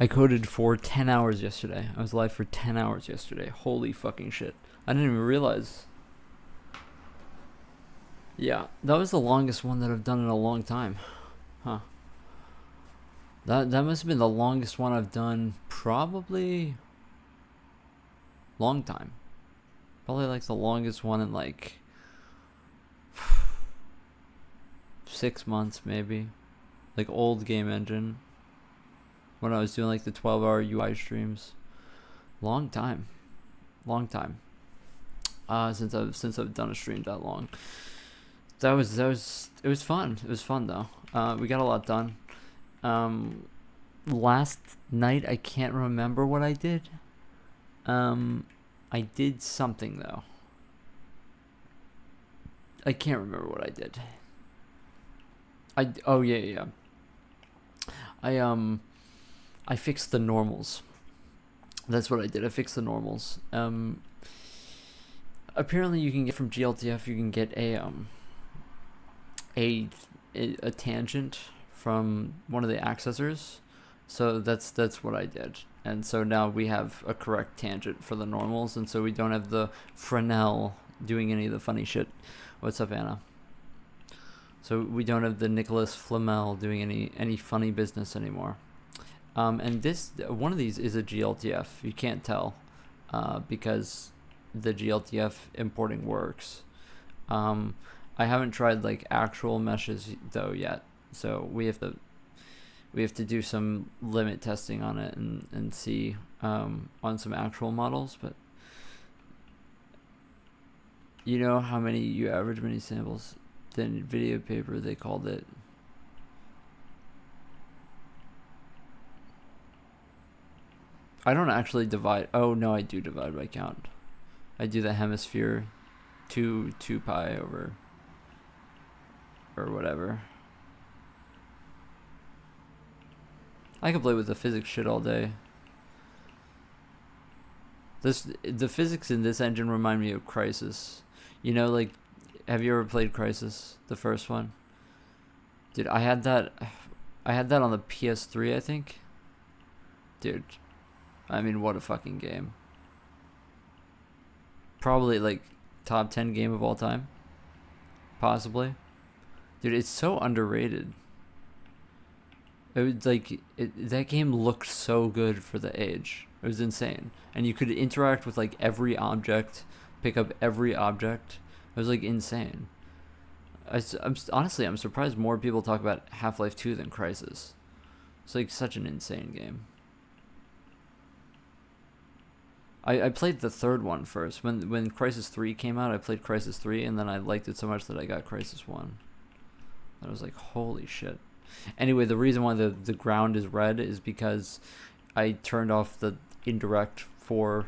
I coded for 10 hours yesterday. I was live for 10 hours yesterday. Holy fucking shit. I didn't even realize. Yeah, that was the longest one that I've done in a long time. Huh. That must have been the longest one I've done probably long time. Probably like the longest one in like 6 months maybe. Like old game engine. When I was doing like the 12-hour UI streams. Long time. Since I've done a stream that long. It was fun. It was fun though. We got a lot done. Last night I can't remember what I did. I did something though. I can't remember what I did. Oh yeah. I fixed the normals. That's what I did. I fixed the normals. Apparently you can get from GLTF, you can get a tangent from one of the accessors. So that's what I did. And so now we have a correct tangent for the normals, and so we don't have the Fresnel doing any of the funny shit. What's up, Anna? So we don't have the Nicholas Flamel doing any funny business anymore. And this one of these is a GLTF. You can't tell because the GLTF importing works. I haven't tried like actual meshes though yet, so we have to do some limit testing on it and see on some actual models. But you know how many you average mini samples? Then video paper they called it. I don't actually divide. Oh no, I do divide by count. I do the hemisphere 2 pi over or whatever. I could play with the physics shit all day. The physics in this engine remind me of Crysis. You know, like, have you ever played Crysis, the first one? Dude, I had that on the PS3, I think. Dude, I mean, what a fucking game. Probably like top 10 game of all time. Possibly. Dude, it's so underrated. It was like that game looked so good for the age. It was insane, and you could interact with like every object, pick up every object. It was like insane. I'm honestly surprised more people talk about Half-Life 2 than Crysis. It's like such an insane game. I played the third one first. When Crysis 3 came out, I played Crysis 3, and then I liked it so much that I got Crysis 1. I was like, holy shit. Anyway, the reason why the ground is red is because I turned off the indirect for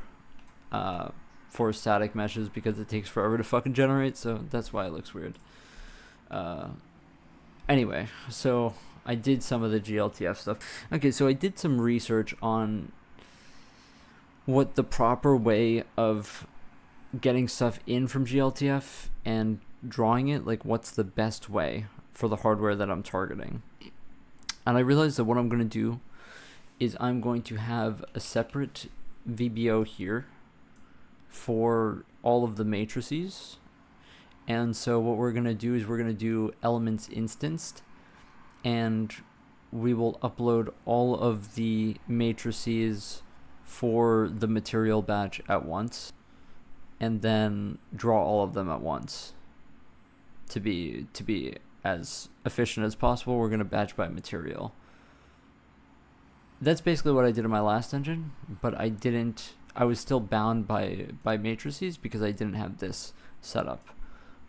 static meshes because it takes forever to fucking generate, so that's why it looks weird. Anyway, so I did some of the GLTF stuff. Okay, so I did some research on what the proper way of getting stuff in from GLTF and drawing it, like what's the best way for the hardware that I'm targeting. And I realized that what I'm going to do is I'm going to have a separate VBO here for all of the matrices. And so what we're going to do is we're going to do elements instanced, and we will upload all of the matrices for the material batch at once, and then draw all of them at once to be as efficient as possible. We're going to batch by material. That's basically what I did in my last engine, but I was still bound by matrices because I didn't have this set up.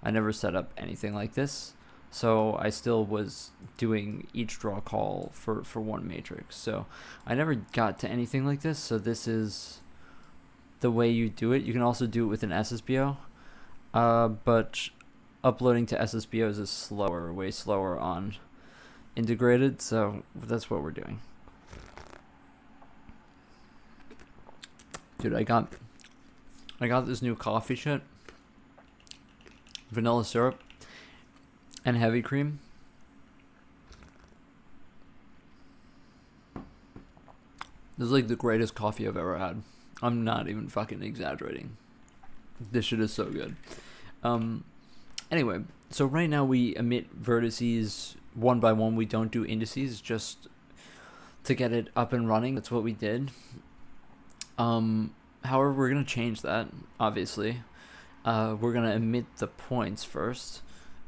I never set up anything like this, so I still was doing each draw call for one matrix. So I never got to anything like this, so this is the way you do it. You can also do it with an SSBO, but uploading to SSBOs is slower, way slower on integrated, so that's what we're doing. Dude, I got this new coffee shit, vanilla syrup and heavy cream. This is like the greatest coffee I've ever had. I'm not even fucking exaggerating. This shit is so good. Anyway, so right now we emit vertices one by one. We don't do indices just to get it up and running. That's what we did. However, we're going to change that, obviously. We're going to emit the points first,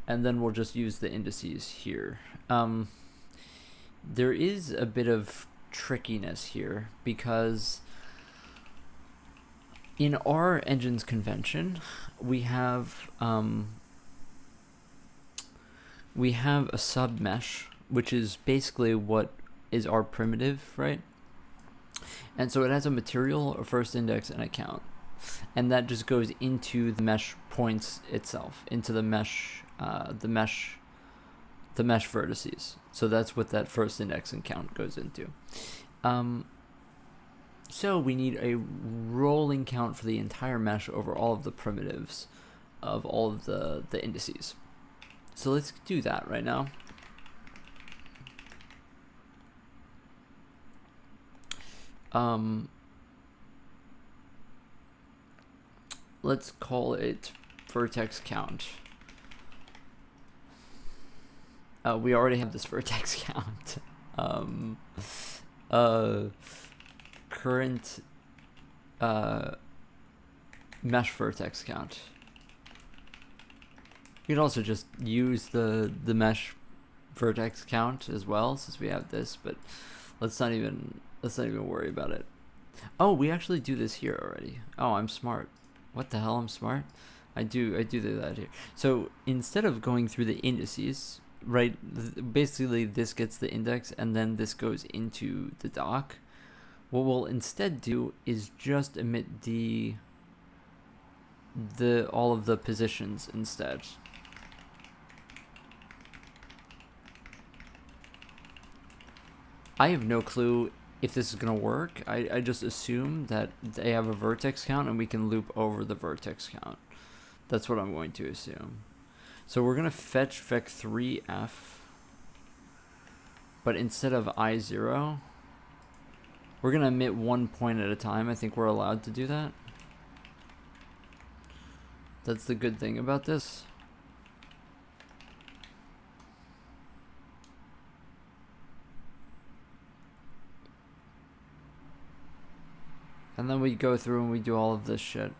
and then we'll just use the indices here. There is a bit of trickiness here because in our engine's convention, we have a sub mesh, which is basically what is our primitive, right? And so it has a material, a first index, and a count, and that just goes into the mesh points itself, into the mesh vertices. So that's what that first index and count goes into. So we need a rolling count for the entire mesh over all of the primitives of all of the indices. So let's do that right now. Let's call it vertex count. We already have this vertex count. Current mesh vertex count. You can also just use the mesh vertex count as well, since we have this, but let's not even worry about it. Oh, we actually do this here already. Oh, I'm smart. What the hell? I'm smart. I do that here. So instead of going through the indices, right? Basically, this gets the index, and then this goes into the doc. What we'll instead do is just emit all of the positions instead. I have no clue if this is going to work. I just assume that they have a vertex count and we can loop over the vertex count. That's what I'm going to assume. So we're going to fetch vec3f, but instead of I0, we're going to emit 1 point at a time. I think we're allowed to do that. That's the good thing about this. And then we go through and we do all of this shit.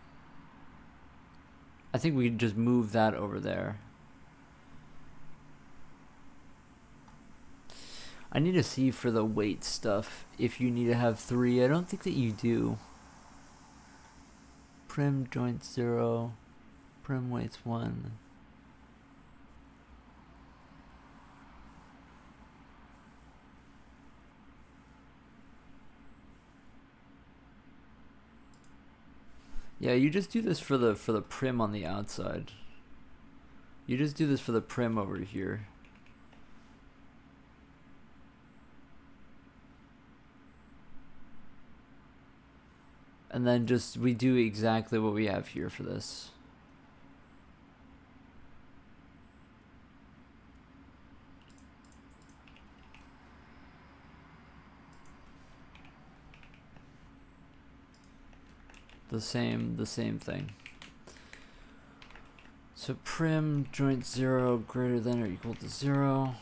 I think we can just move that over there. I need to see for the weight stuff if you need to have 3. I don't think that you do. Prim joint 0. Prim weights 1. Yeah, you just do this for the prim on the outside. You just do this for the prim over here. And then just we do exactly what we have here for this. The same thing. So prim joint 0 greater than or equal to 0.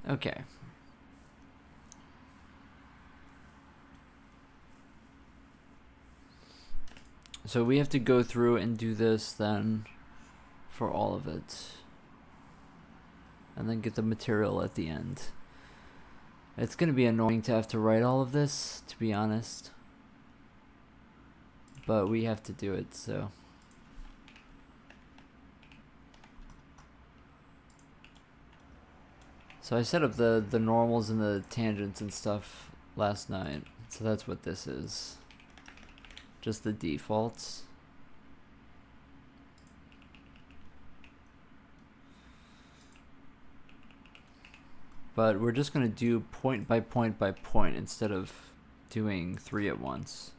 Okay. So we have to go through and do this then for all of it. And then get the material at the end. It's going to be annoying to have to write all of this, to be honest. But we have to do it, so. So I set up the normals and the tangents and stuff last night. So that's what this is. Just the defaults. But we're just going to do point by point by point instead of doing 3 at once.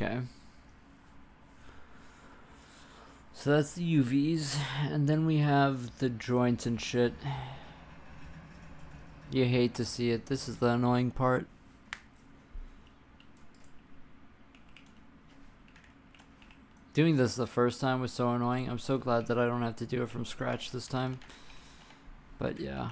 Okay. So that's the UVs, and then we have the joints and shit. You hate to see it. This is the annoying part. Doing this the first time was so annoying. I'm so glad that I don't have to do it from scratch this time. But yeah.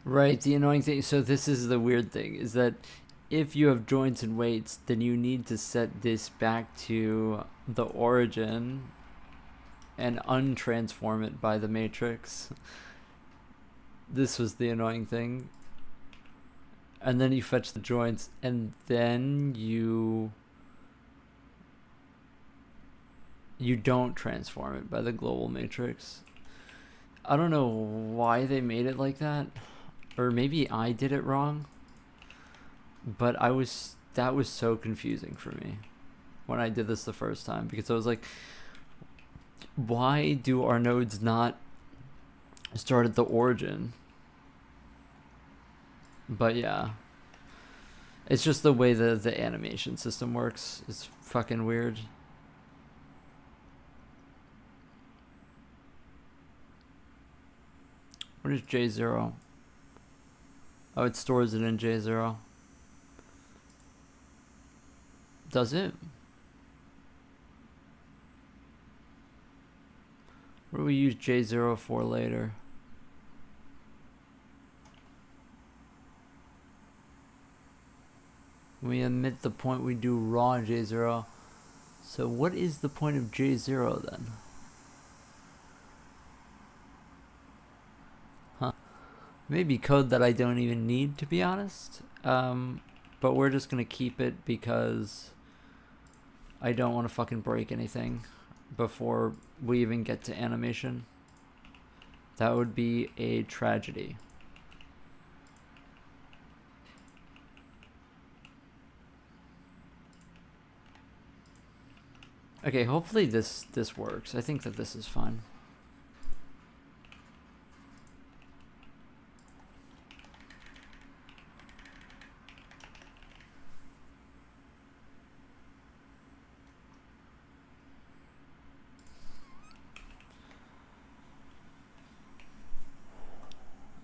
Right, the annoying thing, so this is the weird thing, is that if you have joints and weights, then you need to set this back to the origin and untransform it by the matrix. This was the annoying thing. And then you fetch the joints, and then you don't transform it by the global matrix. I don't know why they made it like that. Or maybe I did it wrong, but that was so confusing for me when I did this the first time, because I was like, why do our nodes not start at the origin? But yeah, it's just the way the animation system works. It's fucking weird. What is J0? Oh, it stores it in J0. Does it? What do we use J0 for later? When we emit the point, we do raw J0. So what is the point of J0 then? Huh. Maybe code that I don't even need, to be honest. But we're just gonna keep it because I don't want to fucking break anything before we even get to animation. That would be a tragedy. Okay, hopefully this works. I think that this is fine.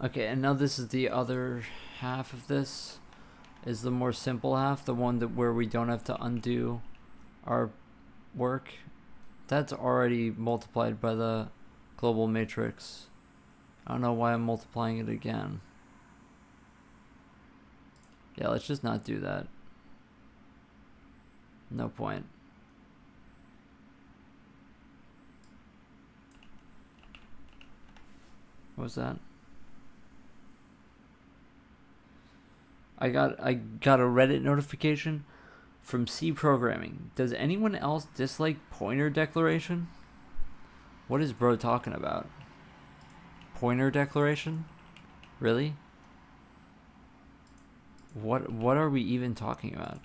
Okay, and now this is the other half of this, is the more simple half, the one that where we don't have to undo our work. That's already multiplied by the global matrix. I don't know why I'm multiplying it again. Yeah, let's just not do that. No point. What was that? I got a Reddit notification from C programming. Does anyone else dislike pointer declaration? What is bro talking about? Pointer declaration? Really? What are we even talking about?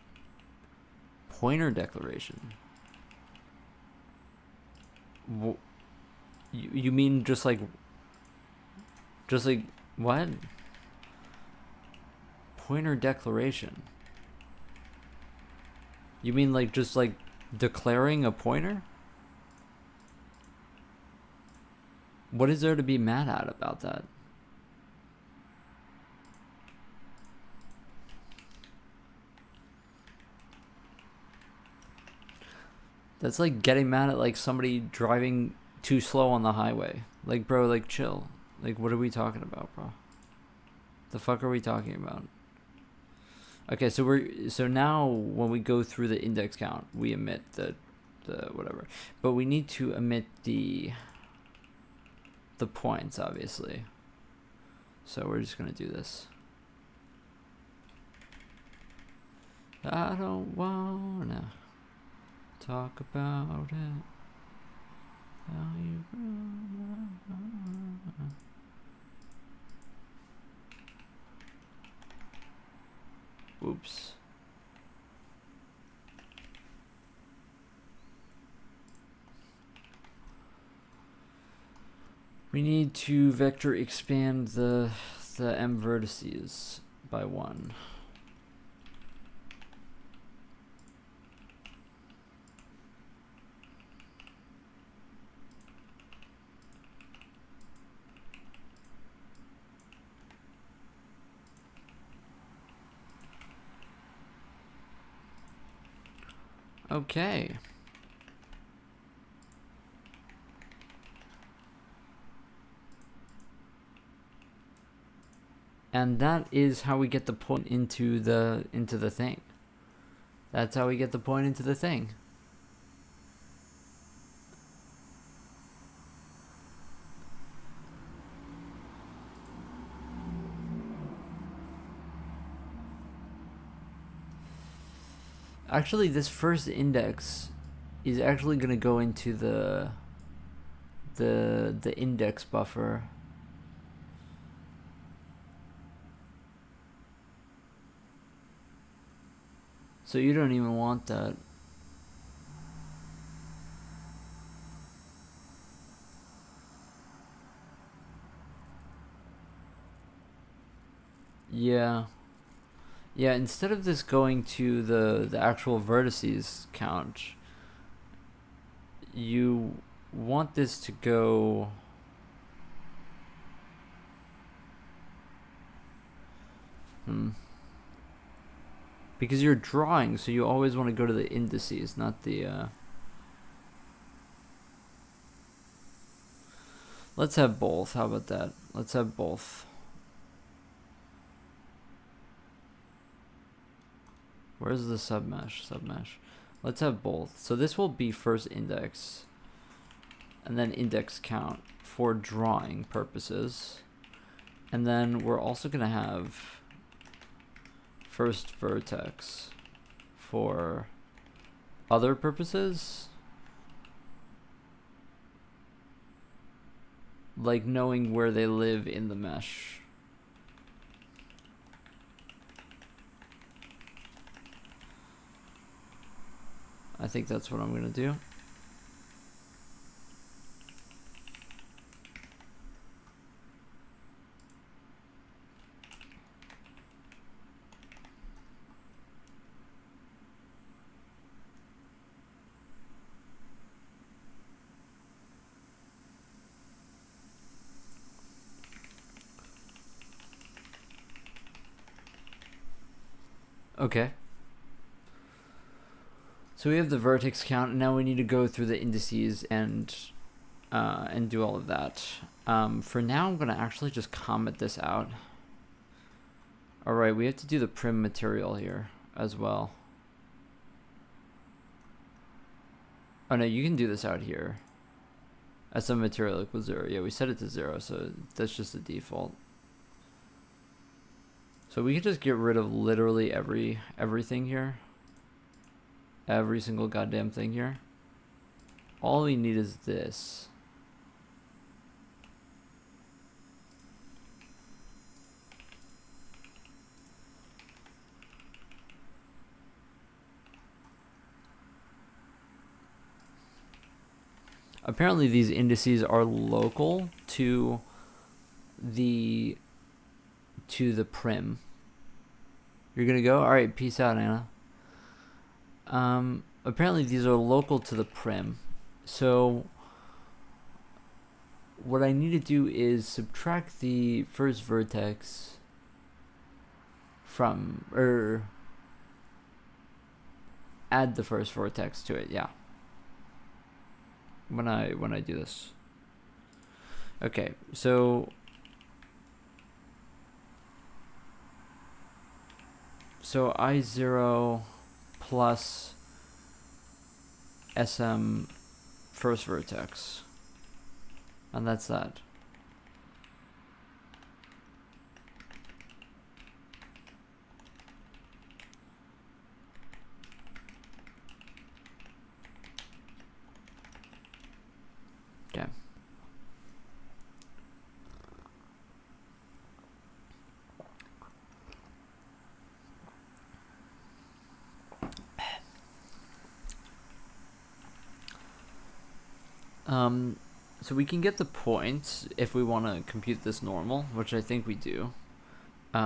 Pointer declaration. You mean just like what? Pointer declaration. You mean like just like declaring a pointer? What is there to be mad at about that? That's like getting mad at like somebody driving too slow on the highway. Like, bro, like chill. Like, what are we talking about, bro? The fuck are we talking about? Okay, so now when we go through the index count, we emit the the whatever. But we need to emit the points, obviously. So we're just gonna do this. I don't wanna talk about it. How you Oops. We need to vector expand the M vertices by 1. Okay. And that is how we get the point into the thing. That's how we get the point into the thing. Actually, this first index is actually going to go into the index buffer. So you don't even want that. Yeah. Yeah, instead of this going to the actual vertices count, you want this to go because you're drawing, so you always want to go to the indices, not the Let's have both. How about that? Let's have both. Where's the submesh? Let's have both. So this will be first index and then index count for drawing purposes. And then we're also going to have first vertex for other purposes. Like knowing where they live in the mesh. I think that's what I'm going to do. Okay. So we have the vertex count, and now we need to go through the indices and do all of that. For now, I'm going to actually just comment this out. Alright, we have to do the prim material here as well. Oh no, you can do this out here. As some material equals 0. Yeah, we set it to 0, so that's just the default. So we can just get rid of literally everything here. Every single goddamn thing here. All we need is this. Apparently these indices are local to the prim. You're gonna go? Alright, peace out, Anna. Apparently these are local to the prim. So what I need to do is subtract the first vertex from, or add the first vertex to it, yeah. When I do this. Okay, so I0 plus SM first vertex. And that's that. Okay. So we can get the points if we want to compute this normal, which I think we do. We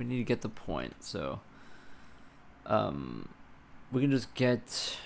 need to get the point, so we can just get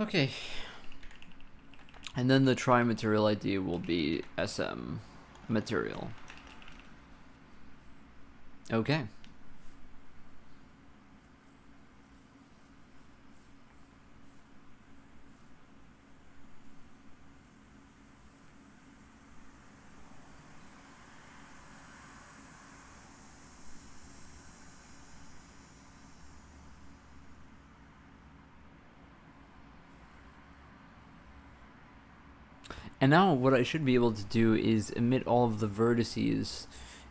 okay. And then the tri-material ID will be SM material. Okay. And now what I should be able to do is emit all of the vertices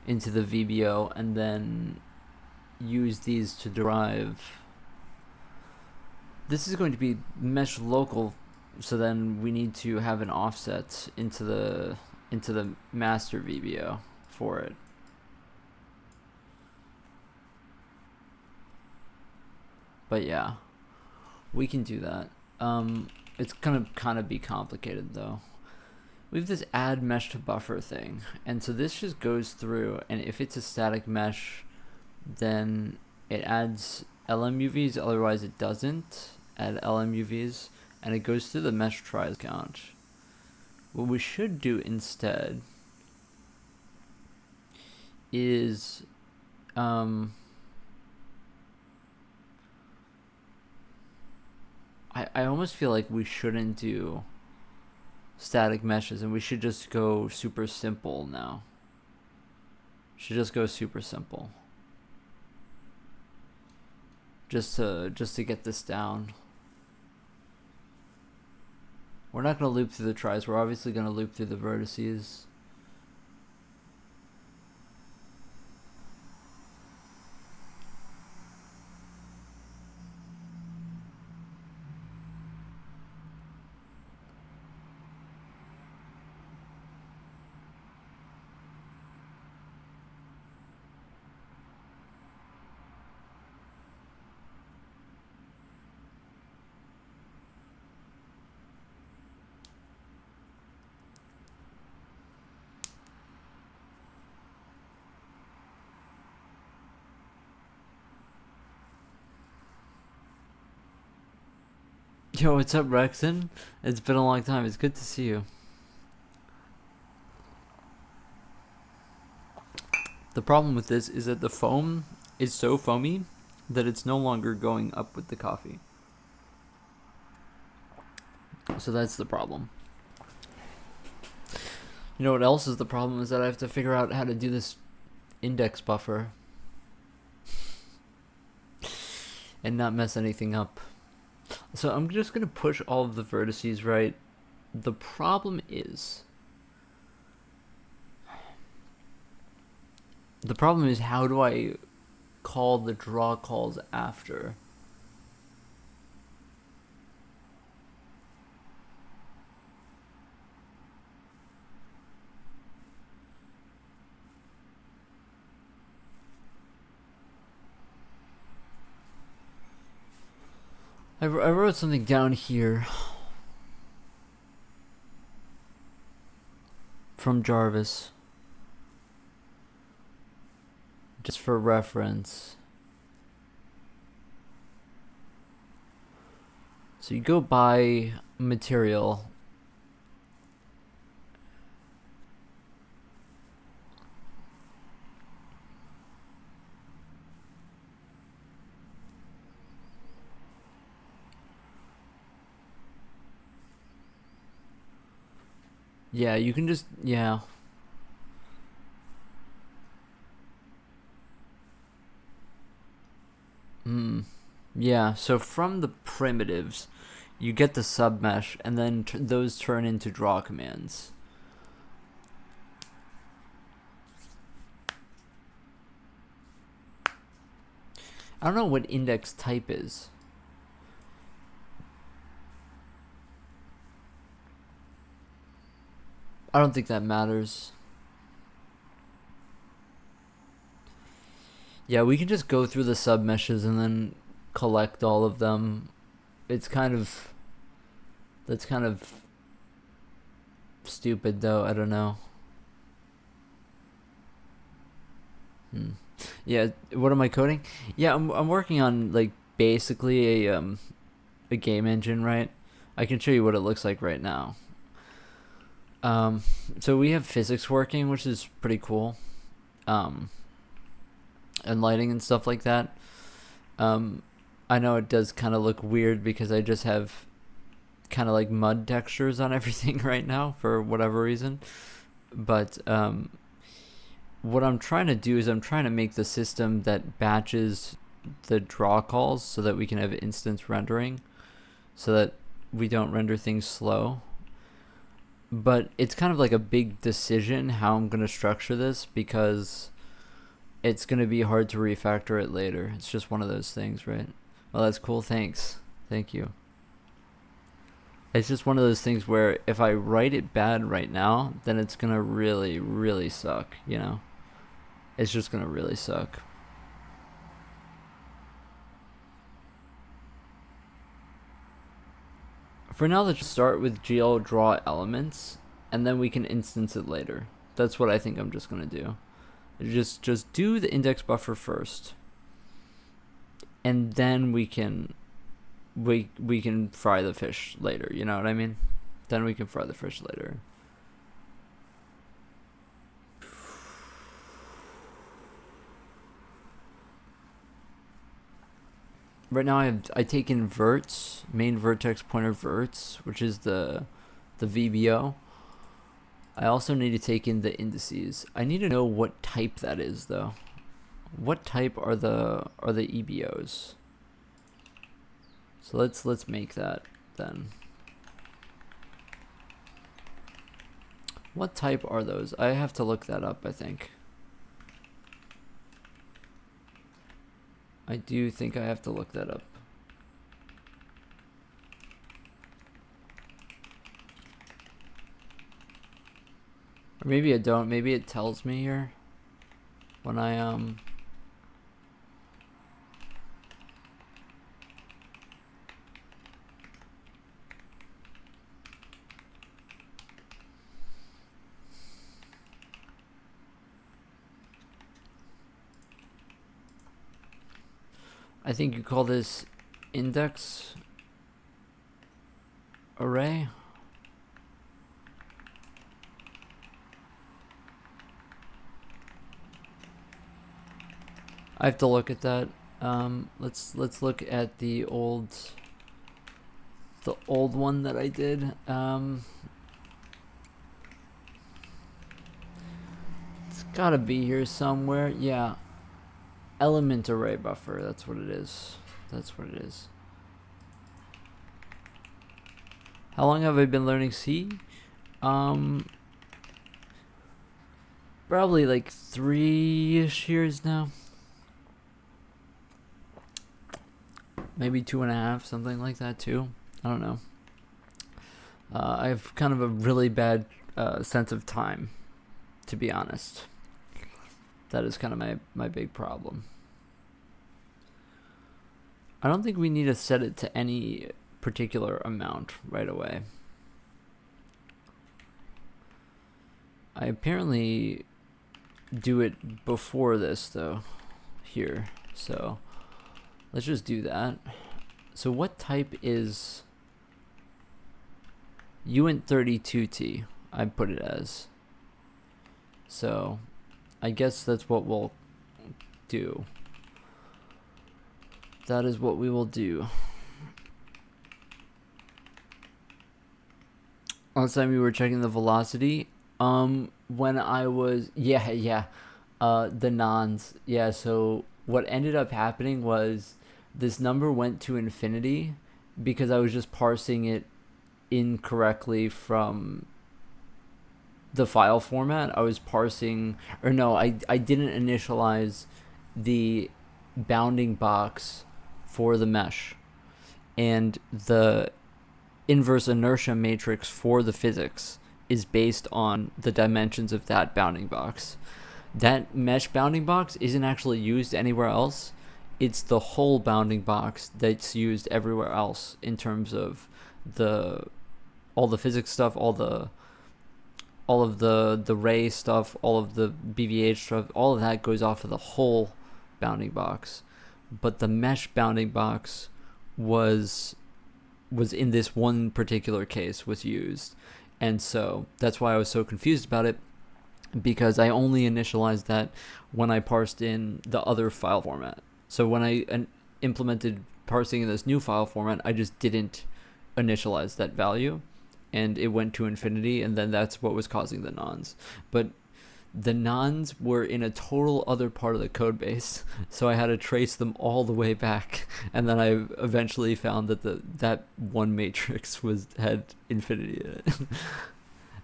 into the VBO and then use these to derive. This is going to be mesh local, so then we need to have an offset into the master VBO for it. But yeah, we can do that. It's gonna kind of be complicated though. We have this add mesh to buffer thing, and so this just goes through, and if it's a static mesh, then it adds LMUVs, otherwise it doesn't add LMUVs, and it goes through the mesh tries count. What we should do instead is I almost feel like we shouldn't do static meshes, and we should just go super simple now. Should just go super simple. Just to get this down. We're not going to loop through the tries. We're obviously going to loop through the vertices. Yo, what's up, Rexon? It's been a long time. It's good to see you. The problem with this is that the foam is so foamy that it's no longer going up with the coffee. So that's the problem. You know what else is the problem is that I have to figure out how to do this index buffer and not mess anything up. So I'm just going to push all of the vertices right. The problem is how do I call the draw calls after? I wrote something down here from Jarvis. just for reference. So you go buy material. Yeah, you can just, yeah. Yeah, so from the primitives, you get the submesh, and then those turn into draw commands. I don't know what index type is. I don't think that matters. Yeah, we can just go through the submeshes and then collect all of them. It's kind of... That's kind of stupid, though. I don't know. Yeah, what am I coding? Yeah, I'm working on, like, basically a game engine, right? I can show you what it looks like right now. So we have physics working, which is pretty cool. And lighting and stuff like that. I know it does kind of look weird because I just have kind of like mud textures on everything right now for whatever reason. But what I'm trying to do is I'm trying to make the system that batches the draw calls so that we can have instance rendering, so that we don't render things slow. But it's kind of like a big decision how I'm going to structure this, because it's going to be hard to refactor it later. It's just one of those things, right? Well, that's cool. Thanks. Thank you. It's just one of those things where if I write it bad right now, then it's going to really, really suck, you know? It's just going to really suck. For now, let's start with GL draw elements, and then we can instance it later. That's what I think I'm just going to do. Just do the index buffer first, and then we can fry the fish later. You know what I mean? Then we can fry the fish later. Right now I take in verts, main vertex pointer verts, which is the VBO. I also need to take in the indices. I need to know what type that is, though. What type are the EBOs? So let's make that then. What type are those? I have to look that up, I think. I do think I have to look that up. Or maybe I don't. Maybe it tells me here when I I think you call this index array. I have to look at that. Let's look at the old one that I did. It's gotta be here somewhere. Yeah. Element array buffer, that's what it is. That's what it is. How long have I been learning C? Probably like 3-ish years now. Maybe 2.5, something like that too. I don't know. I have kind of a really bad sense of time, to be honest. That is kind of my big problem. I don't think we need to set it to any particular amount right away. I apparently do it before this though, here. So let's just do that. So what type is uint32t? I put it as. So I guess that's what we'll do. That is what we will do. Last time we were checking the velocity, when I was, the nons. Yeah, so what ended up happening was this number went to infinity because I was just parsing it incorrectly from the file format. I was parsing, or no, I didn't initialize the bounding box for the mesh, and the inverse inertia matrix for the physics is based on the dimensions of that bounding box. That mesh bounding box isn't actually used anywhere else. It's the whole bounding box that's used everywhere else in terms of all the physics stuff, all of the ray stuff, all of the BVH stuff, all of that goes off of the whole bounding box. But the mesh bounding box was in this one particular case was used. And so that's why I was so confused about it, because I only initialized that when I parsed in the other file format. So when I implemented parsing in this new file format, I just didn't initialize that value, and it went to infinity, and then that's what was causing the nons. But the nons were in a total other part of the code base, so I had to trace them all the way back, and then I eventually found that that one matrix had infinity in it.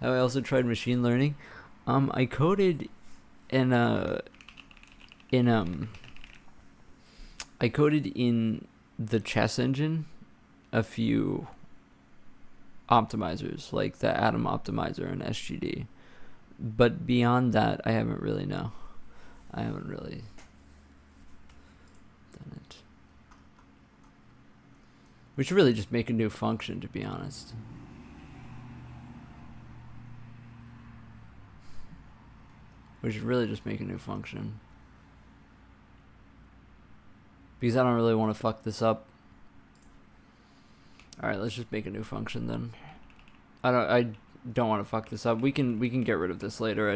I also tried machine learning. I coded in the chess engine a few optimizers, like the atom optimizer and SGD. But beyond that, I haven't really done it. We should really just make a new function, to be honest. Because I don't really want to fuck this up. Alright, let's just make a new function then. I don't want to fuck this up. We can get rid of this later.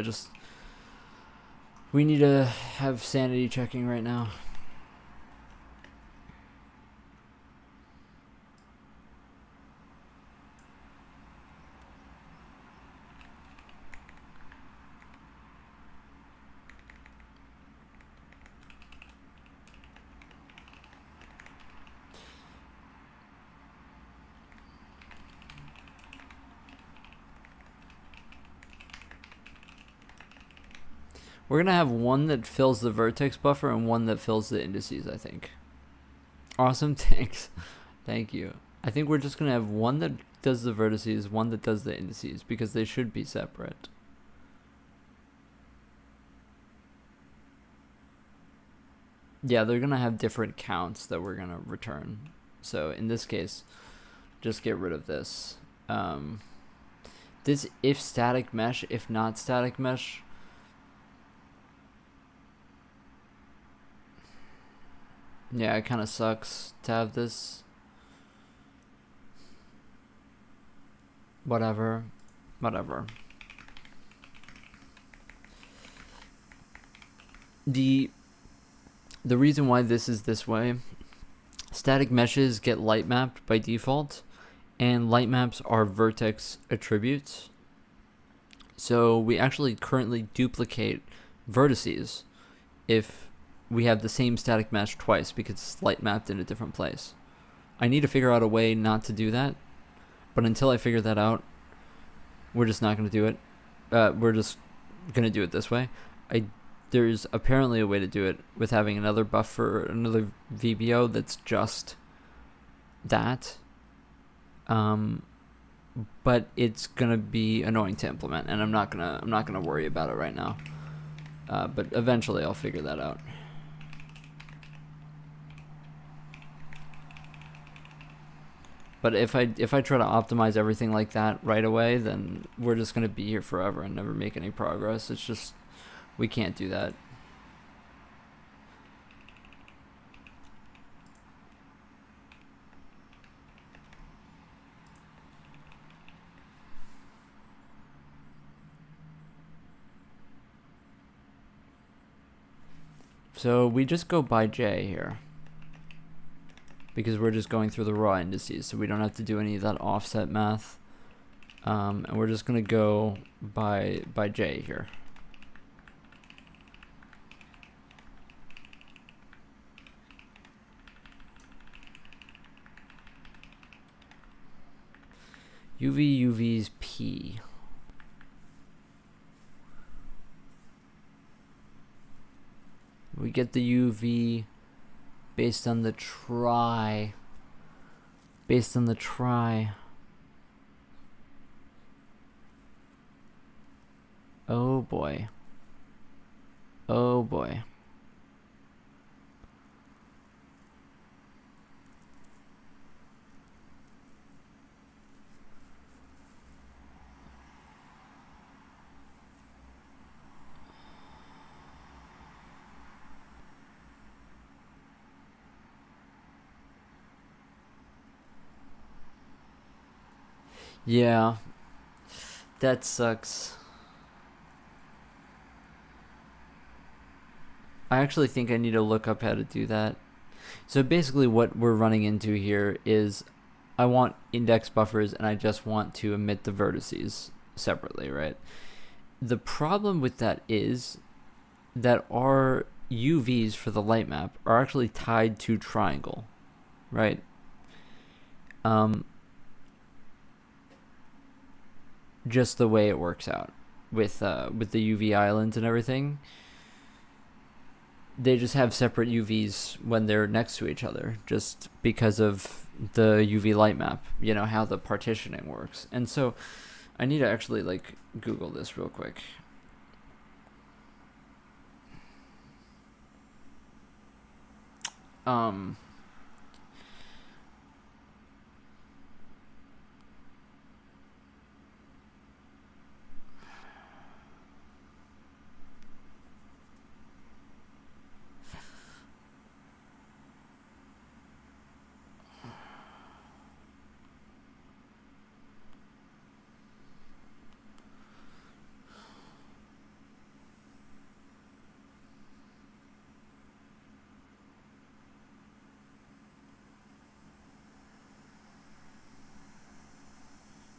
We need to have sanity checking right now. We're going to have one that fills the vertex buffer and one that fills the indices, I think. Awesome, thanks. Thank you. I think we're just going to have one that does the vertices, one that does the indices, because they should be separate. Yeah, they're going to have different counts that we're going to return. So in this case, just get rid of this. This if static mesh, if not static mesh, yeah, it kind of sucks to have this. Whatever. The reason why this is this way, static meshes get light mapped by default, and light maps are vertex attributes. So we actually currently duplicate vertices if we have the same static mesh twice because it's light mapped in a different place. I need to figure out a way not to do that, but until I figure that out, we're just not going to do it. We're just going to do it this way. There's apparently a way to do it with having another buffer, another VBO that's just that. But it's gonna be annoying to implement, and I'm not gonna worry about it right now. But eventually I'll figure that out. But if I try to optimize everything like that right away, then we're just gonna be here forever and never make any progress. It's just We can't do that. So we just go by J here, because we're just going through the raw indices, so we don't have to do any of that offset math. And we're just gonna go by J here. UV's P. We get the UV based on the try. Based on the try. Oh boy. Oh boy. Yeah, that sucks. I actually think I need to look up how to do that. So basically what we're running into here is I want index buffers and I just want to emit the vertices separately, right? The problem with that is that our UVs for the light map are actually tied to triangle, right? Just the way it works out with the UV islands and everything. They just have separate UVs when they're next to each other, just because of the UV light map, you know, how the partitioning works. And so I need to actually like Google this real quick.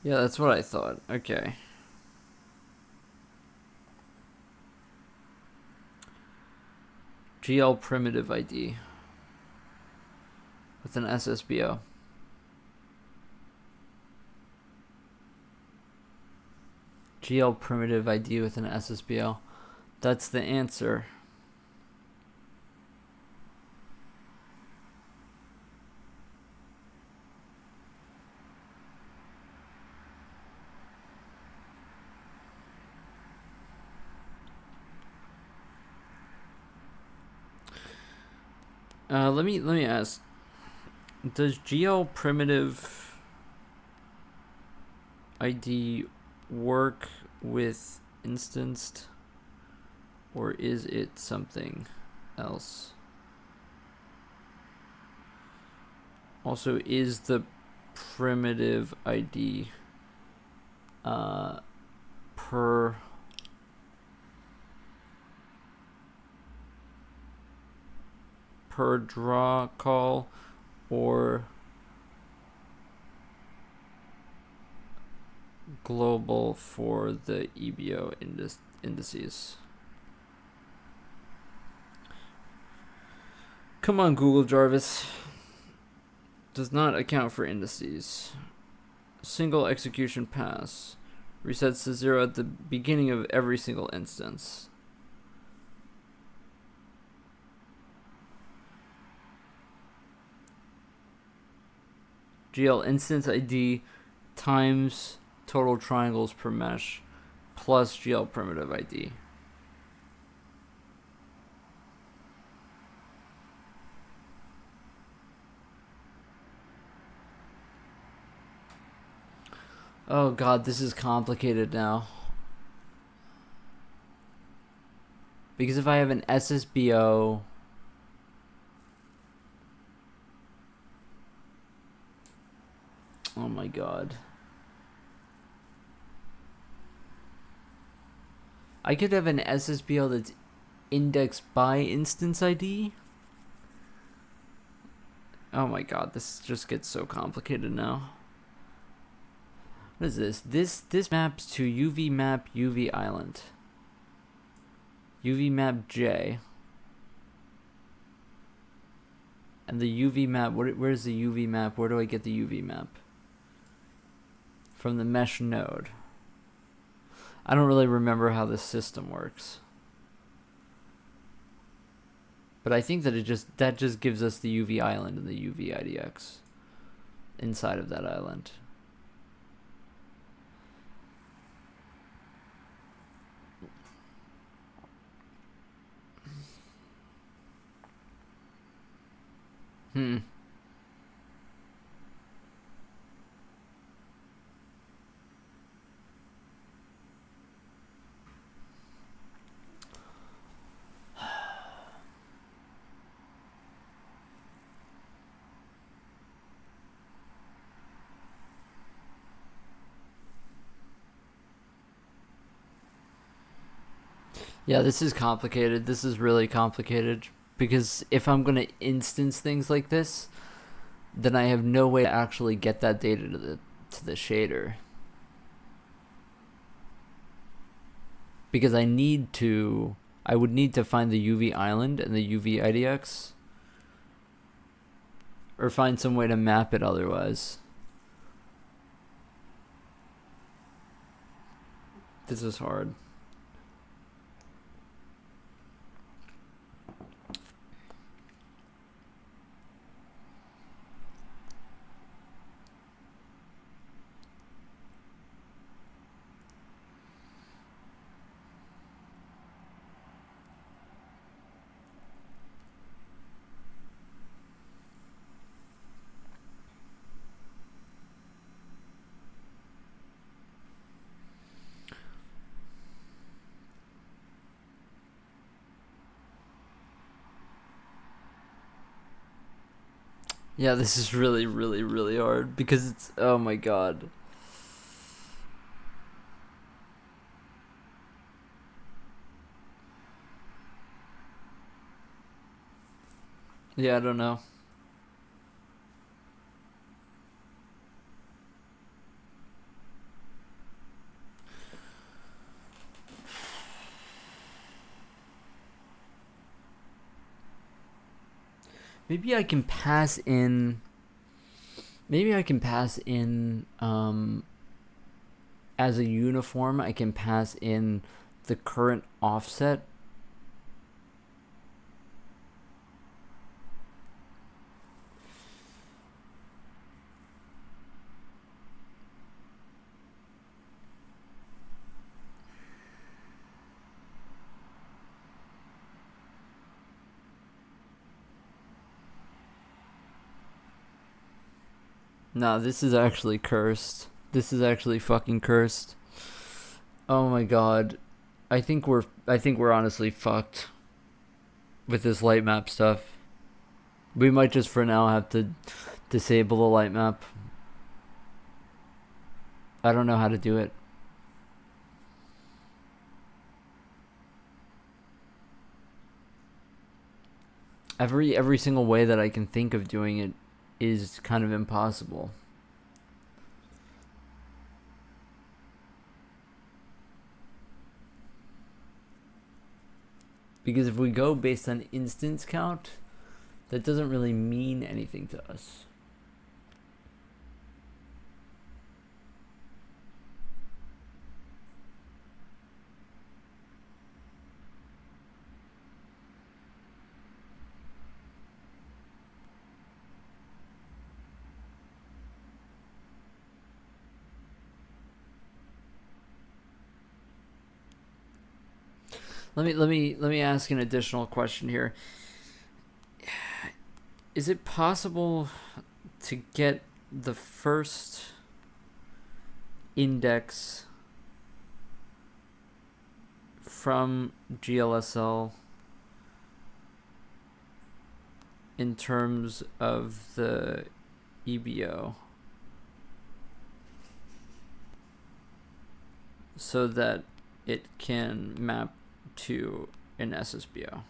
Yeah, that's what I thought. Okay. GL primitive ID with an SSBO. GL primitive ID with an SSBO. That's the answer. Let me ask. Does GL primitive ID work with instanced, or is it something else? Also, is the primitive ID per draw call or global for the EBO indices? Come on, Google Jarvis. Does not account for indices. Single execution pass resets to 0 at the beginning of every single instance. GL instance ID times total triangles per mesh plus GL primitive ID. Oh god, this is complicated now. Because if I have an SSBO, oh my god. I could have an SSBO that's indexed by instance ID. Oh my god, this just gets so complicated now. What is this? This maps to UV map UV island. UV map J. And the UV map, where's the UV map? Where do I get the UV map? From the mesh node. I don't really remember how this system works. But I think that that just gives us the UV island and the UV IDX inside of that island. Yeah, this is complicated. This is really complicated. Because if I'm going to instance things like this, then I have no way to actually get that data to the shader. Because I would need to find the UV island and the UV IDX. Or find some way to map it otherwise. This is hard. Yeah, this is really, really, really hard because it's, oh my god. Yeah, I don't know. Maybe I can pass in as a uniform, I can pass in the current offset. No, this is actually cursed. This is actually fucking cursed. Oh my god. I think we're honestly fucked with this light map stuff. We might just for now have to disable the light map. I don't know how to do it. Every single way that I can think of doing it is kind of impossible. Because if we go based on instance count, that doesn't really mean anything to us. Let me ask an additional question here. Is it possible to get the first index from GLSL in terms of the EBO so that it can map to an SSBO.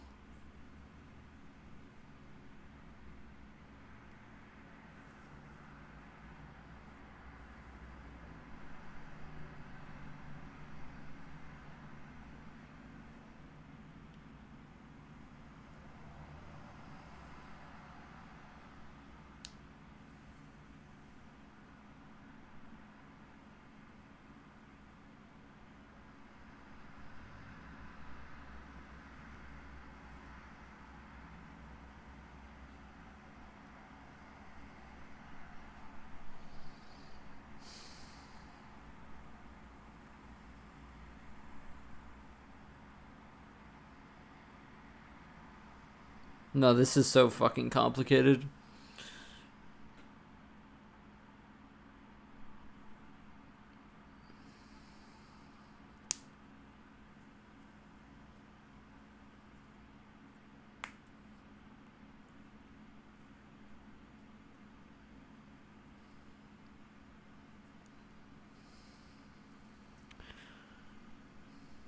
No, this is so fucking complicated.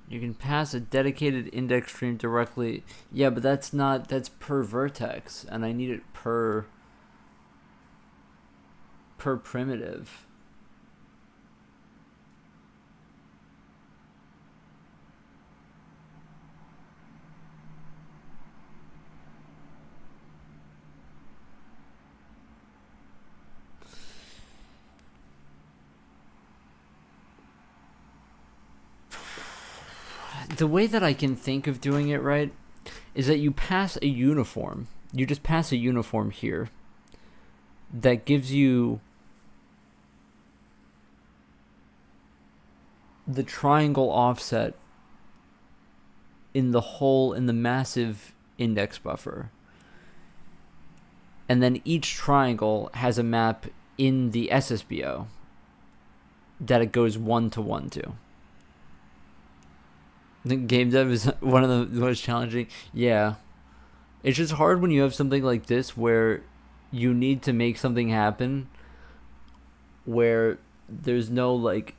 You can pass a dedicated index stream directly. Yeah, but that's per vertex, and I need it per primitive. The way that I can think of doing it right is that you pass a uniform. You just pass a uniform here that gives you the triangle offset in the massive index buffer. And then each triangle has a map in the SSBO that it goes 1-to-1 to. The game dev is one of the most challenging. Yeah. It's just hard when you have something like this where you need to make something happen where there's no like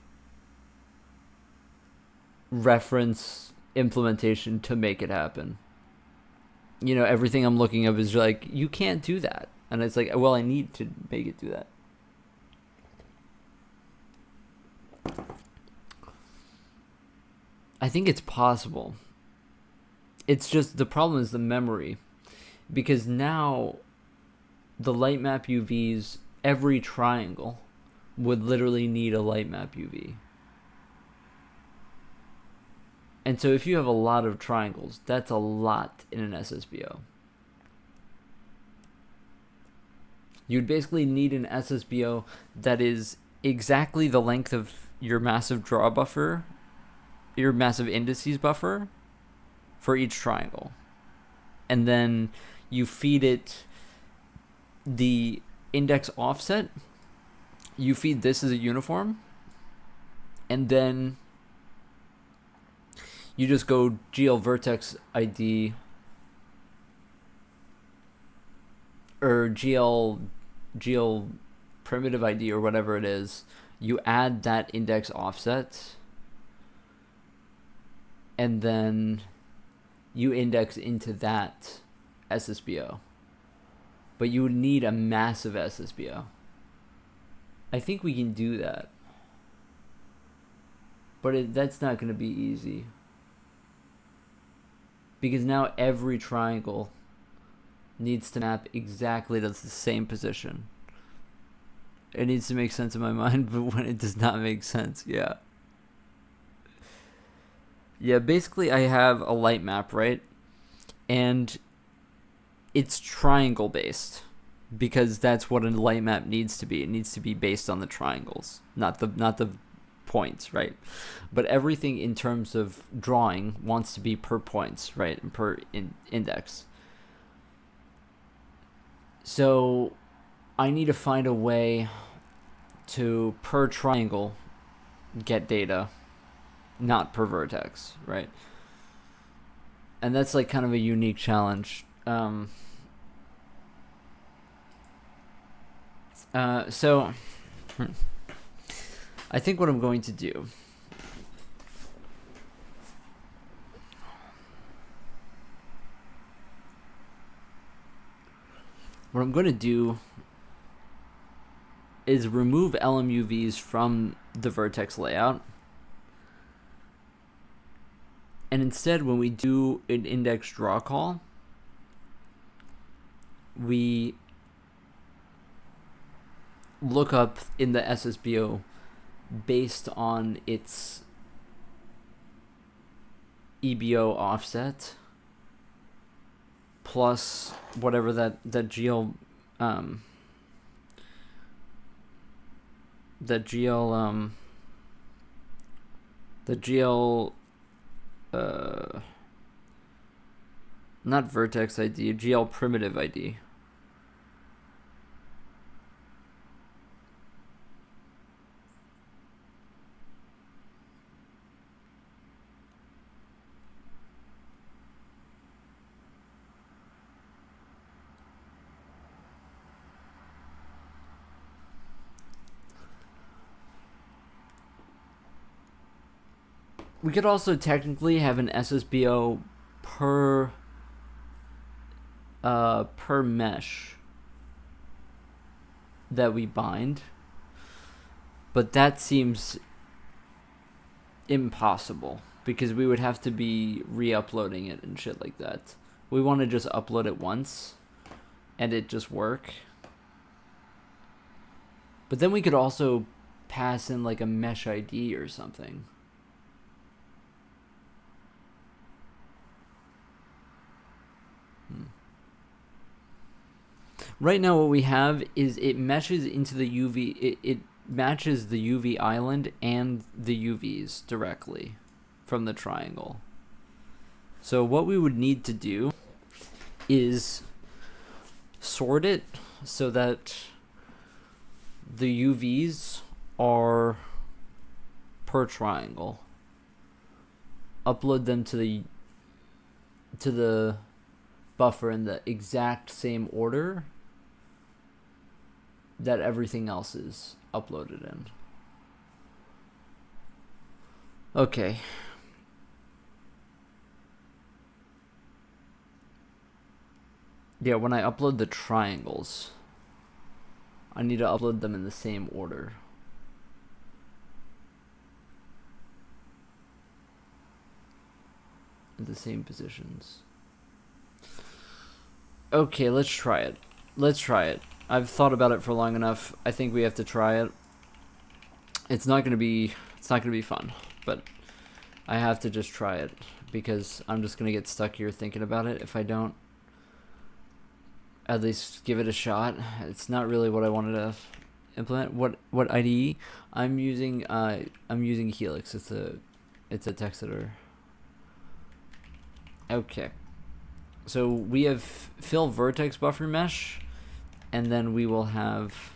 reference implementation to make it happen. You know, everything I'm looking up is like, you can't do that. And it's like, well, I need to make it do that. I think it's possible. It's just the problem is the memory. Because now the light map UVs, every triangle would literally need a light map UV. And so if you have a lot of triangles, that's a lot in an SSBO. You'd basically need an SSBO that is exactly the length of your massive draw buffer, your massive indices buffer for each triangle. And then you feed it the index offset. You feed this as a uniform. And then you just go GL vertex ID or GL primitive ID or whatever it is. You add that index offset and then you index into that SSBO. But you would need a massive SSBO. I think we can do that. But that's not going to be easy. Because now every triangle needs to map exactly to the same position. It needs to make sense in my mind, but when it does not make sense, yeah. Yeah, basically I have a light map, right? And it's triangle based because that's what a light map needs to be. It needs to be based on the triangles, not the points, right? But everything in terms of drawing wants to be per points, right? And per index. So I need to find a way to per triangle get data, not per vertex, right? And that's like kind of a unique challenge. So I think what I'm going to do is remove LMUVs from the vertex layout. And instead, when we do an index draw call, we look up in the SSBO based on its EBO offset plus whatever that GL not vertex ID, GL primitive ID. We could also technically have an SSBO per mesh that we bind, but that seems impossible because we would have to be re-uploading it and shit like that. We want to just upload it once and it just work. But then we could also pass in like a mesh ID or something. Right now what we have is it meshes into the UV, it matches the UV island and the UVs directly from the triangle. So what we would need to do is sort it so that the UVs are per triangle. Upload them to the buffer in the exact same order that everything else is uploaded in. Okay. Yeah, when I upload the triangles, I need to upload them in the same order. In the same positions. Okay, let's try it. I've thought about it for long enough. I think we have to try it. It's not gonna be fun, but I have to just try it because I'm just gonna get stuck here thinking about it if I don't at least give it a shot. It's not really what I wanted to implement. What IDE? I'm using Helix. It's a text editor. Okay. So we have fill vertex buffer mesh, and then we will have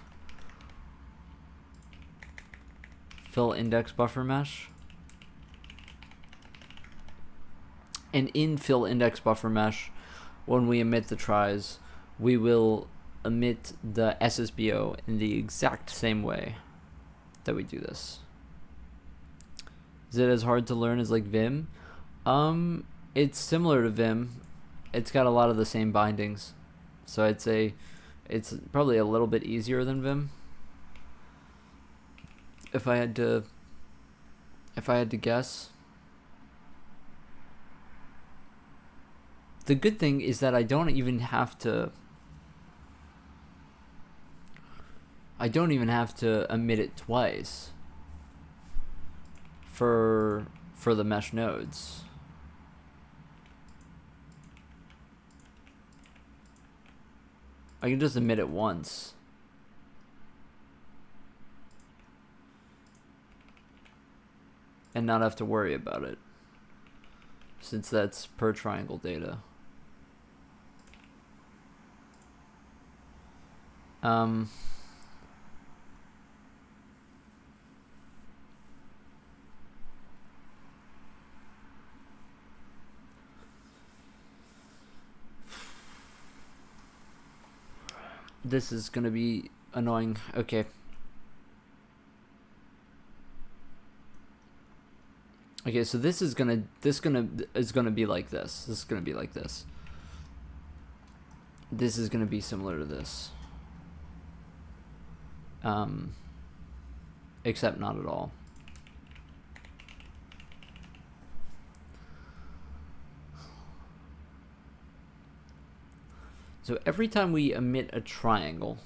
fill index buffer mesh. And in fill index buffer mesh, when we emit the tries, we will emit the SSBO in the exact same way that we do this. Is it as hard to learn as like Vim? It's similar to Vim. It's got a lot of the same bindings. So I'd say it's probably a little bit easier than Vim. If I had to guess. The good thing is that I don't even have to emit it twice for the mesh nodes. I can just emit it once. And not have to worry about it, since that's per triangle data. This is gonna be annoying. Okay. Okay, so this is gonna be like this. This is gonna be like this. This is gonna be similar to this. Except not at all. So every time we emit a triangle,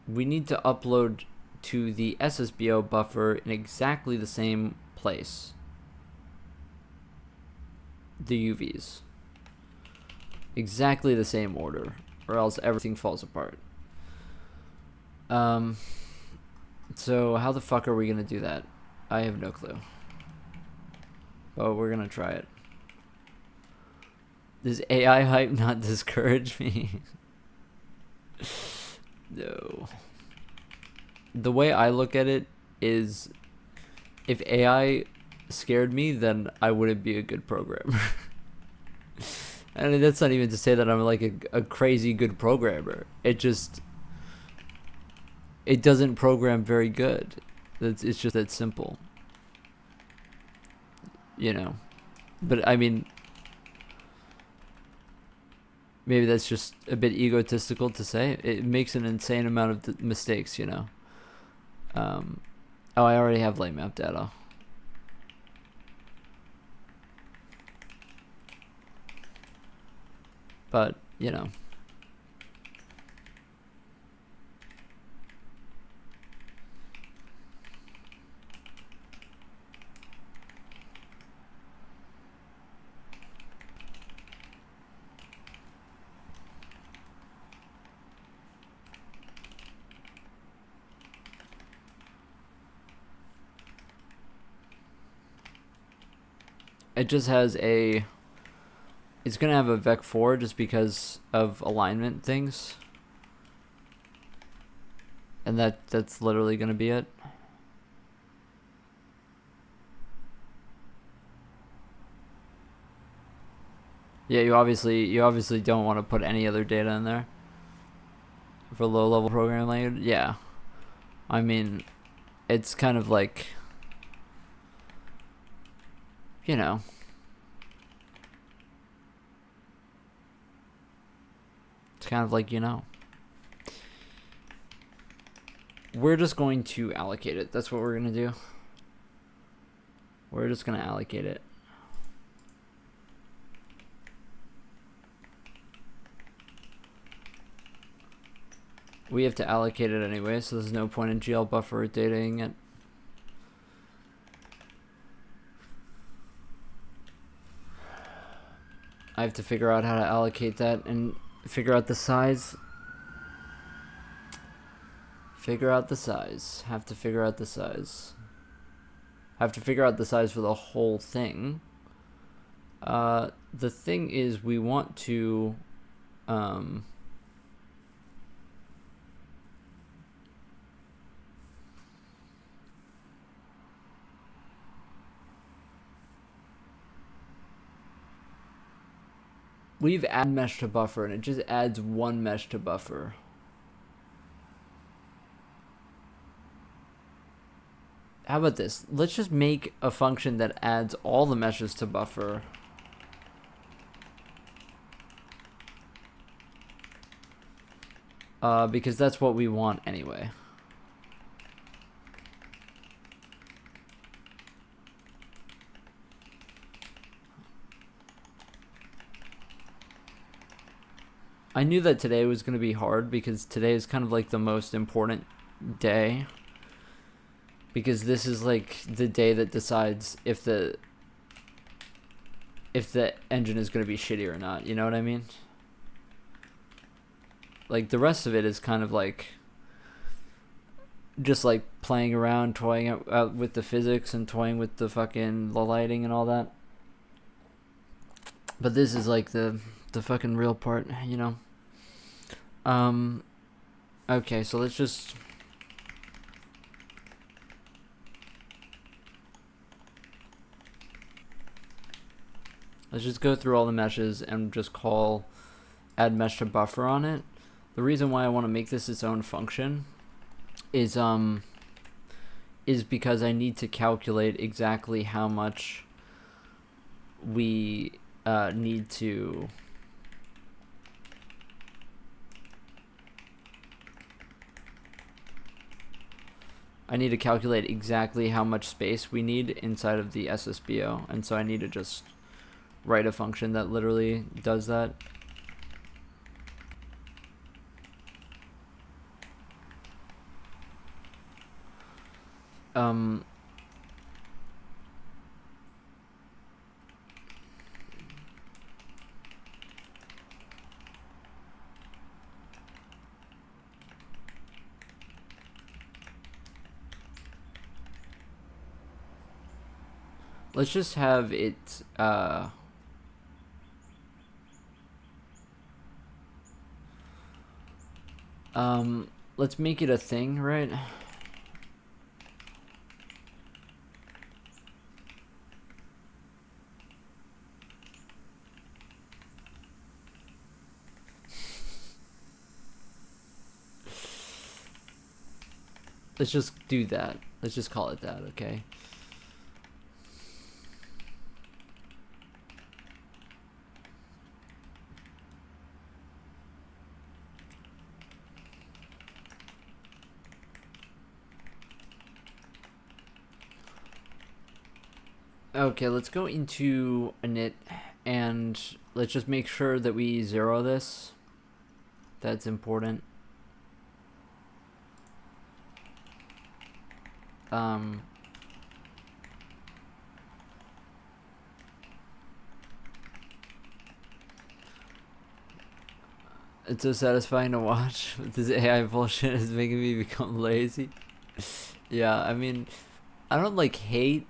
we need to upload to the SSBO buffer in exactly the same place. The UVs. Exactly the same order, or else everything falls apart. So how the fuck are we gonna do that? I have no clue. But we're gonna try it. Does AI hype not discourage me? No. The way I look at it is, if AI scared me, then I wouldn't be a good programmer. And that's not even to say that I'm like a crazy good programmer. It doesn't program very good. It's just that simple. You know. But I mean, maybe that's just a bit egotistical to say. It makes an insane amount of mistakes, you know. Oh, I already have light map data. But, you know. It just has a... It's going to have a vec4 just because of alignment things. And that's literally going to be it. Yeah, you obviously don't want to put any other data in there for low-level programming language. Yeah. I mean, it's kind of like, you know, it's kind of like, you know, we're just going to allocate it. That's what we're going to do. We're just going to allocate it. We have to allocate it anyway, so there's no point in GL buffer dataing it. I have to figure out how to allocate that and figure out the size. Figure out the size. Have to figure out the size. Have to figure out the size for the whole thing. The thing is, we want to... We've added mesh to buffer, and it just adds one mesh to buffer. How about this? Let's just make a function that adds all the meshes to buffer. Because that's what we want anyway. I knew that today was going to be hard because today is kind of like the most important day. Because this is like the day that decides if the engine is going to be shitty or not. You know what I mean? Like the rest of it is kind of like just like playing around, toying out with the physics and toying with the fucking the lighting and all that. But this is like the fucking real part, you know. Okay, so let's just go through all the meshes and just call add mesh to buffer on it. The reason why I want to make this its own function is because I need to calculate exactly how much we need to calculate exactly how much space we need inside of the SSBO, and so I need to just write a function that literally does that. Let's just have it let's make it a thing, right? Let's just do that. Let's just call it that, okay? Okay, let's go into init and let's just make sure that we zero this. That's important. It's so satisfying to watch. This AI bullshit is making me become lazy. Yeah, I mean, I don't like hate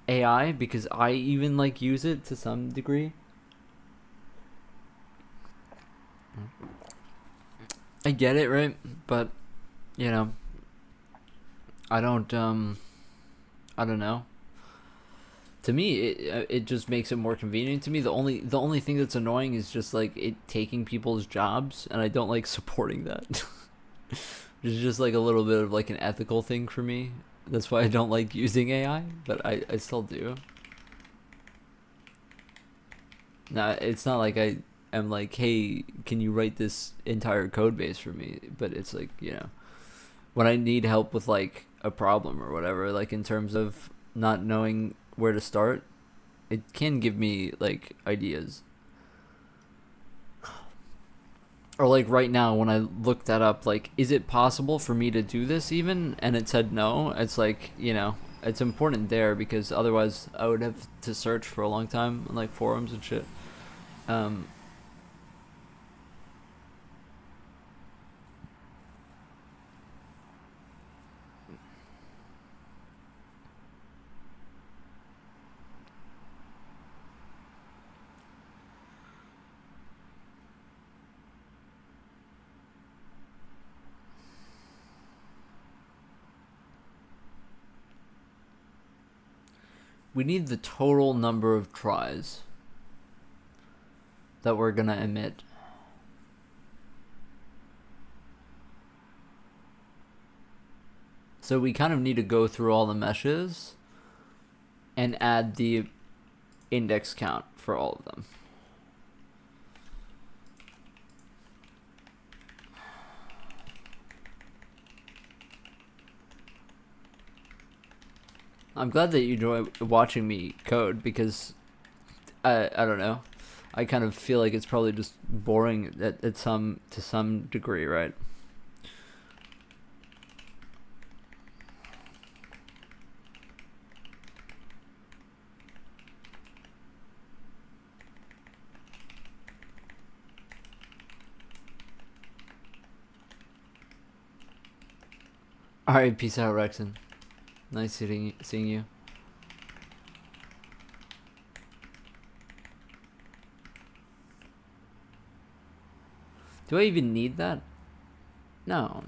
AI because I even like use it to some degree. I get it, right? But you know, I don't know. To me, it just makes it more convenient to me. The only thing that's annoying is just like it taking people's jobs, and I don't like supporting that. It's just like a little bit of like an ethical thing for me. That's why I don't like using AI, but I still do. Now, it's not like I am like, hey, can you write this entire code base for me? But it's like, you know, when I need help with like a problem or whatever, like in terms of not knowing where to start, it can give me like ideas. Or like right now when I looked that up, like, is it possible for me to do this even? And it said no. It's like, you know, it's important there because otherwise I would have to search for a long time on like forums and shit. We need the total number of tries that we're gonna emit. So we kind of need to go through all the meshes and add the index count for all of them. I'm glad that you enjoy watching me code because I don't know. I kind of feel like it's probably just boring to some degree, right? All right, peace out, Rexon. Nice seeing you. Do I even need that? No.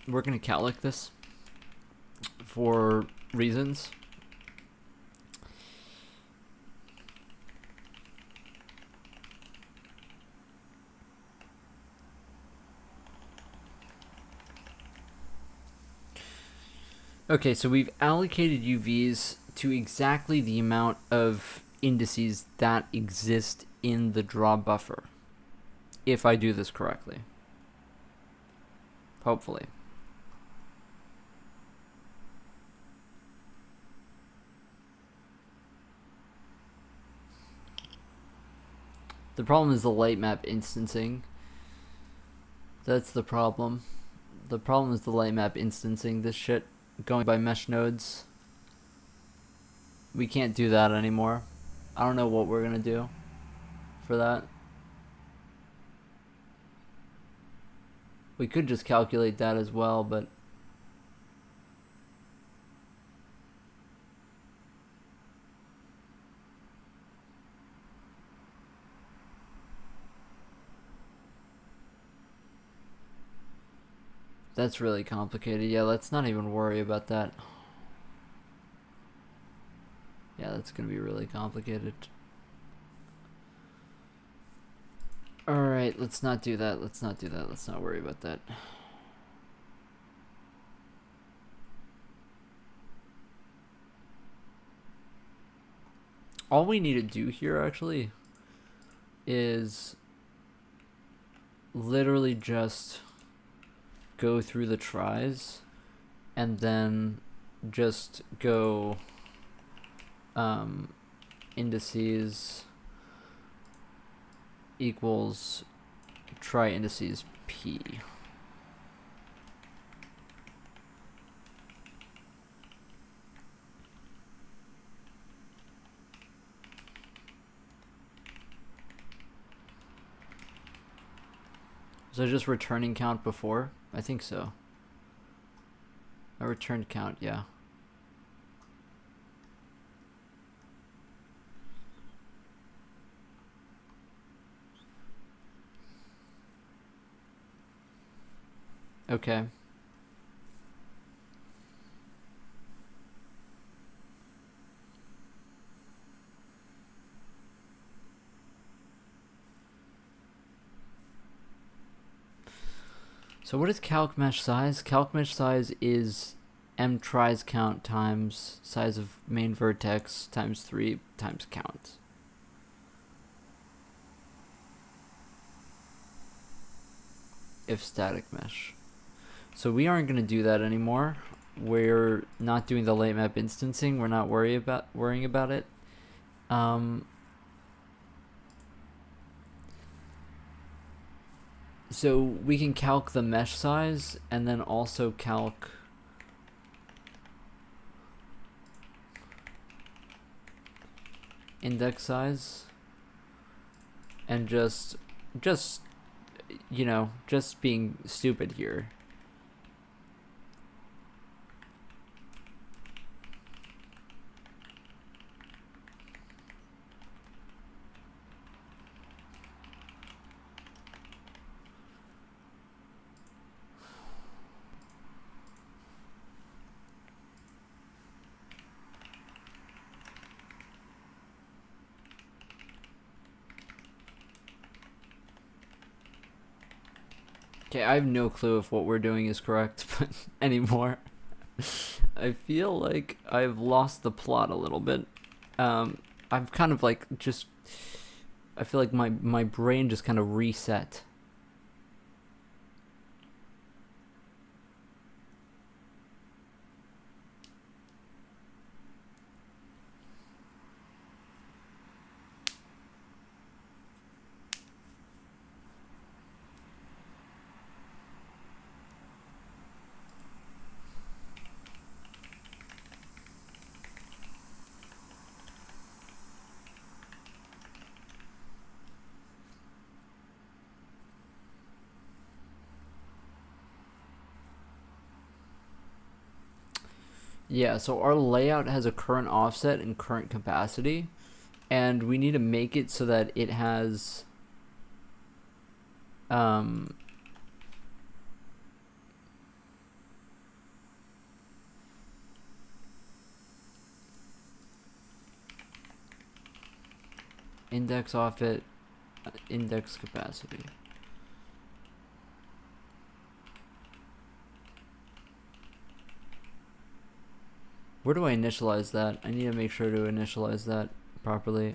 we're gonna calc this for reasons. Okay, so we've allocated UVs to exactly the amount of indices that exist in the draw buffer, if I do this correctly. Hopefully. The problem is the light map instancing. That's the problem. The problem is the light map instancing this shit going by mesh nodes. We can't do that anymore. I don't know what we're gonna do for that. We could just calculate that as well, but that's really complicated. Yeah, let's not even worry about that. Yeah, that's gonna be really complicated. Alright, let's not do that. Let's not do that. Let's not worry about that. All we need to do here, actually, is literally just go through the tries and then just go indices equals try indices P. So just returning count before? I think so. I returned count, yeah. Okay. So what is calc mesh size? Calc mesh size is m tries count times size of main vertex times 3 times count. If static mesh. So we aren't going to do that anymore. We're not doing the late map instancing. We're not worrying about it. So we can calc the mesh size and then also calc index size and just you know, just being stupid here. Okay, I have no clue if what we're doing is correct but anymore. I feel like I've lost the plot a little bit. I've kind of like just... I feel like my brain just kind of reset. Yeah, so our layout has a current offset and current capacity, and we need to make it so that it has index offit, index capacity. Where do I initialize that? I need to make sure to initialize that properly.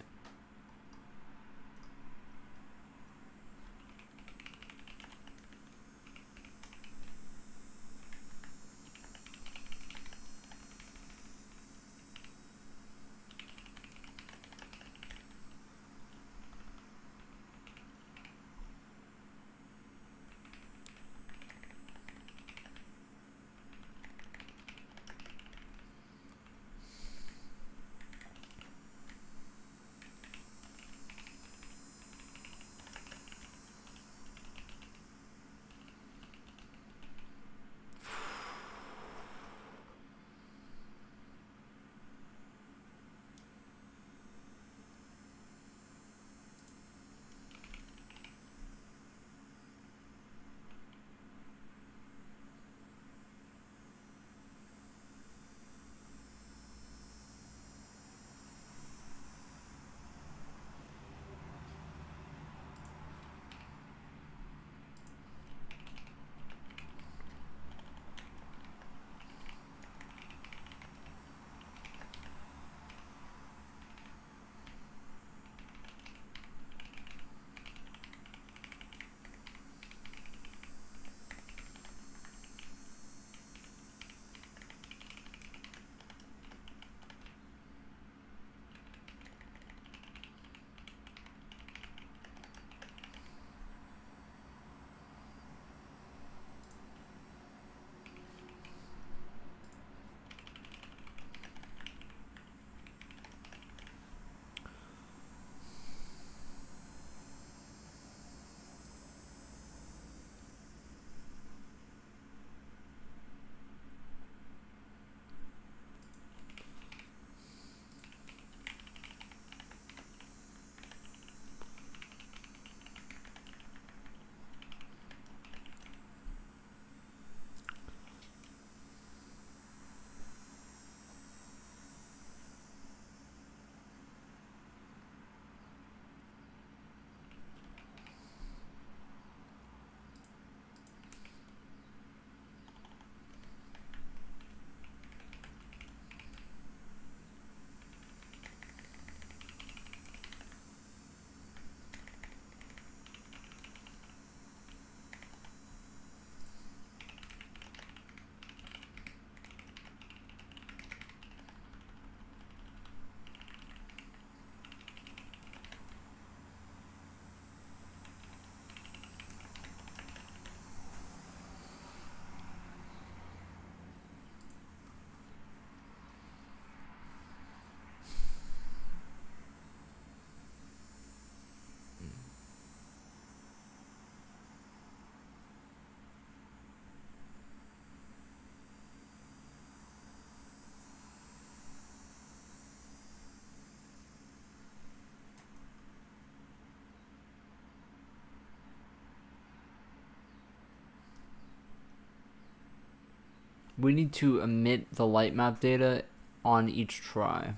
We need to emit the light map data on each try.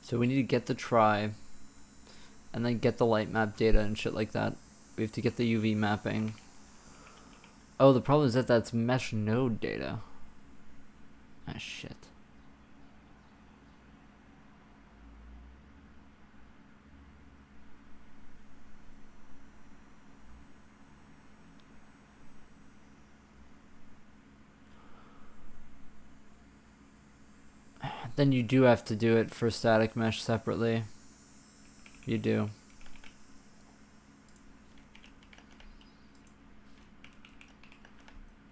So we need to get the try and then get the light map data and shit like that. We have to get the UV mapping. Oh, the problem is that that's mesh node data. Ah, shit. Then you do have to do it for static mesh separately. You do.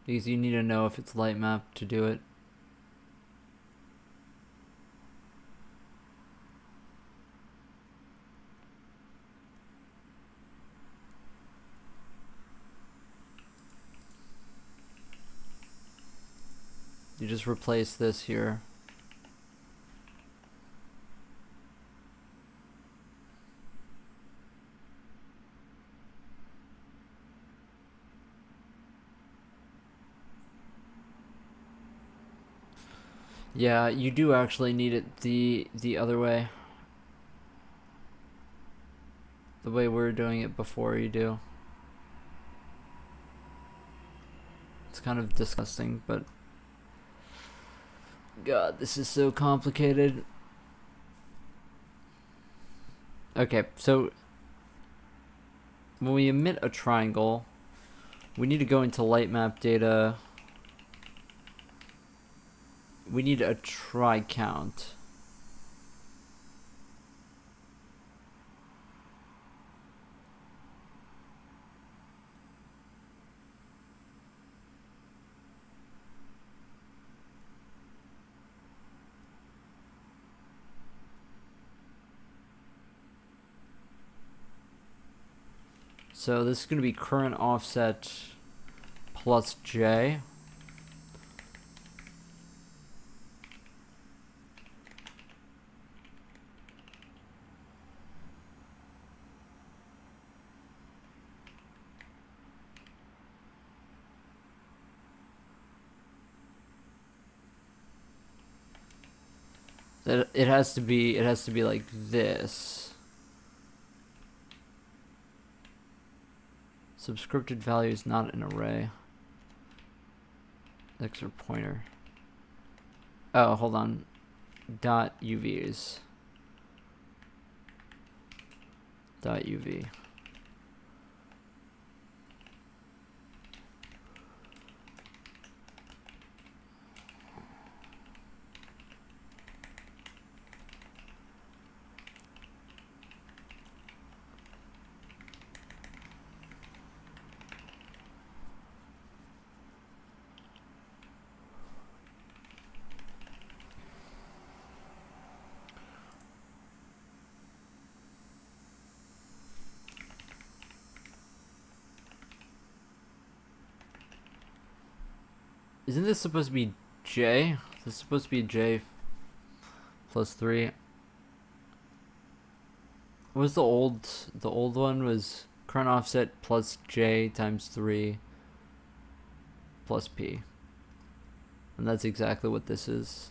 Because you need to know if it's light map to do it. You just replace this here. Yeah, you do actually need it the other way. the way we're doing it before you do. It's kind of disgusting, but God, this is so complicated. Okay, so when we emit a triangle, we need to go into light map data. We need a try count. So this is going to be current offset plus J. That it has to be like this. Subscripted value is not an array. Extra pointer. Oh, hold on. Dot UVs. Dot UV. Isn't this supposed to be J? This is supposed to be J plus 3. What was the old one was current offset plus J times 3 plus P. And that's exactly what this is.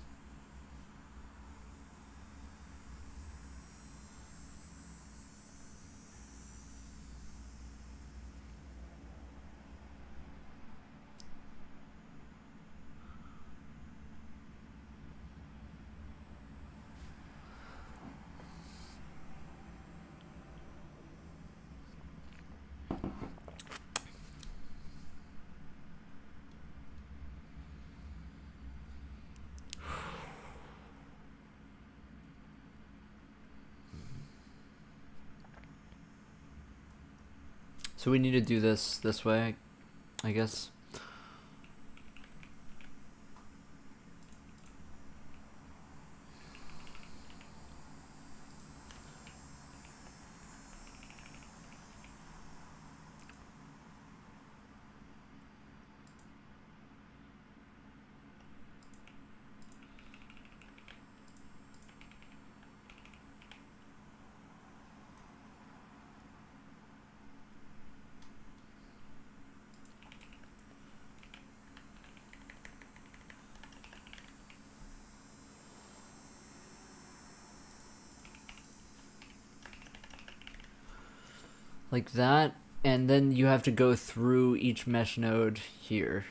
So we need to do this way, I guess. Like that, and then you have to go through each mesh node here.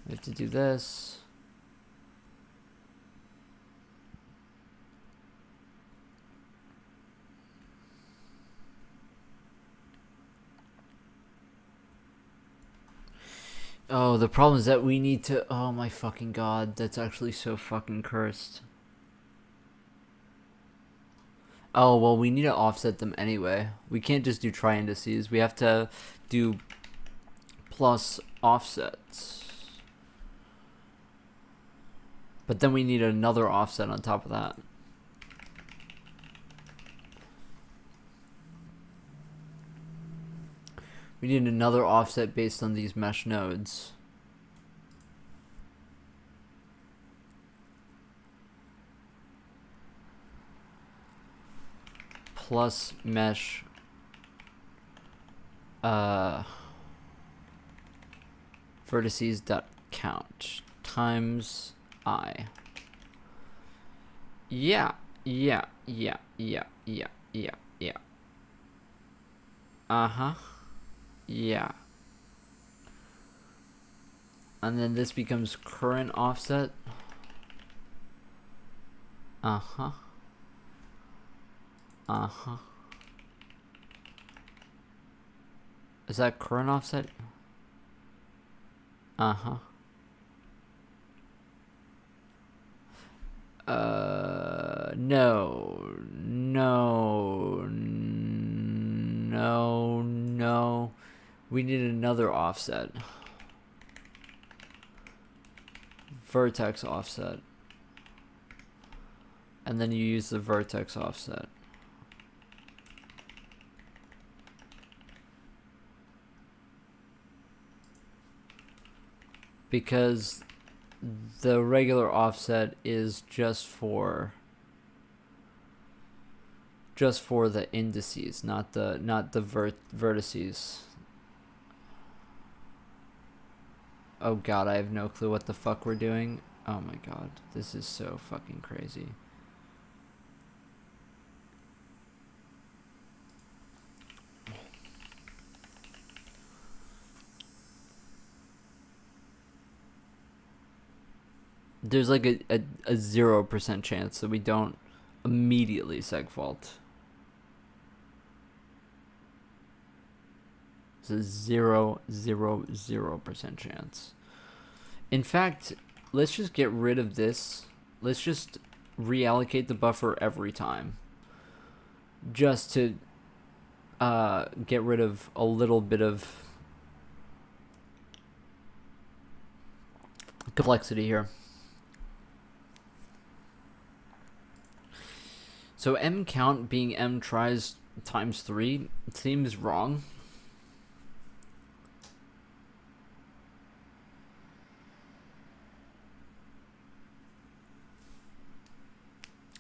We have to do this. Oh, the problem is that we need to... Oh my fucking god, that's actually so fucking cursed. Oh, well, we need to offset them anyway. We can't just do try indices. We have to do plus offsets. But then we need another offset on top of that. We need another offset based on these mesh nodes. plus mesh vertices dot count times I. Yeah. Uh-huh. Yeah. And then this becomes current offset. Uh-huh. Uh-huh. Is that current offset? Uh-huh. No. We need another offset. Vertex offset. And then you use the vertex offset. Because the regular offset is just for the indices, not the vertices. Oh god, I have no clue what the fuck we're doing. Oh my god, this is so fucking crazy. There's like a 0% chance that we don't immediately segfault. It's a 0% chance. In fact, let's just get rid of this. Let's just reallocate the buffer every time. Just to get rid of a little bit of complexity here. So m count being m tries times 3 seems wrong.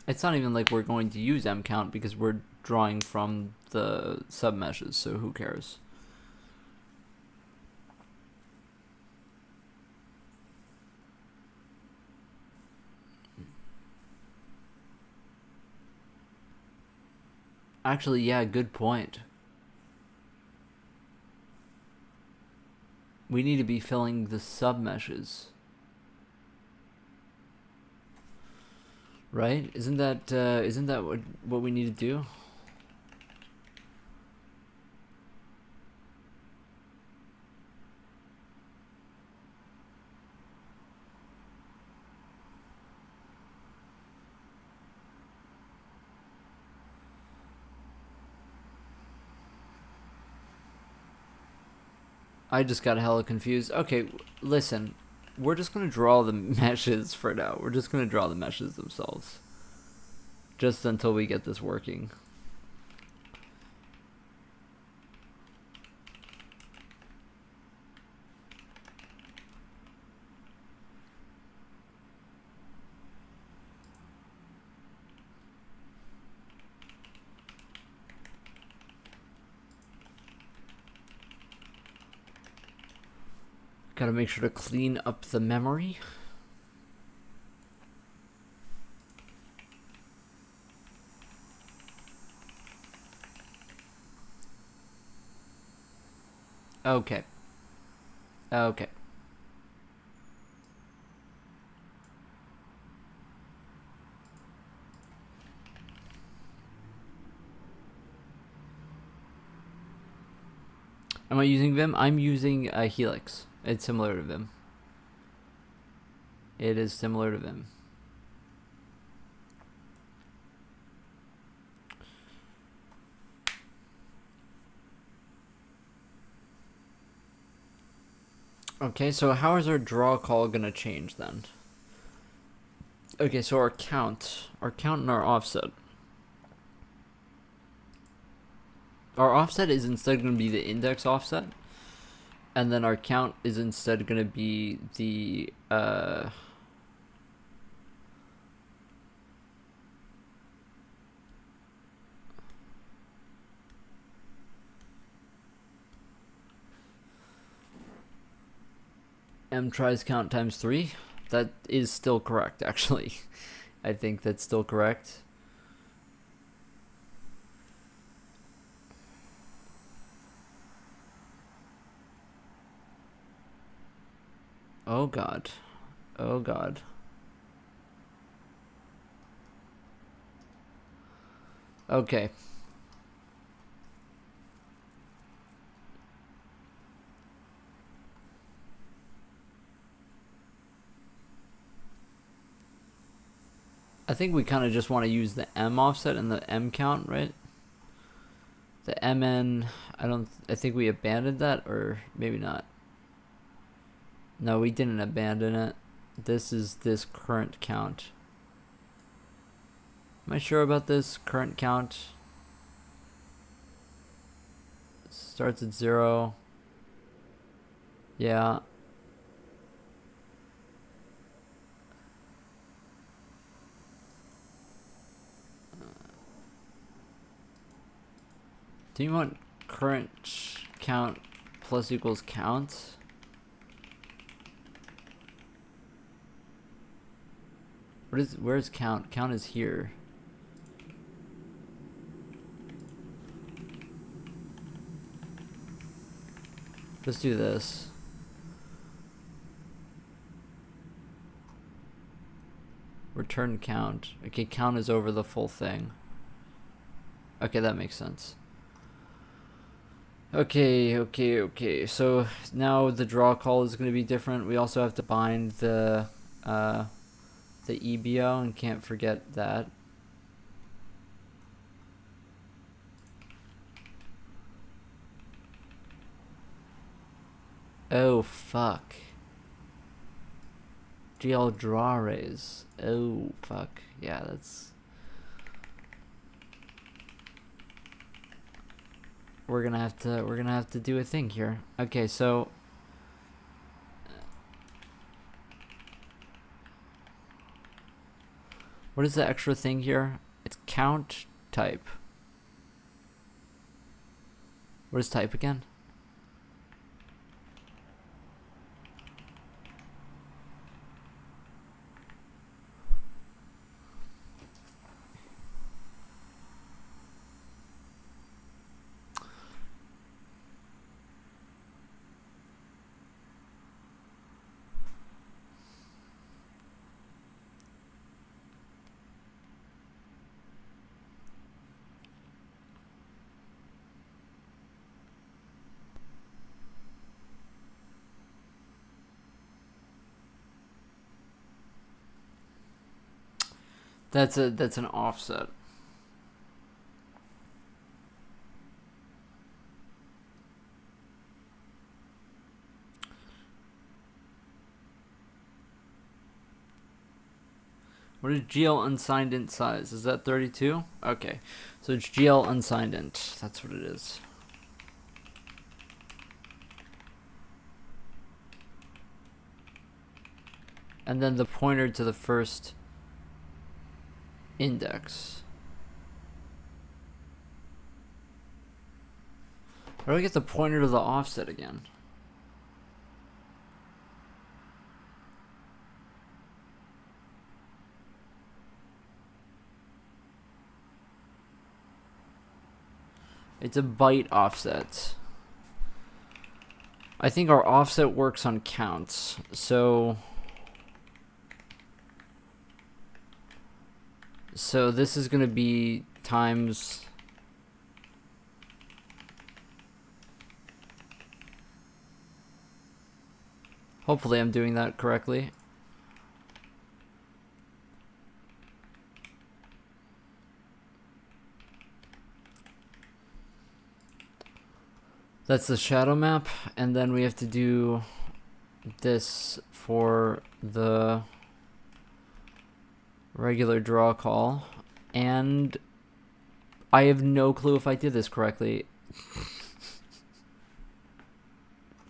It's not even like we're going to use m count because we're drawing from the submeshes, so who cares? Actually, yeah, good point. We need to be filling the submeshes. Right? Isn't that what we need to do? I just got hella confused. Okay, listen. We're just going to draw the meshes for now. We're just going to draw the meshes themselves. Just until we get this working. Gotta make sure to clean up the memory. Okay. Okay. Am I using Vim? I'm using Helix. It's similar to Vim. It is similar to Vim. Okay, so how is our draw call gonna change then? Okay, so our count and our offset. Our offset is instead going to be the index offset, and then our count is instead going to be the M tries count times 3. That is still correct, actually. I think that's still correct. Oh god. Oh god. Okay. I think we kind of just want to use the M offset and the M count, right? The MN, I think we abandoned that, or maybe not. No, we didn't abandon it. This is this current count. Am I sure about this current count? Starts at 0. Yeah. Do you want current count plus equals count? Where's count? Count is here. Let's do this. Return count. Okay, count is over the full thing. Okay, that makes sense. Okay. So now the draw call is going to be different. We also have to bind the EBO, and can't forget that. Oh fuck. GL draw raise. Oh fuck. Yeah, that's. We're gonna have to do a thing here. Okay, so what is the extra thing here? It's count type. What is type again? That's an offset. What is GL unsigned int size? Is that 32? Okay, so it's GL unsigned int. That's what it is. And then the pointer to the first index. How do I get the pointer to the offset again? It's a byte offset. I think our offset works on counts, so this is going to be times hopefully I'm doing that correctly. That's the shadow map, and then we have to do this for the regular draw call, and I have no clue if I did this correctly.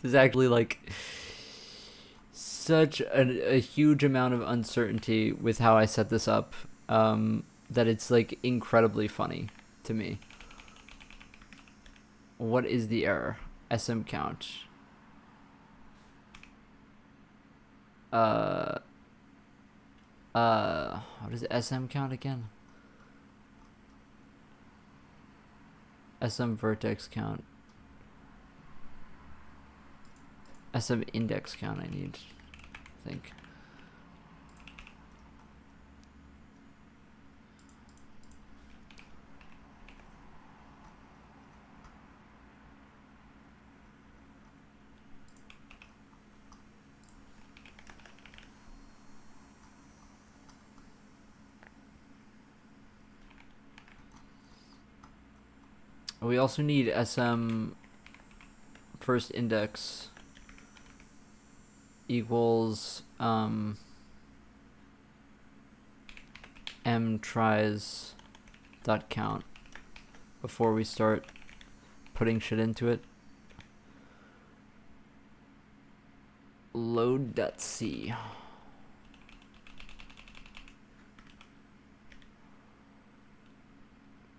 There's actually like such a huge amount of uncertainty with how I set this up, that it's like incredibly funny to me. What is the error? SM count. what is SM count again? SM vertex count. SM index count I need, I think. We also need SM first index equals m tries dot count before we start putting shit into it. Load.c.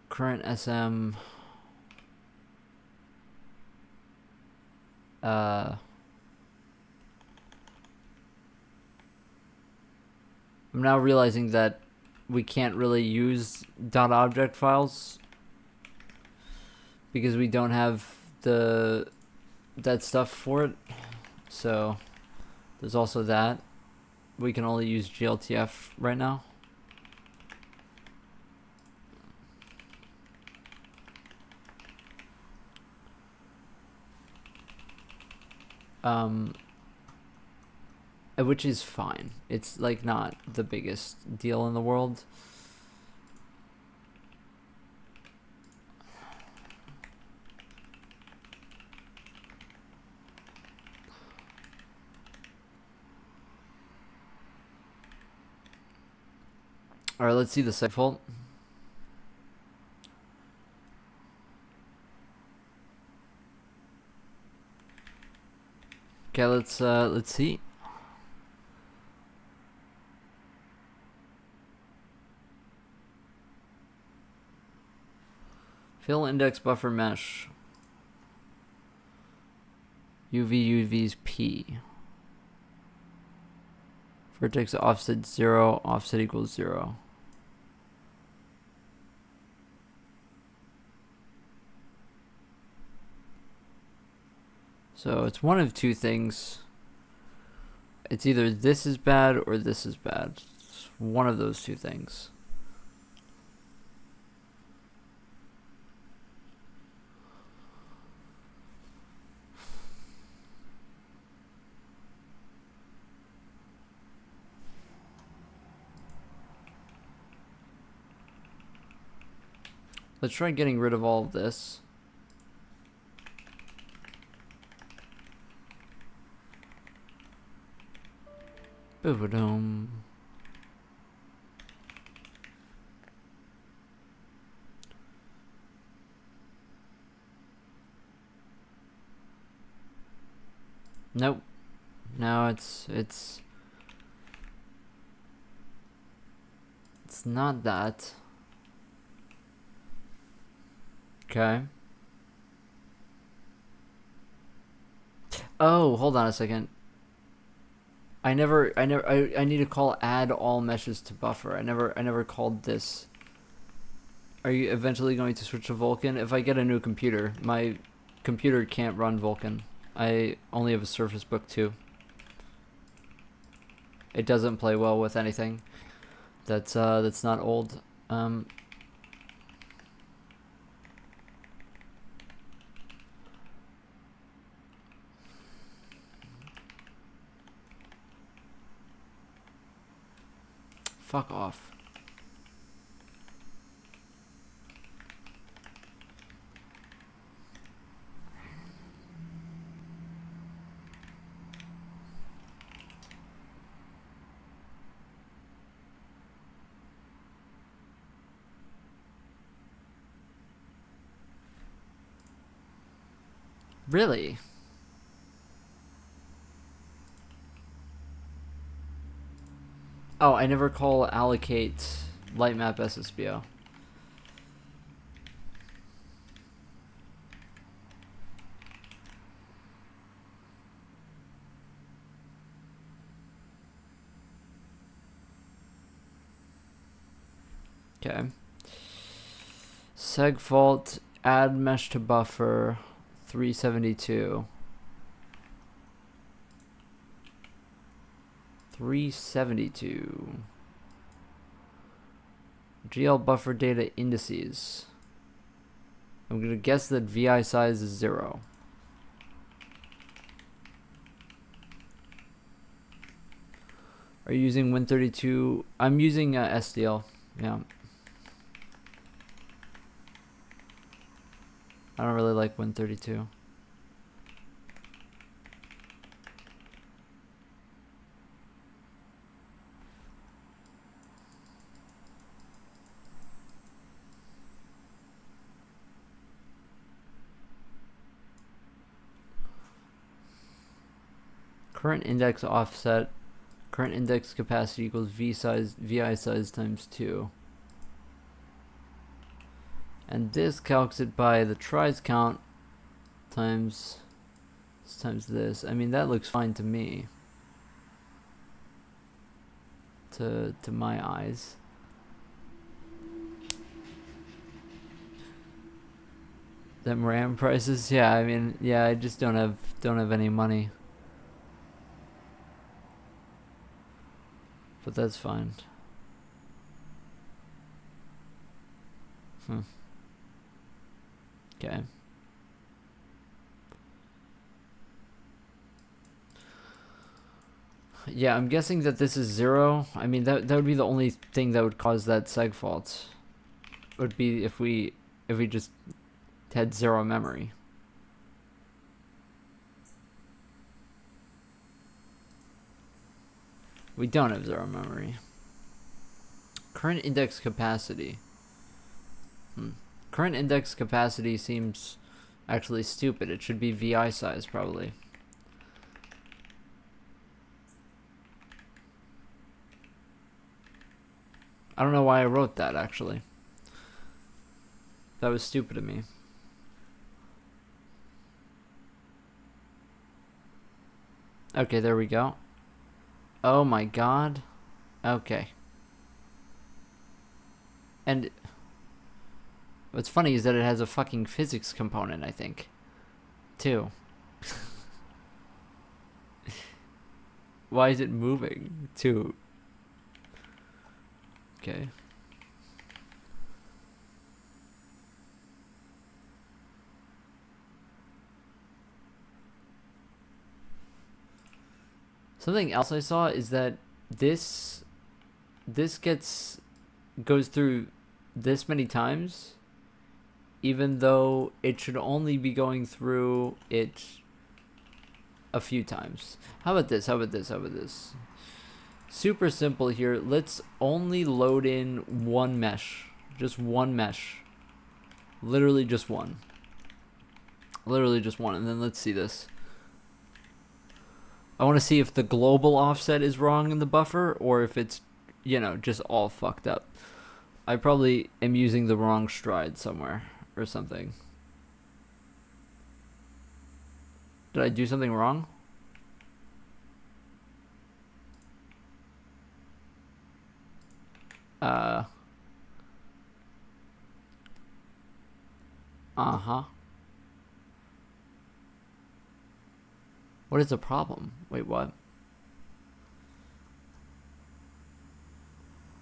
Current SM I'm now realizing that we can't really use .object files because we don't have that stuff for it. So there's also that. We can only use GLTF right now. Which is fine. It's like not the biggest deal in the world. All right, let's see the segfault. Okay, let's see. Fill index buffer mesh. UV's P. Vertex offset 0, offset equals 0. So it's one of two things. It's either this is bad or this is bad. It's one of those two things. Let's try getting rid of all of this. Boom. Nope. No, it's not that. Okay. Oh, hold on a second. I need to call add all meshes to buffer. I never called this. Are you eventually going to switch to Vulkan? If I get a new computer, my computer can't run Vulkan. I only have a Surface Book 2. It doesn't play well with anything that's not old. Fuck off. Really? Oh, I never call allocate lightmap SSBO. Okay. Seg fault, add mesh to buffer, 372. 372. GL buffer data indices. I'm going to guess that VI size is 0. Are you using Win32? I'm using SDL. Yeah. I don't really like Win32. Current index offset, current index capacity equals VI size times 2. And this calcs it by the tries count times this. I mean, that looks fine to me. To my eyes. Them RAM prices, yeah, I mean, yeah, I just don't have any money. But that's fine. Okay. Yeah, I'm guessing that this is 0. I mean, that would be the only thing that would cause that seg fault. Would be if we just had 0 memory. We don't have 0 memory. Current index capacity. Current index capacity seems actually stupid. It should be VI size, probably. I don't know why I wrote that, actually. That was stupid of me. Okay, there we go. Oh my god. Okay. And what's funny is that it has a fucking physics component, I think. Too. Why is it moving? Too. Okay. Something else I saw is that this goes through this many times, even though it should only be going through it a few times. How about this? Super simple here. Let's only load in one mesh. Just one mesh. Literally just one. And then let's see this. I want to see if the global offset is wrong in the buffer or if it's, just all fucked up. I probably am using the wrong stride somewhere or something. Did I do something wrong? What is the problem? Wait, what?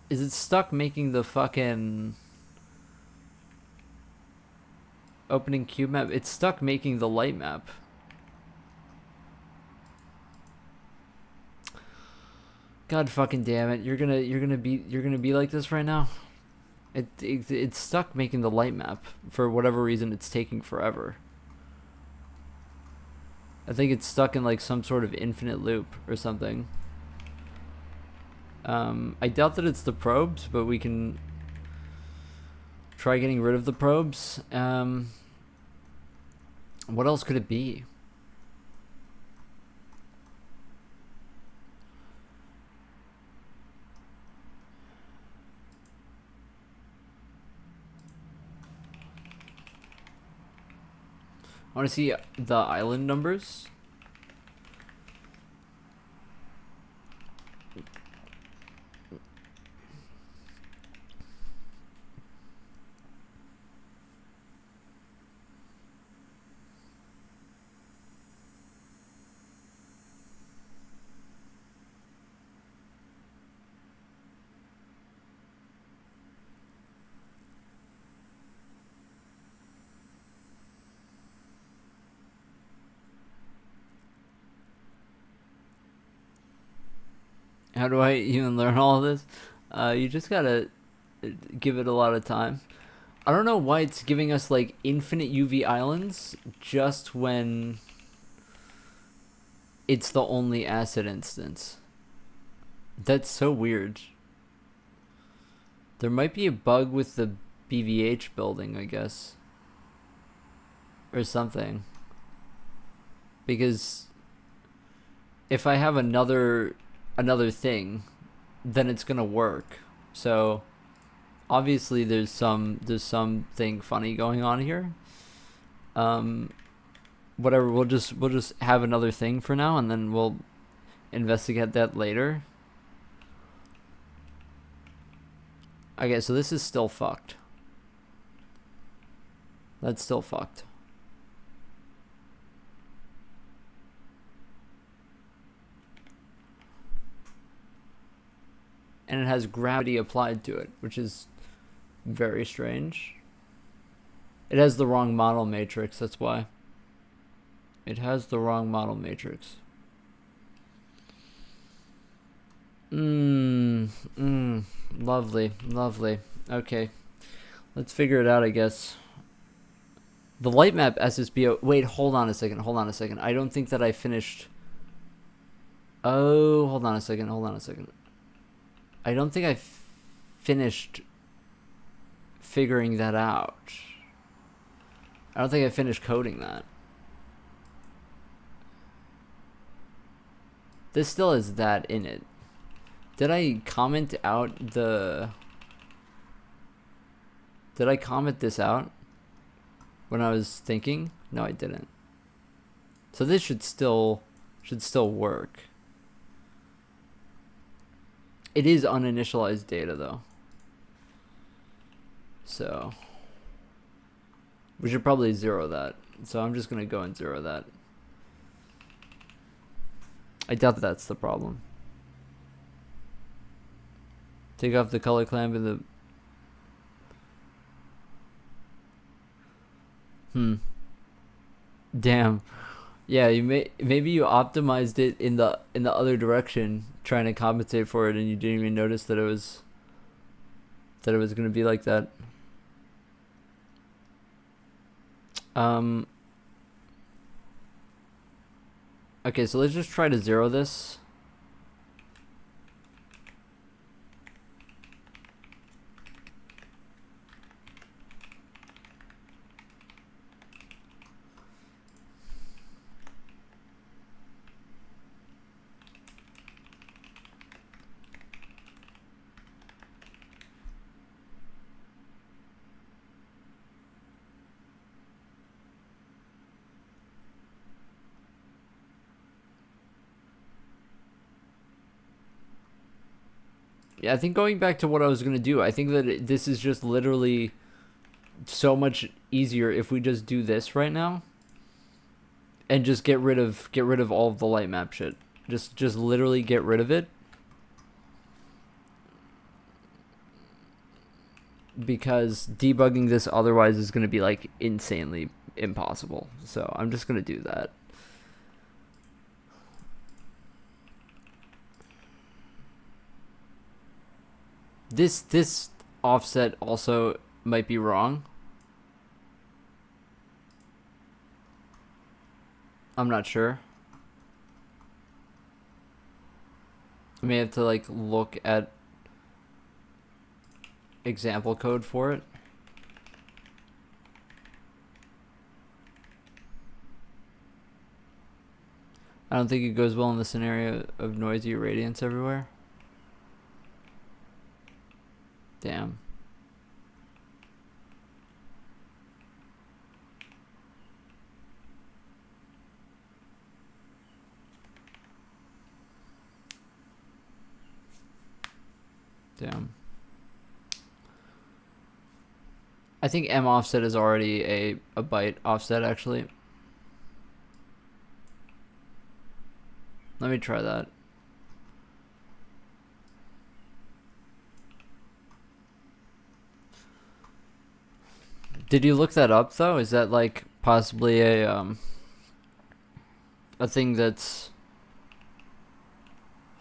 Is it stuck making the fucking opening cube map? It's stuck making the light map. God fucking damn it! You're gonna be like this right now. It's stuck making the light map for whatever reason. It's taking forever. I think it's stuck in like some sort of infinite loop or something. I doubt that it's the probes, but we can try getting rid of the probes. What else could it be? I want to see the island numbers. How do I even learn all of this? You just gotta give it a lot of time. I don't know why it's giving us like infinite UV islands just when it's the only acid instance. That's so weird. There might be a bug with the BVH building, I guess. Or something. Because if I have another thing, then it's gonna work. So obviously there's something funny going on here. Whatever, we'll just have another thing for now, and then we'll investigate that later. Okay, so this is still fucked. That's still fucked. And it has gravity applied to it, which is very strange. It has the wrong model matrix, that's why. It has the wrong model matrix. Lovely, lovely. Okay. Let's figure it out, I guess. The light map SSBO. Wait, hold on a second. I don't think that I finished. Oh, hold on a second. I don't think I finished figuring that out. I don't think I finished coding that. This still has that in it. Did I comment out the... Did I comment this out when I was thinking? No, I didn't. So this should still work. It is uninitialized data though. So we should probably zero that. So I'm just gonna go and zero that. I doubt that that's the problem. Take off the color clamp and the... Damn. Yeah, maybe you optimized it in the other direction, trying to compensate for it, and you didn't even notice that it was gonna be like that. Okay, so let's just try to zero this. Yeah, I think going back to what I was going to do, I think that this is just literally so much easier if we just do this right now and just get rid of all of the light map shit. Just literally get rid of it. Because debugging this otherwise is going to be like insanely impossible. So I'm just going to do that. This offset also might be wrong. I'm not sure. I may have to like look at example code for it. I don't think it goes well in the scenario of noisy irradiance everywhere. Damn. Damn. I think M offset is already a byte offset actually. Let me try that. Did you look that up though? Is that like possibly a thing that's...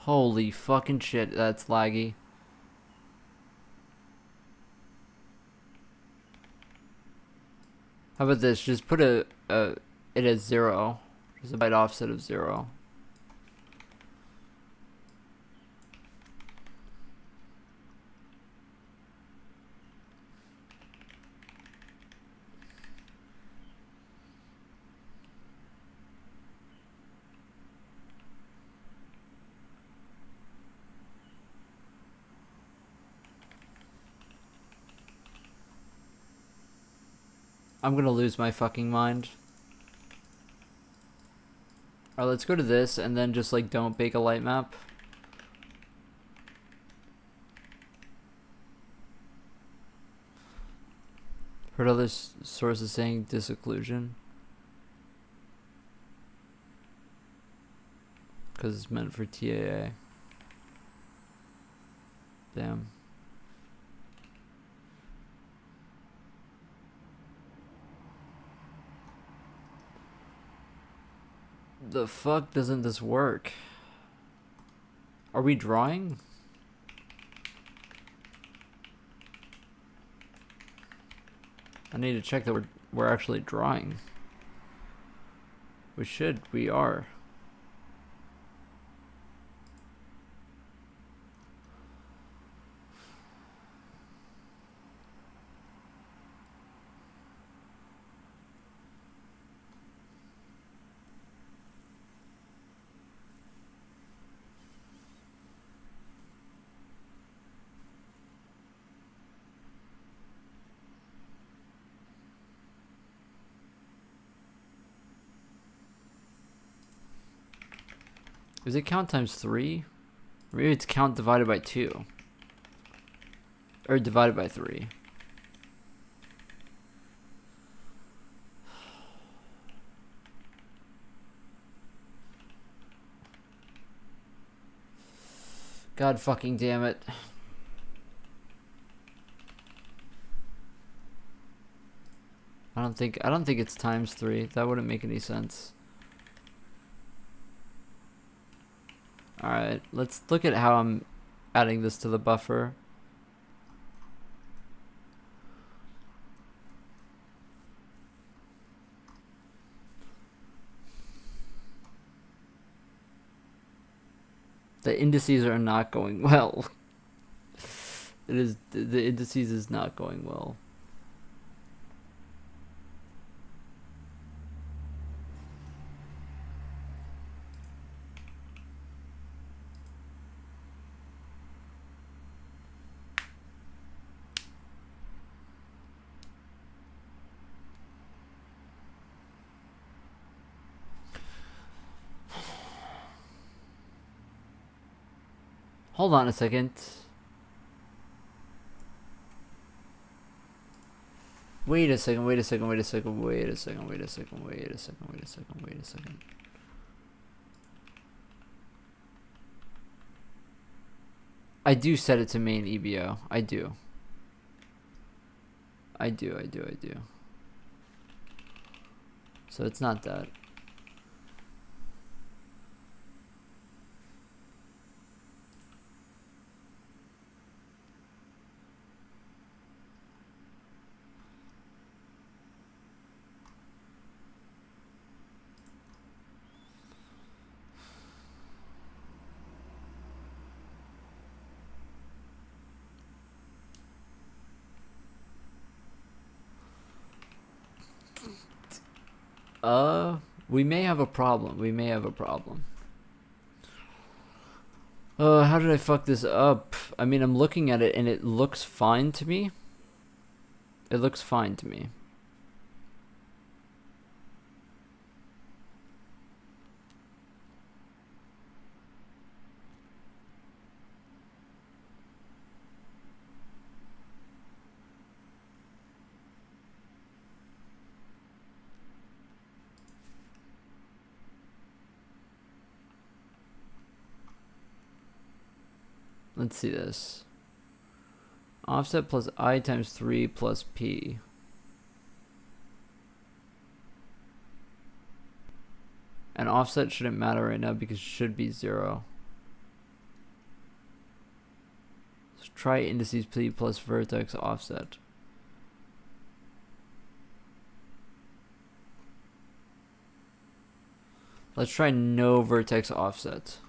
Holy fucking shit, that's laggy. How about this? Just put it as 0. Just a byte offset of 0. I'm gonna lose my fucking mind. Alright, let's go to this and then just like don't bake a light map. Heard other sources saying disocclusion. Because it's meant for TAA. Damn. The fuck doesn't this work? Are we drawing? I need to check that we're actually drawing. We are. Is it count times 3? Maybe it's count divided by 2. Or divided by 3. God fucking damn it. I don't think it's times 3. That wouldn't make any sense. Alright, let's look at how I'm adding this to the buffer. The indices are not going well. The indices is not going well. Hold on a second. Wait a second. I do set it to main EBO. I do. So it's not that. We may have a problem. How did I fuck this up? I mean, I'm looking at it and it looks fine to me. Let's see this. Offset plus I times 3 plus P. And offset shouldn't matter right now because it should be 0. Try indices p plus vertex offset. Let's try no vertex offset.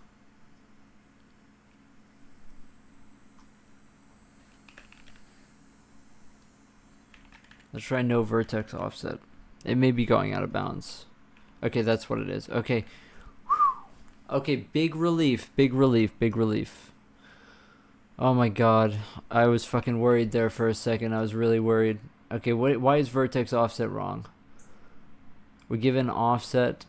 Let's try no vertex offset. It may be going out of bounds. Okay, that's what it is. Okay. Okay, big relief, big relief, big relief. Oh my god. I was fucking worried there for a second. I was really worried. Okay, why is vertex offset wrong? We give an offset.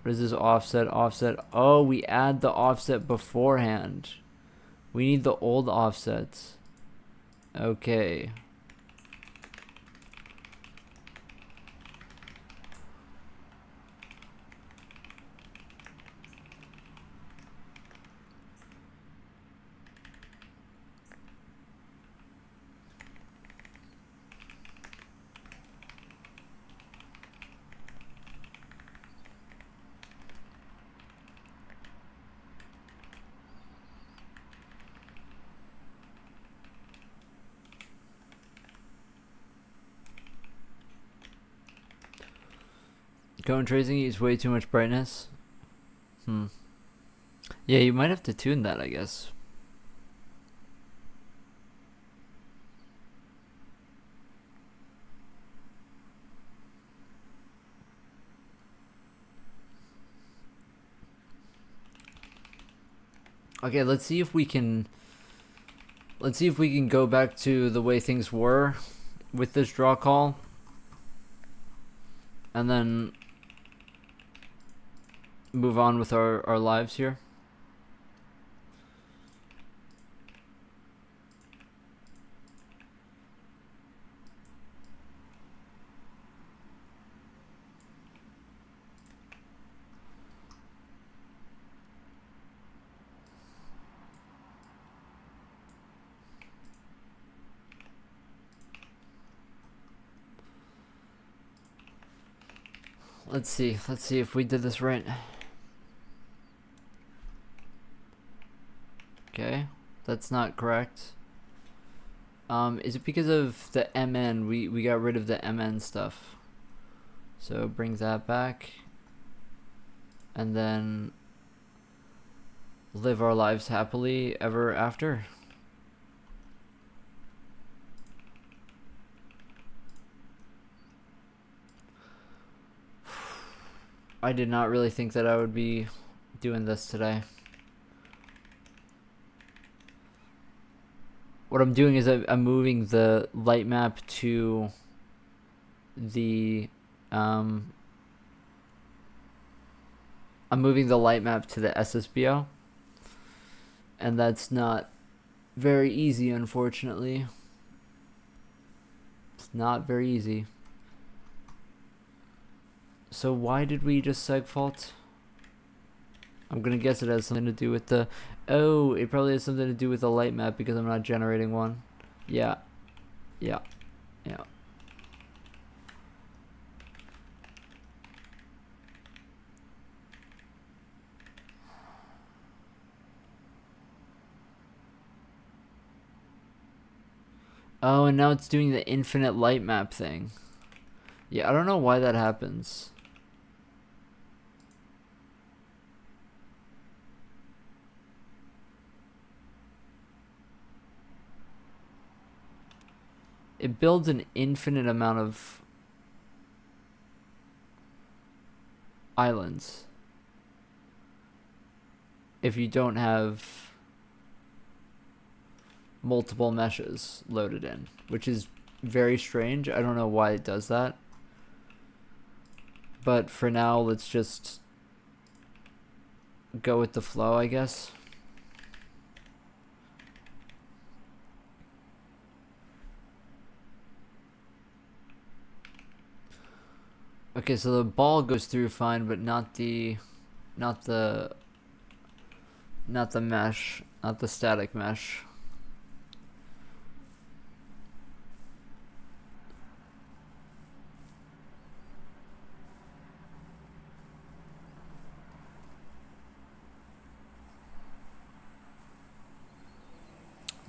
What is this offset? Offset. Oh, we add the offset beforehand. We need the old offsets. Okay. Cone tracing uses way too much brightness. Yeah, you might have to tune that, I guess. Okay, let's see if we can go back to the way things were with this draw call. And then move on with our lives here. Let's see if we did this right. Okay, that's not correct. Is it because of the MN? We got rid of the MN stuff. So bring that back. And then live our lives happily ever after. I did not really think that I would be doing this today. What I'm doing is I'm moving the light map to the I'm moving the light map to the SSBO, and that's not very easy, unfortunately. It's not very easy. So why did we just segfault? I'm gonna guess it has something to do with the... Oh, it probably has something to do with the light map because I'm not generating one. Yeah. Yeah. Yeah. Oh, and now it's doing the infinite light map thing. Yeah, I don't know why that happens. It builds an infinite amount of islands if you don't have multiple meshes loaded in, which is very strange. I don't know why it does that. But for now, let's just go with the flow, I guess. Okay, so the ball goes through fine, but not the mesh, not the static mesh.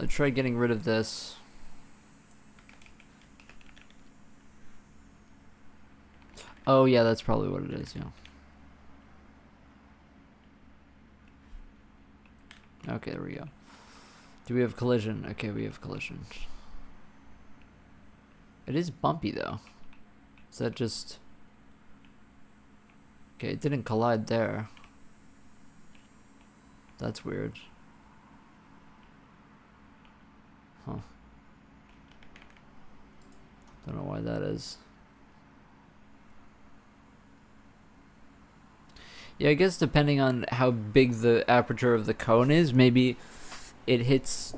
Let's try getting rid of this. Oh yeah, that's probably what it is, yeah. Okay, there we go. Do we have collision? Okay, we have collision. It is bumpy though. Is that just... Okay, it didn't collide there. That's weird. Huh. Don't know why that is. Yeah, I guess depending on how big the aperture of the cone is, maybe it hits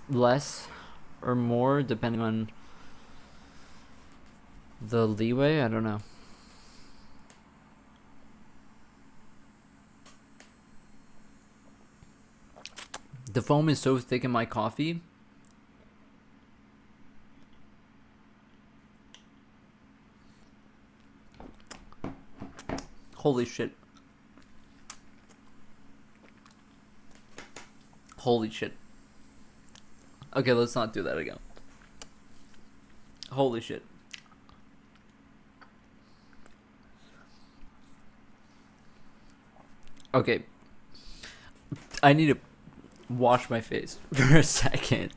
less or more depending on the leeway. I don't know. The foam is so thick in my coffee. Holy shit. Holy shit. Okay, let's not do that again. Holy shit. Okay. I need to wash my face for a second.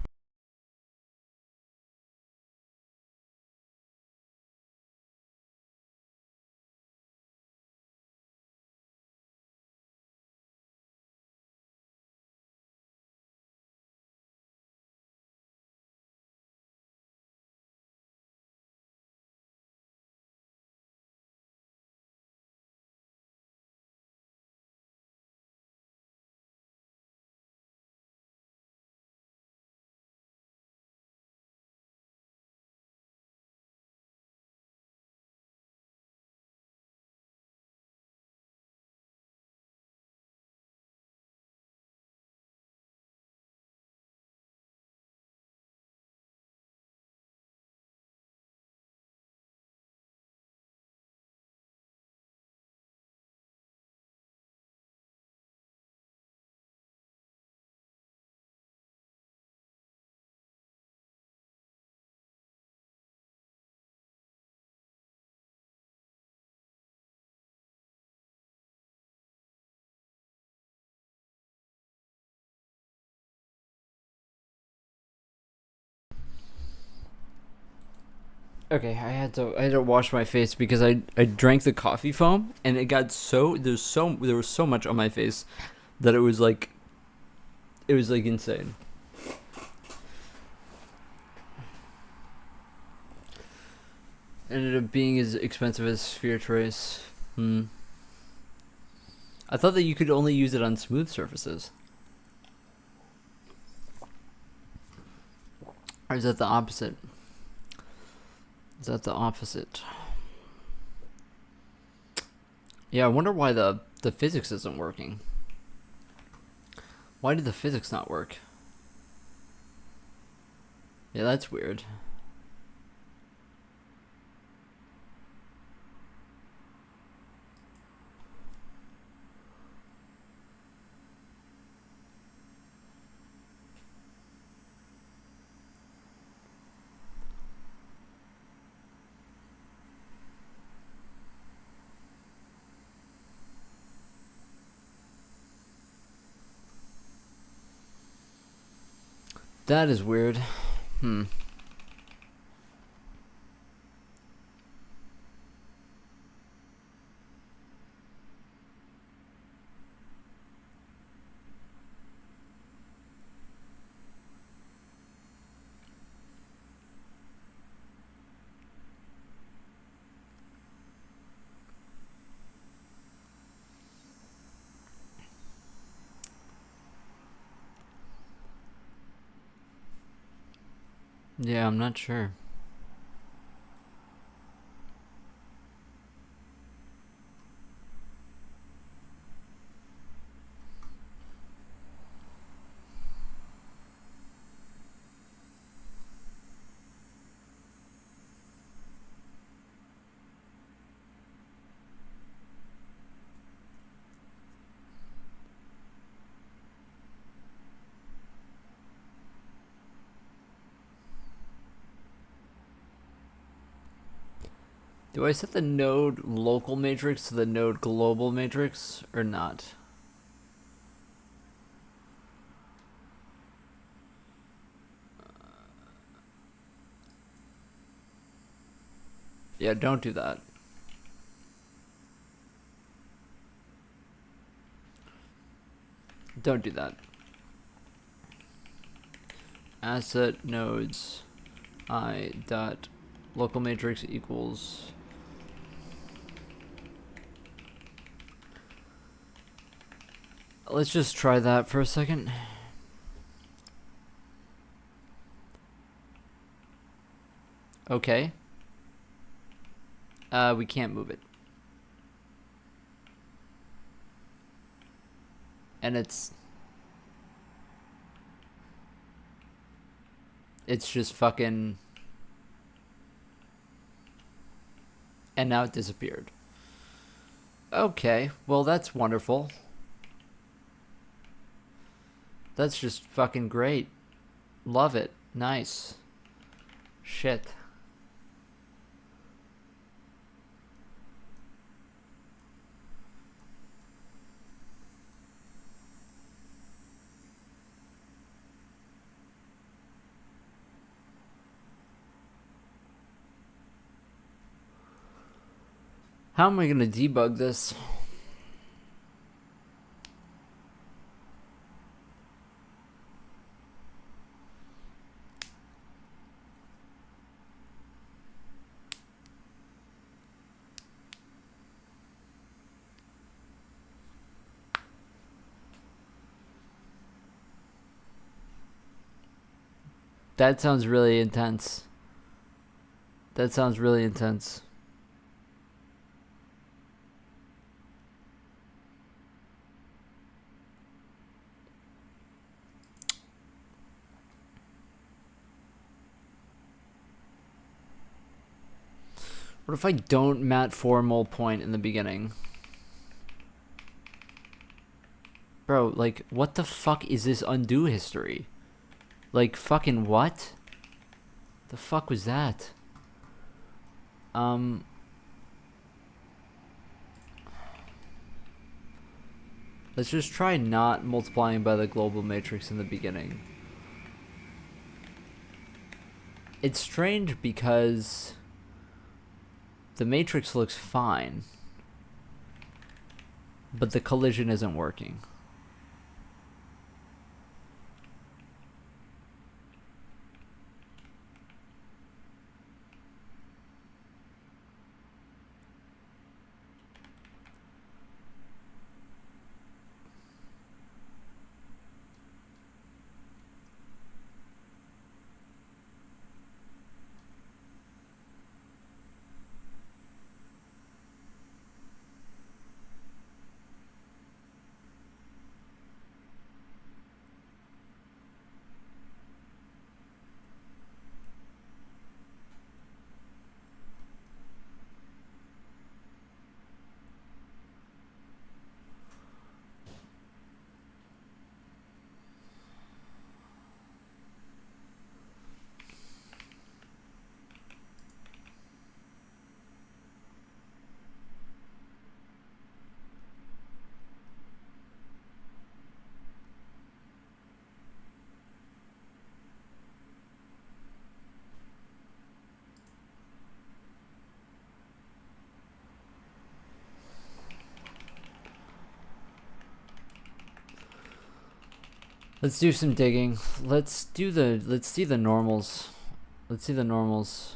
Okay, I had to wash my face because I drank the coffee foam and it got there was so much on my face that it was like insane. Ended up being as expensive as Sphere Trace. I thought that you could only use it on smooth surfaces. Or is that the opposite? Is that the opposite? Yeah, I wonder why the physics isn't working. Why did the physics not work? Yeah, that's weird. That is weird. Yeah, I'm not sure. Do I set the node local matrix to the node global matrix or not? Yeah, don't do that. Don't do that. Asset nodes I dot local matrix equals let's just try that for a second. Okay. We can't move it. And it's just fucking, and now it disappeared. Okay, well that's wonderful. That's just fucking great. Love it. Nice. Shit. How am I gonna debug this? That sounds really intense. That sounds really intense. What if I don't mat formal point in the beginning? Bro, like, what the fuck is this undo history? Like, fucking what? The fuck was that? Let's just try not multiplying by the global matrix in the beginning. It's strange because the matrix looks fine, but the collision isn't working. Let's do some digging. Let's see the normals. Let's see the normals.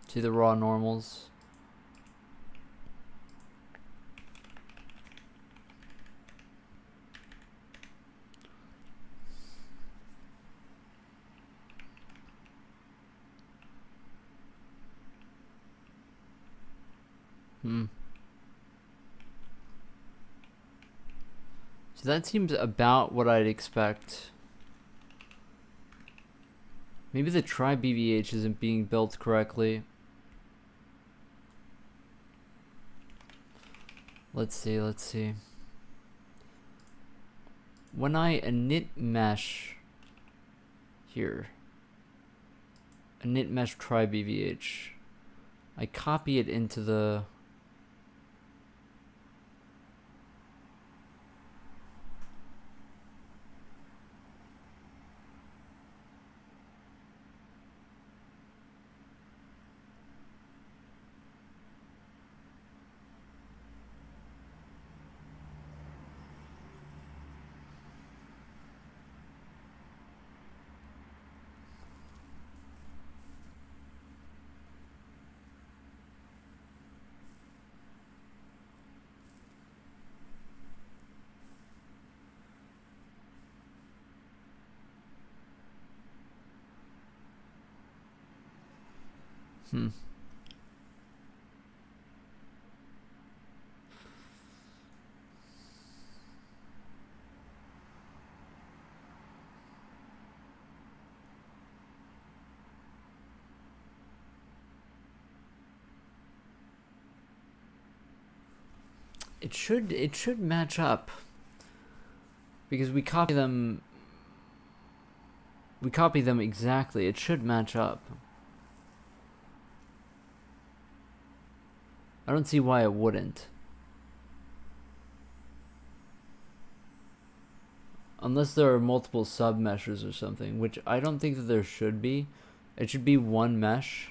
See the raw normals. So that seems about what I'd expect. Maybe the try BBH isn't being built correctly. let's see. When I init mesh here, init mesh try BVH, I copy it into the it should match up, because we copy them exactly. It should match up. I don't see why it wouldn't. Unless there are multiple sub meshes or something, which I don't think that there should be. It should be one mesh.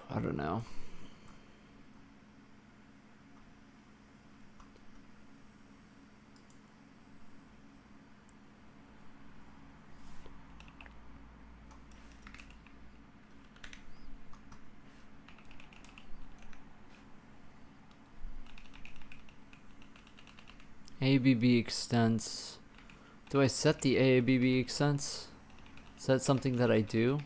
I don't know. ABB extents. Do I set the AABB extents? Is that something that I do?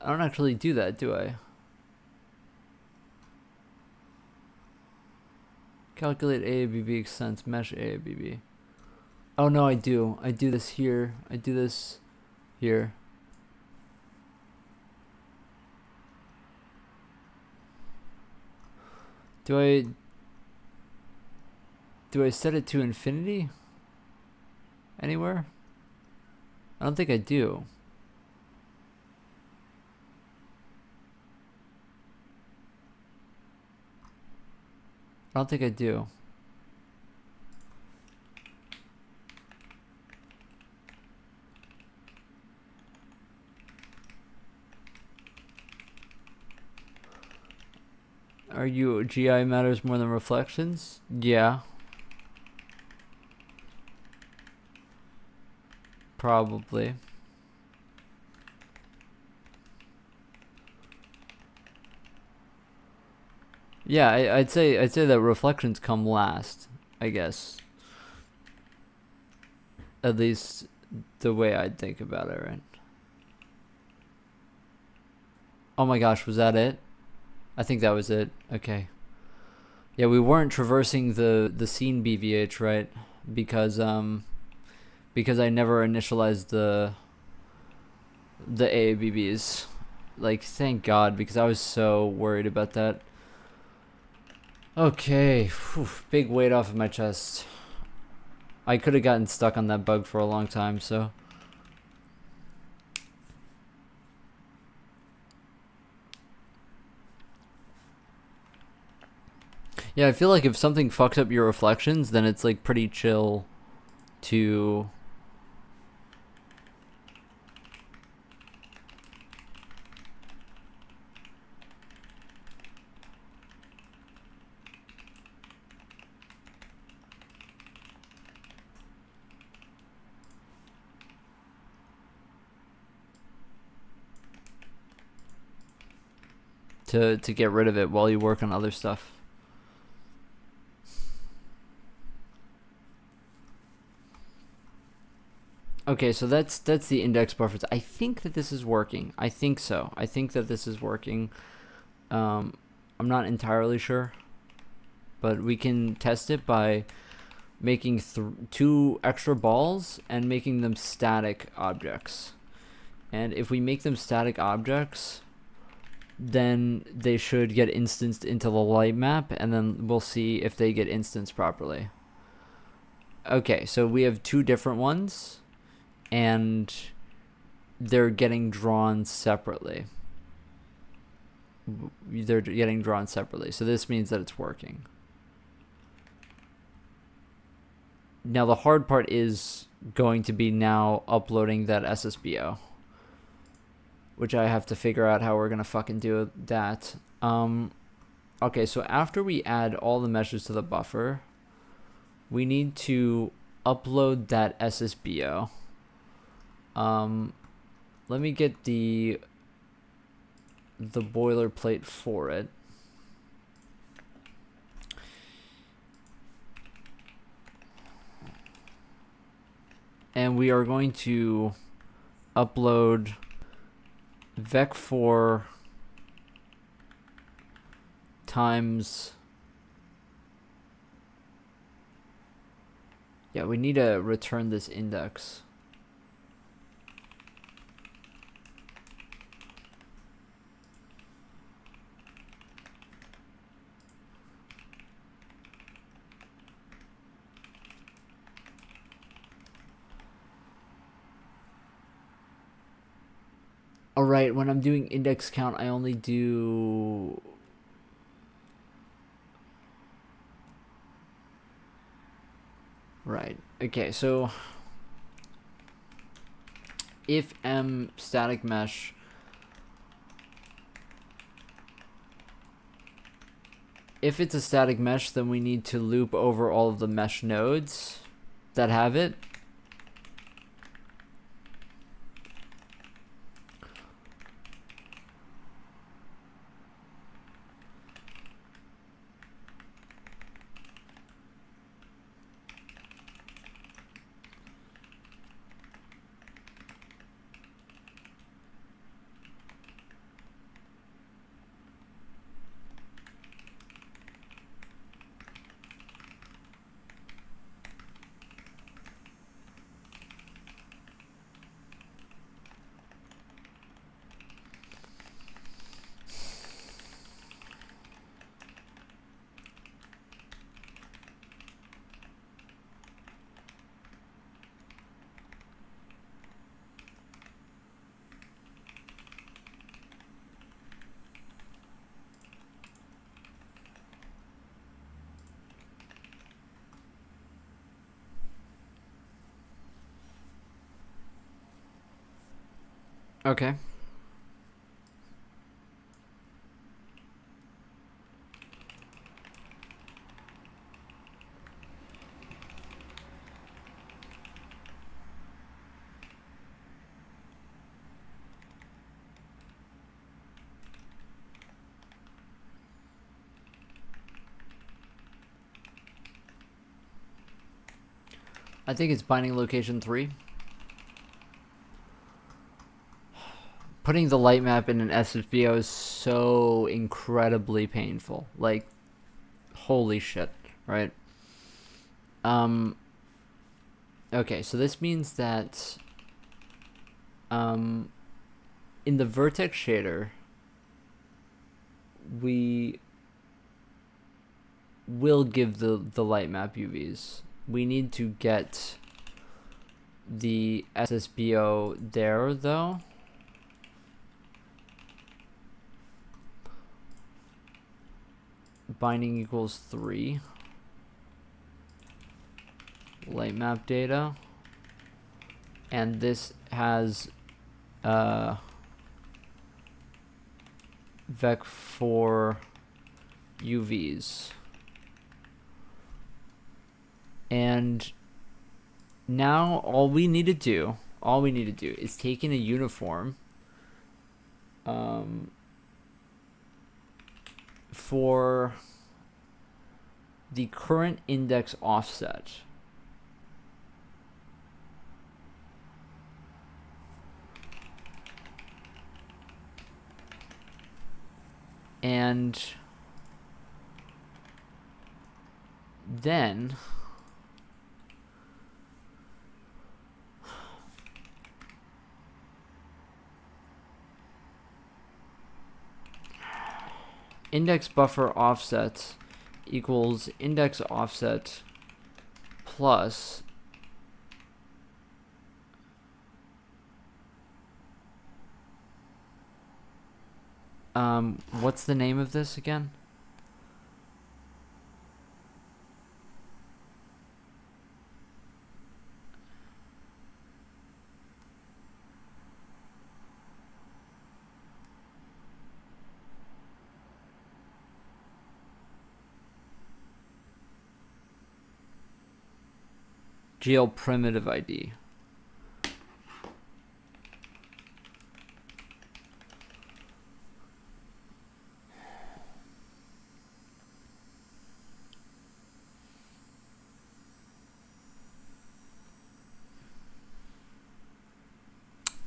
I don't actually do that, do I? Calculate AABB extents, mesh AABB. Oh no, I do. I do this here. I do this here. Do I set it to infinity? Anywhere? I don't think I do. I don't think I do. Are you GI matters more than reflections? Yeah. Probably. Yeah, I'd say that reflections come last, I guess. At least the way I'd think about it, right? Oh my gosh, was that it? I think that was it. Okay. Yeah, we weren't traversing the scene BVH, right? Because I never initialized the the AABBs. Like, thank God, because I was so worried about that. Okay, whew, big weight off of my chest. I could have gotten stuck on that bug for a long time, so. Yeah, I feel like if something fucks up your reflections, then it's like pretty chill to get rid of it while you work on other stuff. Okay, so that's the index buffers. I think that this is working. I think so. I think that this is working. I'm not entirely sure, but we can test it by making 2 extra balls and making them static objects. And if we make them static objects, then they should get instanced into the light map, and then we'll see if they get instanced properly. Okay, so we have 2 different ones, and they're getting drawn separately. So this means that it's working. Now the hard part is going to be now uploading that SSBO, which I have to figure out how we're gonna fucking do that. Okay, so after we add all the meshes to the buffer, we need to upload that SSBO. Let me get the boilerplate for it. And we are going to upload vec4 times, yeah, we need to return this index. Alright, when I'm doing index count, I only do... Right. Okay, so if m static mesh, if it's a static mesh, then we need to loop over all of the mesh nodes that have it. Okay. I think it's binding location 3. Putting the light map in an SSBO is so incredibly painful. Like, holy shit, right? Okay, so this means that in the vertex shader, we will give the light map UVs. We need to get the SSBO there though. Binding equals 3. Light map data. And this has vec for UVs. And now all we need to do is take in a uniform for the current index offset. And then index buffer offset equals index offset plus what's the name of this again? GL primitive ID.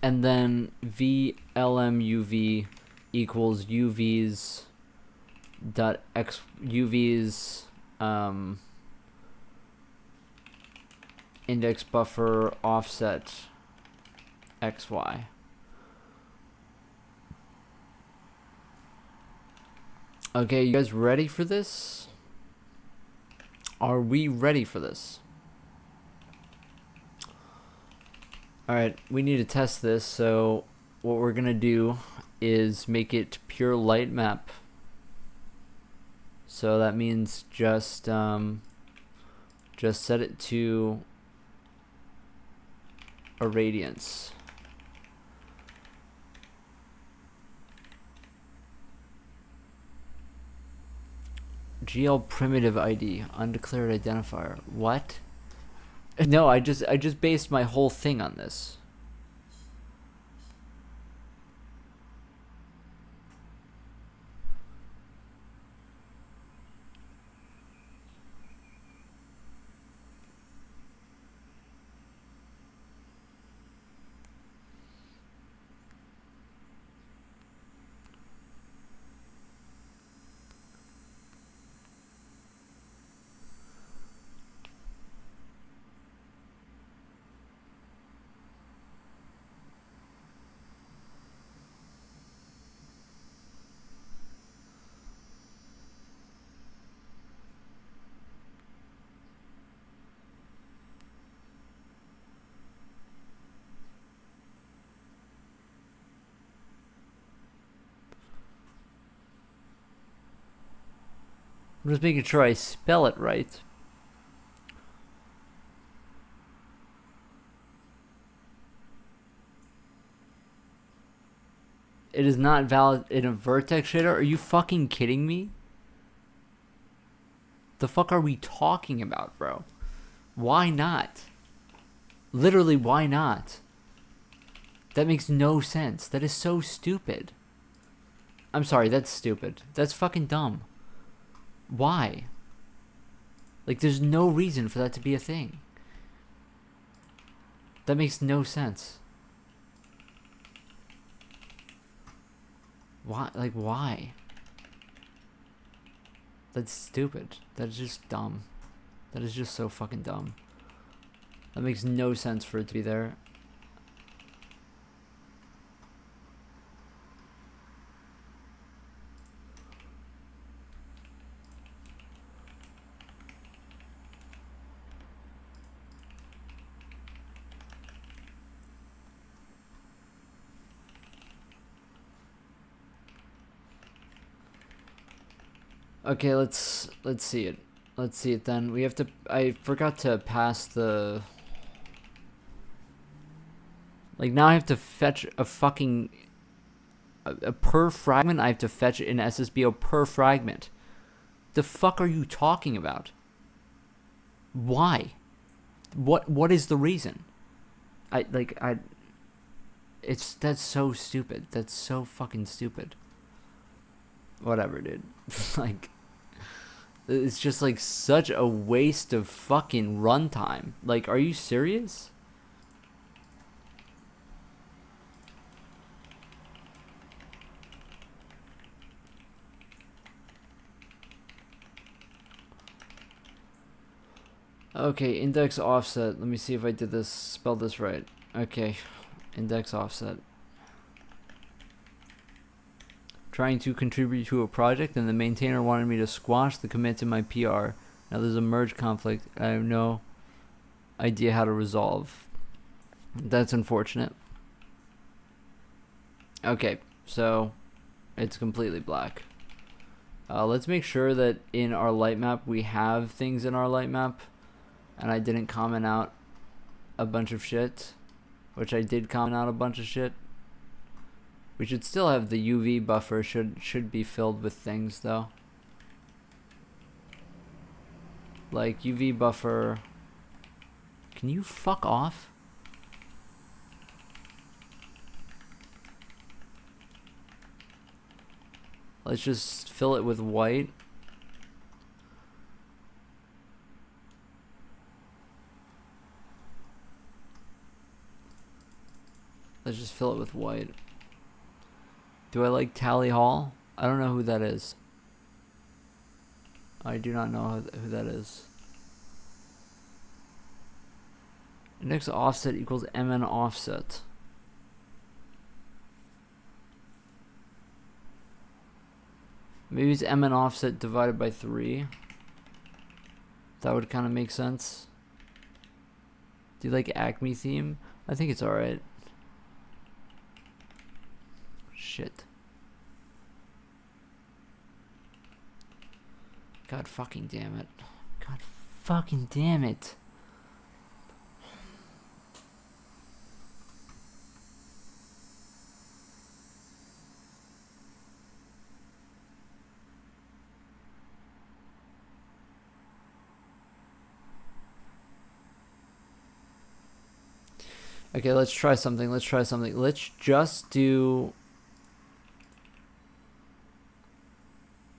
And then VLMUV equals UVs dot x UVs index buffer offset XY. Okay, you guys ready for this? Are we ready for this? Alright, we need to test this, so what we're gonna do is make it pure light map. So that means just set it to a radiance. GL primitive ID, undeclared identifier. What? No, I just based my whole thing on this. I'm just making sure I spell it right. It is not valid in a vertex shader? Are you fucking kidding me? The fuck are we talking about, bro? Why not? Literally, why not? That makes no sense. That is so stupid. I'm sorry, that's stupid. That's fucking dumb. Why? Like, there's no reason for that to be a thing. That makes no sense. Why? Like, why? That's stupid. That is just dumb. That is just so fucking dumb. That makes no sense for it to be there. Okay, let's see it. Let's see it then. We have to. I forgot to pass the. Like now I have to fetch a fucking. A per fragment. I have to fetch an SSBO per fragment. The fuck are you talking about? Why? What is the reason? That's so stupid. That's so fucking stupid. Whatever, dude. Like, it's just like such a waste of fucking runtime. Like, are you serious? Okay, index offset. Let me see if I did this, spelled this right. Okay, index offset. Trying to contribute to a project, and the maintainer wanted me to squash the commit to my PR. Now there's a merge conflict. I have no idea how to resolve. That's unfortunate. Okay, so it's completely black. Let's make sure that in our light map we have things in our light map, and I didn't comment out a bunch of shit, which I did comment out a bunch of shit. We should still have the UV buffer should be filled with things though. Like UV buffer. Can you fuck off? Let's just fill it with white. Let's just fill it with white. Do I like Tally Hall? I don't know who that is. I do not know who that is. Index offset equals MN offset. Maybe it's MN offset divided by 3. That would kind of make sense. Do you like Acme theme? I think it's alright. Shit. God fucking damn it. God fucking damn it. Okay, let's try something. Let's just do...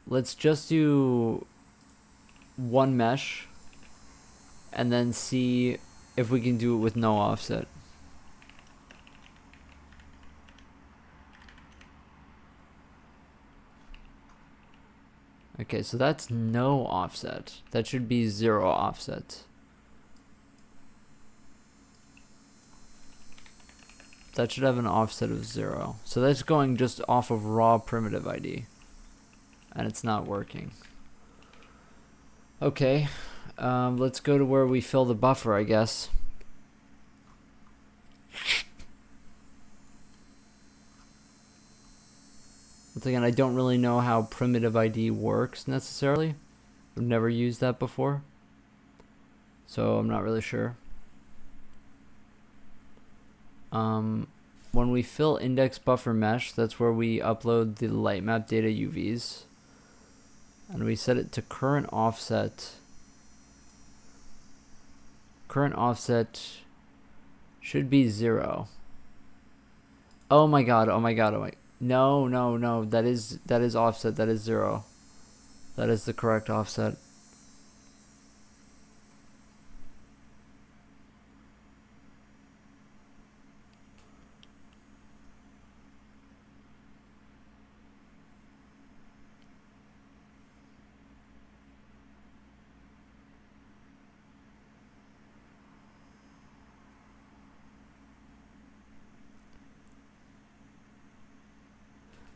Let's just do one mesh and then see if we can do it with no offset. Okay, so that's no offset. That should be 0 offset. That should have an offset of 0. So that's going just off of raw primitive ID. And it's not working. Okay, let's go to where we fill the buffer, I guess. Once again, I don't really know how primitive ID works necessarily. I've never used that before, so I'm not really sure. When we fill index buffer mesh, that's where we upload the light map data UVs. And we set it to current offset. Current offset should be 0. Oh my god, oh my god, oh my... No, that is offset, that is 0. That is the correct offset.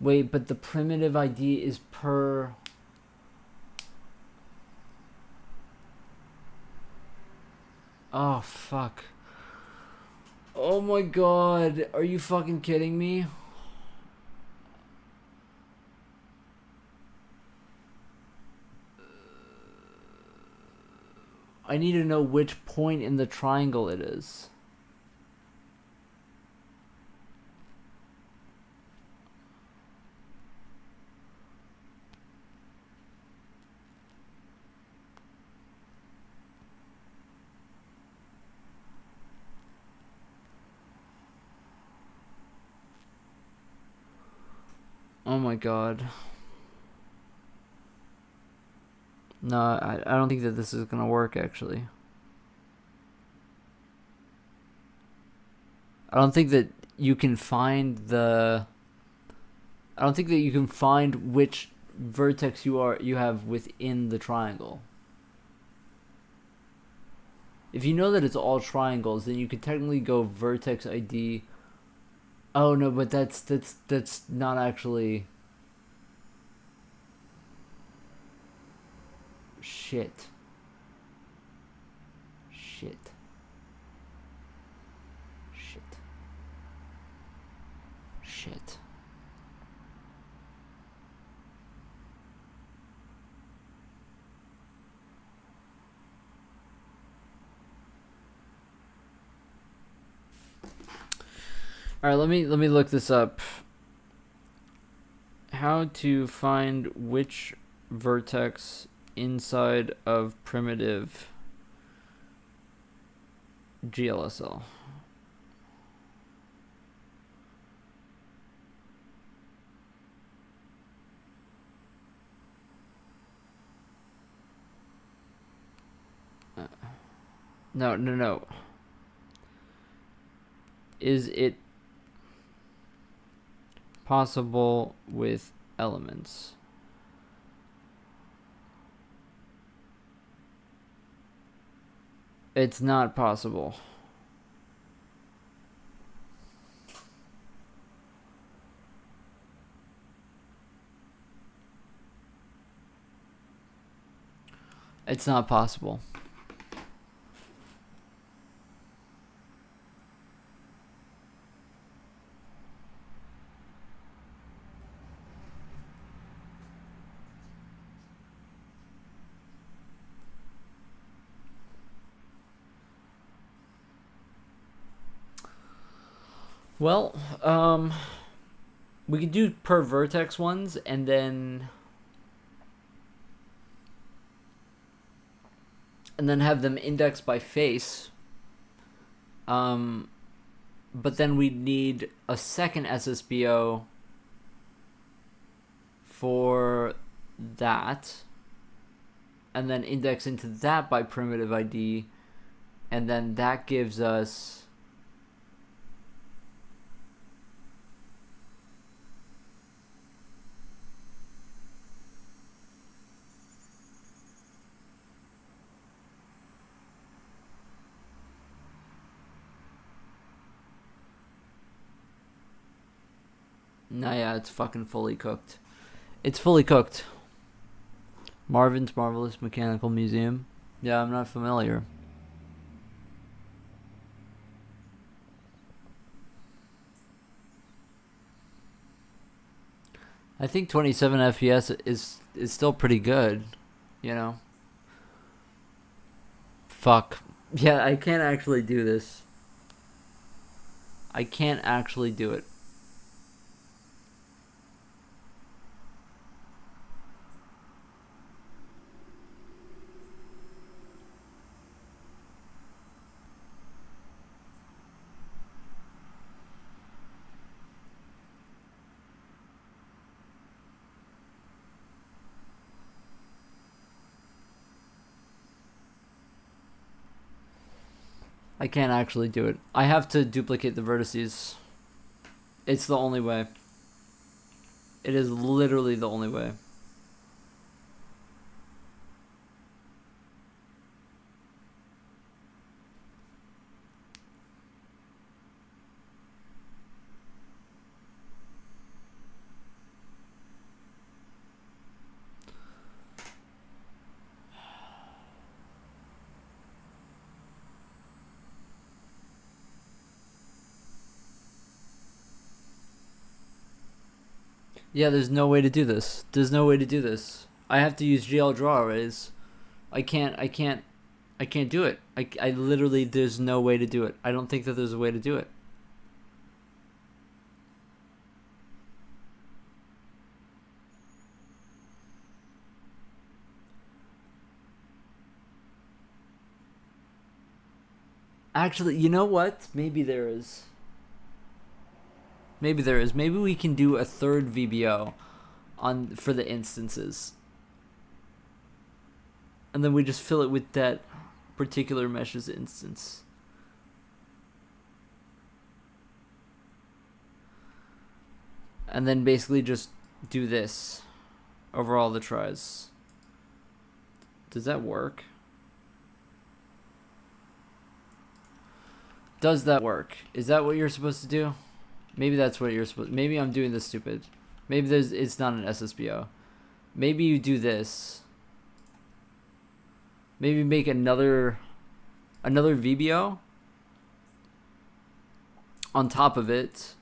Wait, but the primitive ID is per... Oh, fuck. Oh my god, are you fucking kidding me? I need to know which point in the triangle it is. Oh my god. No, I don't think that this is gonna work, actually. I don't think that you can find the... I don't think that you can find which vertex you have within the triangle. If you know that it's all triangles, then you could technically go vertex ID. Oh no, but that's not actually... Shit. Shit. Shit. Shit. All right, let me look this up. How to find which vertex inside of primitive GLSL. No. Is it possible with elements? It's not possible. It's not possible. Well, we could do per vertex ones and then have them indexed by face. But then we'd need a second SSBO for that, and then index into that by primitive ID, and then that gives us... No, yeah, it's fucking fully cooked. It's fully cooked. Marvin's Marvelous Mechanical Museum. Yeah, I'm not familiar. I think 27 FPS is still pretty good, you know? Fuck. Yeah, I can't actually do this. I can't actually do it. I can't actually do it. I have to duplicate the vertices. It's the only way. It is literally the only way. Yeah, there's no way to do this. There's no way to do this. I have to use GL draw arrays. I can't I can't do it. I literally, there's no way to do it. I don't think that there's a way to do it. Actually, you know what? Maybe there is. Maybe there is. Maybe we can do a third VBO for the instances. And then we just fill it with that particular mesh's instance. And then basically just do this over all the tries. Does that work? Does that work? Is that what you're supposed to do? Maybe that's what you're supposed. Maybe I'm doing this stupid. Maybe it's not an SSBO. Maybe you do this. Maybe make another VBO on top of it,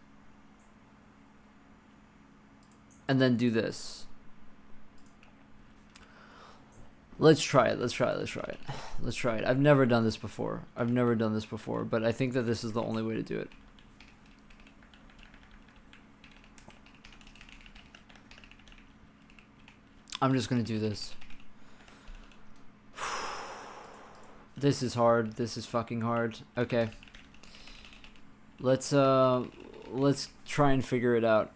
and then do this. Let's try it. Let's try it. I've never done this before. But I think that this is the only way to do it. I'm just gonna do this. This is hard. This is fucking hard. Okay. Let's try and figure it out.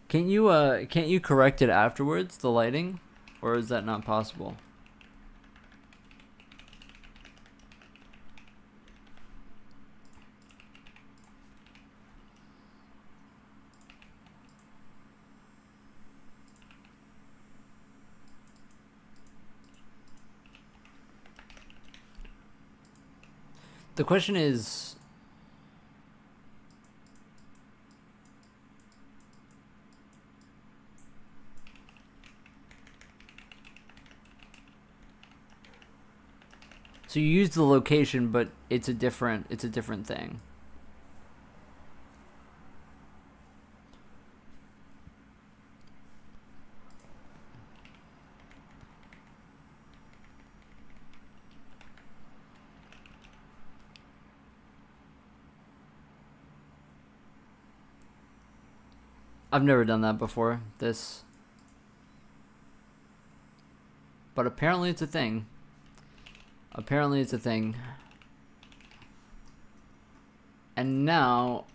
Can't you correct it afterwards, the lighting? Or is that not possible? The question is, so you use the location, but it's a different thing. I've never done that before, this. But apparently it's a thing. And now,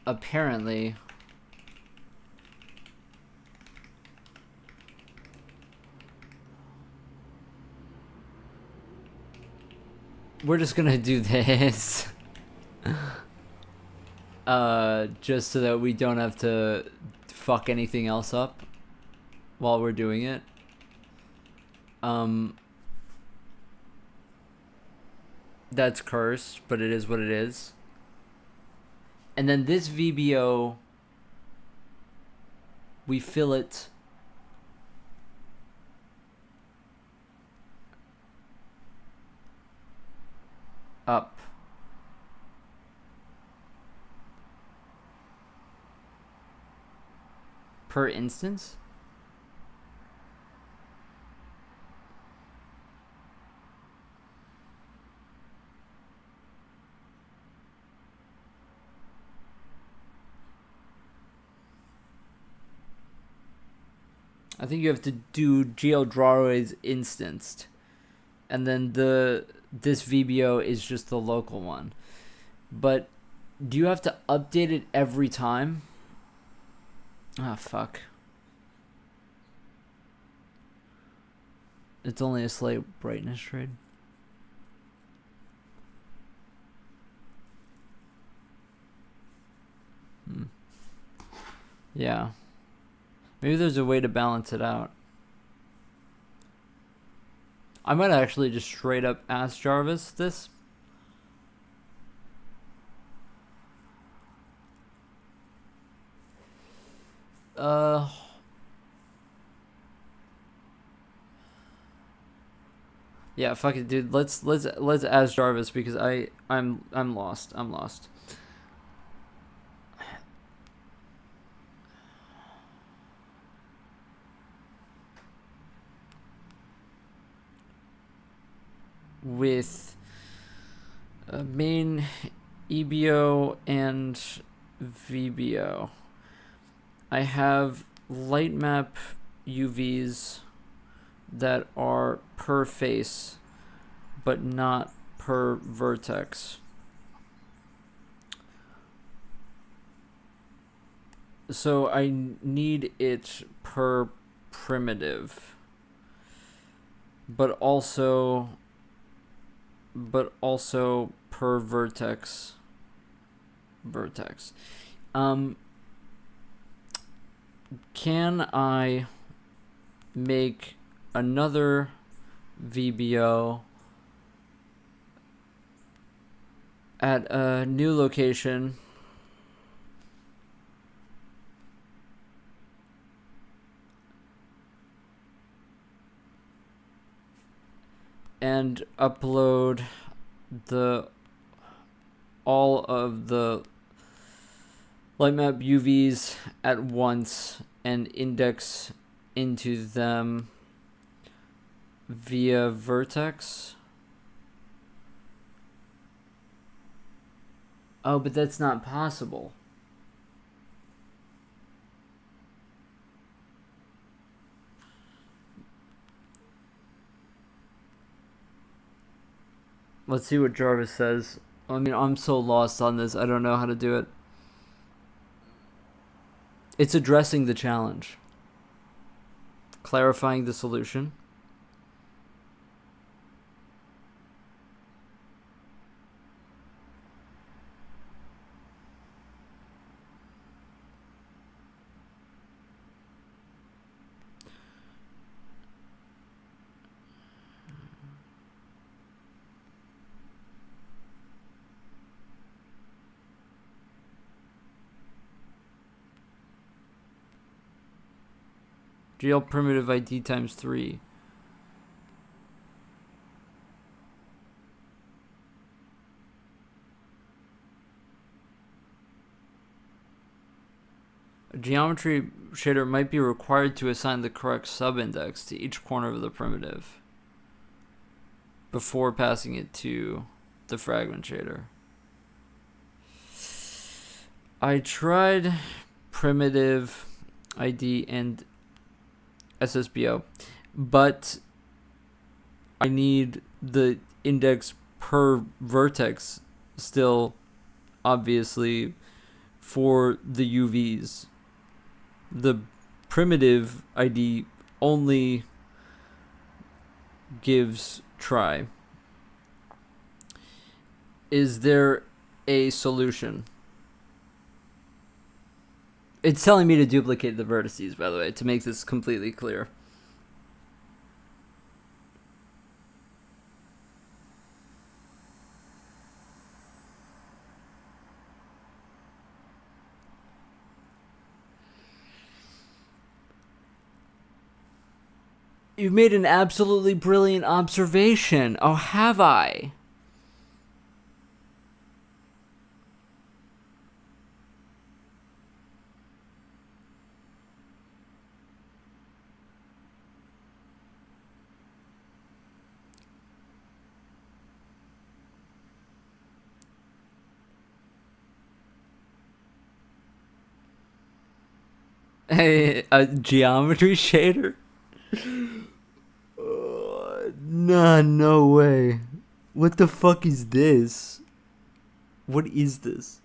apparently, we're just gonna do this. Just so that we don't have to fuck anything else up while we're doing it. That's cursed, but it is what it is. And then this VBO, we fill it up. Per instance? I think you have to do GL instanced, and then this VBO is just the local one. But do you have to update it every time? Ah, fuck. It's only a slight brightness trade. Yeah. Maybe there's a way to balance it out. I might actually just straight up ask Jarvis this. Yeah, fuck it, dude. Let's ask Jarvis because I'm lost. with main EBO and VBO. I have light map UVs that are per face, but not per vertex. So I need it per primitive, but also per vertex. Can I make another VBO at a new location and upload all of the lightmap UVs at once and index into them via vertex? Oh, but that's not possible. Let's see what Jarvis says. I mean, I'm so lost on this. I don't know how to do it. It's addressing the challenge. Clarifying the solution. GL primitive ID times 3. A geometry shader might be required to assign the correct subindex to each corner of the primitive before passing it to the fragment shader. I tried primitive ID and SSBO, but I need the index per vertex still, obviously, for the UVs. The primitive ID only gives try. Is there a solution? It's telling me to duplicate the vertices, by the way, to make this completely clear. You've made an absolutely brilliant observation. Oh, have I? Hey, a geometry shader? Nah, no way. What the fuck is this? What is this?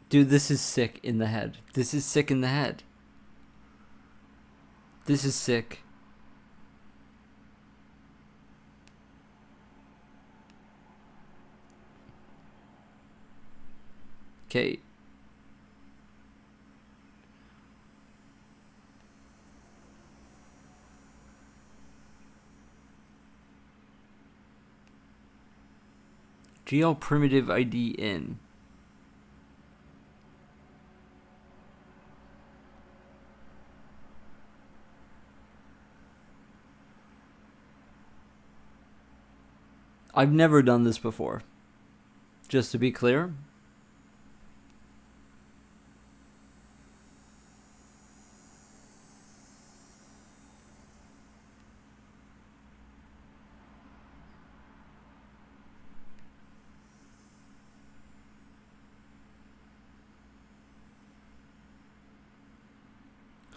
Dude, this is sick in the head. This is sick in the head. This is sick. Okay. GL primitive ID in. I've never done this before. Just to be clear.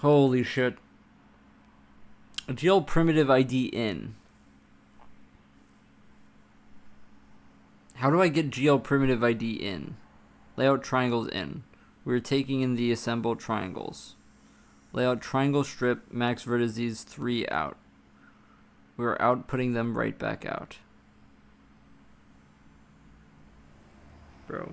Holy shit. GL primitive ID in. How do I get GL primitive ID in? Layout triangles in. We're taking in the assembled triangles. Layout triangle strip, max vertices 3 out. We're outputting them right back out. Bro.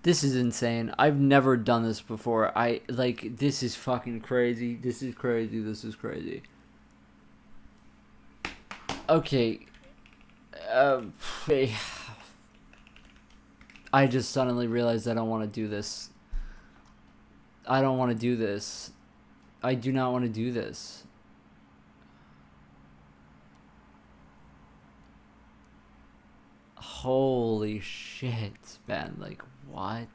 This is insane. I've never done this before. This is fucking crazy. This is crazy. This is crazy. Okay. I just suddenly realized I don't want to do this. I don't want to do this. I do not want to do this. Holy shit, man. Like, what?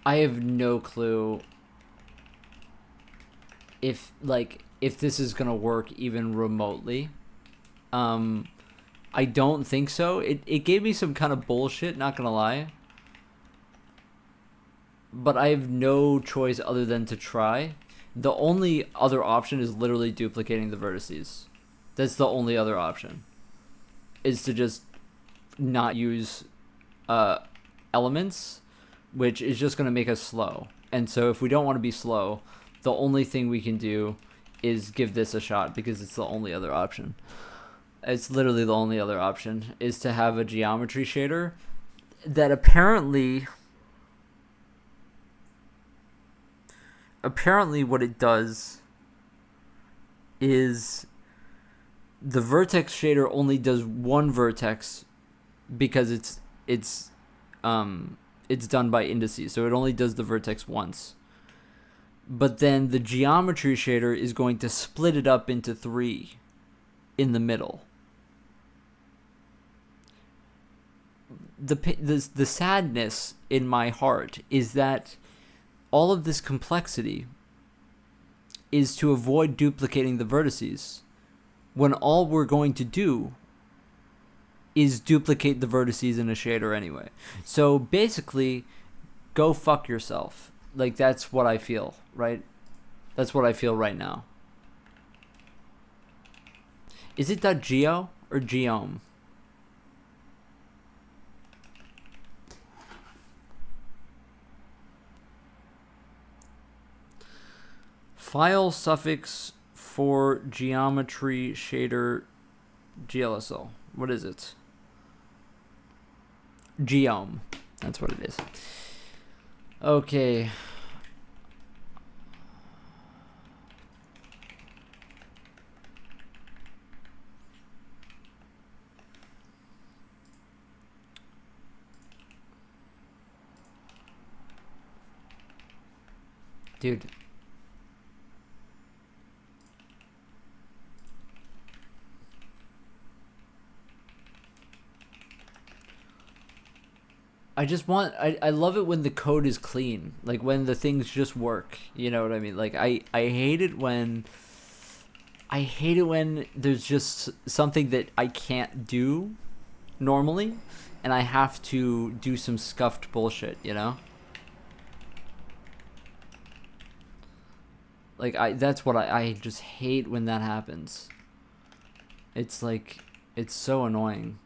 I have no clue if this is gonna work even remotely. I don't think so. It gave me some kind of bullshit, not gonna lie. But I have no choice other than to try. The only other option is literally duplicating the vertices. That's the only other option. Is to just not use elements, which is just going to make us slow. And so if we don't want to be slow, the only thing we can do is give this a shot because it's the only other option. It's literally the only other option is to have a geometry shader that apparently what it does is the vertex shader only does one vertex because it's done by indices, so it only does the vertex once. But then the geometry shader is going to split it up into 3 in the middle. The sadness in my heart is that all of this complexity is to avoid duplicating the vertices when all we're going to do is duplicate the vertices in a shader anyway. So basically, go fuck yourself. Like, that's what I feel, right? That's what I feel right now. Is it .geo or geom? File suffix for geometry shader GLSL. What is it? Geom. That's what it is. Okay. Dude. I just want I love it when the code is clean, like when the things just work, you know what I mean? Like I hate it when there's just something that I can't do normally and I have to do some scuffed bullshit, you know? Like that's what I just hate when that happens. It's like it's so annoying.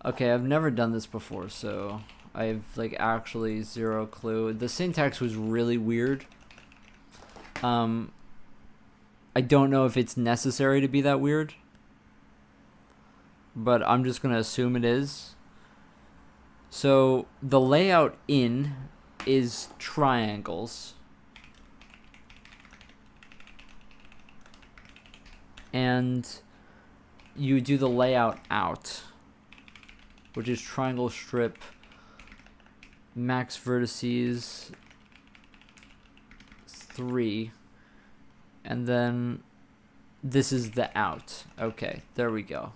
Okay, I've never done this before, so I have like actually zero clue. The syntax was really weird. I don't know if it's necessary to be that weird, but I'm just gonna assume it is. So the layout in is triangles, and you do the layout out, which is triangle strip, max vertices 3, and then this is the out. Okay, there we go.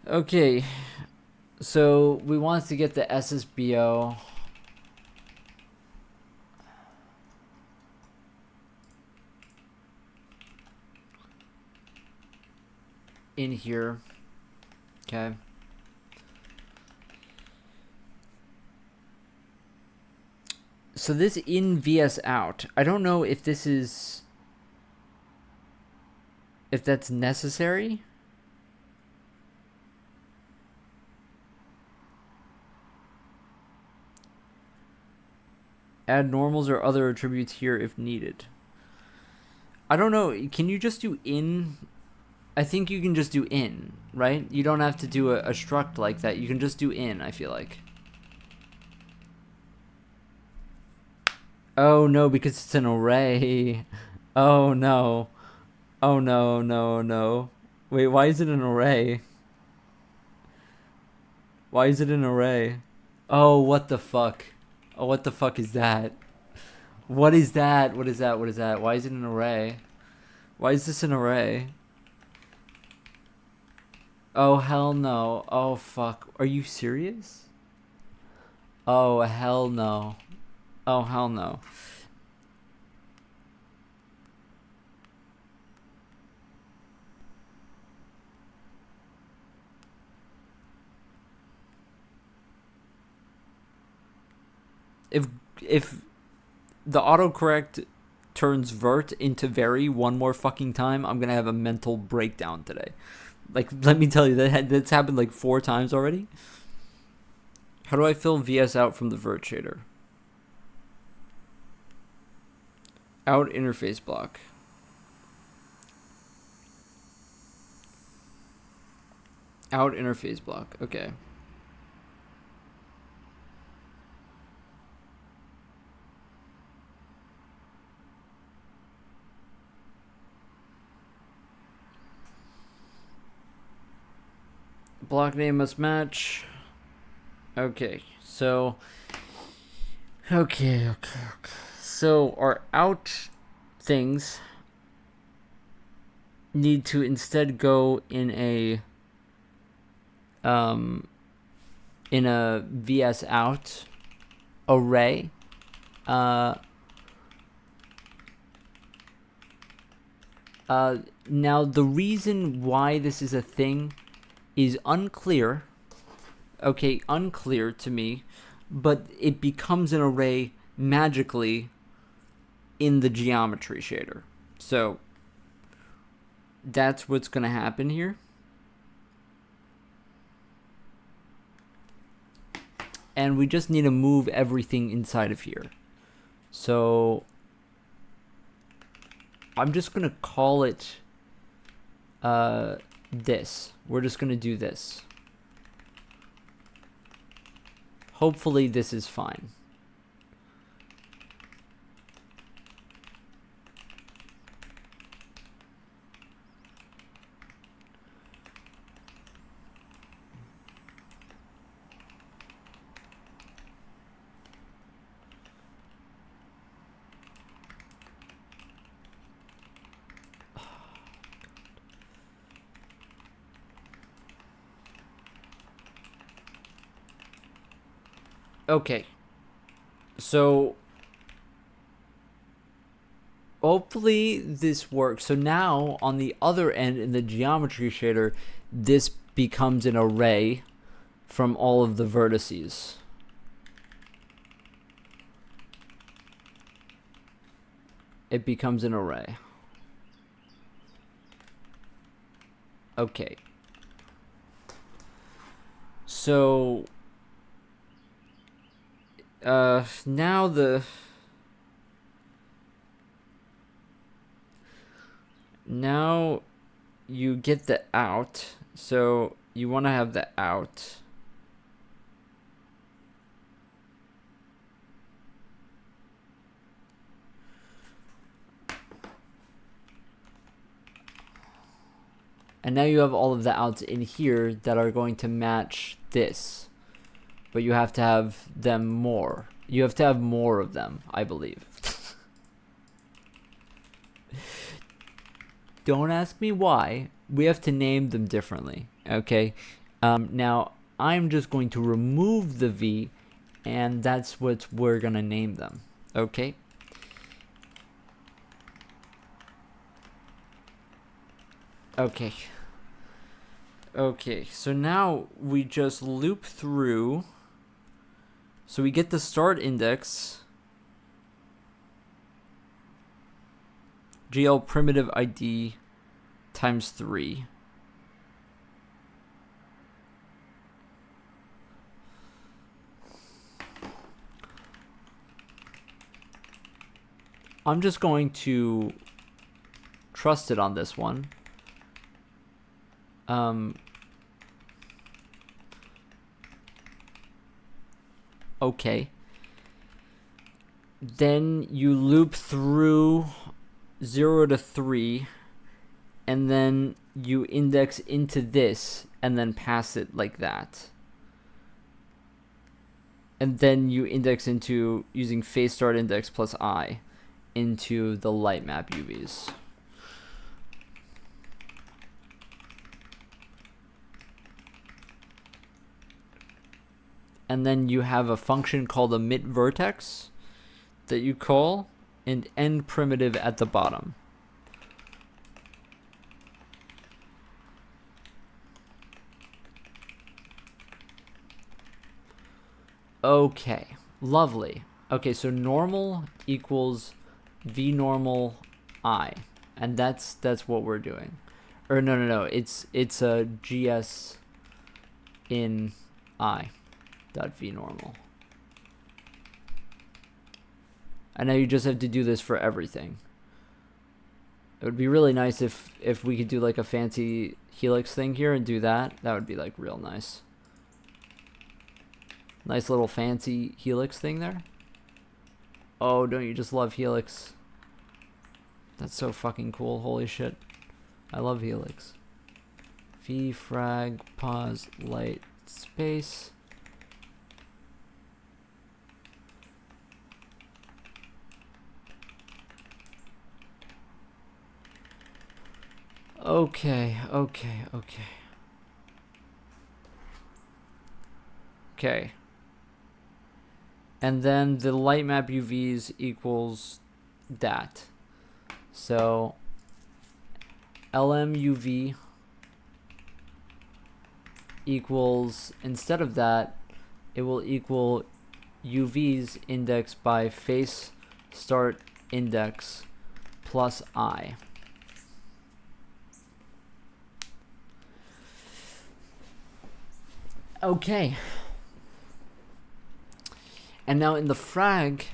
Okay, so we want to get the SSBO. In here. Okay. So this in vs out, I don't know if this is, if that's necessary. Add normals or other attributes here if needed. I don't know, can you just do in? I think you can just do in, right? You don't have to do a struct like that. You can just do in, I feel like. Oh no, because it's an array. Oh no. Oh no, no, no. Wait, why is it an array? Why is it an array? Oh, what the fuck? Oh, what the fuck is that? What is that? What is that? What is that? Why is it an array? Why is this an array? Oh, hell no. Oh, fuck. Are you serious? Oh, hell no. Oh, hell no. If the autocorrect turns vert into very one more fucking time, I'm gonna have a mental breakdown today. Like, let me tell you, that's happened like 4 times already. How do I fill VS out from the vert shader? Out interface block. Out interface block. Okay. Block name must match. Okay, so okay. So our out things need to instead go in a VS out array. Now the reason why this is a thing is unclear. Okay, unclear to me, but it becomes an array magically in the geometry shader. So that's what's going to happen here. And we just need to move everything inside of here. So I'm just going to call it this. We're just going to do this. Hopefully this is fine. Okay. So hopefully this works. So now on the other end in the geometry shader, this becomes an array from all of the vertices. It becomes an array. Okay. So now you get the out. So you want to have the out. And now you have all of the outs in here that are going to match this. But you have to have them more. You have to have more of them, I believe. Don't ask me why. We have to name them differently, okay? Now, I'm just going to remove the V, and that's what we're going to name them, okay? Okay. Okay, so now we just loop through. So we get the start index. GL primitive ID times 3. I'm just going to trust it on this one. Okay. Then you loop through 0 to 3, and then you index into this, and then pass it like that. And then you index into using face start index plus I into the light map UVs. And then you have a function called emit vertex that you call, and end primitive at the bottom. Okay, lovely. Okay, so normal equals v normal I, and that's what we're doing. Or no, it's a gs in I dot v normal. And now you just have to do this for everything. It would be really nice if we could do like a fancy helix thing here and do that. That would be like real nice. Nice little fancy helix thing there. Oh, don't you just love helix? That's so fucking cool. Holy shit. I love helix. V frag pause light space. Okay. Okay. And then the light map UVs equals that. So LMUV equals, instead of that, it will equal UVs indexed by face start index plus I. Okay. And now in the frag,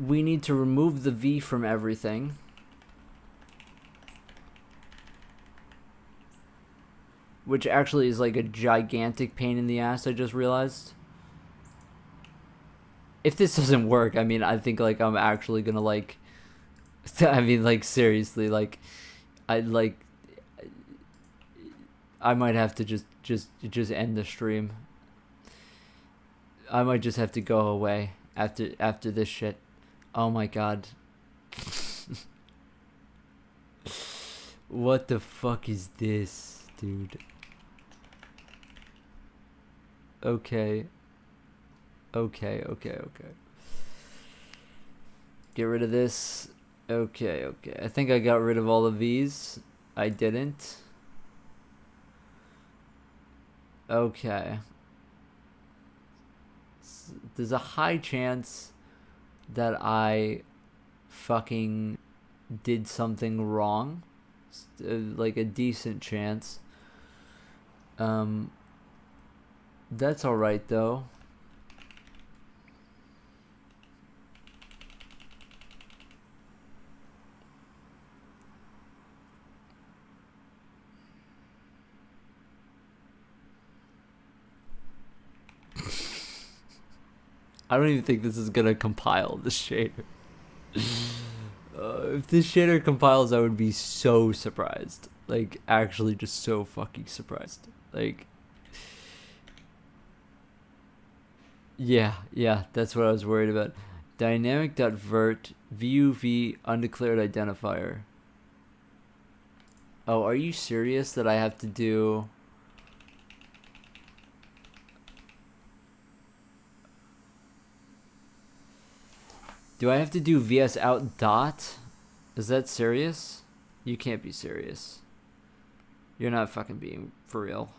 we need to remove the V from everything. Which actually is like a gigantic pain in the ass, I just realized. If this doesn't work, I mean, I think like I'm actually gonna like, I mean, like seriously, like, I might have to just end the stream. I might just have to go away after this shit. Oh my god. What the fuck is this, dude? Okay. Okay. Get rid of this. Okay. I think I got rid of all of these. I didn't. Okay. There's a high chance that I fucking did something wrong. Like a decent chance. That's alright though. I don't even think this is gonna compile this shader. If this shader compiles, I would be so surprised. Like, actually, just so fucking surprised. Like, yeah, that's what I was worried about. Dynamic.vert VUV undeclared identifier. Oh, are you serious that I have to do... Do I have to do VS out dot? Is that serious? You can't be serious. You're not fucking being for real.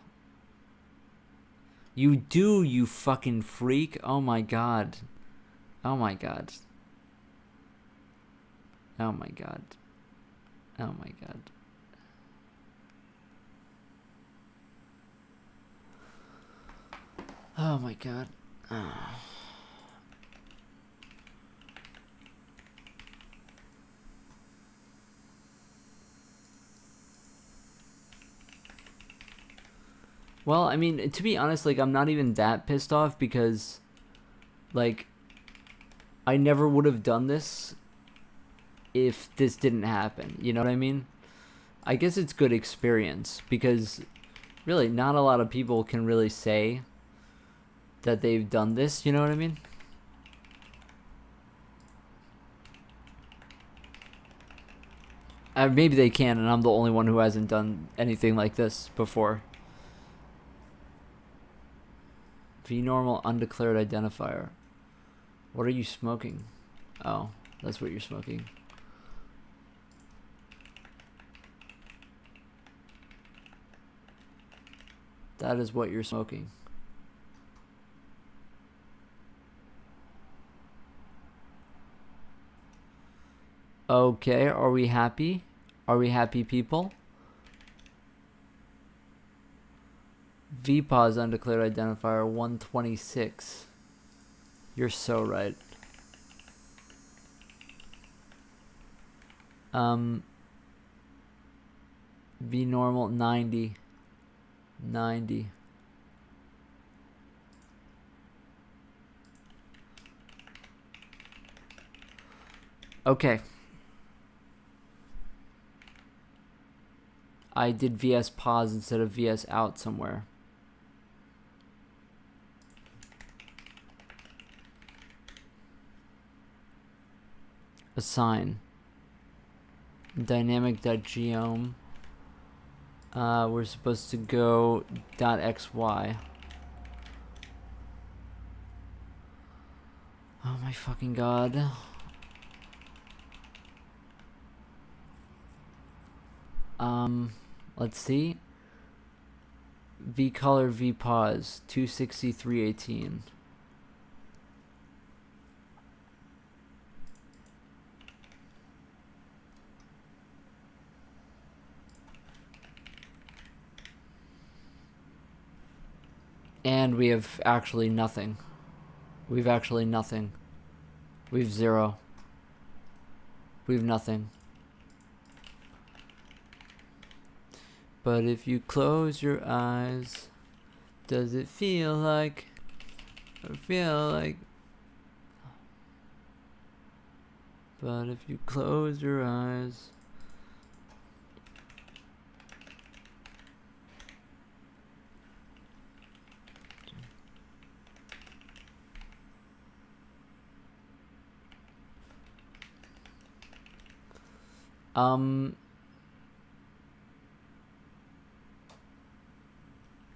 You do, you fucking freak. Oh my god. Oh my god. Oh my god. Oh my god. Oh my god. Oh. Well, I mean, to be honest, like, I'm not even that pissed off because, like, I never would have done this if this didn't happen. You know what I mean? I guess it's good experience because, really, not a lot of people can really say that they've done this. You know what I mean? Maybe they can, and I'm the only one who hasn't done anything like this before. VNormal undeclared identifier. What are you smoking? Oh, that's what you're smoking. That is what you're smoking. Okay, are we happy? Are we happy, people? VPOS undeclared identifier 126. You're so right. VNormal 90. 90. Okay. I did VS pause instead of VS out somewhere. Assign. Dynamic.geom. We're supposed to go .xy. Oh my fucking god. Let's see. vcolor vpause 26318. And we have actually nothing. We've actually nothing. We've zero. We've nothing. But if you close your eyes, does it feel like... But if you close your eyes...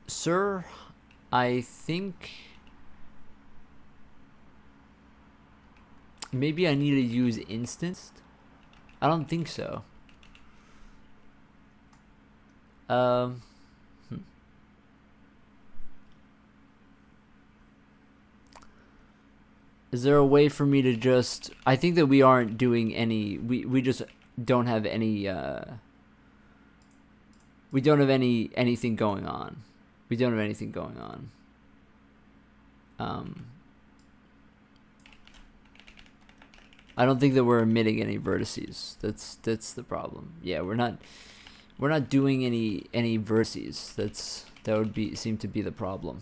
Sir, I think Maybe I need to use instanced? I don't think so. Hmm. Is there a way for me to just... I think that we aren't doing any... We just don't have any... we don't have anything going on. We don't have anything going on. I don't think that we're emitting any vertices. That's the problem. Yeah, we're not doing any vertices. That would seem to be the problem.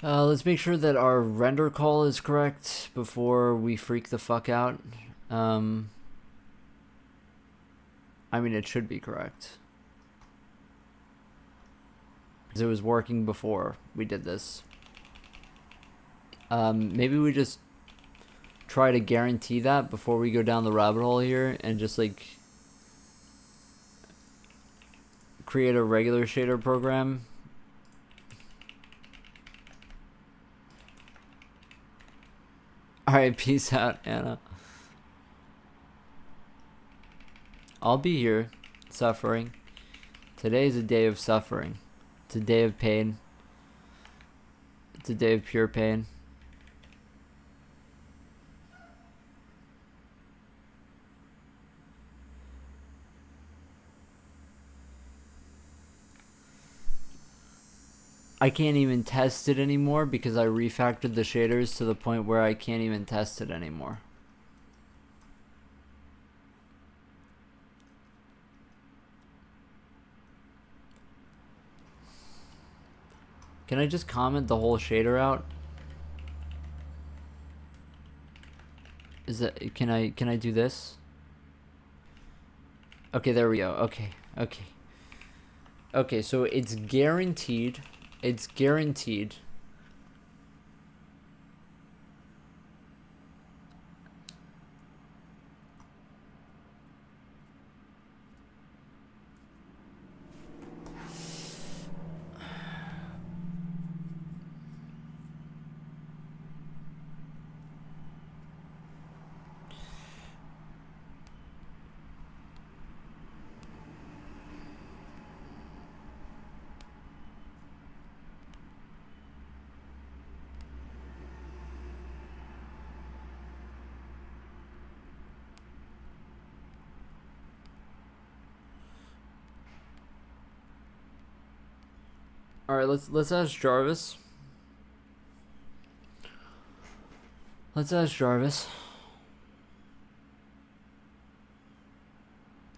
Let's make sure that our render call is correct before we freak the fuck out. I mean, it should be correct. Because it was working before we did this. Maybe we just try to guarantee that before we go down the rabbit hole here and just like create a regular shader program. Alright, peace out, Anna. I'll be here, suffering. Today is a day of suffering. It's a day of pain. It's a day of pure pain. I can't even test it anymore because I refactored the shaders to the point where I can't even test it anymore. Can I just comment the whole shader out? Is that can I do this? Okay, there we go. Okay, so it's guaranteed. It's guaranteed. All right, let's ask Jarvis. Let's ask Jarvis.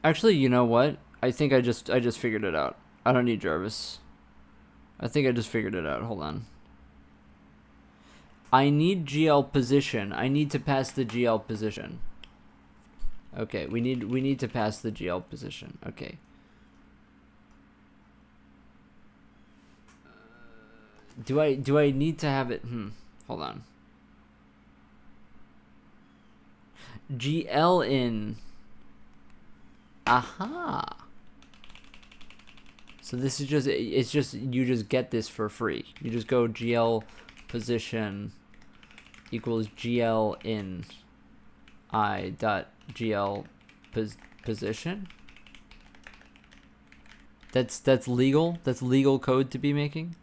Actually, you know what? I think I just figured it out. I don't need Jarvis. I think I just figured it out. Hold on. I need GL position. I need to pass the GL position. Okay, we need to pass the GL position. Okay. Do I need to have it? Hold on. GL in. Aha. So this is just, it's just, you just get this for free. You just go GL position equals GL in I dot GL position. That's legal. That's legal code to be making.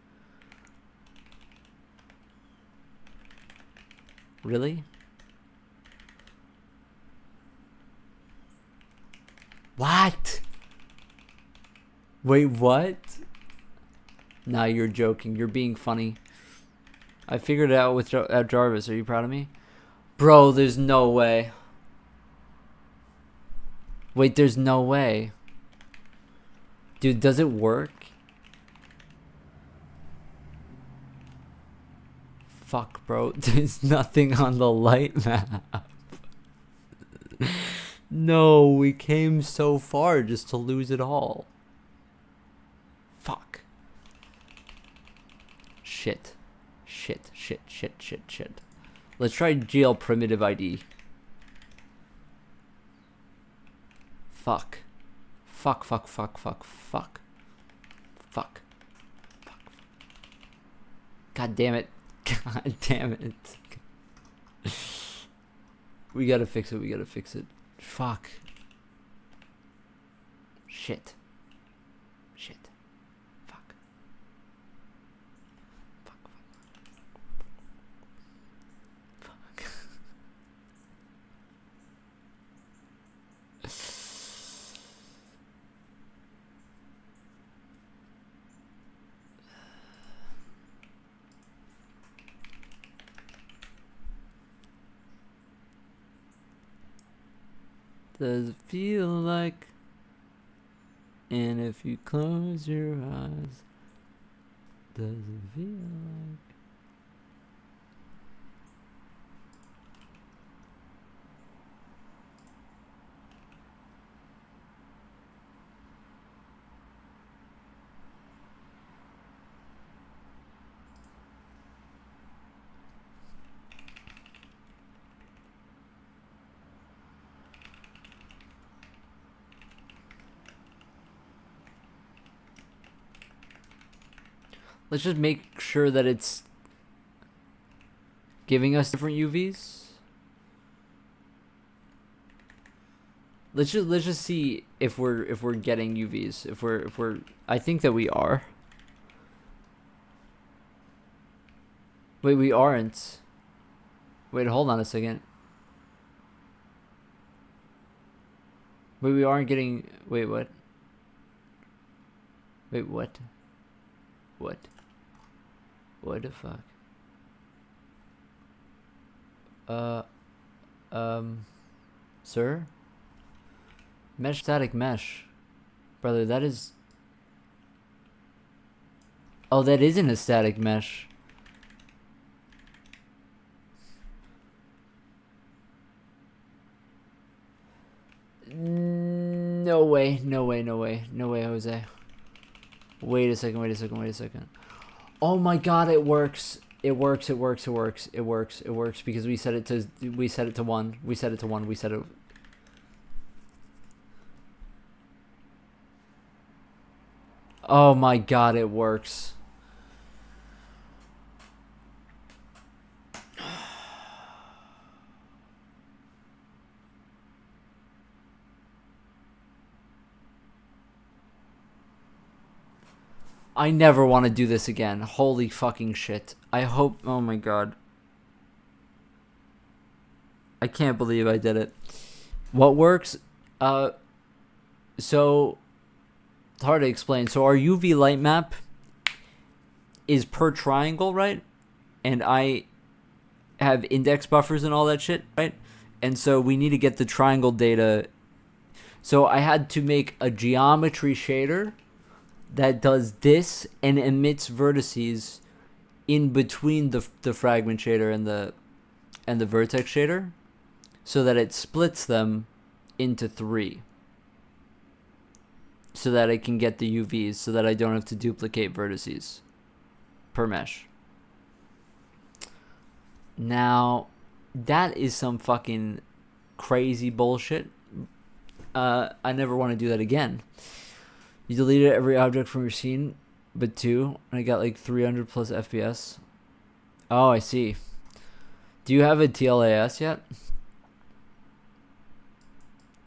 Really? What? Wait, what? Nah, you're joking. You're being funny. I figured it out with Jarvis. Are you proud of me? Bro, there's no way. Wait, there's no way. Dude, does it work? Fuck, bro. There's nothing on the light map. No, we came so far just to lose it all. Fuck. Shit. Shit. Let's try GL primitive ID. Fuck. God damn it. We gotta fix it. Fuck. Shit. Fuck. Does it feel like? And if you close your eyes, does it feel like? Let's just make sure that it's giving us different UVs. Let's just see if we're getting UVs. If we're I think that we are. Wait, we aren't. Wait, hold on a second. Wait, we aren't getting. Wait, what? Wait, what? What? What the fuck? Sir? Mesh, static mesh. Brother, that is... Oh, that isn't a static mesh. No way, Jose. Wait a second. Oh my god, it works. It works because we set it to 1. Oh my god, it works. I never want to do this again. Holy fucking shit. I hope... Oh my god. I can't believe I did it. What works? So... It's hard to explain. So our UV light map is per triangle, right? And I have index buffers and all that shit, right? And so we need to get the triangle data. So I had to make a geometry shader that does this and emits vertices in between the fragment shader and the vertex shader, so that it splits them into 3, so that I can get the UVs, so that I don't have to duplicate vertices per mesh. Now, that is some fucking crazy bullshit. I never want to do that again. You deleted every object from your scene, but 2, and I got like 300 plus FPS. Oh, I see. Do you have a TLAS yet?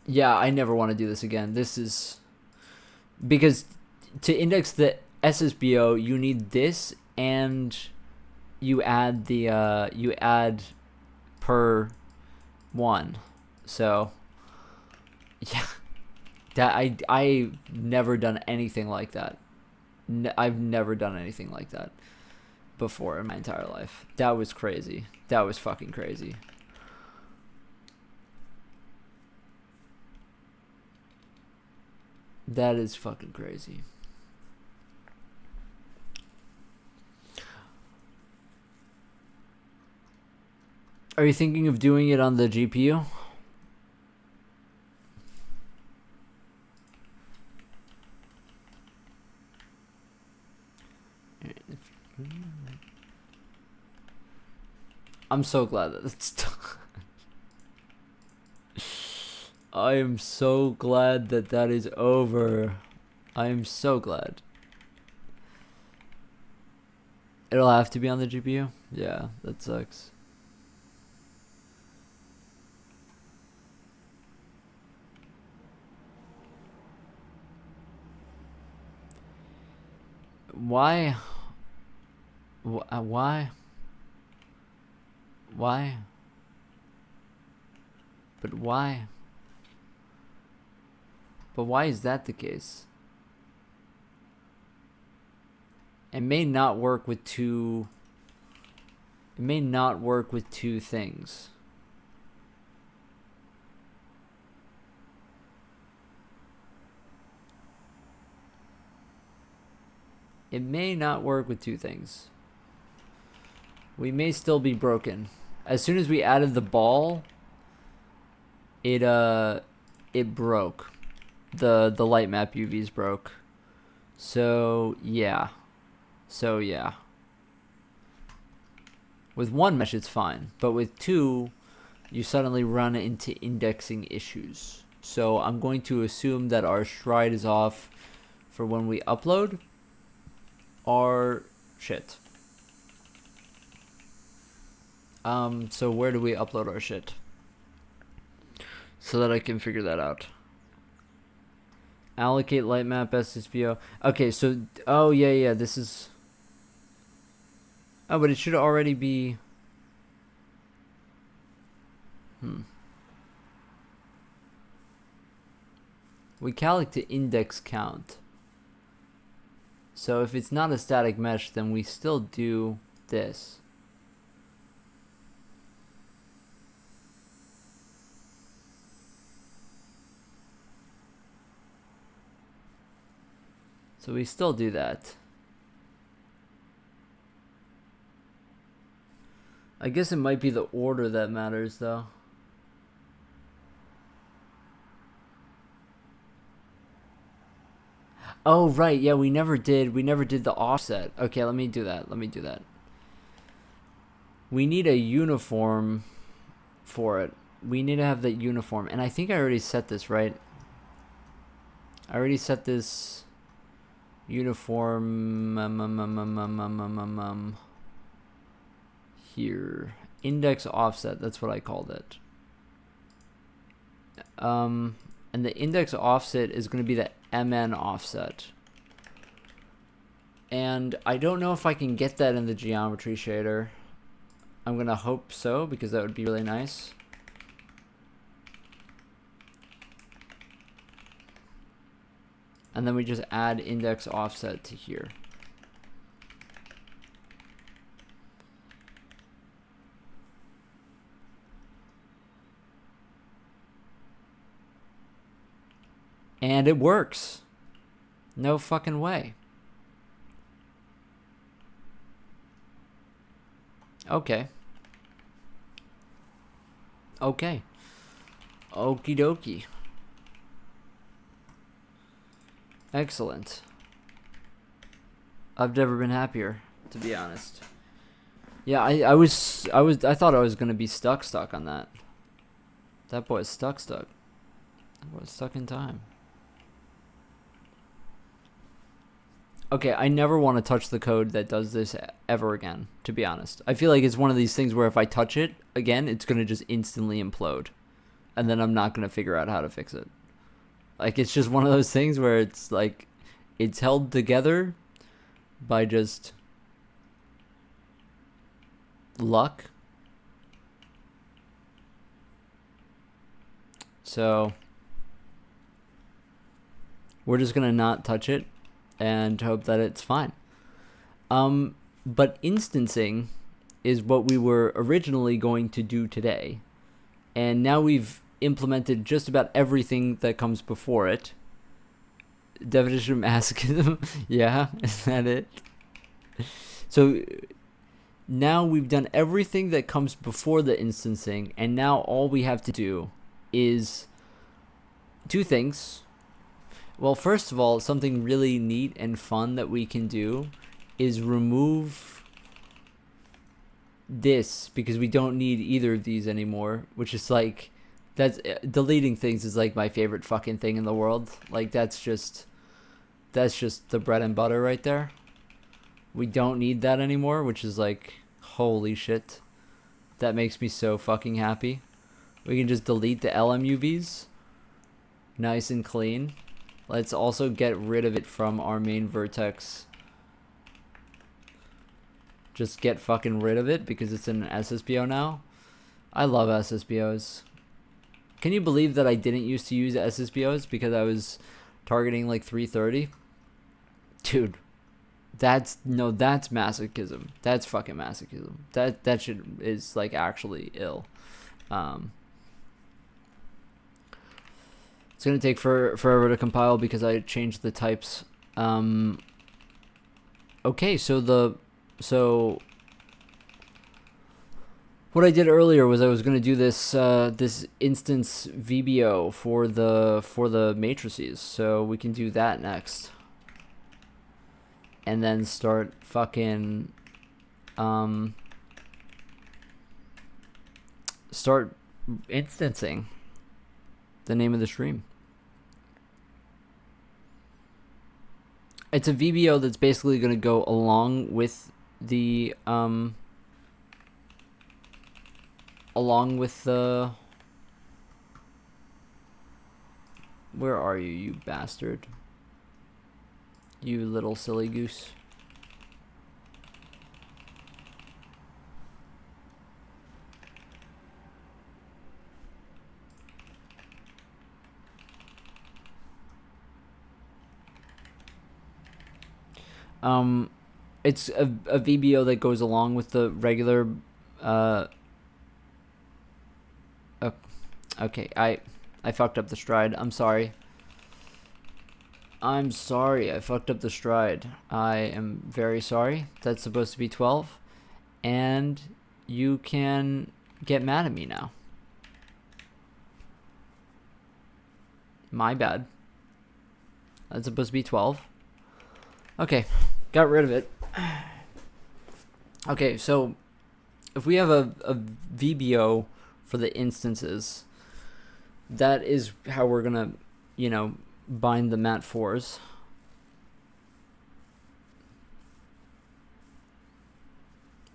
Yeah, I never want to do this again. This is... Because to index the SSBO, you need this, and you add the... you add per 1. So, yeah. That I've never done anything like that. I've never done anything like that before in my entire life. That was crazy. That was fucking crazy. That is fucking crazy. Are you thinking of doing it on the GPU? I'm so glad that it's done. I am so glad that that is over. I am so glad. It'll have to be on the GPU? Yeah, that sucks. Why? Why? Why? But why? But why is that the case? It may not work with two... It may not work with two things. It may not work with two things. We may still be broken. As soon as we added the ball, it broke. The light map UVs broke. So yeah. With one mesh it's fine, but with two you suddenly run into indexing issues. So I'm going to assume that our stride is off for when we upload our shit. So where do we upload our shit? So that I can figure that out. Allocate light map SSPO. Okay, so oh yeah, this is... Oh, but it should already be... We calculate to index count. So if it's not a static mesh, then we still do this. So we still do that. I guess it might be the order that matters, though. Oh, right. Yeah, we never did the offset. Okay, let me do that. We need a uniform for it. We need to have that uniform. And I think I already set this, right? I already set this uniform here. Index offset, that's what I called it. And the index offset is going to be the MN offset. And I don't know if I can get that in the geometry shader. I'm going to hope so, because that would be really nice. And then we just add index offset to here. And it works. No fucking way. Okay. Okie dokie. Excellent. I've never been happier, to be honest. Yeah, I thought I was gonna be stuck on that. That boy's stuck. That boy's stuck in time. Okay, I never want to touch the code that does this ever again, to be honest. I feel like it's one of these things where if I touch it again, it's going to just instantly implode. And then I'm not going to figure out how to fix it. Like, it's just one of those things where it's like, it's held together by just luck. So, we're just going to not touch it and hope that it's fine. But instancing is what we were originally going to do today. And now we've implemented just about everything that comes before it. Definition of masochism. Yeah, is that it? So now we've done everything that comes before the instancing, and now all we have to do is two things. Well, first of all, something really neat and fun that we can do is remove this because we don't need either of these anymore, which is like, that's deleting things is like my favorite fucking thing in the world. Like that's just the bread and butter right there. We don't need that anymore, which is like, holy shit. That makes me so fucking happy. We can just delete the LMUVs. Nice and clean. Let's also get rid of it from our main vertex. Just get fucking rid of it because it's an SSBO now. I love SSBOs. Can you believe that I didn't used to use SSBOs because I was targeting like 330? Dude, that's masochism. That's fucking masochism. That shit is like actually ill. It's gonna take forever to compile because I changed the types. Okay, so what I did earlier was I was gonna do this this instance VBO for the matrices, so we can do that next, and then start fucking start instancing the name of the stream. It's a VBO that's basically going to go along with the where are you, you bastard? You little silly goose. It's a VBO that goes along with the regular okay, I fucked up the stride. I'm sorry. I fucked up the stride. I am very sorry. That's supposed to be 12. And you can get mad at me now. My bad. That's supposed to be 12. Okay, got rid of it. Okay, so if we have a VBO for the instances, that is how we're gonna, bind the mat4s.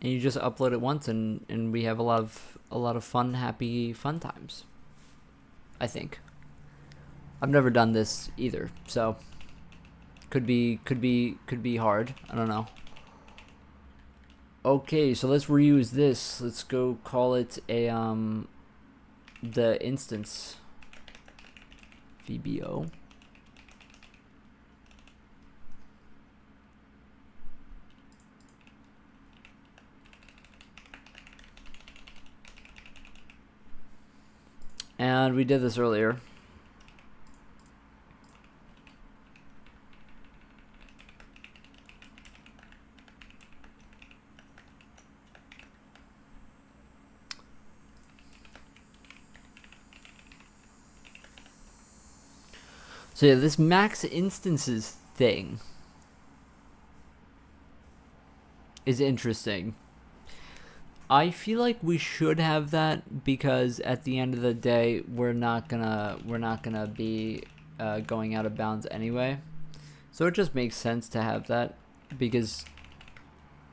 And you just upload it once, and we have a lot of fun, happy fun times. I think. I've never done this either, so could be hard. I don't know. Okay, so let's reuse this. Let's go call it a the instance VBO. And we did this earlier. So yeah, this max instances thing is interesting. I feel like we should have that because at the end of the day, we're not gonna be going out of bounds anyway. So it just makes sense to have that because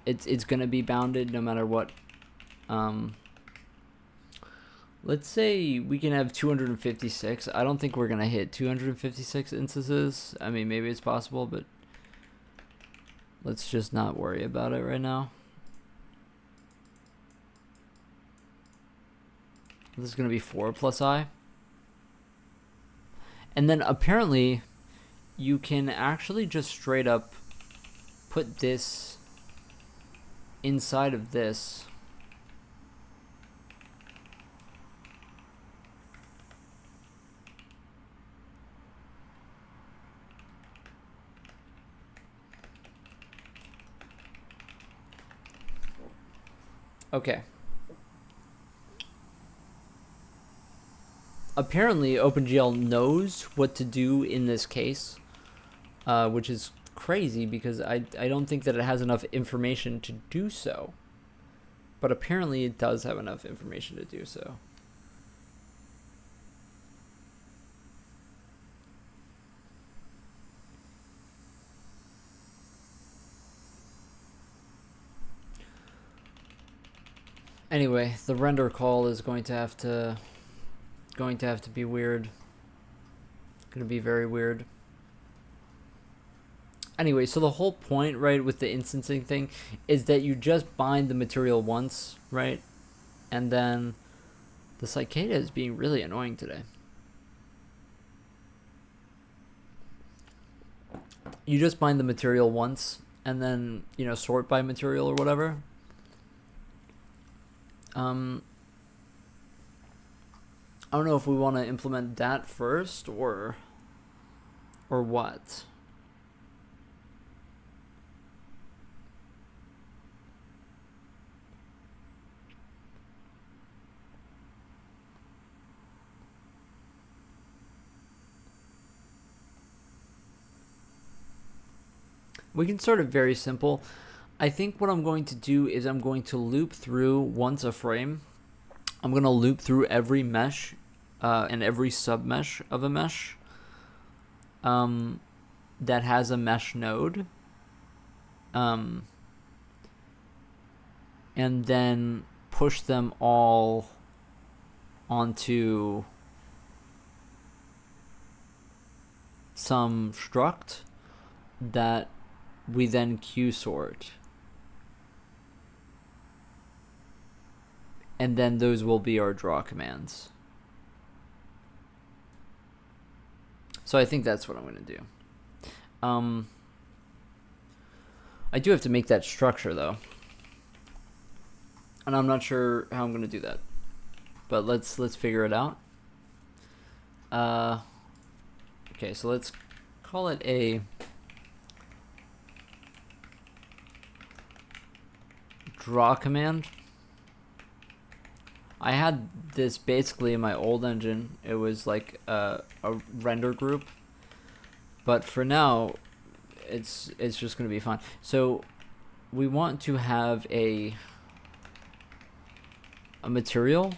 it's gonna be bounded no matter what. Let's say we can have 256. I don't think we're gonna hit 256 instances. I mean, maybe it's possible, but let's just not worry about it right now. This is going to be 4 plus I. And then apparently you can actually just straight up put this inside of this. Okay. Apparently OpenGL knows what to do in this case, which is crazy because I don't think that it has enough information to do so. but apparently it does have enough information to do so. Anyway, the render call is going to have to be weird. Going to be very weird. Anyway, so the whole point, right, with the instancing thing is that you just bind the material once, right? And then the cicada is being really annoying today. You just bind the material once and then, you know, sort by material or whatever. I don't know if we want to implement that first or what. We can start it very simple. I think what I'm going to do is I'm going to loop through once a frame. I'm going to loop through every mesh and every submesh of a mesh that has a mesh node. And then push them all onto some struct that we then queue sort. And then those will be our draw commands. So I think that's what I'm going to do. I do have to make that structure though. And I'm not sure how I'm going to do that. But let's figure it out. Okay, so let's call it a draw command. I had this basically in my old engine. It was like a render group, but for now, it's just going to be fine. So we want to have a material.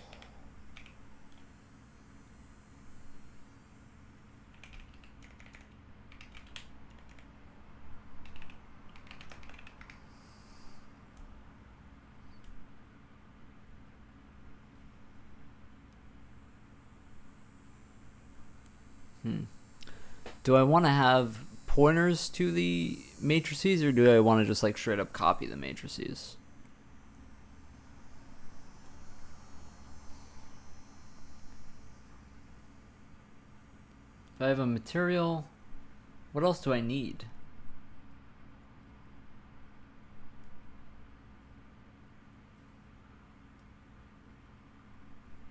Do I want to have pointers to the matrices, or do I want to just like straight up copy the matrices? If I have a material, what else do I need?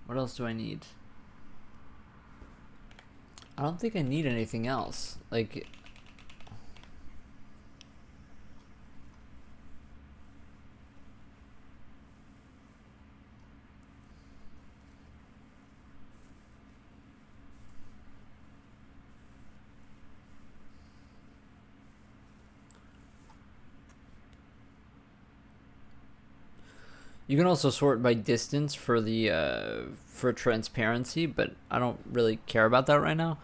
What else do I need? I don't think I need anything else. Like, you can also sort by distance for the for transparency, but I don't really care about that right now.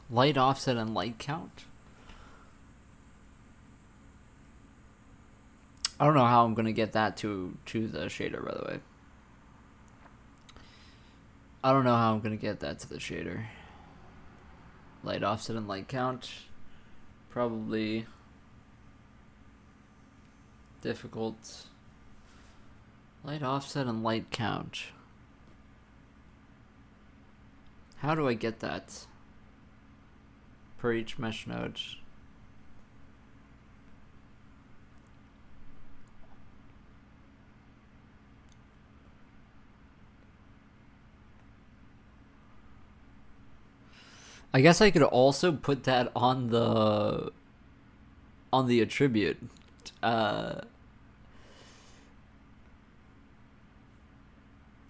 Light offset and light count. I don't know how I'm gonna get that to the shader, by the way. I don't know how I'm gonna get that to the shader. Light offset and light count. Probably difficult. Light offset and light count. How do I get that? per each mesh node. I guess I could also put that on the attribute. I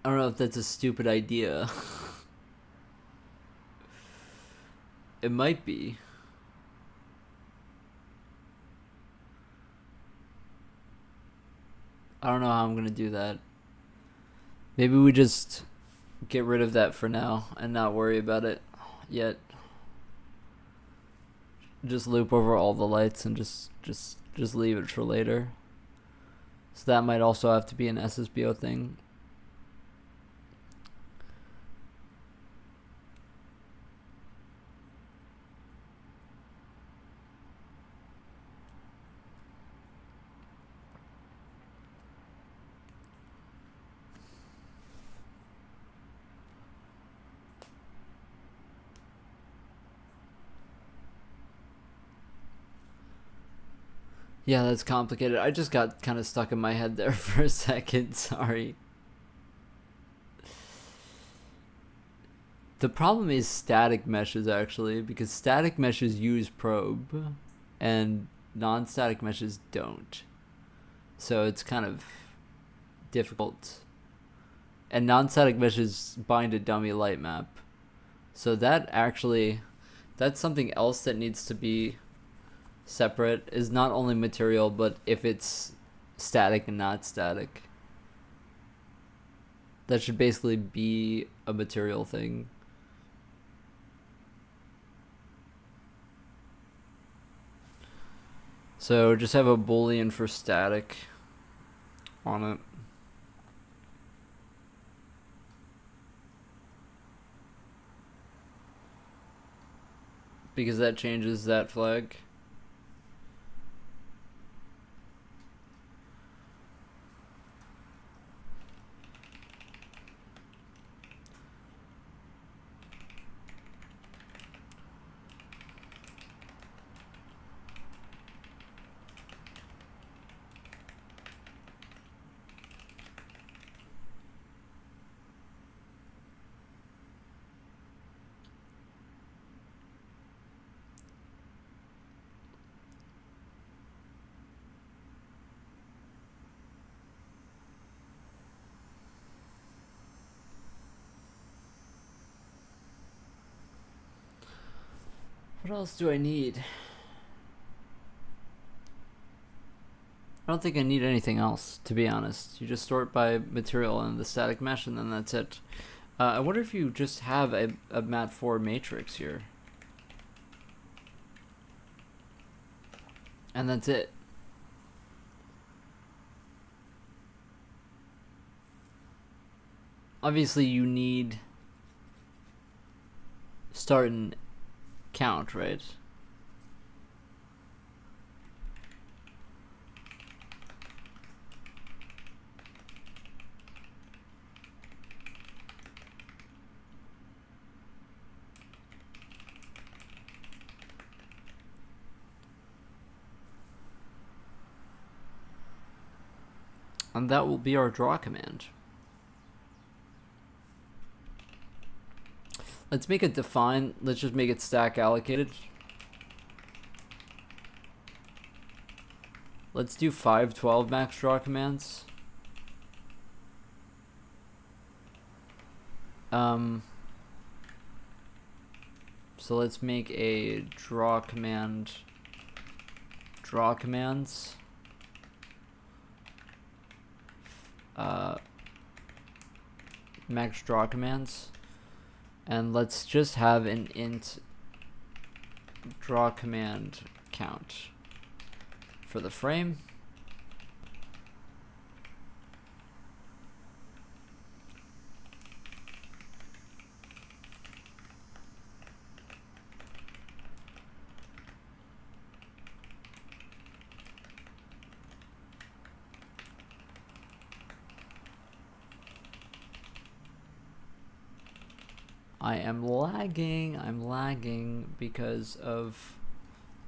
don't know if that's a stupid idea. It might be. I don't know how I'm gonna do that. Maybe we just get rid of that for now and not worry about it yet. Just loop over all the lights and just leave it for later. So that might also have to be an SSBO thing. Yeah, that's complicated. I just got kind of stuck in my head there for a second. Sorry. The problem is static meshes, actually, because static meshes use probe and non-static meshes don't. So it's kind of difficult. And non-static meshes bind a dummy light map. So that's something else that needs to be separate, is not only material, but if it's static and not static. That should basically be a material thing. So just have a boolean for static on it. Because that changes that flag. What else do I need? I don't think I need anything else, to be honest. You just sort by material and the static mesh, and then that's it. I wonder if you just have a mat4 matrix here. And that's it. Obviously you need start and count, right? And that will be our draw command. Let's make it define. Let's just make it stack allocated. Let's do 512 max draw commands. So let's make a draw command. Draw commands. Max draw commands, and let's just have an int draw command count for the frame. I am lagging. I'm lagging because of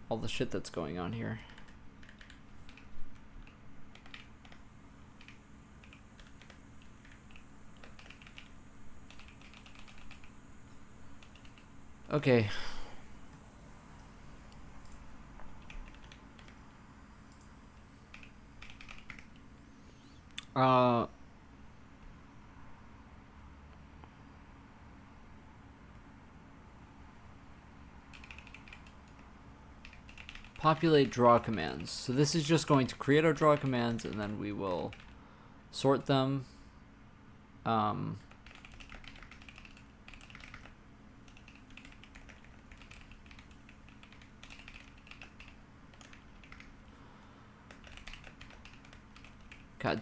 all the shit that's going on here. Okay. Populate draw commands. So this is just going to create our draw commands, and then we will sort them. God,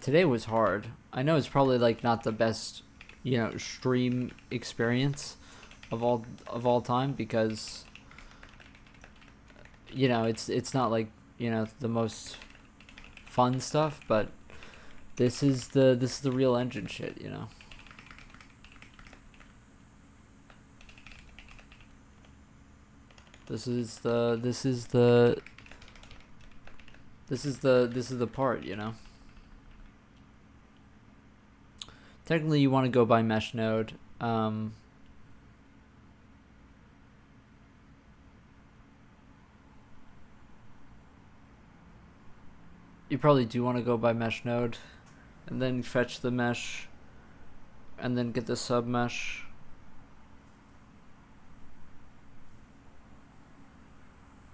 today was hard. I know it's probably like not the best, stream experience of all time, because it's not like, the most fun stuff, but this is the real engine shit, This is the part, Technically, you want to go by mesh node. You probably do want to go by mesh node, and then fetch the mesh, and then get the sub mesh.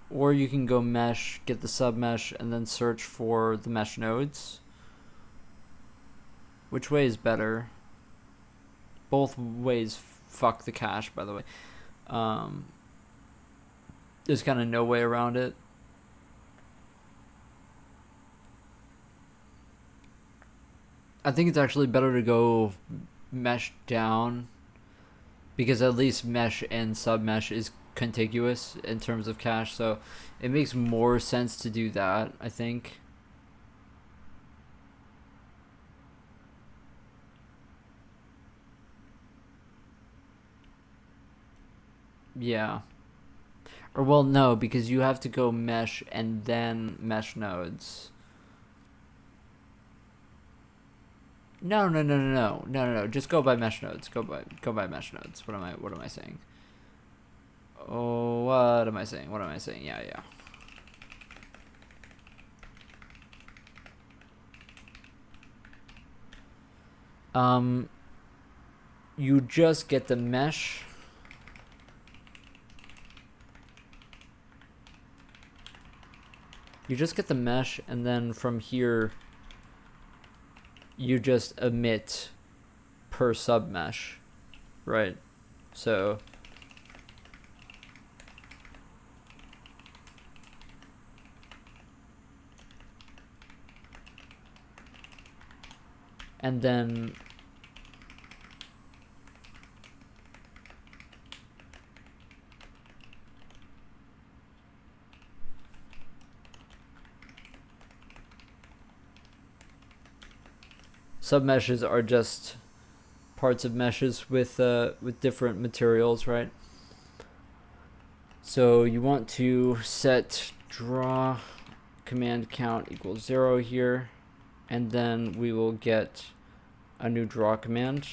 Or you can go mesh, get the sub mesh, and then search for the mesh nodes. Which way is better? Both ways fuck the cache, by the way. There's kind of no way around it. I think it's actually better to go mesh down, because at least mesh and sub mesh is contiguous in terms of cache, so it makes more sense to do that, I think. Yeah. Or, well, no, because you have to go mesh and then mesh nodes. No. Just go by mesh nodes. Go by mesh nodes. What am I saying? Oh, what am I saying? Yeah. You just get the mesh. You just get the mesh, and then from here, you just emit per sub mesh, right? So and then submeshes are just parts of meshes with different materials, right? So you want to set draw command count equals 0 here, and then we will get a new draw command.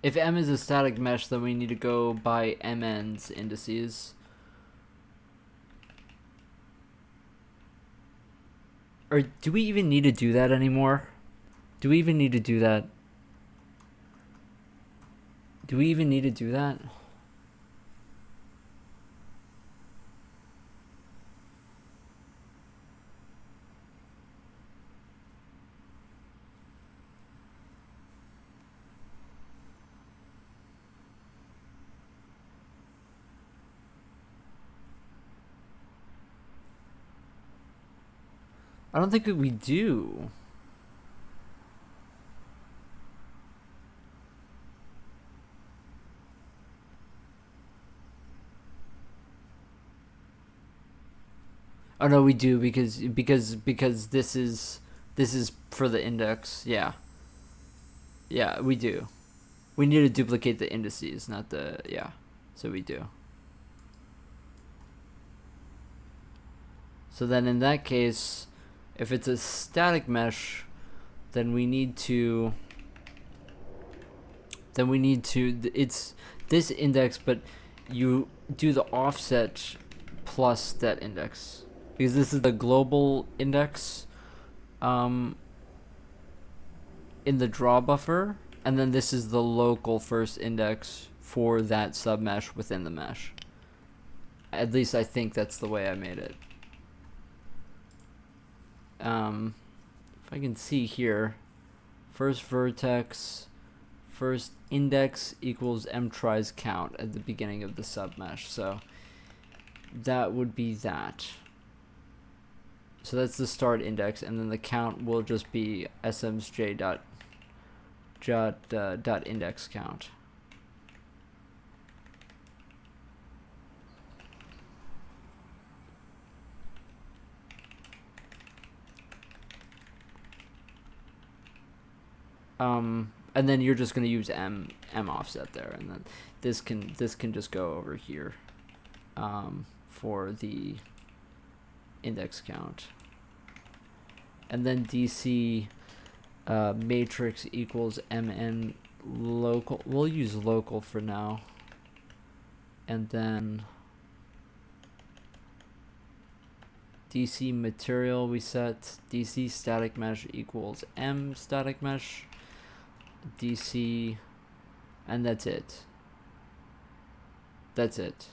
If M is a static mesh, then we need to go by MN's indices. Or do we even need to do that anymore? Do we even need to do that? Do we even need to do that? I don't think we do. Oh no, we do because this is for the index. Yeah. Yeah, we do. We need to duplicate the indices, not the yeah. So we do. So then in that case, if it's a static mesh, then we need to it's this index, but you do the offset plus that index, because this is the global index in the draw buffer, and then this is the local first index for that submesh within the mesh. At least I think that's the way I made it. If I can see here, first vertex, first index equals m tries count at the beginning of the submesh. So that would be that. So that's the start index, and then the count will just be smj dot index count. And then you're just going to use m offset there, and then this can just go over here for the index count, and then dc matrix equals mn local. We'll use local for now, and then dc material we set dc static mesh equals m static mesh dc, and that's it. That's it.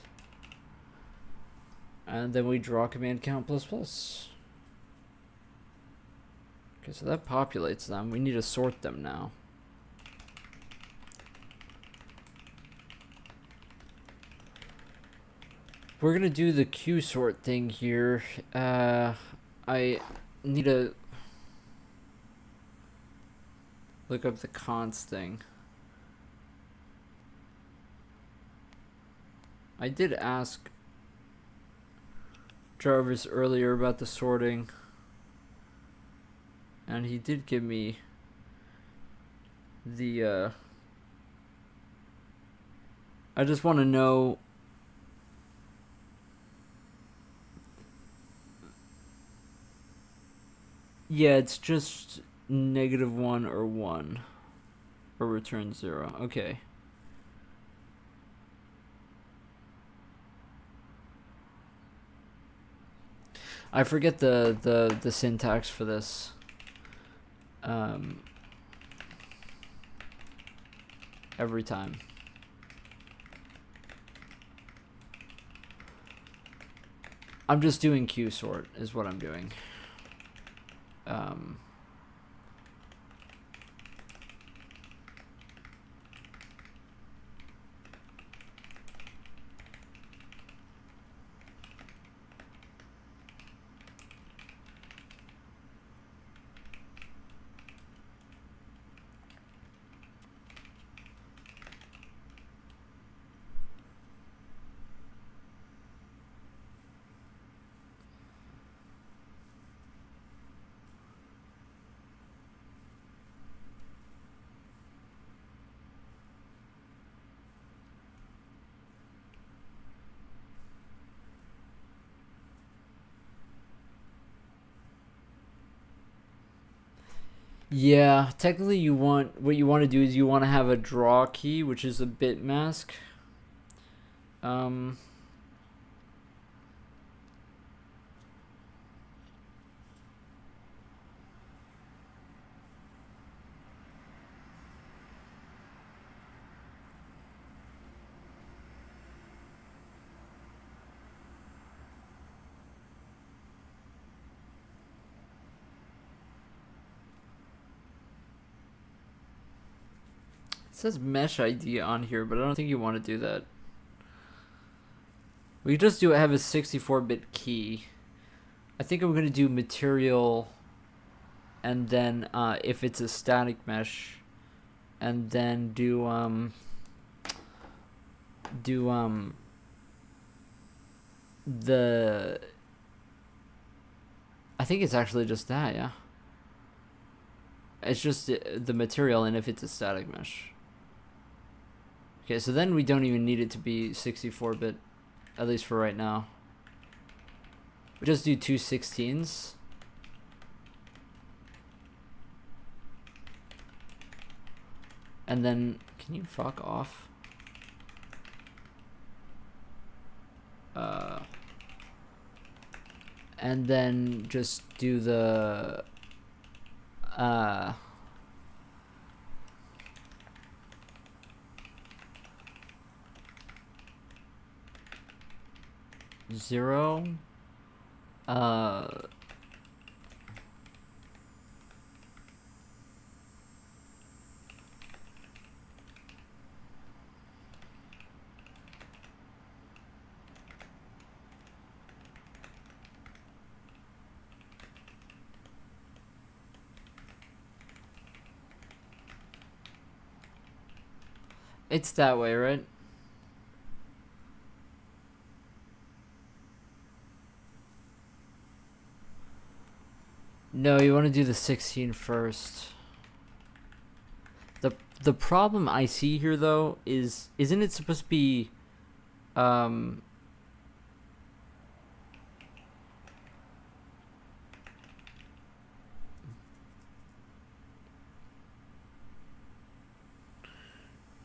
And then we draw command count plus plus. Okay, so that populates them. We need to sort them now. We're gonna do the queue sort thing here. I need to look up the const thing. I did ask Jarvis earlier about the sorting, and he did give me the I just want to know yeah, it's just -1 or 1 or return 0. Okay. I forget the syntax for this. Every time. I'm just doing queue sort is what I'm doing. Yeah, technically what you want to do is you want to have a draw key, which is a bit mask. Um, it says mesh ID on here, but I don't think you want to do that. We just do have a 64-bit key. I think I'm gonna do material, and then if it's a static mesh, and then do the. I think it's actually just that, yeah. It's just the material, and if it's a static mesh. Okay, so then we don't even need it to be 64-bit, at least for right now. We just do two 16s. And then, can you fuck off? And then just do the 0. It's that way, right? No, you want to do the 16 first. The problem I see here though is, isn't it supposed to be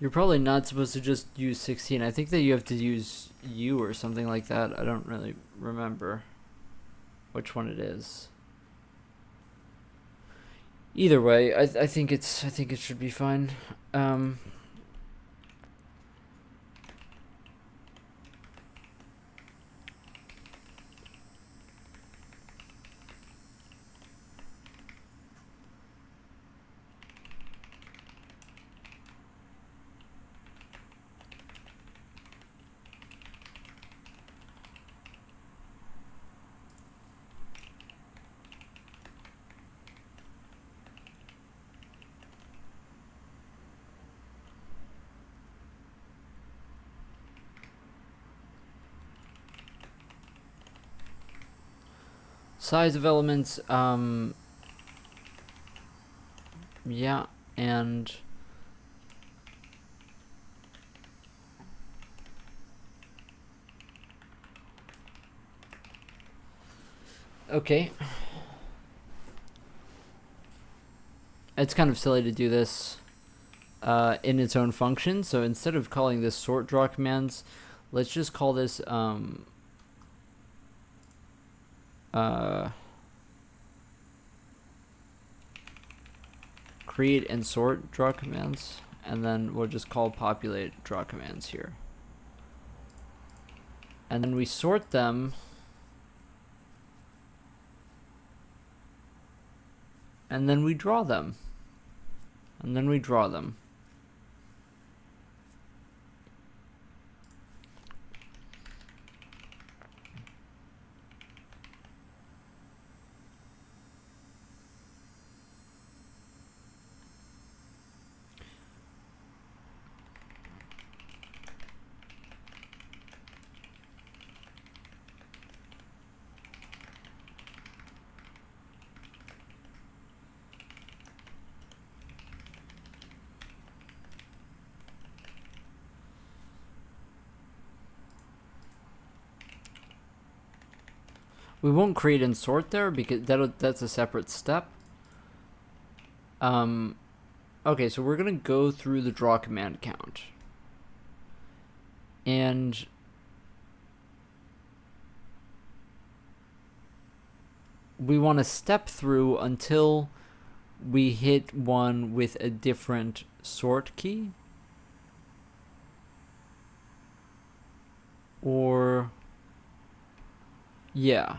you're probably not supposed to just use 16. I think that you have to use U or something like that. I don't really remember which one it is. Either way, I think it should be fine. Size of elements, yeah, and okay. It's kind of silly to do this in its own function, so instead of calling this sort draw commands, let's just call this create and sort draw commands, and then we'll just call populate draw commands here. And then we sort them, and then we draw them, and then we draw them. We won't create and sort there because that's a separate step. Okay, so we're gonna go through the draw command count. And we want to step through until we hit one with a different sort key. Or, yeah,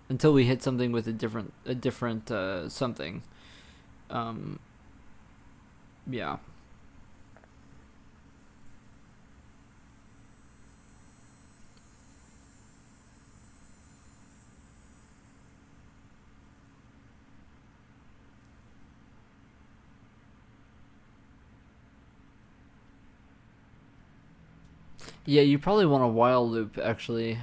until we hit something with a different something. Yeah. Yeah, you probably want a while loop, actually.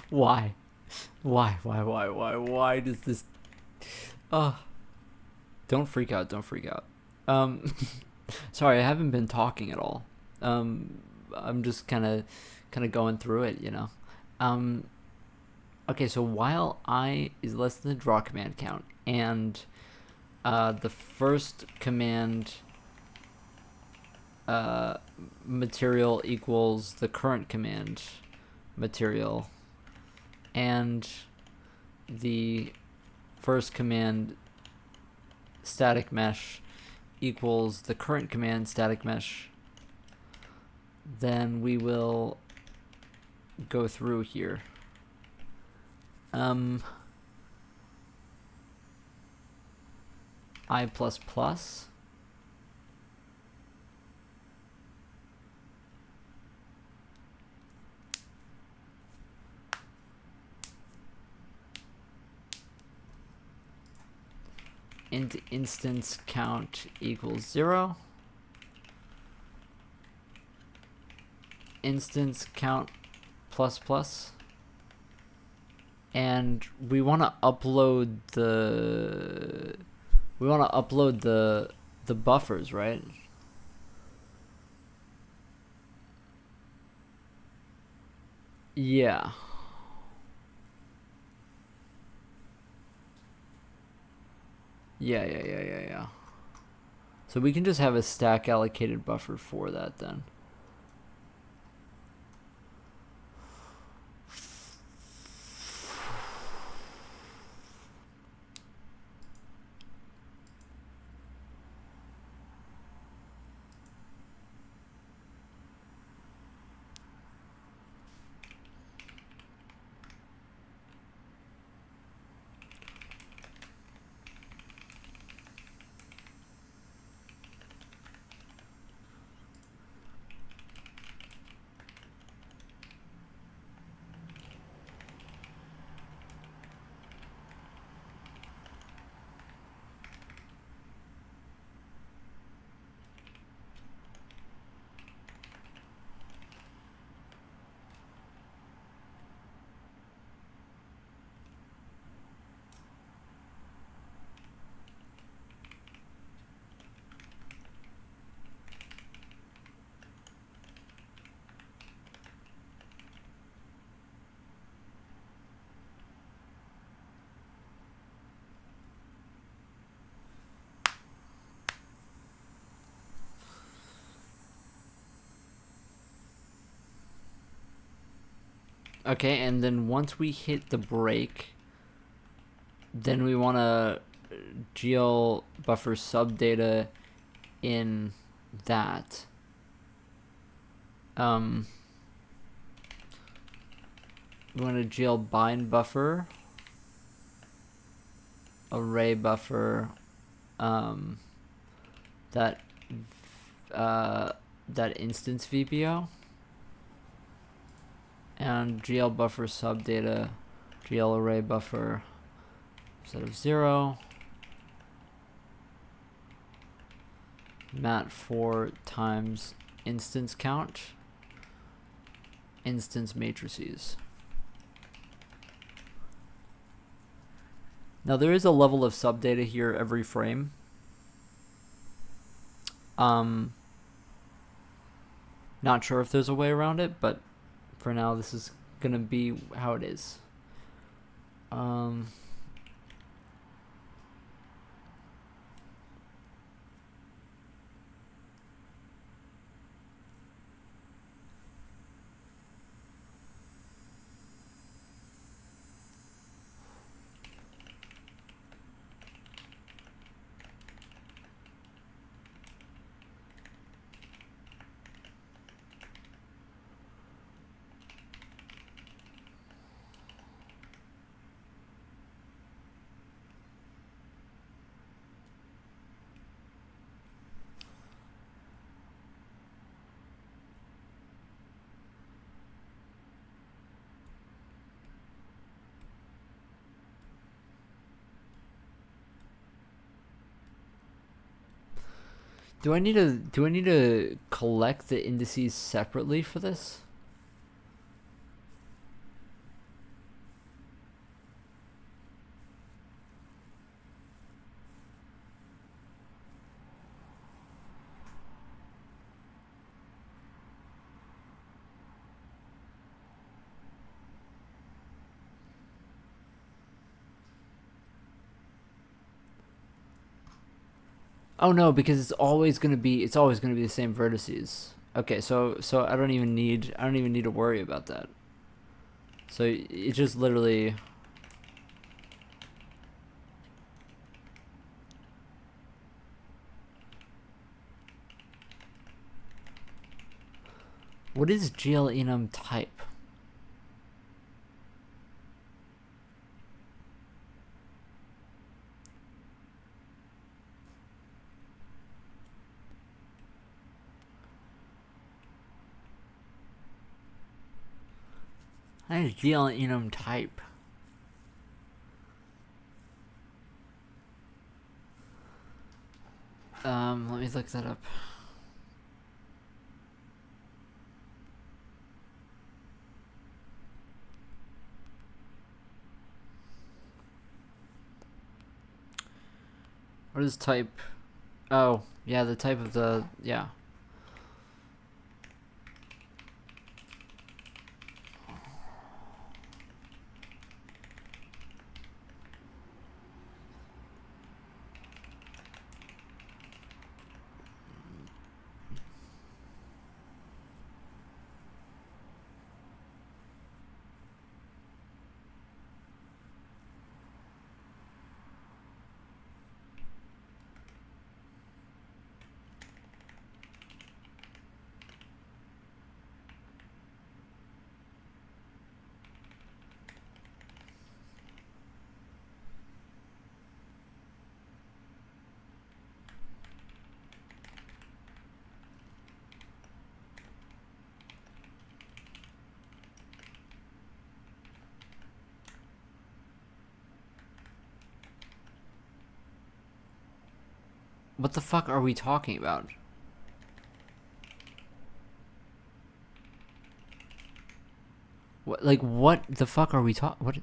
Why? Why does this... Don't freak out, don't freak out. Um, sorry, I haven't been talking at all. I'm just kind of going through it, you know. Um, okay, so while I is less than the draw command count, and the first command material equals the current command material, and the first command static mesh equals the current command static mesh, then we will go through here. I plus plus int instance count equals 0. Instance count plus plus. And we want to upload the buffers, right? Yeah. Yeah. So we can just have a stack allocated buffer for that then. Okay, and then once we hit the break, then we want to GL buffer subdata in that. We want to GL bind buffer, array buffer, that instance VPO, and GL buffer subdata, GL array buffer set of 0, mat4 times instance count, instance matrices. Now there is a level of subdata here every frame. Not sure if there's a way around it, but for now this is gonna be how it is. Do I need to collect the indices separately for this? Oh no, because it's always gonna be the same vertices. Okay, so I don't even need to worry about that. So it just literally. What is GL enum type? What is GL enum type? Let me look that up. What is type? Oh, yeah, the type of the, yeah. What the fuck are we talking about? What, like, what the fuck are we talking? What?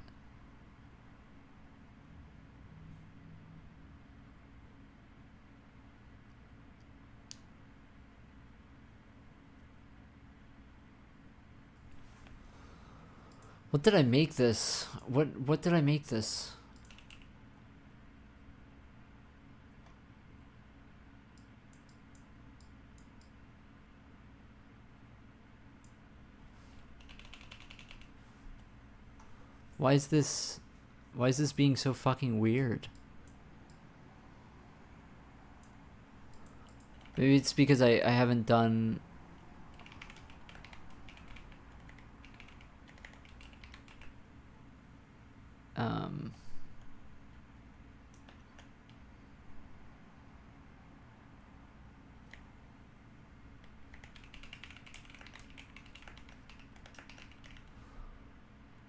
What did I make this? What did I make this? Why is this being so fucking weird? Maybe it's because I haven't done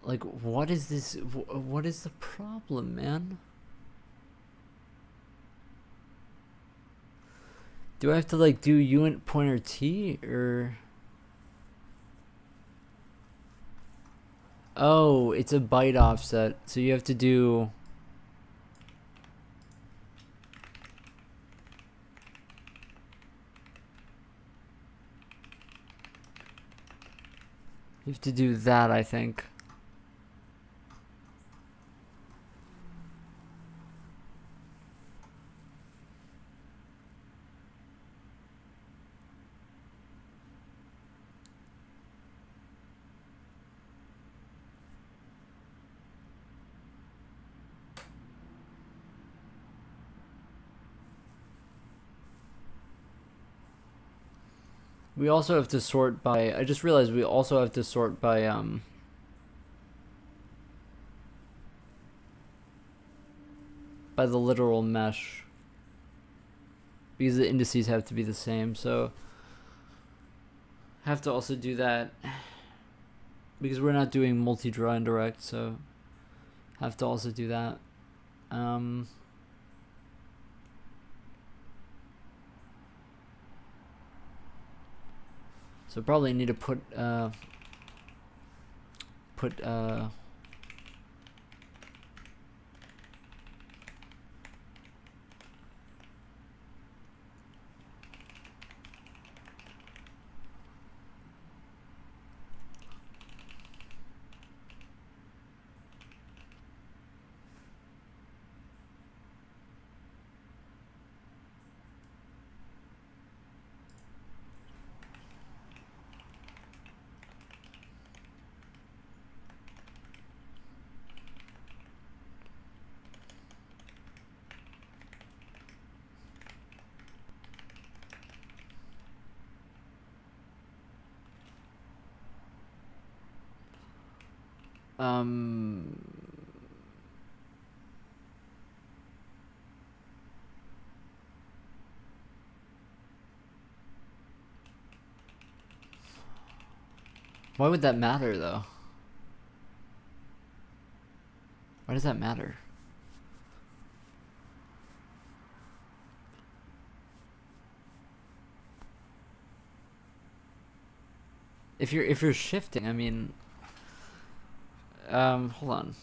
like, what is this? What is the problem, man? Do I have to like do uint pointer t or? Oh, it's a byte offset, so you have to do. You have to do that, I think. We also have to sort by. I just realized we also have to sort by the literal mesh, because the indices have to be the same, so have to also do that because we're not doing multi-draw indirect, so have to also do that. So probably need to put why would that matter though? Why does that matter? If you're shifting, I mean, hold on.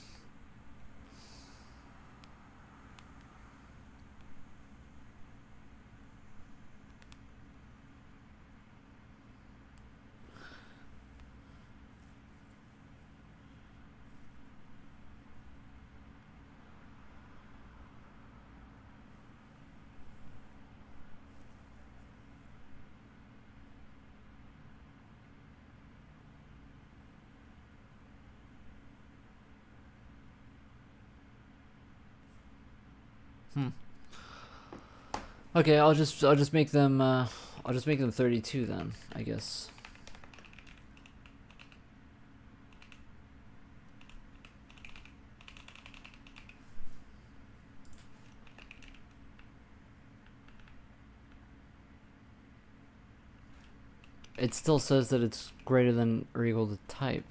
Okay, I'll just make them 32 then, I guess. It still says that it's greater than or equal to type.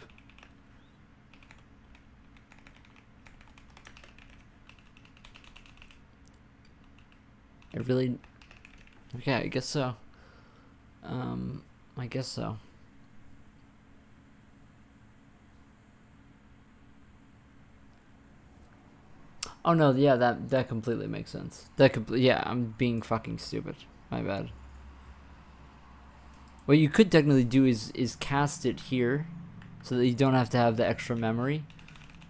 It really... Okay, I guess so. I guess so. Oh no, yeah, that completely makes sense. Yeah, I'm being fucking stupid. My bad. What you could technically do is cast it here, so that you don't have to have the extra memory.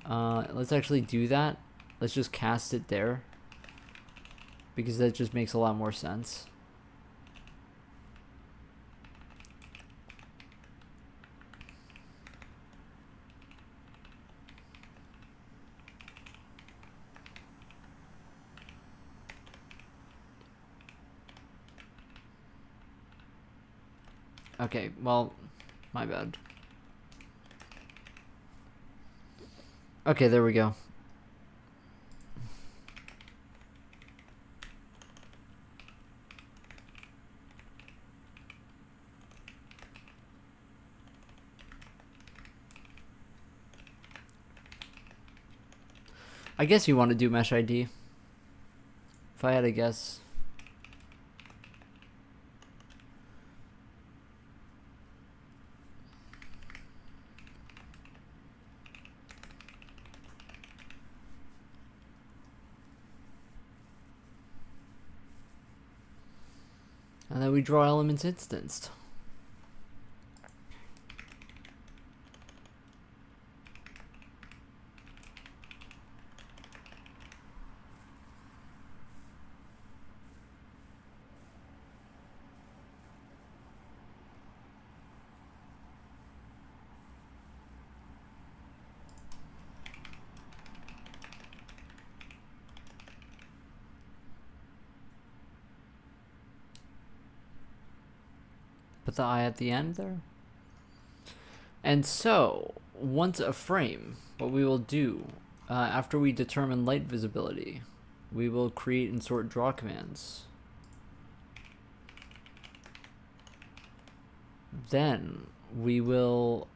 Let's actually do that. Let's just cast it there, because that just makes a lot more sense. Okay, well, my bad. Okay, there we go. I guess you want to do mesh ID. If I had to guess. And then we draw elements instanced. Put the eye at the end there. And so, once a frame, what we will do, after we determine light visibility, we will create and sort draw commands. Then we will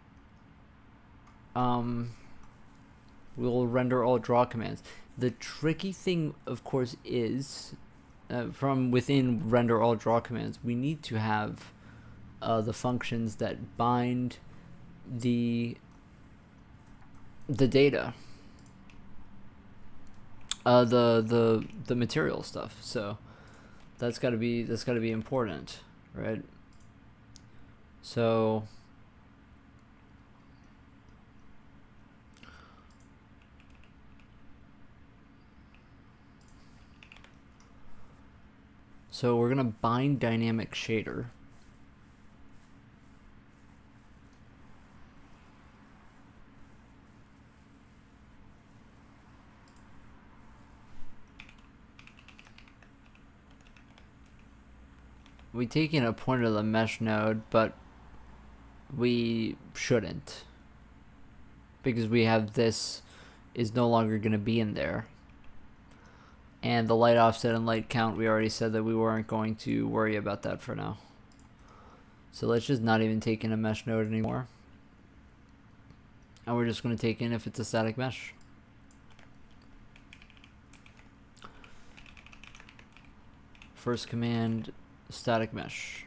render all draw commands. The tricky thing, of course, is from within render all draw commands, we need to have the functions that bind the data, the material stuff. So that's got to be important, right? So we're gonna bind dynamic shader. We take in a pointer to the mesh node, but we shouldn't, because we have this is no longer going to be in there. And the light offset and light count, we already said that we weren't going to worry about that for now. So let's just not even take in a mesh node anymore. And we're just going to take in if it's a static mesh. First command, static mesh.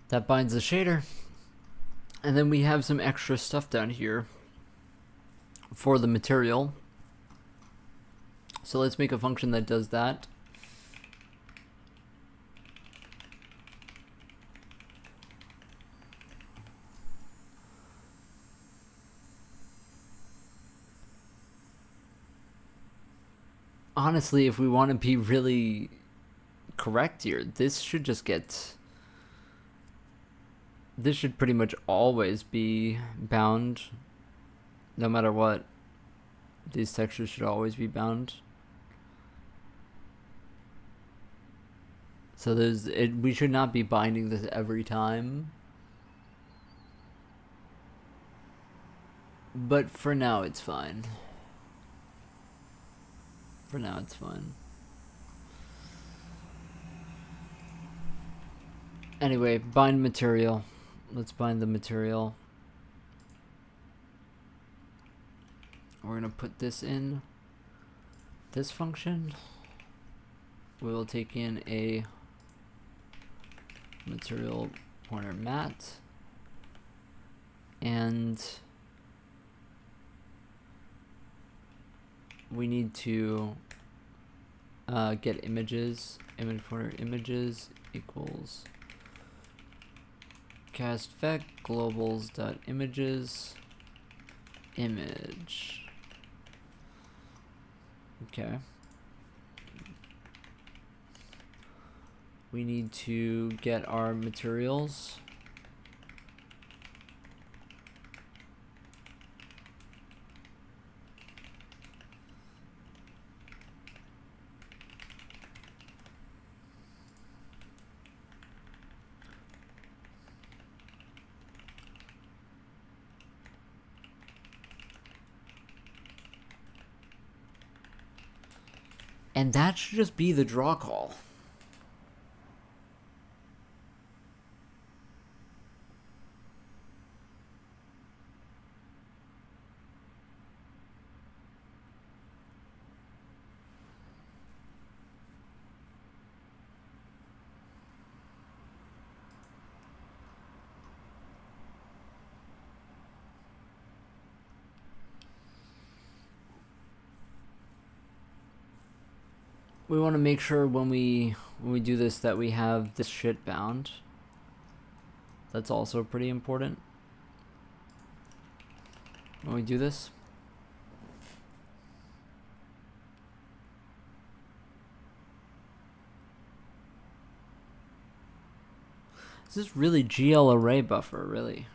That binds the shader. And then we have some extra stuff down here for the material. So let's make a function that does that. Honestly, if we want to be really correct here, this should just get... This should pretty much always be bound, no matter what. These textures should always be bound. So we should not be binding this every time. But for now, it's fine. For now, it's fine. Anyway, bind material. Let's bind the material. We're gonna put this in this function. We will take in a material pointer mat, and we need to get images. Image pointer images equals cast vec globals dot images image. Okay. We need to get our materials. And that should just be the draw call. We want to make sure when we do this that we have this shit bound. That's also pretty important when we do this. This is really GL array buffer, really.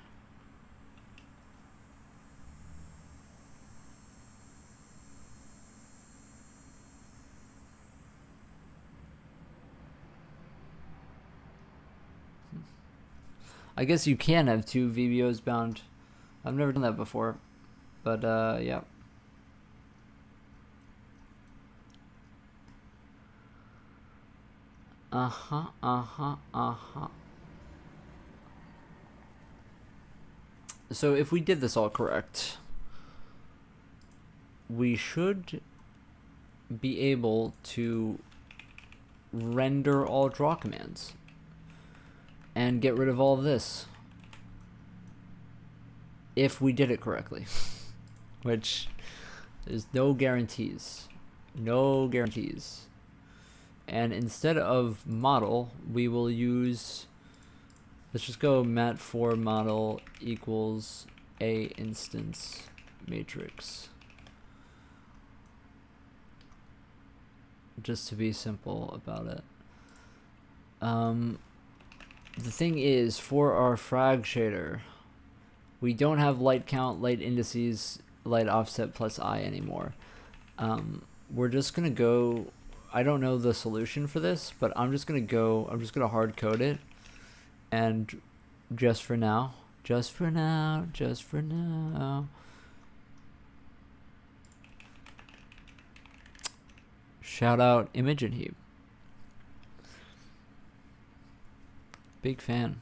I guess you can have two VBOs bound. I've never done that before, but yeah. So if we did this all correct, we should be able to render all draw commands and get rid of all of this if we did it correctly. Which there's no guarantees. No guarantees. And instead of model, we will use, let's just go mat4 model equals a instance matrix. Just to be simple about it. The thing is, for our frag shader, we don't have light count, light indices, light offset plus I anymore. We're just gonna go, I don't know the solution for this, but I'm just gonna hard code it, and just for now, shout out Image and Heap. Big fan.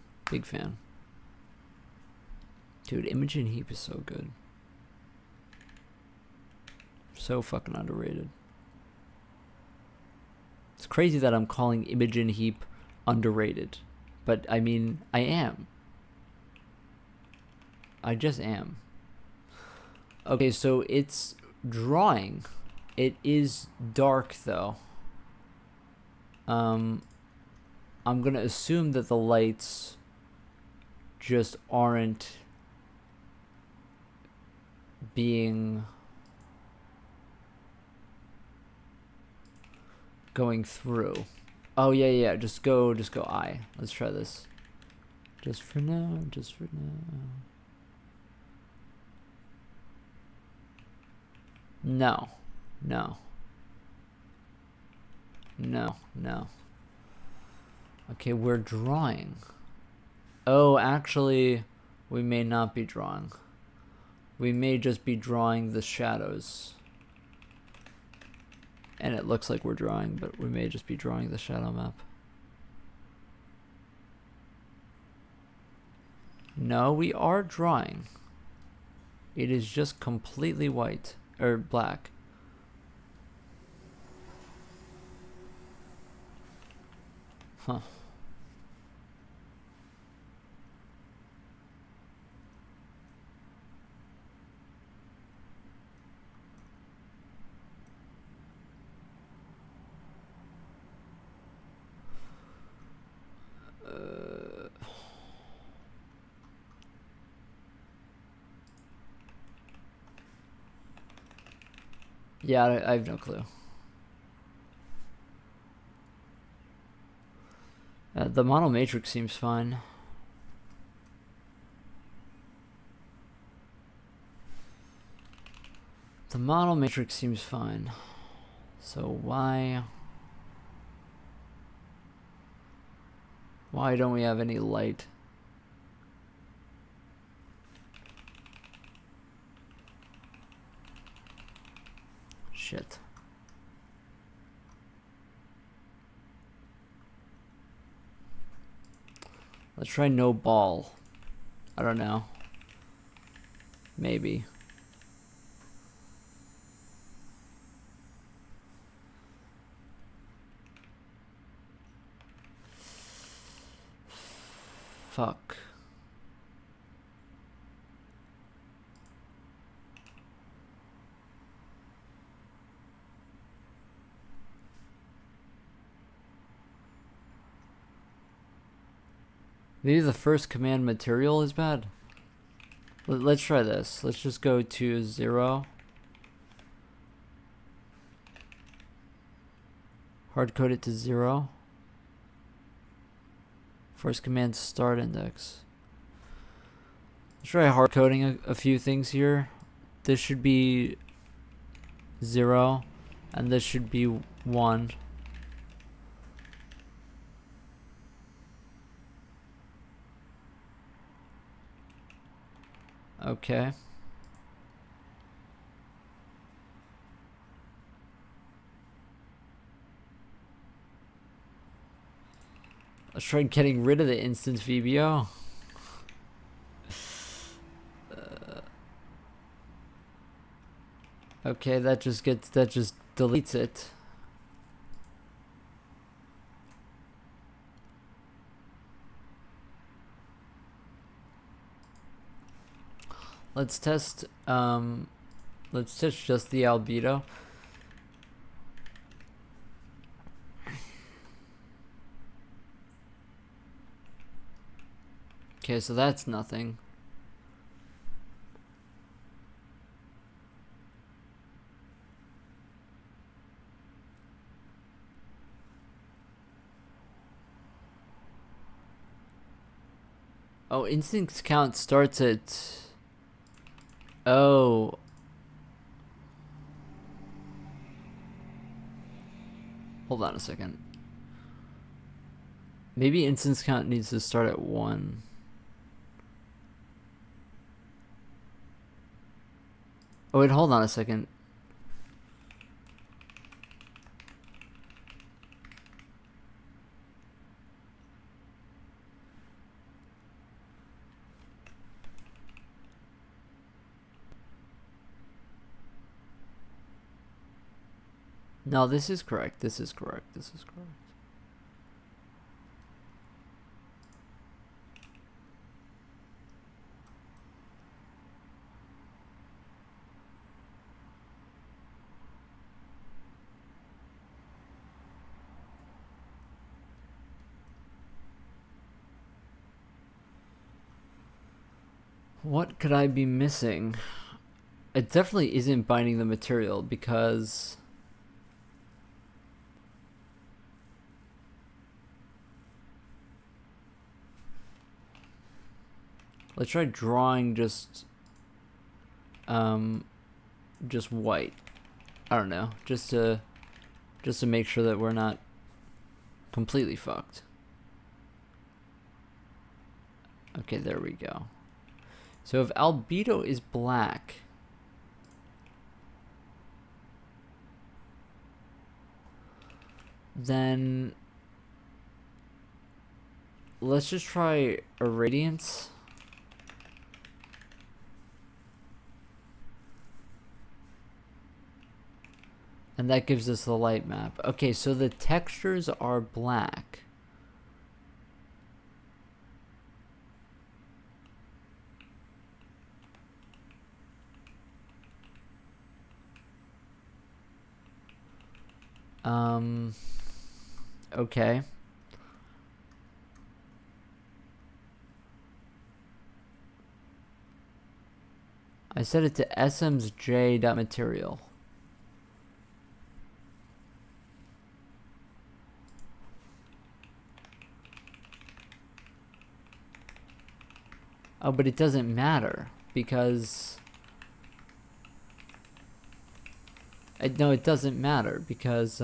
Dude, Image and Heap is so good. So fucking underrated. It's crazy that I'm calling Image and Heap underrated. But I mean, I am. I just am. Okay, so it's drawing. It is dark though. I'm gonna assume that the lights just aren't being going through. Oh yeah, just go I. Let's try this. Just for now. No. Okay, we're drawing. Oh, actually, we may not be drawing. We may just be drawing the shadows. And it looks like we're drawing, but we may just be drawing the shadow map. No, we are drawing. It is just completely white, or black. Huh. Yeah, I have no clue. The model matrix seems fine. The model matrix seems fine. So why don't we have any light? Shit. Let's try no ball. I don't know. Maybe. Fuck. Maybe the first command material is bad. Let's try this. Let's just go to 0. Hard code it to 0. First command start index. Let's try hard coding a few things here. This should be 0, and this should be 1. Okay. Let's try getting rid of the instance VBO. Okay, that just deletes it. Let's test just the albedo. Okay, so that's nothing. Oh, instance count starts at... Oh. Hold on a second. Maybe instance count needs to start at 1. Oh wait, hold on a second. No, this is correct. This is correct. This is correct. What could I be missing? It definitely isn't binding the material because let's try drawing just white. I don't know, just to make sure that we're not completely fucked. Okay, there we go. So if albedo is black, then let's just try irradiance. And that gives us the light map. Okay, so the textures are black. Okay. I set it to smsj.material. Oh, but it doesn't matter because no, it doesn't matter because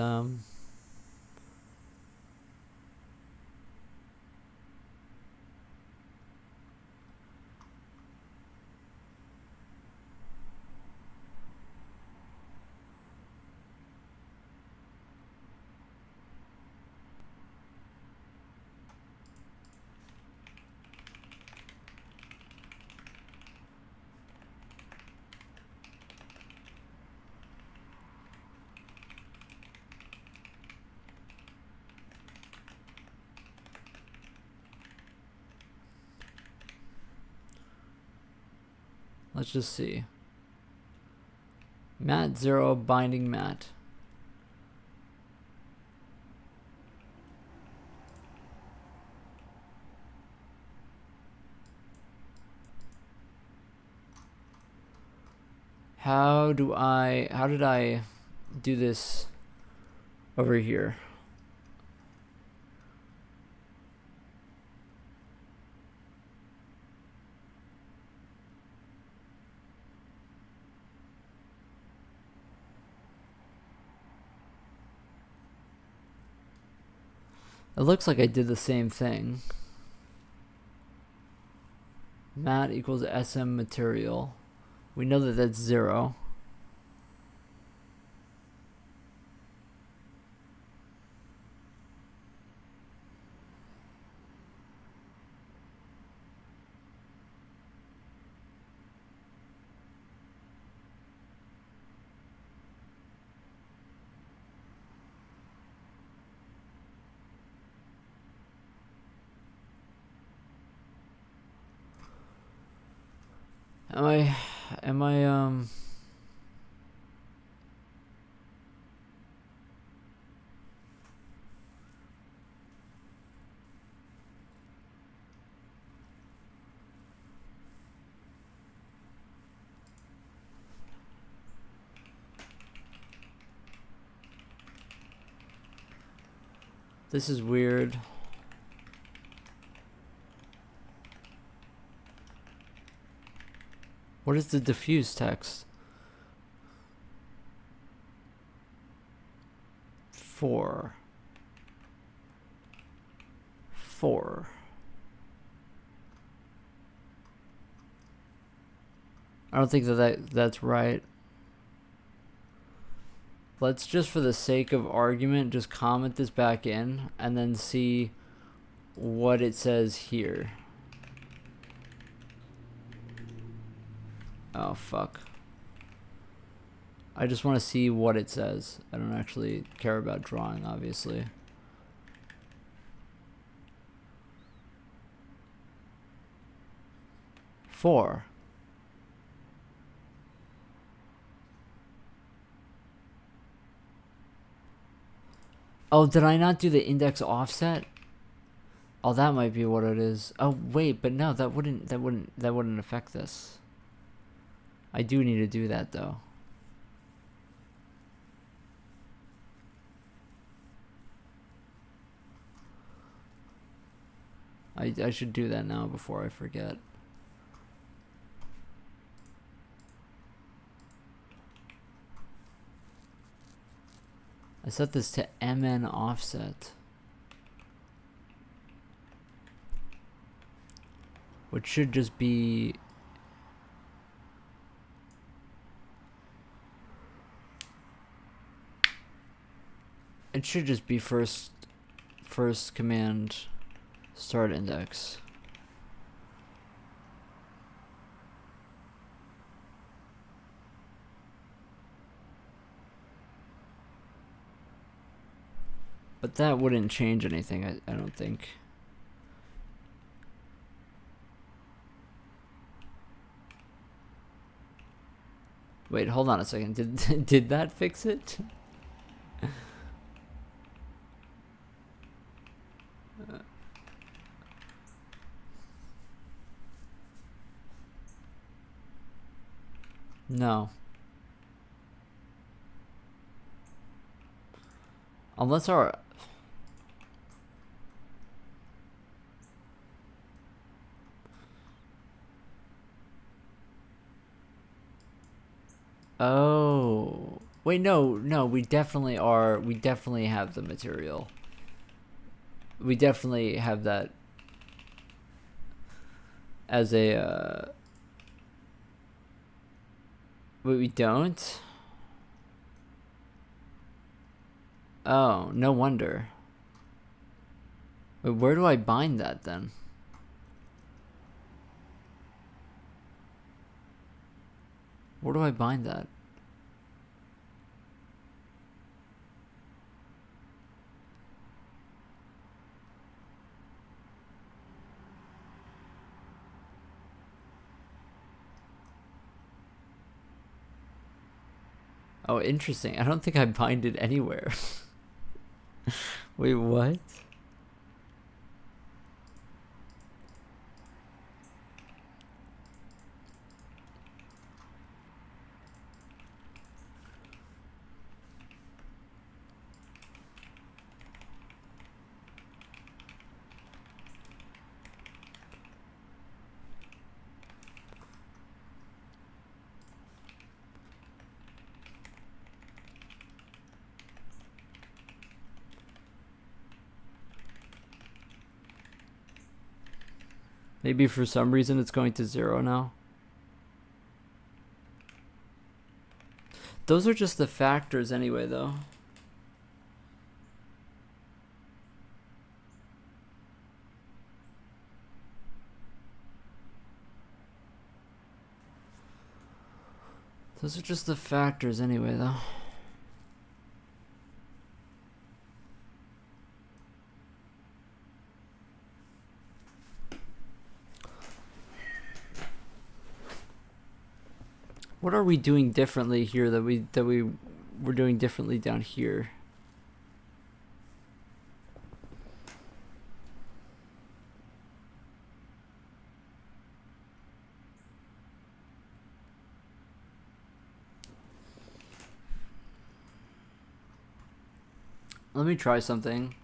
Let's just see. Mat 0 binding mat. How did I do this over here? It looks like I did the same thing. Mat equals SM material. We know that that's 0. Am I this is weird. What is the diffuse text? 4. I don't think that's right. Let's just, for the sake of argument, just comment this back in and then see what it says here. Oh, fuck. I just want to see what it says. I don't actually care about drawing, obviously. Four. Oh, did I not do the index offset? Oh, that might be what it is. Oh, wait, but no, that wouldn't affect this. I do need to do that though. I should do that now before I forget. I set this to MN offset, which should just be first command start index. But that wouldn't change anything, I don't think. Wait, hold on a second. Did that fix it? No. Unless our... Oh. Wait, no, we definitely are. We definitely have the material. We definitely have that as a... Wait, we don't? Oh, no wonder. Wait, where do I bind that then? Where do I bind that? Oh, interesting. I don't think I bind it anywhere. Wait, what? Maybe for some reason it's going to 0 now. Those are just the factors anyway, though. Those are just the factors anyway, though. What are we doing differently here that we were doing differently down here? Let me try something.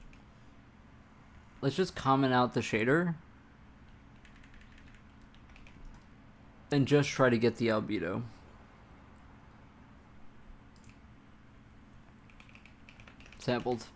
Let's just comment out the shader and just try to get the albedo. Sampled.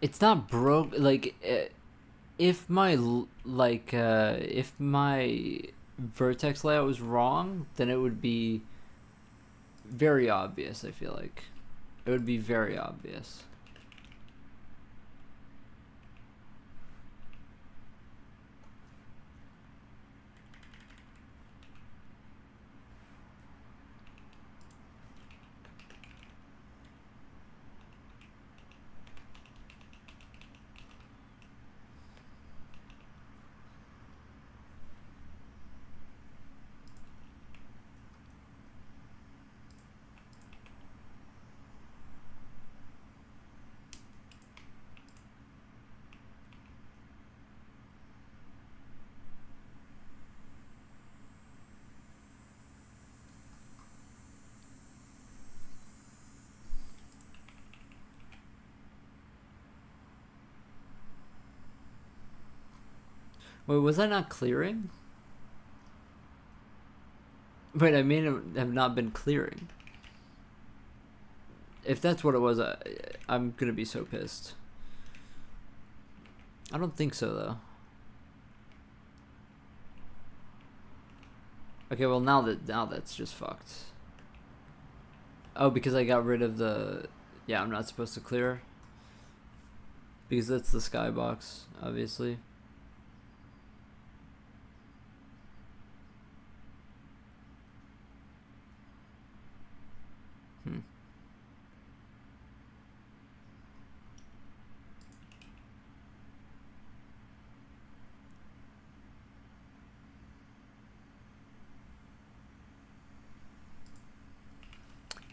It's not broke. Like, if my if my vertex layout was wrong, then it would be very obvious. I feel like it would be very obvious. Wait, was I not clearing? Wait, I may have not been clearing. If that's what it was, I'm gonna be so pissed. I don't think so, though. Okay, well now that's just fucked. Oh, because I got rid of the... Yeah, I'm not supposed to clear. Because that's the skybox, obviously.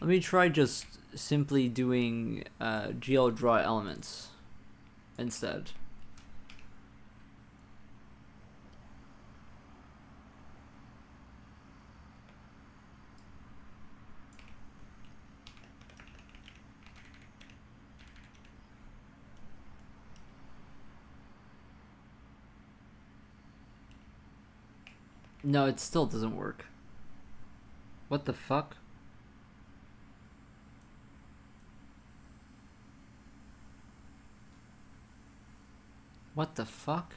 Let me try just simply doing GL draw elements instead. No, it still doesn't work. What the fuck? What the fuck?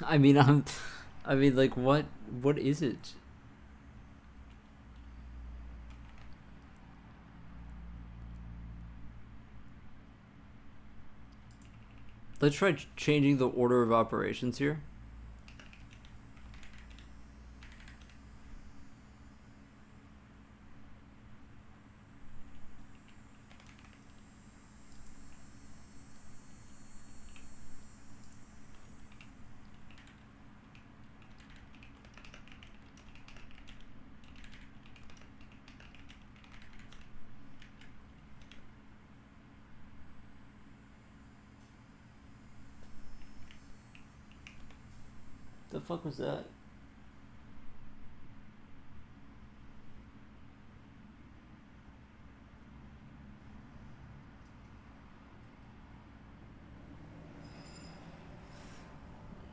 I mean, like, what is it? Let's try changing the order of operations here. The fuck was that?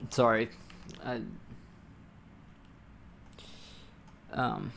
Sorry. I, um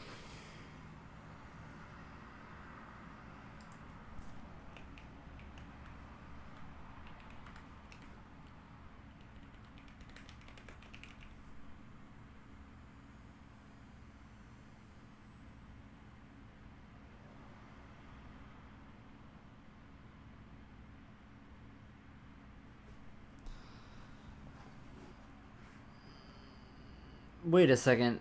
wait a second.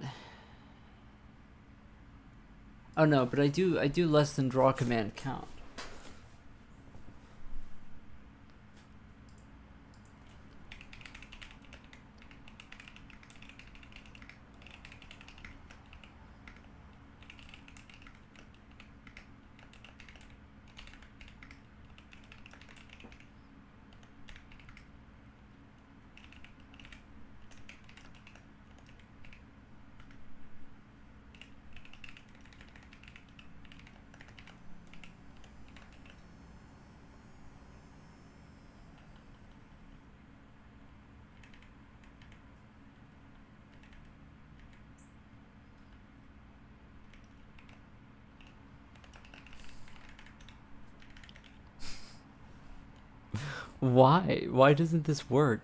Oh no, but I do less than draw command count. Why? Why doesn't this work?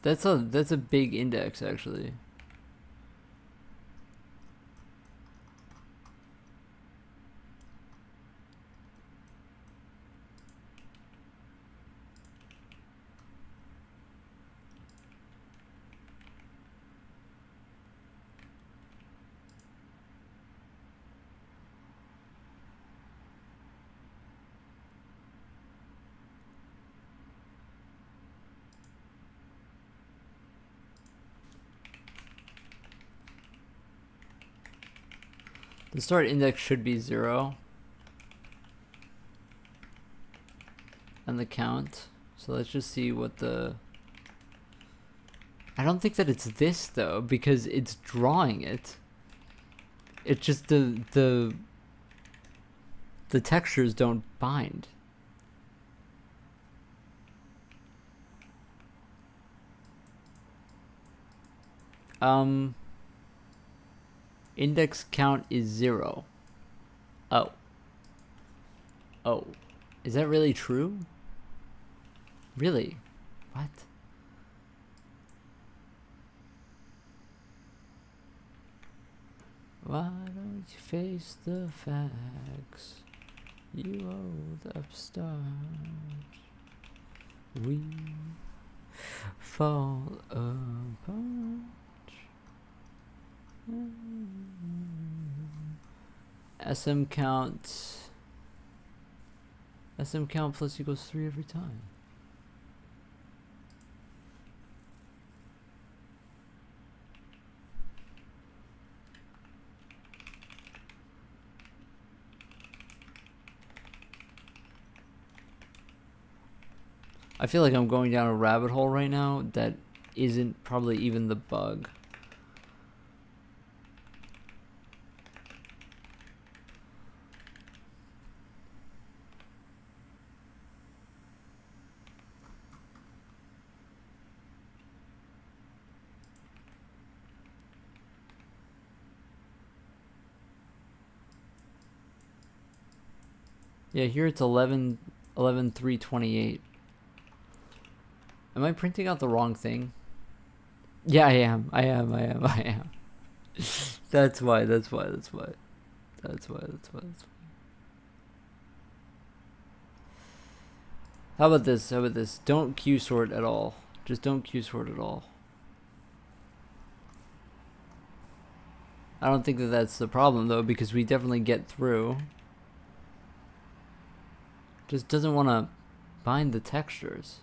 That's a big index actually. The start index should be 0. And the count. So let's just see what the... I don't think that it's this though, because it's drawing it. It's just the textures don't bind. Index count is 0. Oh. Oh. Is that really true? Really? What? Why don't you face the facts? You old upstart. We fall apart. SM count. SM count plus equals 3 every time. I feel like I'm going down a rabbit hole right now that isn't probably even the bug. Yeah, here it's 11/3/28. Am I printing out the wrong thing? Yeah, I am. That's why. How about this? Don't queue sort at all. Just don't queue sort at all. I don't think that that's the problem though, because we definitely get through. Just doesn't want to bind the textures.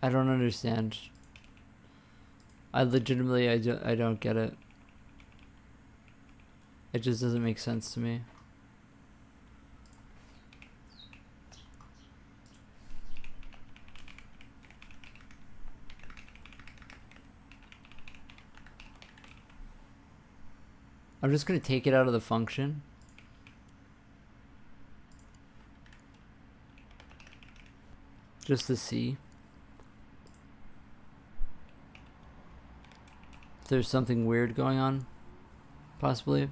I don't understand. I legitimately, I don't get it. It just doesn't make sense to me. I'm just gonna take it out of the function. Just to see if there's something weird going on, possibly.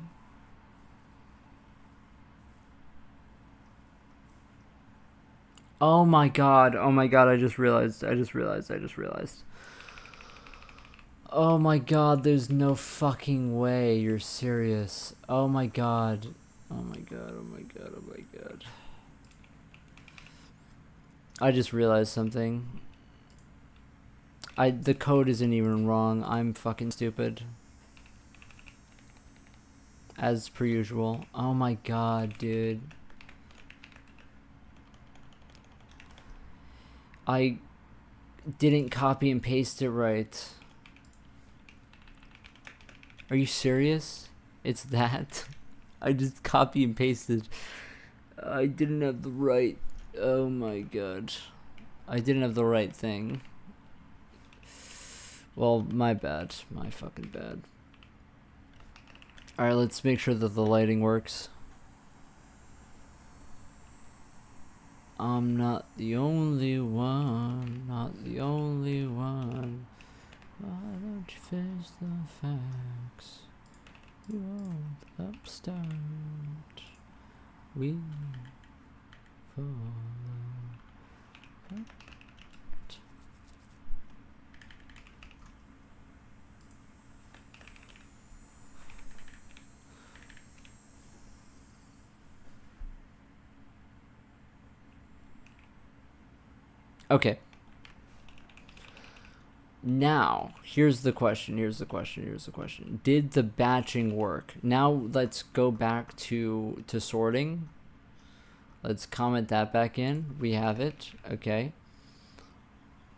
Oh my god, I just realized. Oh my god, there's no fucking way. You're serious. Oh my god. I just realized something. The code isn't even wrong. I'm fucking stupid. As per usual. Oh my god, dude. I didn't copy and paste it right. Are you serious? It's that? I just copy and pasted. I didn't have the right... Oh my god. I didn't have the right thing. Well, my bad. My fucking bad. Alright, let's make sure that the lighting works. I'm not the only one. Not the only one. Why don't you face the facts? You old upstart. We fall apart. Okay. Now, here's the question. Did the batching work? Now let's go back to sorting. Let's comment that back in. We have it. Okay.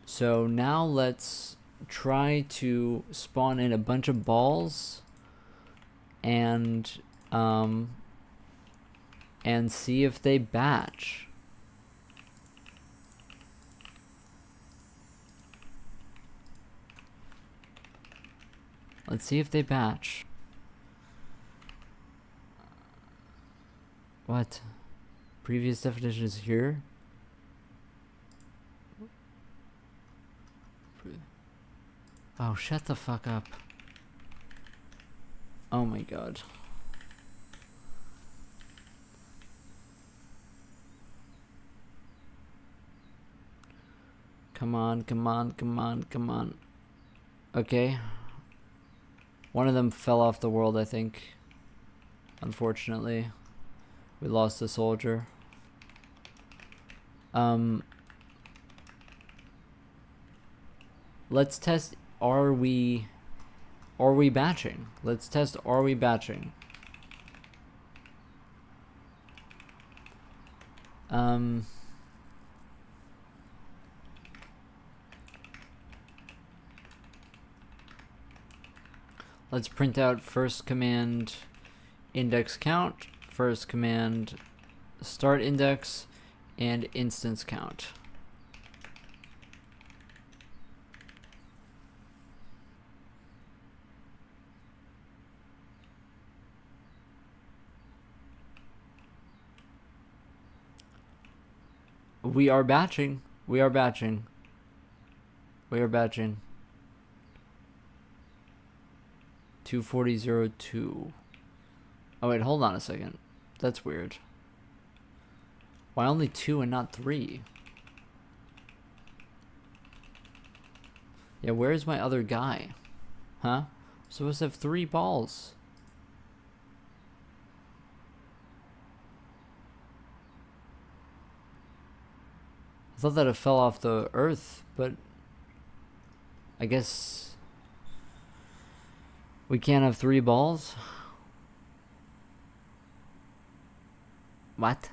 So now let's try to spawn in a bunch of balls and see if they batch. Let's see if they batch. What? Previous definition is here? Oh, shut the fuck up. Oh my god. Come on. Okay. One of them fell off the world, I think. Unfortunately. We lost a soldier. Let's test, are we batching? Let's test, are we batching? Let's print out first command index count, first command start index, and instance count. We are batching. 240.02. Oh wait, hold on a second. That's weird. Why only 2 and not 3? Yeah, where's my other guy? Huh? I'm supposed to have 3 balls. I thought that it fell off the earth, but I guess we can't have 3 balls? What?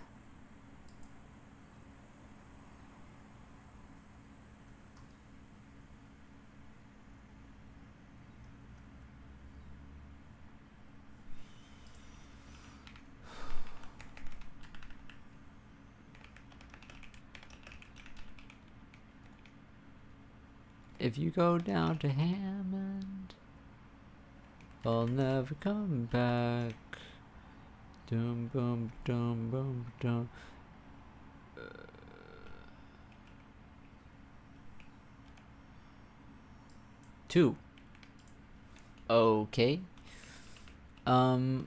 If you go down to Hammond, I'll never come back. Dum bum dum bum dum. Two. Okay. Well,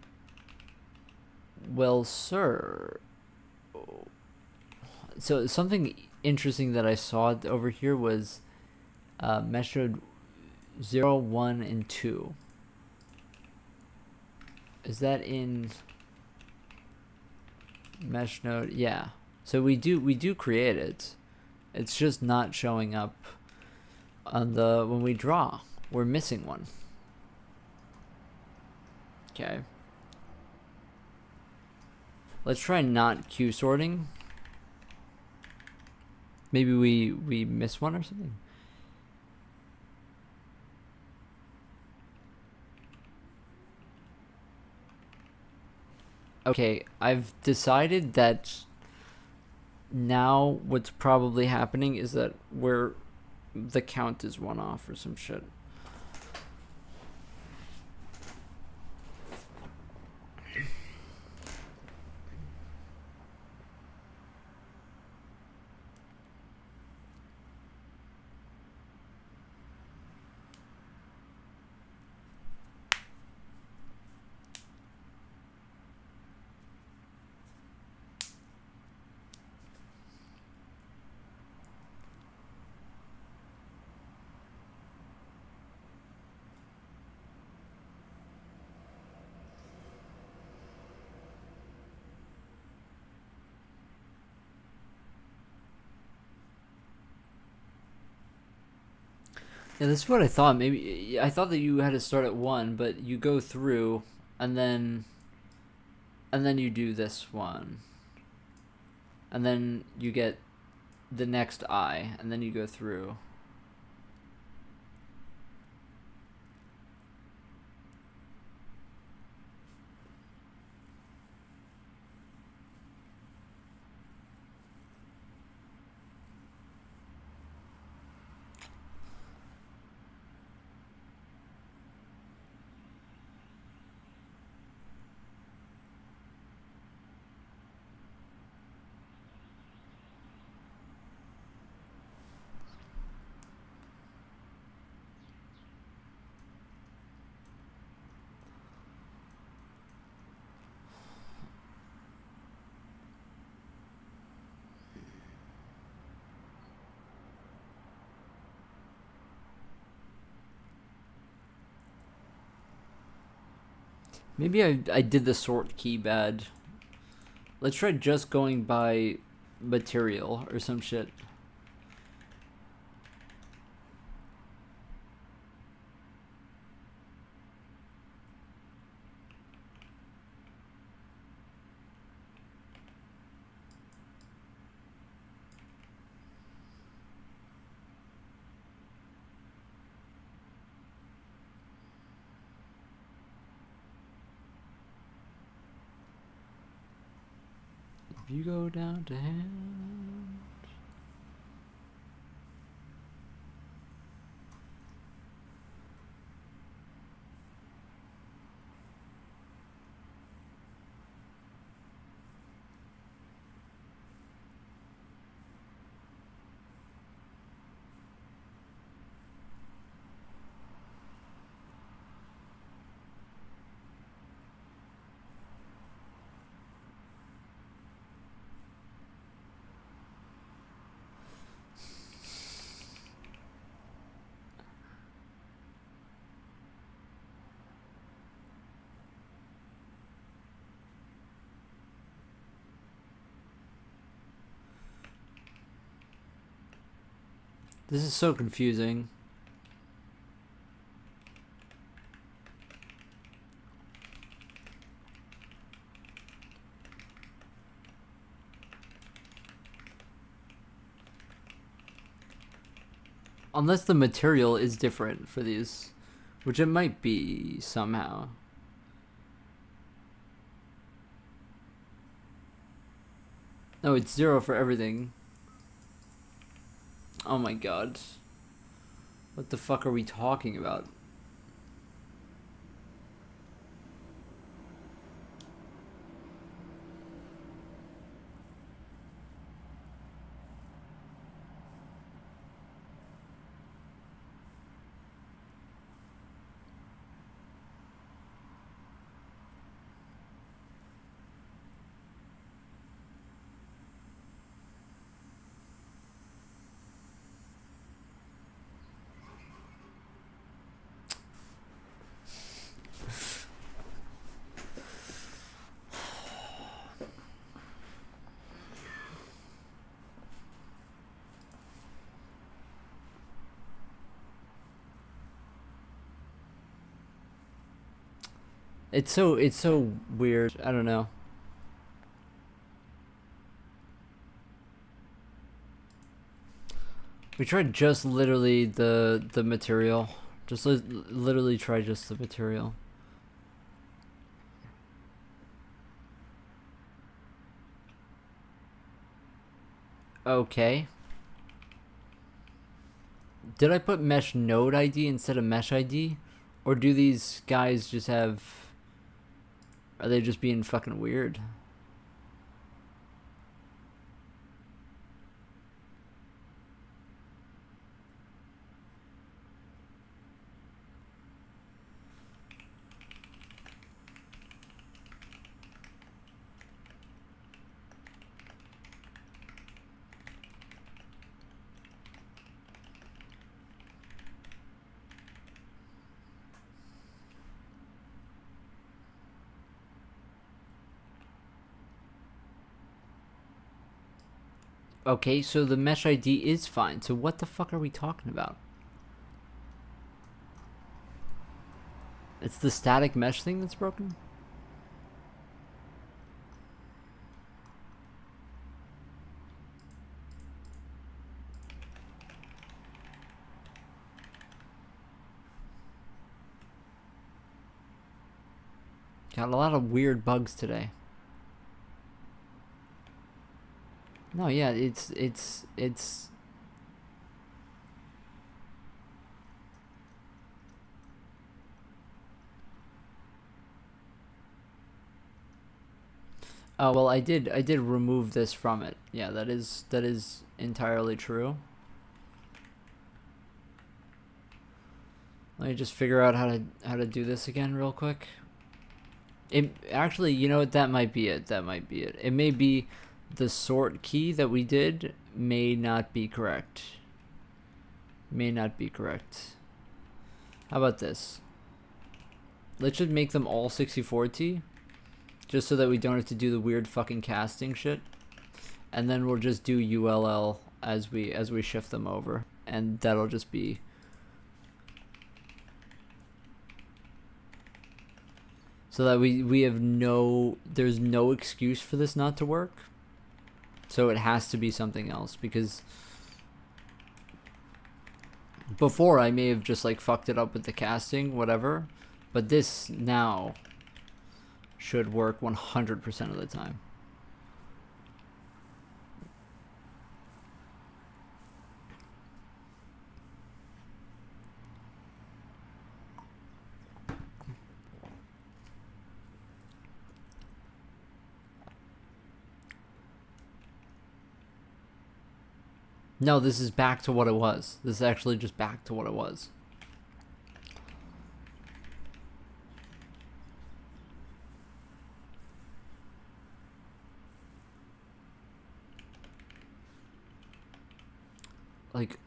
sir. So something interesting that I saw over here was mesh node 0, 1, and 2. Is that in mesh node? Yeah. So we do create it. It's just not showing up on the when we draw. We're missing one. Okay. Let's try not queue sorting. Maybe we miss one or something. Okay, I've decided that now what's probably happening is that the count is 1 off or some shit. Yeah, that's what I thought. Maybe I thought that you had to start at 1, but you go through, and then you do this one, and then you get the next I, and then you go through. Maybe I did the sort key bad. Let's try just going by material or some shit. If you go down to hand. This is so confusing. Unless the material is different for these, which it might be somehow. No, it's 0 for everything. Oh my god. What the fuck are we talking about? It's so weird. I don't know. We tried just literally the material. Just literally try just the material. Okay. Did I put mesh node ID instead of mesh ID? Or do these guys just have... Are they just being fucking weird? Okay, so the mesh ID is fine. So what the fuck are we talking about? It's the static mesh thing that's broken? Got a lot of weird bugs today. No, yeah, it's oh well, I did remove this from it. Yeah, that is entirely true. Let me just figure out how to do this again real quick. It actually, you know what, that might be it. That might be it. It may be the sort key that we did may not be correct. May not be correct. How about this? Let's just make them all 64T. Just so that we don't have to do the weird fucking casting shit. And then we'll just do ULL as we shift them over. And that'll just be... So that we have there's no excuse for this not to work. So it has to be something else, because before I may have just like fucked it up with the casting, whatever. But this now should work 100% of the time. No, this is back to what it was. This is actually just back to what it was. Like...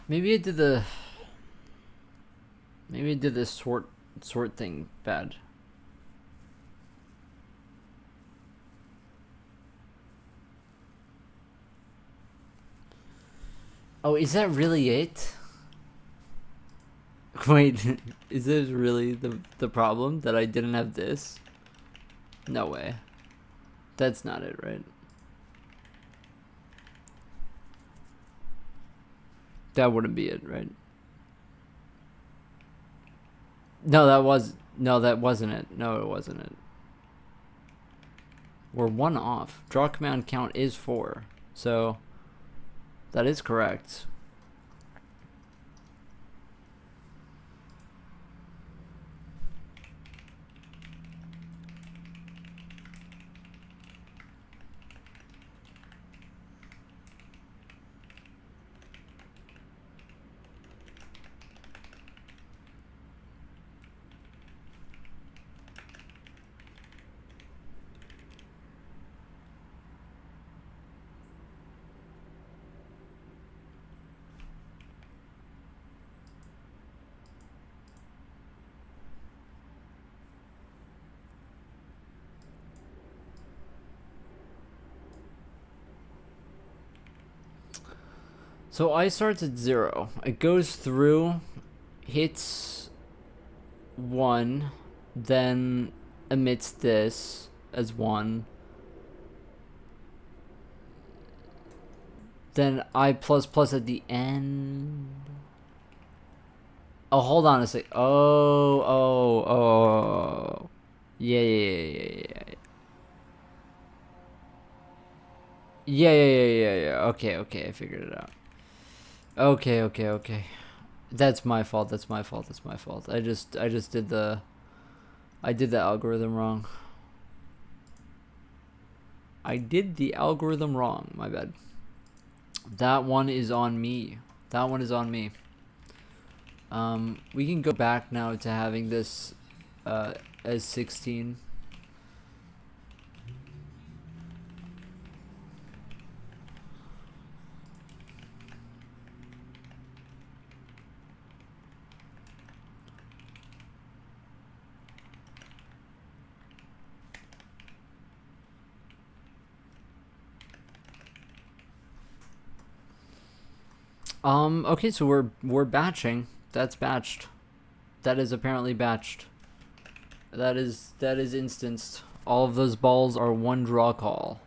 Maybe I did this sort thing bad. Oh, is that really it? Wait, is this really the problem, that I didn't have this? No way. That's not it, right? That wouldn't be it, right? No, that wasn't it. No, it wasn't it. We're 1 off. Draw command count is 4. So that is correct. So I starts at 0. It goes through, hits 1, then emits this as 1. Then I plus plus at the end. Oh, hold on a sec. Oh. Yeah. Yeah. Okay, I figured it out. Okay. That's my fault. I just did the algorithm wrong. I did the algorithm wrong. My bad. That one is on me. We can go back now to having this as 16. Okay, so we're batching. That's batched. That is apparently batched. That is instanced. All of those balls are one draw call.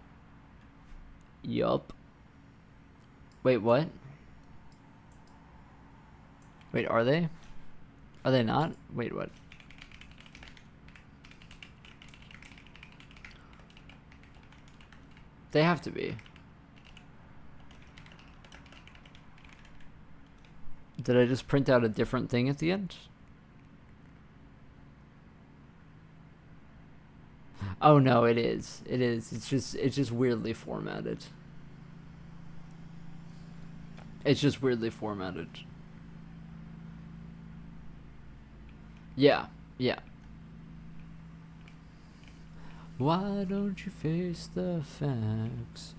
Yup. Wait, what? Wait, are they? Are they not? Wait, what? They have to be. Did I just print out a different thing at the end? Oh no, it is. It is. It's just weirdly formatted. It's just weirdly formatted. Yeah. Yeah. Why don't you face the facts,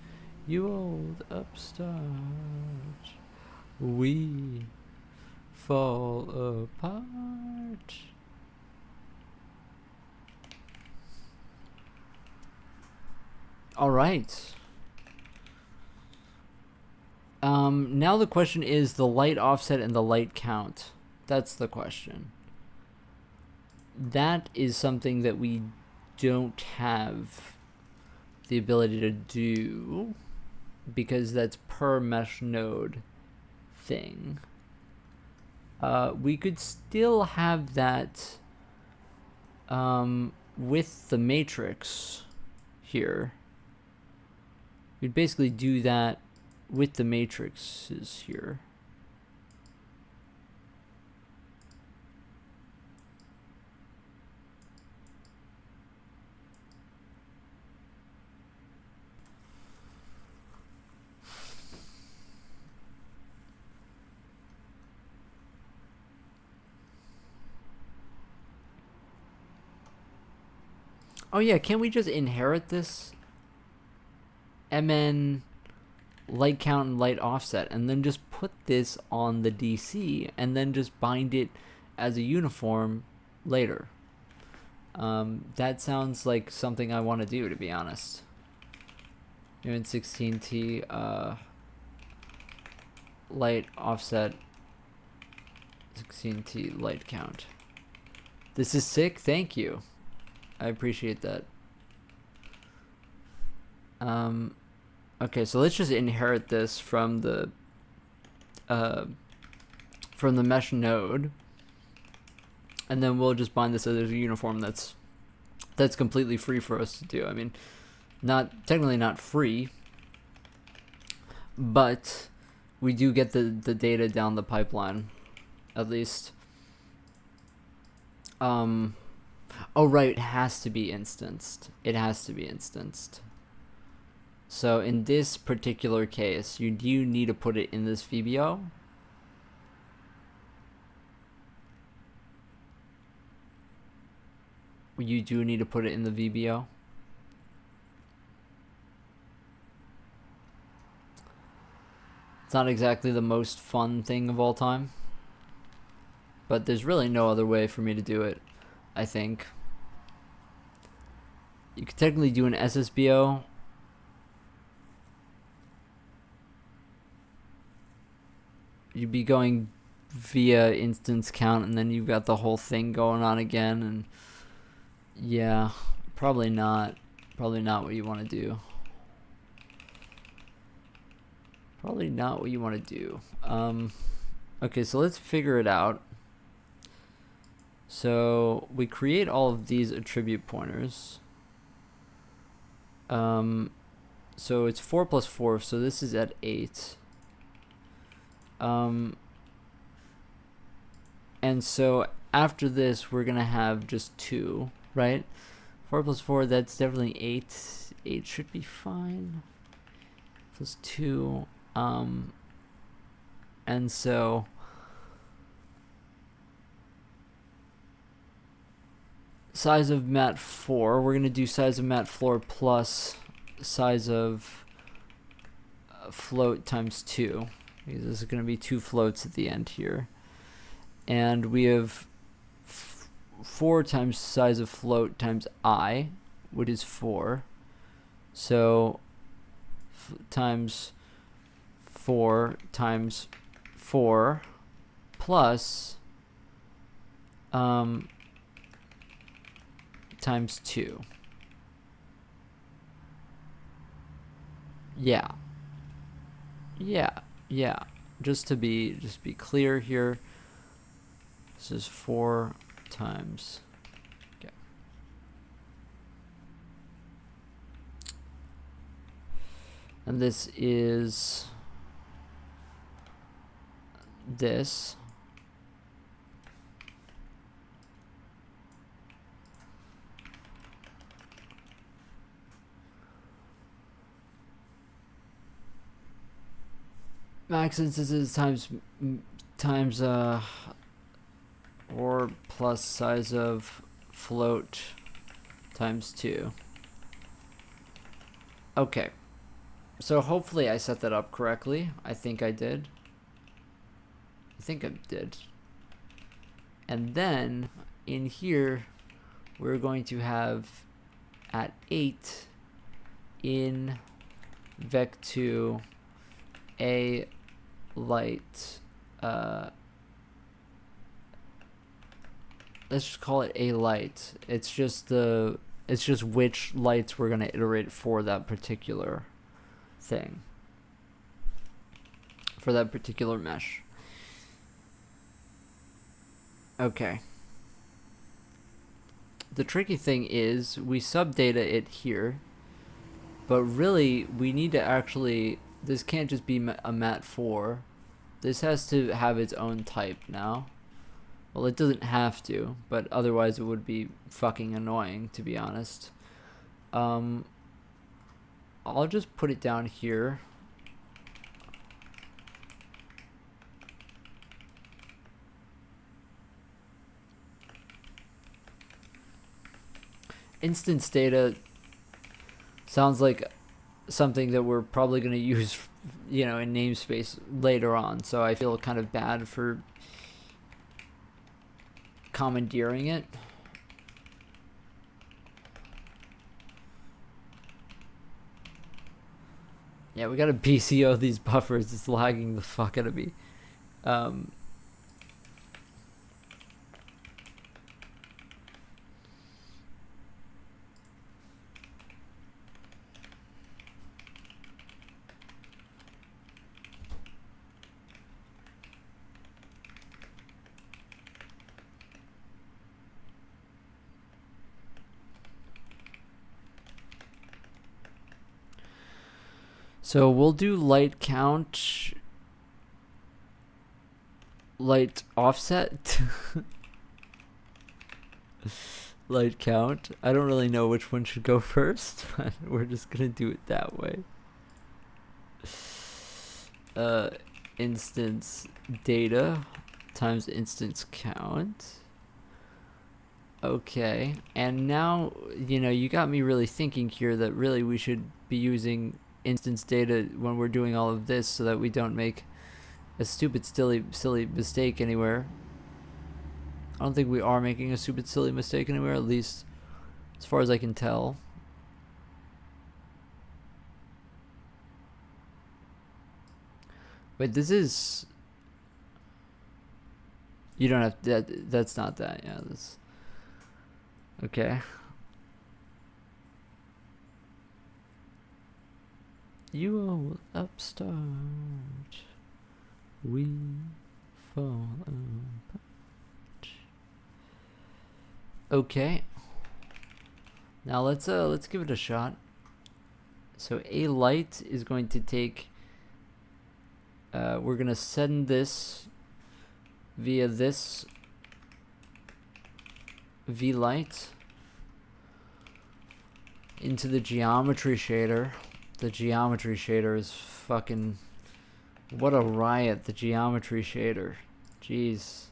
you old upstart? We fall apart. All right. Now the question is the light offset and the light count. That's the question. That is something that we don't have the ability to do because that's per mesh node thing. We could still have that with the matrix here. We'd basically do that with the matrices here. Oh yeah, can't we just inherit this? MN light count and light offset, and then just put this on the DC, and then just bind it as a uniform later. That sounds like something I want to do, to be honest. Even 16T light offset, 16T light count. This is sick. Thank you. I appreciate that. Okay, so let's just inherit this from the mesh node, and then we'll just bind this as a uniform that's completely free for us to do. I mean, technically not free, but we do get the data down the pipeline, at least. Oh right, it has to be instanced. It has to be instanced. So in this particular case, you do need to put it in this VBO. You do need to put it in the VBO. It's not exactly the most fun thing of all time, but there's really no other way for me to do it, I think. You could technically do an SSBO. You'd be going via instance count, and then you've got the whole thing going on again, and yeah, probably not what you want to do. Probably not what you want to do. Okay, so let's figure it out. So we create all of these attribute pointers. So it's 4 plus 4, so this is at 8. And so after this, we're gonna have just 2, right? 4 plus 4, that's definitely 8. 8 should be fine. Plus 2. And so size of mat 4, we're gonna do size of mat floor plus size of float times 2. Because this is gonna be 2 floats at the end here. And we have 4 times size of float times I, which is 4. So times 4 times 4 plus times 2. Yeah. Just to be clear here, this is 4 times. Okay. And this is this. Max instances times 4 plus size of float times 2. Okay. So hopefully I set that up correctly. I think I did. And then in here we're going to have at 8 in vec2 a light, let's just call it a light. It's just which lights we're going to iterate for that particular thing, for that particular mesh. Okay. The tricky thing is we subdata it here, but really we need to actually, this can't just be a mat4. This has to have its own type now. Well, it doesn't have to, but otherwise it would be fucking annoying, to be honest. I'll just put it down here. Instance data sounds like something that we're probably going to use, in namespace later on, so I feel kind of bad for commandeering it. Yeah, we gotta BCO these buffers. It's lagging the fuck out of me. So we'll do light count, light offset, light count. I don't really know which one should go first, but we're just gonna do it that way. Instance data times instance count. Okay, and now, you got me really thinking here that really we should be using instance data when we're doing all of this so that we don't make a stupid silly mistake anywhere. I don't think we are making a stupid silly mistake anywhere, at least as far as I can tell. Wait, this is, you don't have that, that's not that. Yeah, this, okay. You old upstart, we fall apart. Okay. Now let's give it a shot. So a light is going to take, we're gonna send this via this v light into the geometry shader. The geometry shader is fucking, what a riot, the geometry shader. Jeez.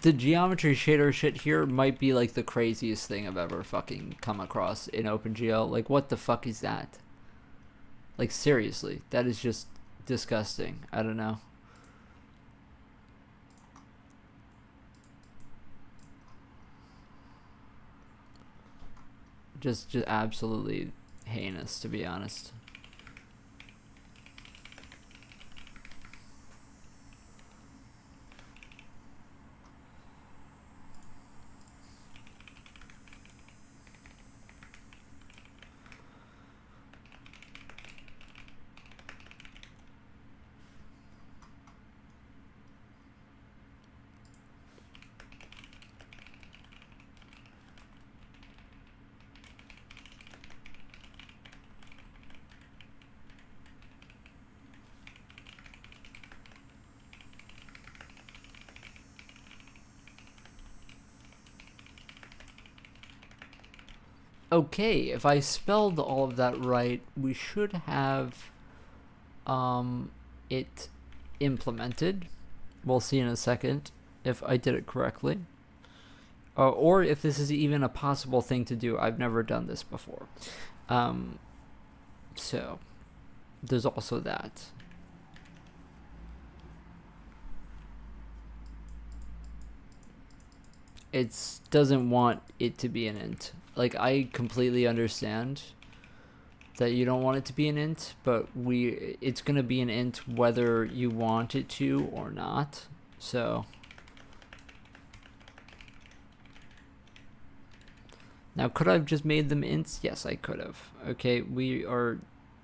The geometry shader shit here might be like the craziest thing I've ever fucking come across in OpenGL. Like, what the fuck is that? Like, seriously, that is just disgusting. I don't know. Just absolutely heinous, to be honest. Okay, if I spelled all of that right, we should have it implemented. We'll see in a second if I did it correctly. Or if this is even a possible thing to do. I've never done this before. So, there's also that. It doesn't want it to be an int. Like, I completely understand that you don't want it to be an int, but it's gonna be an int whether you want it to or not. So now, could I have just made them ints? Yes, I could have. Okay, we are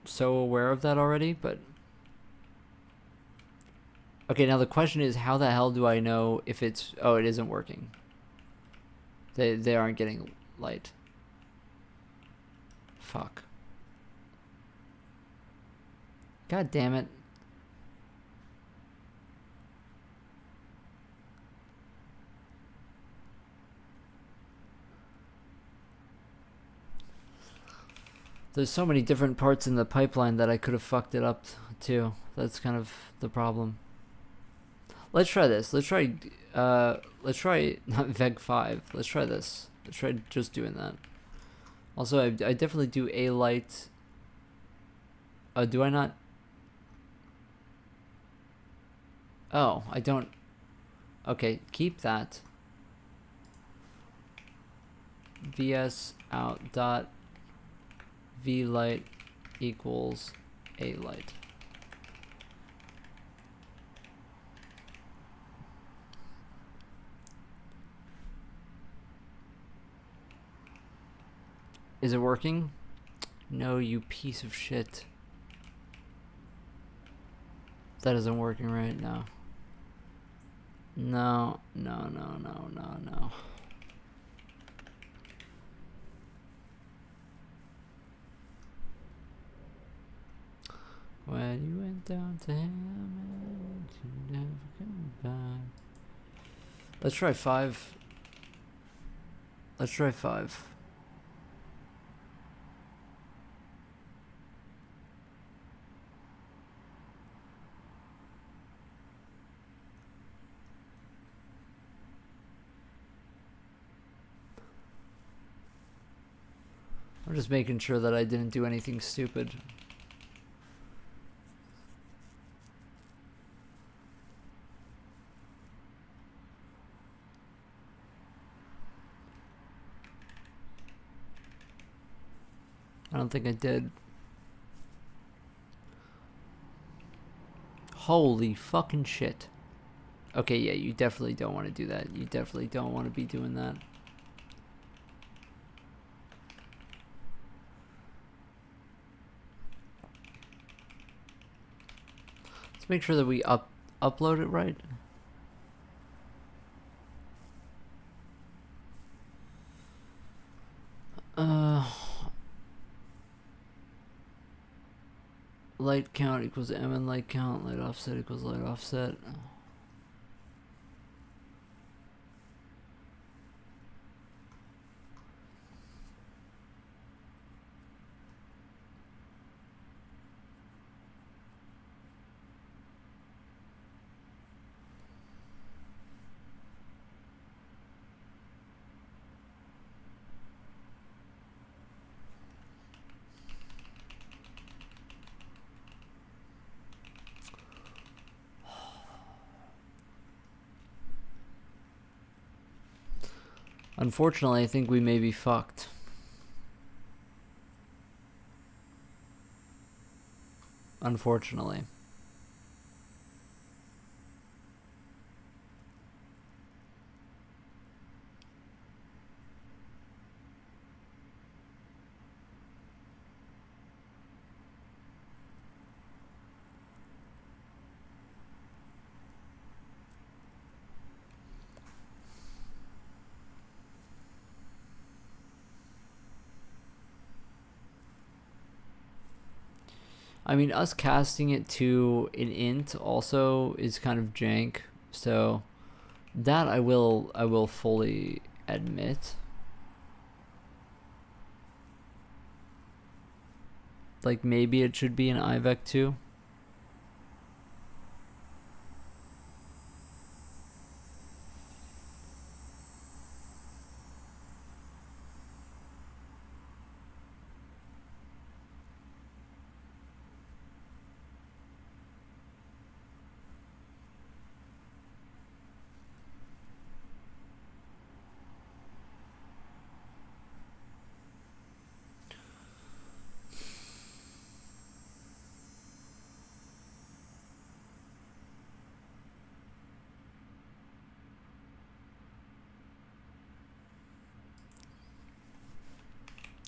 so aware of that already, but okay, now the question is, how the hell do I know if it's... Oh, it isn't working. They aren't getting light. Fuck. God damn it. There's so many different parts in the pipeline that I could have fucked it up too. That's kind of the problem. Let's try this. Let's try not veg5. Let's try this. Let's try just doing that. Also, I definitely do a light. Do I not? Oh, I don't. Okay, keep that. VS out dot V light equals a light. Is it working? No, you piece of shit. That isn't working right now. No. When you went down to him, you never come back. Let's try 5. Let's try 5. I'm just making sure that I didn't do anything stupid. I don't think I did. Holy fucking shit. Okay, yeah, you definitely don't want to do that. You definitely don't want to be doing that. Let's make sure that we upload it right. Light count equals M and light count. Light offset equals light offset. Unfortunately, I think we may be fucked. Unfortunately. I mean, us casting it to an int also is kind of jank, so that I will fully admit. Like, maybe it should be an IVEC 2.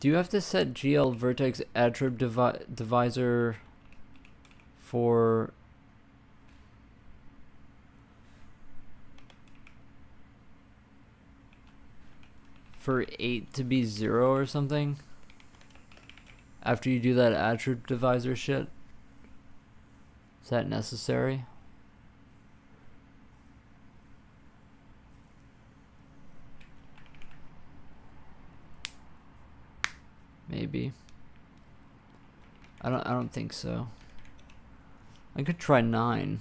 Do you have to set GL vertex attrib divisor for for 8 to be 0 or something? After you do that attrib divisor shit? Is that necessary? Maybe. I don't think so. I could try 9.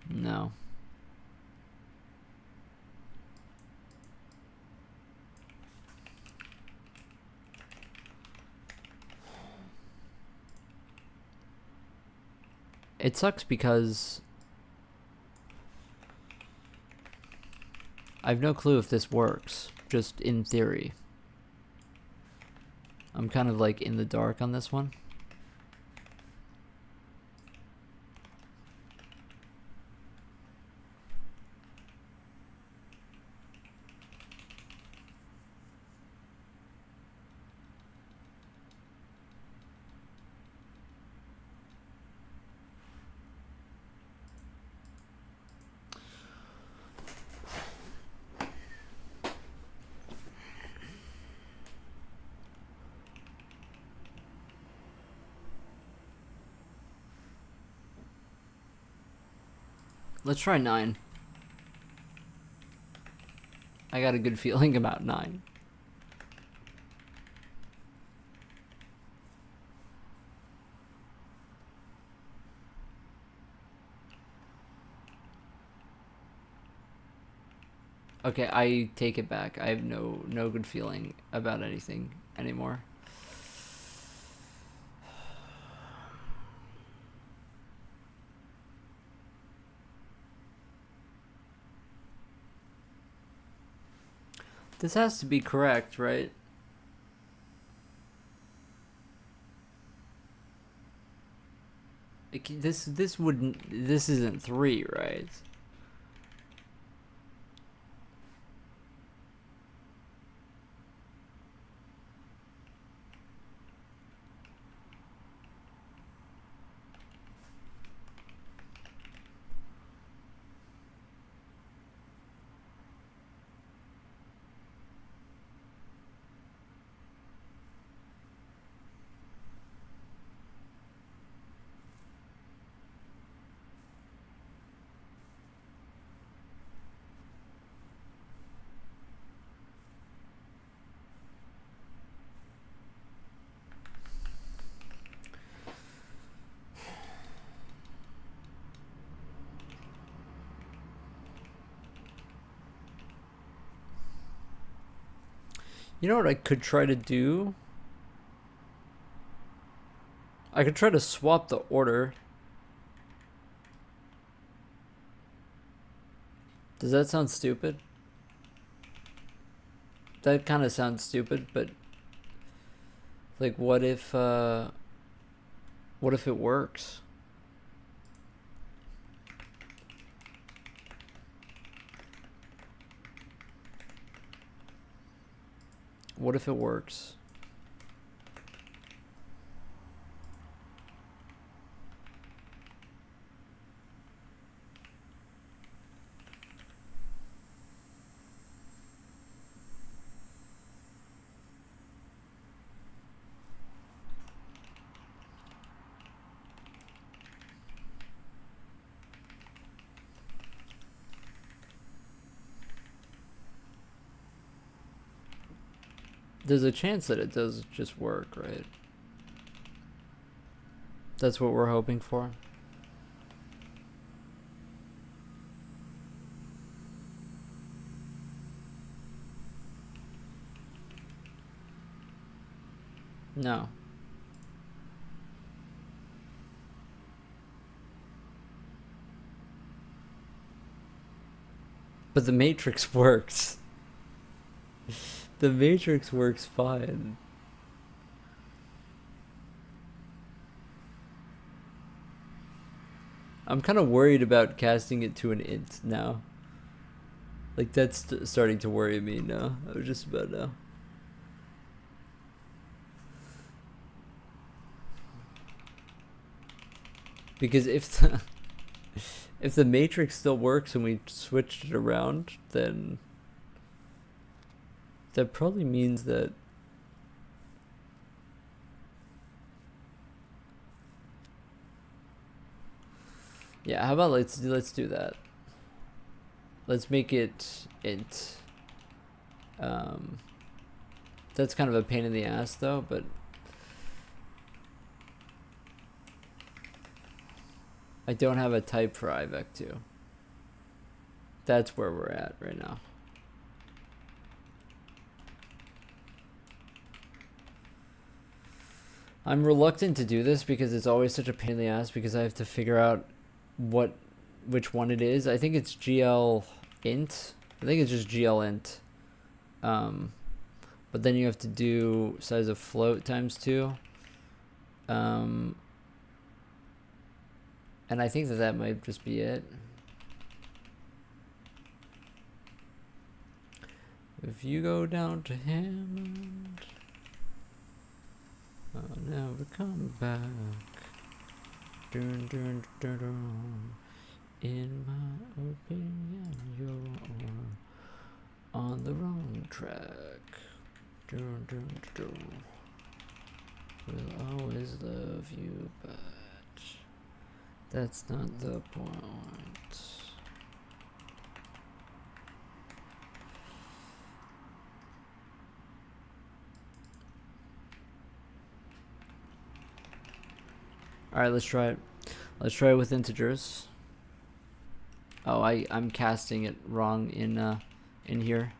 No. It sucks because I have no clue if this works, just in theory. I'm kind of like in the dark on this one. Let's try 9. I got a good feeling about 9. Okay, I take it back. I have no good feeling about anything anymore. This has to be correct, right? This isn't 3, right? You know what I could try to do? I could try to swap the order. Does that sound stupid? That kind of sounds stupid, but like what if it works? What if it works? There's a chance that it does just work, right? That's what we're hoping for. No. But the matrix works. The matrix works fine. I'm kind of worried about casting it to an int now. Like, that's starting to worry me now. I was just about now. Because if the matrix still works and we switched it around, then that probably means that yeah, how about let's do that. Let's make it int. That's kind of a pain in the ass though, but I don't have a type for IVEC2. That's where we're at right now. I'm reluctant to do this because it's always such a pain in the ass because I have to figure out which one it is. I think it's GL int. I think it's just GL int. But then you have to do size of float times 2. And I think that might just be it. If you go down to Hammond, I'll never come back. Dun, dun, dun, dun. In my opinion, you're on the wrong track. Dun, dun, dun. We'll always love you, but that's not the point. Alright, let's try it. Let's try it with integers. Oh, I'm casting it wrong in here.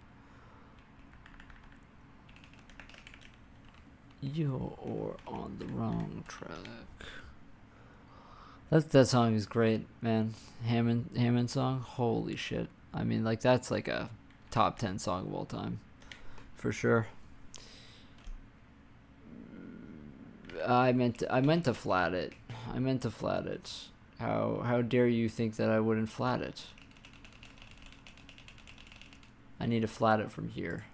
You're on the wrong track. That song is great, man. Hammond song. Holy shit. I mean, like, that's like a top 10 song of all time, for sure. I meant to flat it. I meant to flat it. How dare you think that I wouldn't flat it? I need to flat it from here.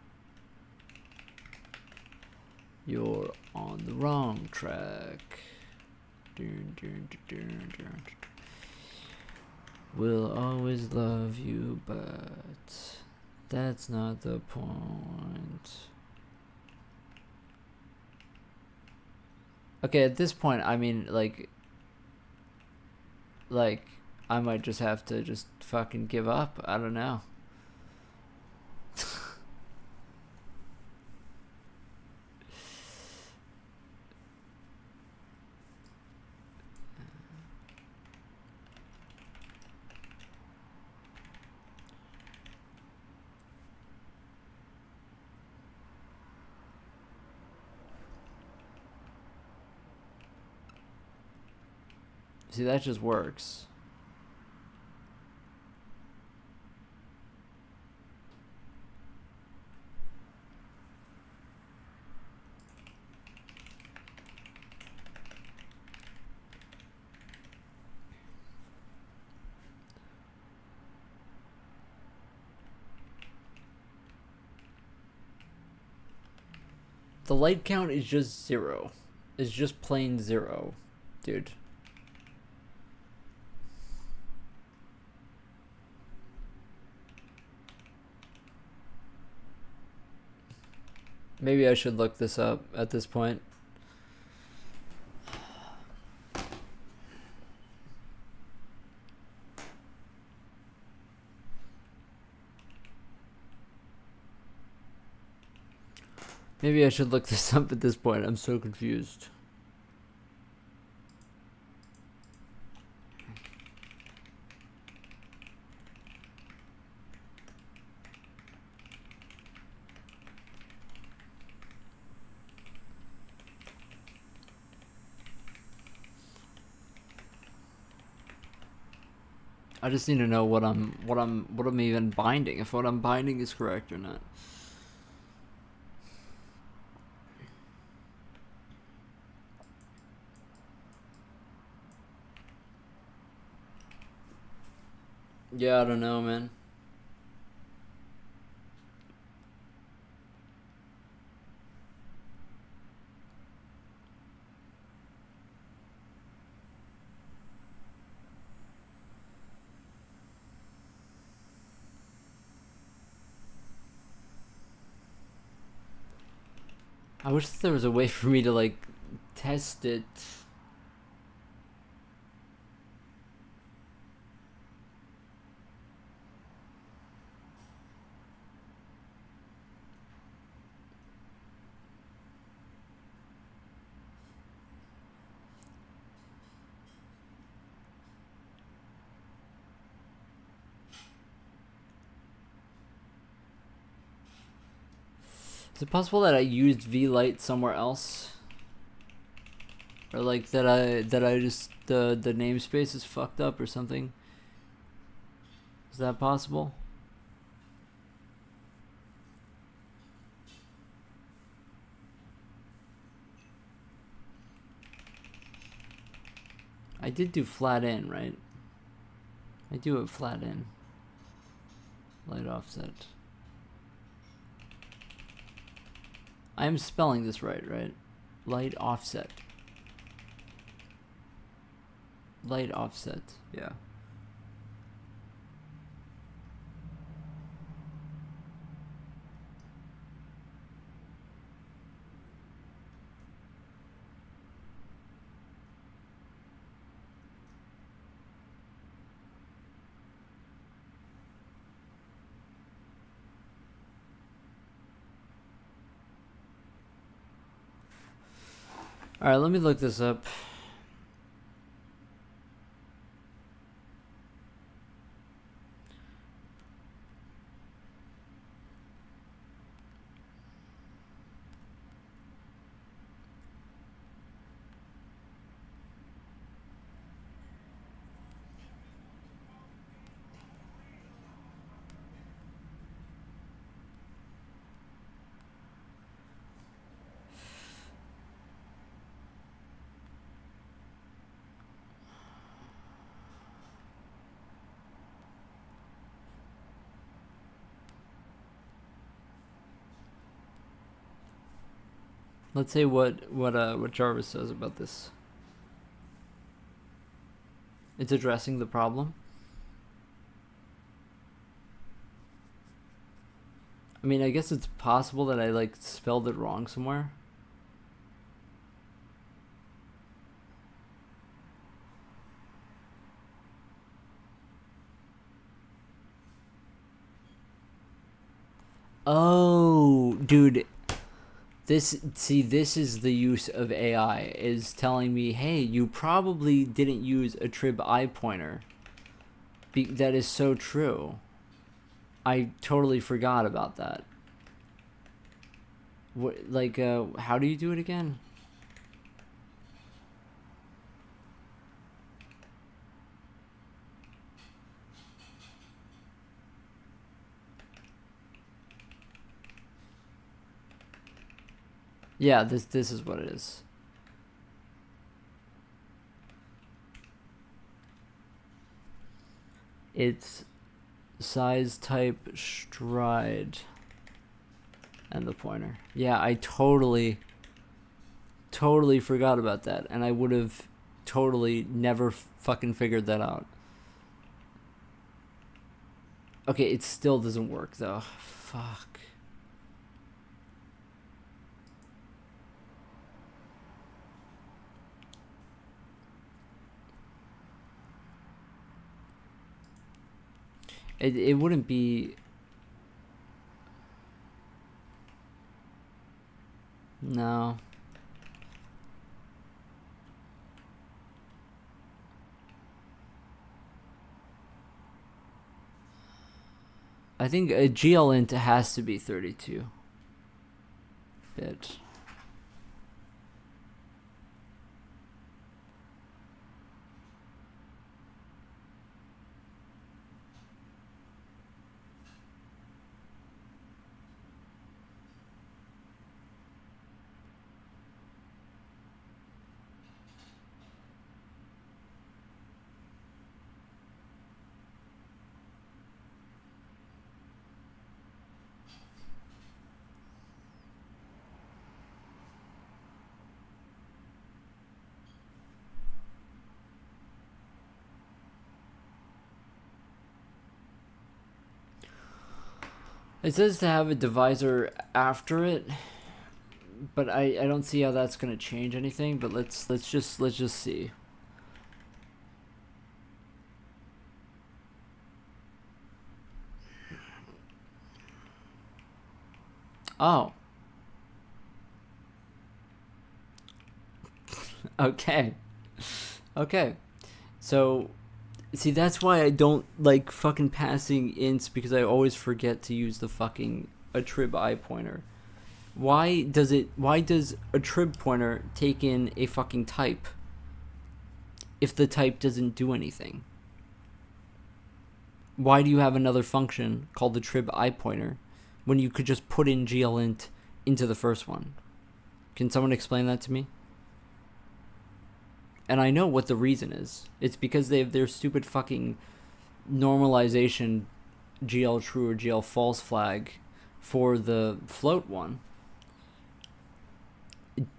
You're on the wrong track. We'll always love you, but that's not the point. Okay, at this point, I mean, like I might just have to just fucking give up. I don't know. See, that just works. The light count is just 0. It's just plain 0, dude. Maybe I should look this up at this point. Maybe I should look this up at this point. I'm so confused. I just need to know what I'm even binding, if what I'm binding is correct or not. Yeah, I don't know, man. I wish there was a way for me to like test it. Is it possible that I used V-Light somewhere else? Or like that I just the namespace is fucked up or something? Is that possible? I did do flat in, right? I do have flat in. Light offset. I am spelling this right? Light offset. Light offset, yeah. All right, let me look this up. Let's say what Jarvis says about this. It's addressing the problem. I mean, I guess it's possible that I like spelled it wrong somewhere. Oh, dude. This is the use of AI, is telling me, hey, you probably didn't use a trib I pointer. That is so true. I totally forgot about that. What, like, how do you do it again? Yeah, this is what it is. It's size type stride. and the pointer. Yeah, I totally forgot about that, and I would have totally never fucking figured that out. Okay, it still doesn't work though. Fuck. It wouldn't be. No. I think a GLint has to be 32-bit. It says to have a divisor after it, but I don't see how that's gonna change anything. But let's just see. Oh. Okay. Okay. So, see, that's why I don't like fucking passing ints, because I always forget to use the fucking attrib I pointer. Why does a trib pointer take in a fucking type if the type doesn't do anything? Why do you have another function called the trib I pointer when you could just put in glint into the first one? Can someone explain that to me? And I know what the reason is. It's because they have their stupid fucking normalization GL true or GL false flag for the float one.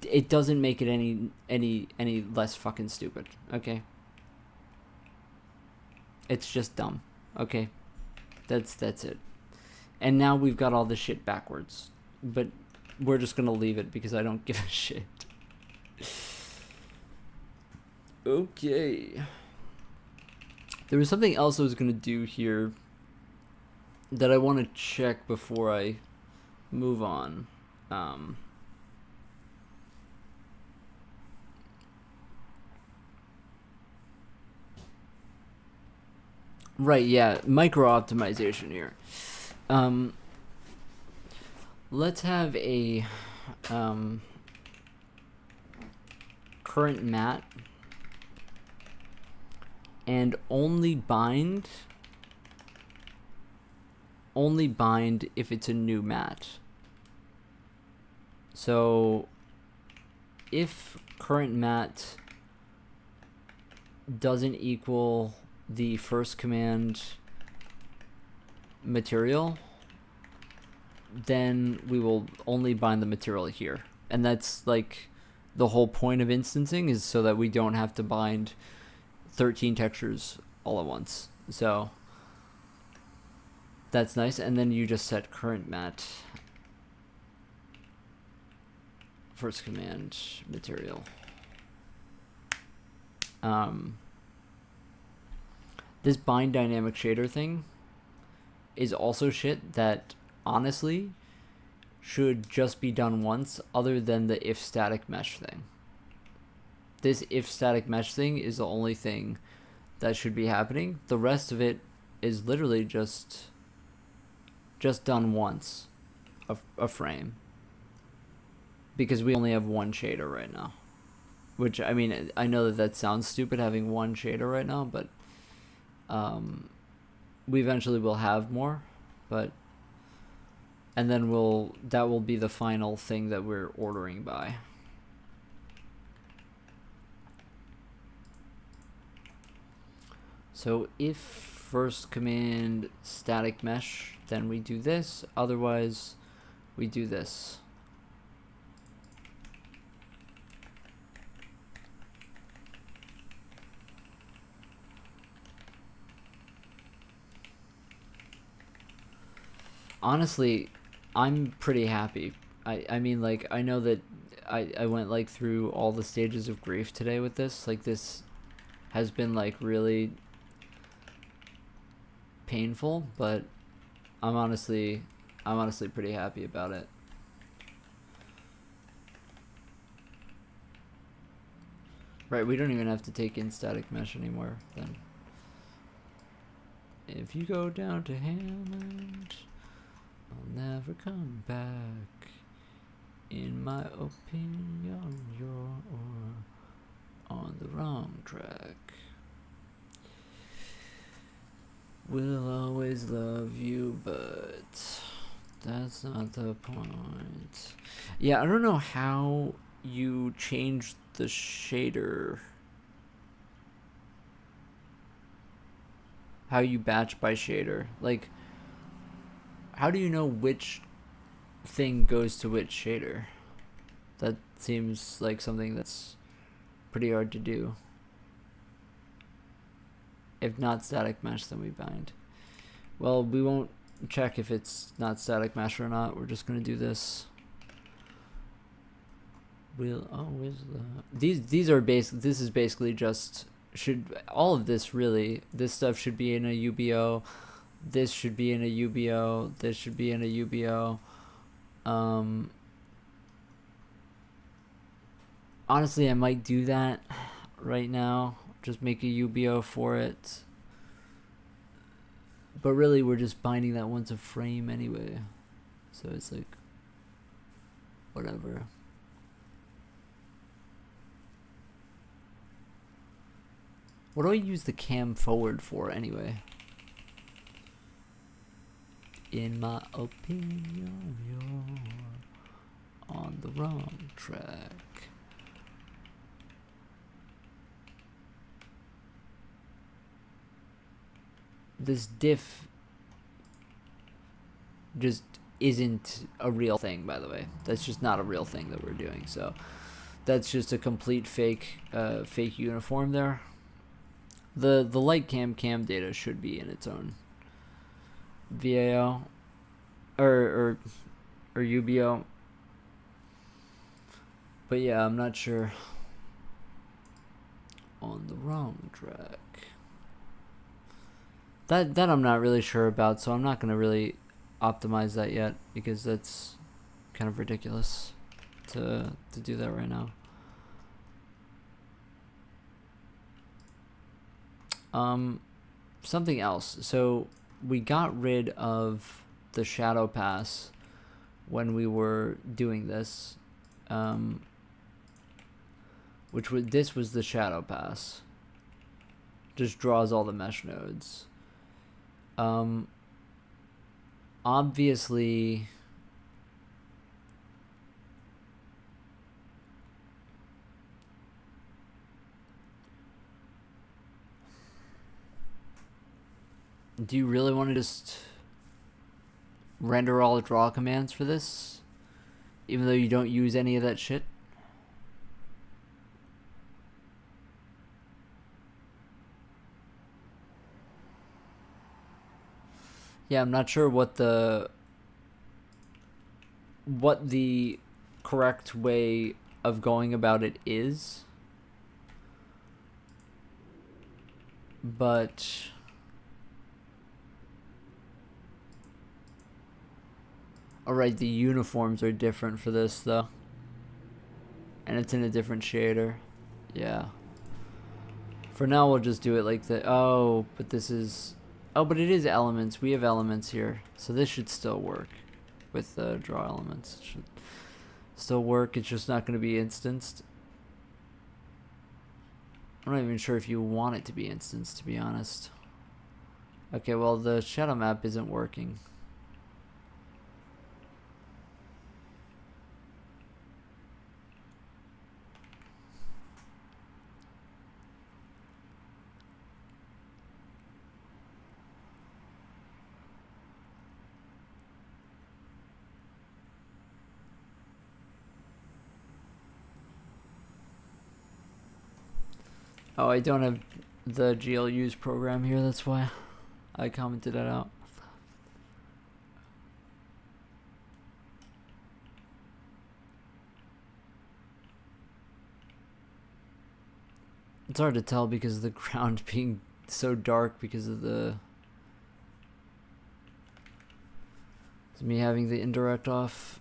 It doesn't make it any less fucking stupid, okay? It's just dumb, okay? That's it. And now we've got all this shit backwards. But we're just gonna leave it because I don't give a shit. Okay. There was something else I was gonna do here that I want to check before I move on. Right, yeah, micro optimization here. Let's have a current mat and only bind if it's a new mat. So if current mat doesn't equal the first command material, then we will only bind the material here. And that's like the whole point of instancing, is so that we don't have to bind 13 textures all at once. So that's nice. And then you just set current mat first command material. This bind dynamic shader thing is also shit that honestly should just be done once, other than the if static mesh thing. This if static mesh thing is the only thing that should be happening. The rest of it is literally just done once a frame, because we only have one shader right now. Which, I mean, I know that sounds stupid having one shader right now, but we eventually will have more, but and then that will be the final thing that we're ordering by. So if first command static mesh, then we do this. Otherwise, we do this. Honestly, I'm pretty happy. I mean, like, I know that I went like through all the stages of grief today with this. Like, this has been like really painful, but I'm honestly pretty happy about it. Right, we don't even have to take in static mesh anymore then. If you go down to Hammond, I'll never come back. In my opinion, you're on the wrong track. We'll always love you, but that's not the point. Yeah, I don't know how you change the shader. How you batch by shader. Like, how do you know which thing goes to which shader? That seems like something that's pretty hard to do. If not static mesh, then we bind. Well, we won't check if it's not static mesh or not. We're just gonna do this. We'll always love. These are basic. This is basically just all of this really. This stuff should be in a UBO. This should be in a UBO. This should be in a UBO. Honestly, I might do that right now. Just make a UBO for it. But really, we're just binding that once a frame anyway. So it's like, whatever. What do I use the cam forward for anyway? In my opinion, you're on the wrong track. This diff just isn't a real thing, by the way. That's just not a real thing that we're doing. So that's just a complete fake uniform there. The light cam data should be in its own VAO or UBO. But yeah, I'm not sure. On the wrong track. That I'm not really sure about, so I'm not going to really optimize that yet because that's kind of ridiculous to do that right now. Something else. So we got rid of the shadow pass when we were doing this, this was the shadow pass. Just draws all the mesh nodes. Obviously, do you really want to just render all the draw commands for this, even though you don't use any of that shit? Yeah, I'm not sure what the correct way of going about it is, but alright, the uniforms are different for this though, and it's in a different shader. Yeah, for now we'll just do it like the but this is but it is elements. We have elements here, so this should still work with the draw elements. It should still work. It's just not going to be instanced. I'm not even sure if you want it to be instanced, to be honest. Okay, well, the shadow map isn't working. Oh, I don't have the GL use program here, that's why I commented that out. It's hard to tell because of the ground being so dark because of the... It's me having the indirect off.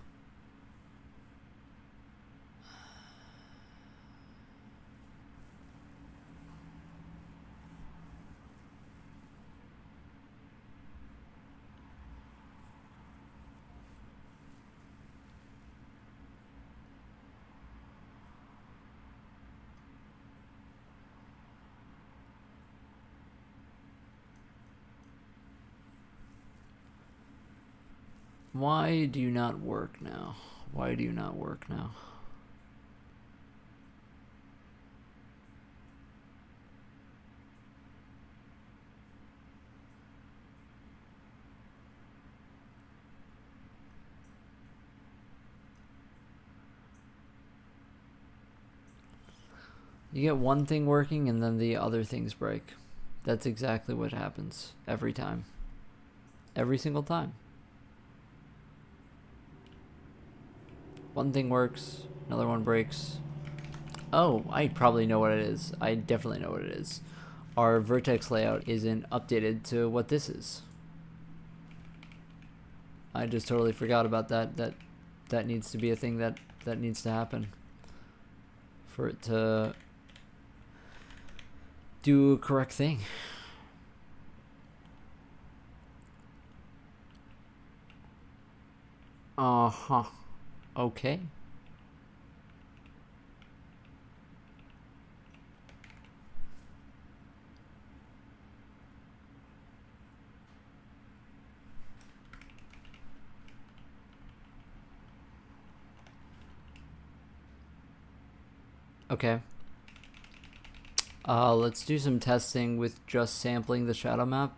Why do you not work now? Why do you not work now? You get one thing working and then the other things break. That's exactly what happens every time. Every single time. One thing works, another one breaks. Oh, I probably know what it is. I definitely know what it is. Our vertex layout isn't updated to what this is. I just totally forgot about that. That needs to be a thing that needs to happen for it to do a correct thing. Uh-huh. Okay. Okay. Let's do some testing with just sampling the shadow map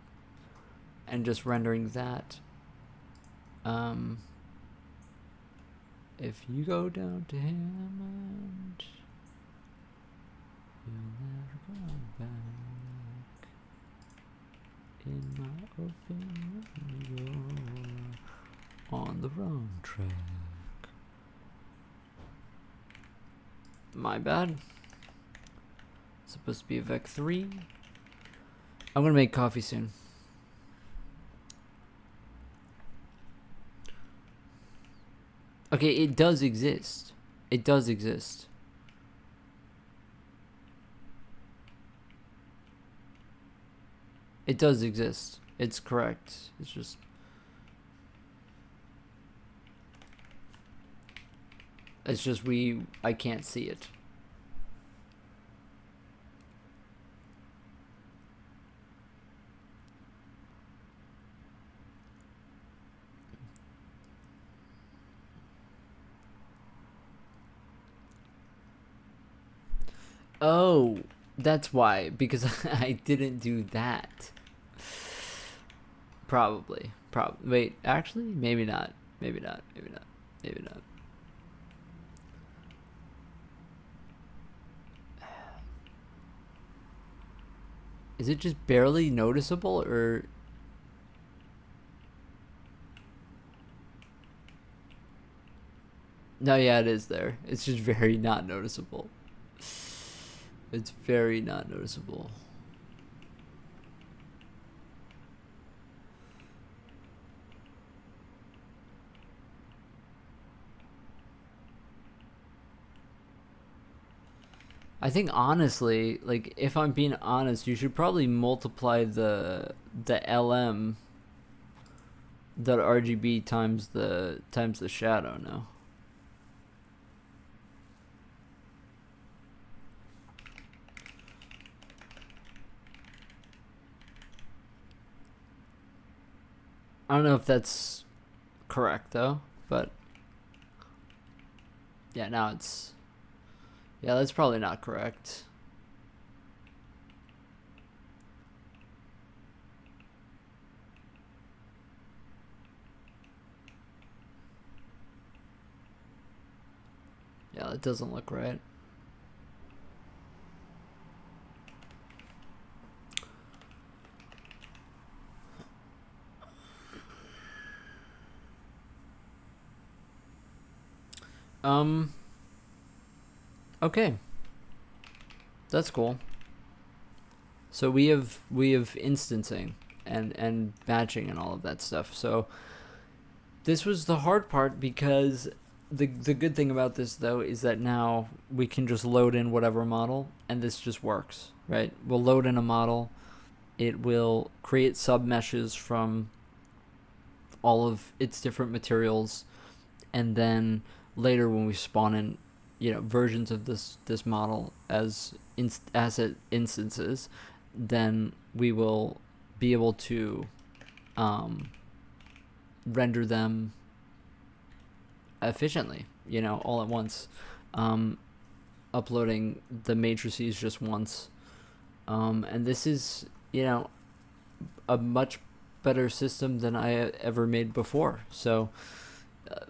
and just rendering that. If you go down to Hammond, you'll never go back. In my opinion, you're on the wrong track. My bad. It's supposed to be a Vec 3. I'm gonna make coffee soon. Okay, it does exist. It does exist. It does exist. It's correct. It's just... It's just I can't see it. Oh, that's why. Because I didn't do that. Probably. Wait, actually? Maybe not. Maybe not. Maybe not. Maybe not. Is it just barely noticeable, or... No, yeah, it is there. It's just very not noticeable. It's very not noticeable. I think honestly, like if I'm being honest, you should probably multiply the LM .RGB times the shadow now. I don't know if that's correct though, but yeah, now it's... Yeah, that's probably not correct. Yeah, that doesn't look right. Um. Okay, that's cool. So we have instancing and batching and all of that stuff. So this was the hard part because the good thing about this though is that now we can just load in whatever model and this just works, right? We'll load in a model, it will create sub meshes from all of its different materials, and then later when we spawn in, versions of this model as asset instances, then we will be able to render them efficiently, all at once, uploading the matrices just once, and this is a much better system than I ever made before. So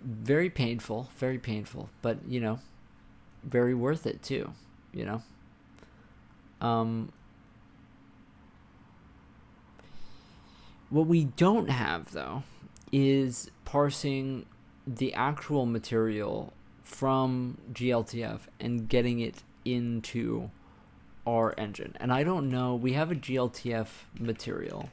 very painful, but very worth it too. You know. What we don't have though is parsing the actual material from GLTF and getting it into our engine. And I don't know, we have a GLTF material.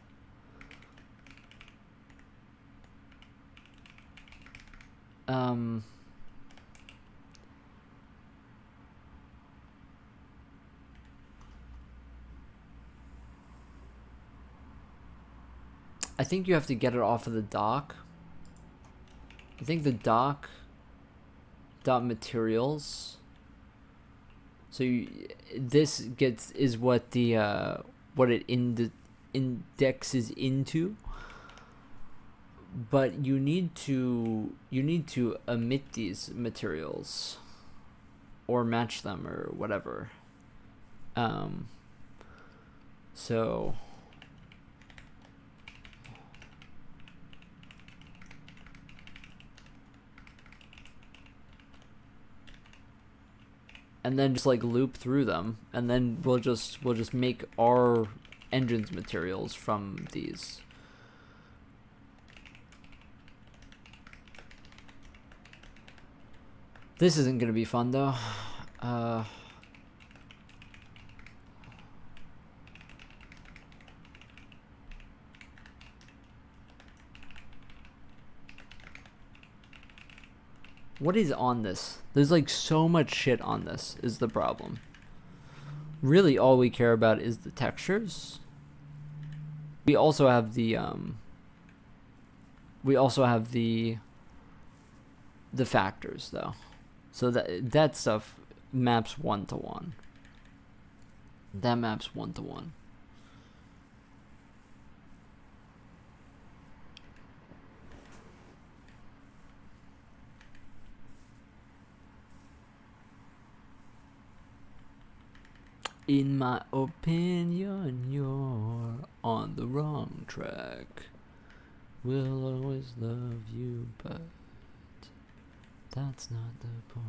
I think you have to get it off of the dock. I think the dock dot materials. So this is what the what it indexes into. But you need to emit these materials or match them or whatever. So and then just like loop through them, and then we'll just make our engine's materials from these. This isn't gonna be fun though. What is on this? There's like so much shit on this is the problem. Really all we care about is the textures. We also have the factors though. So that stuff maps 1-to-1. That maps 1-to-1. In my opinion, you're on the wrong track. We'll always love you, but that's not the point.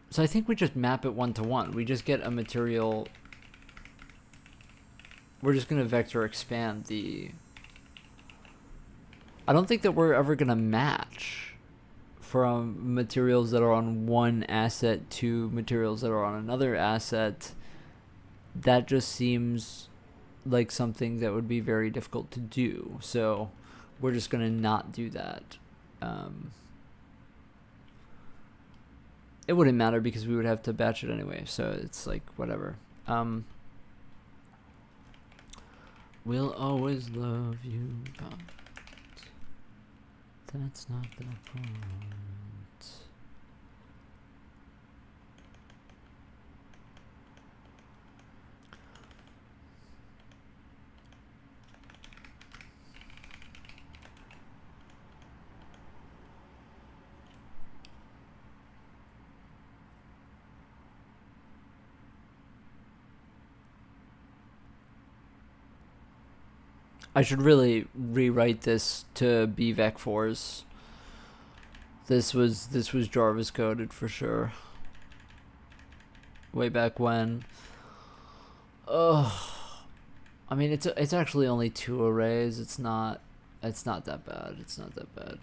So I think we just map it 1-to-1. We just get a material. We're just gonna vector expand the. I don't think that we're ever gonna match from materials that are on one asset to materials that are on another asset. That just seems like something that would be very difficult to do. So we're just gonna not do that. It wouldn't matter because we would have to batch it anyway. So it's like whatever. We'll always love you, but that's not the point. I should really rewrite this to be vec4s. This was Jarvis coded for sure. Way back when. Ugh. I mean, it's actually only 2 arrays. It's not that bad. It's not that bad.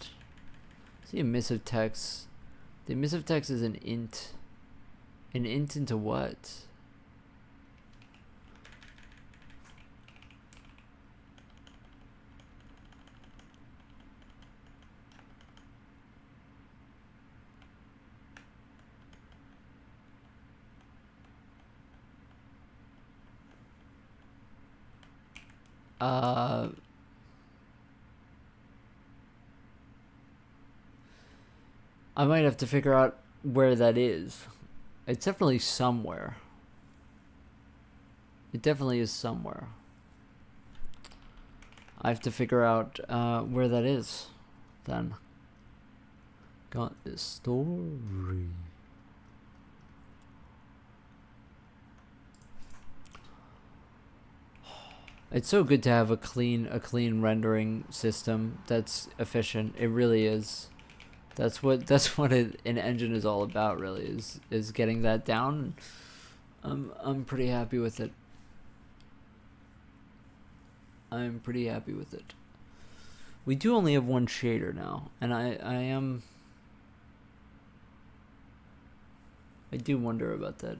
See, emissive text. The emissive text is an int. An int into what? I might have to figure out where that is. It's definitely somewhere. It definitely is somewhere. I have to figure out where that is then. Got this story. It's so good to have a clean rendering system that's efficient. It really is. That's what an engine is all about, really, is getting that down. I'm pretty happy with it. I'm pretty happy with it. We do only have one shader now, and I do wonder about that.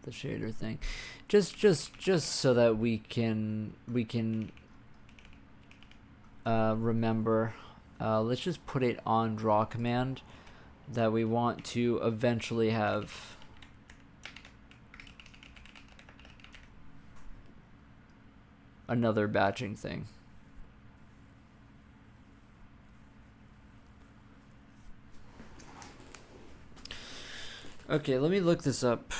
The shader thing, just so that we can remember. Let's just put it on draw command that we want to eventually have another batching thing. Okay, let me look this up.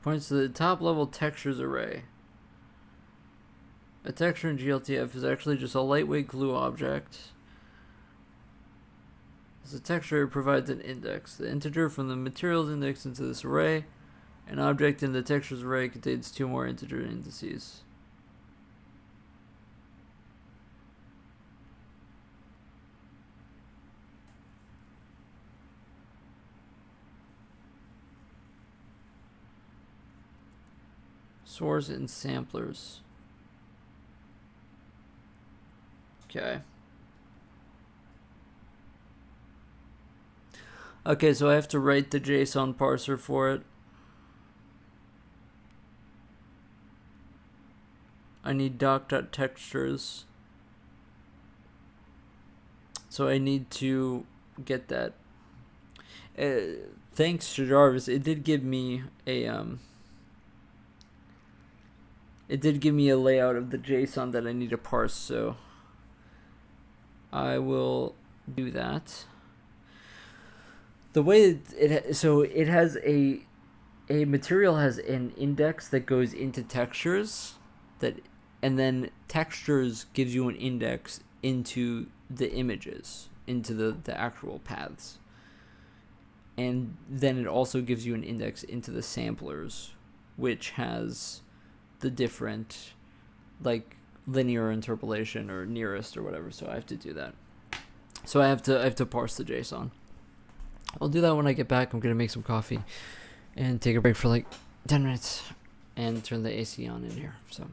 Points to the top level textures array. A texture in GLTF is actually just a lightweight glue object. As a texture, it provides an index. The integer from the materials index into this array. An object in the textures array contains 2 more integer indices. Source and samplers. Okay. Okay, so I have to write the JSON parser for it. I need doc.textures. So I need to get that. Thanks to Jarvis, it did give me a layout of the JSON that I need to parse, so I will do that. The way it has a material has an index that goes into textures and then textures gives you an index into the images, into the actual paths. And then it also gives you an index into the samplers, which has the different, like, linear interpolation or nearest or whatever. So I have to do that. So I have to parse the JSON. I'll do that when I get back. I'm gonna make some coffee and take a break for like 10 minutes and turn the AC on in here. So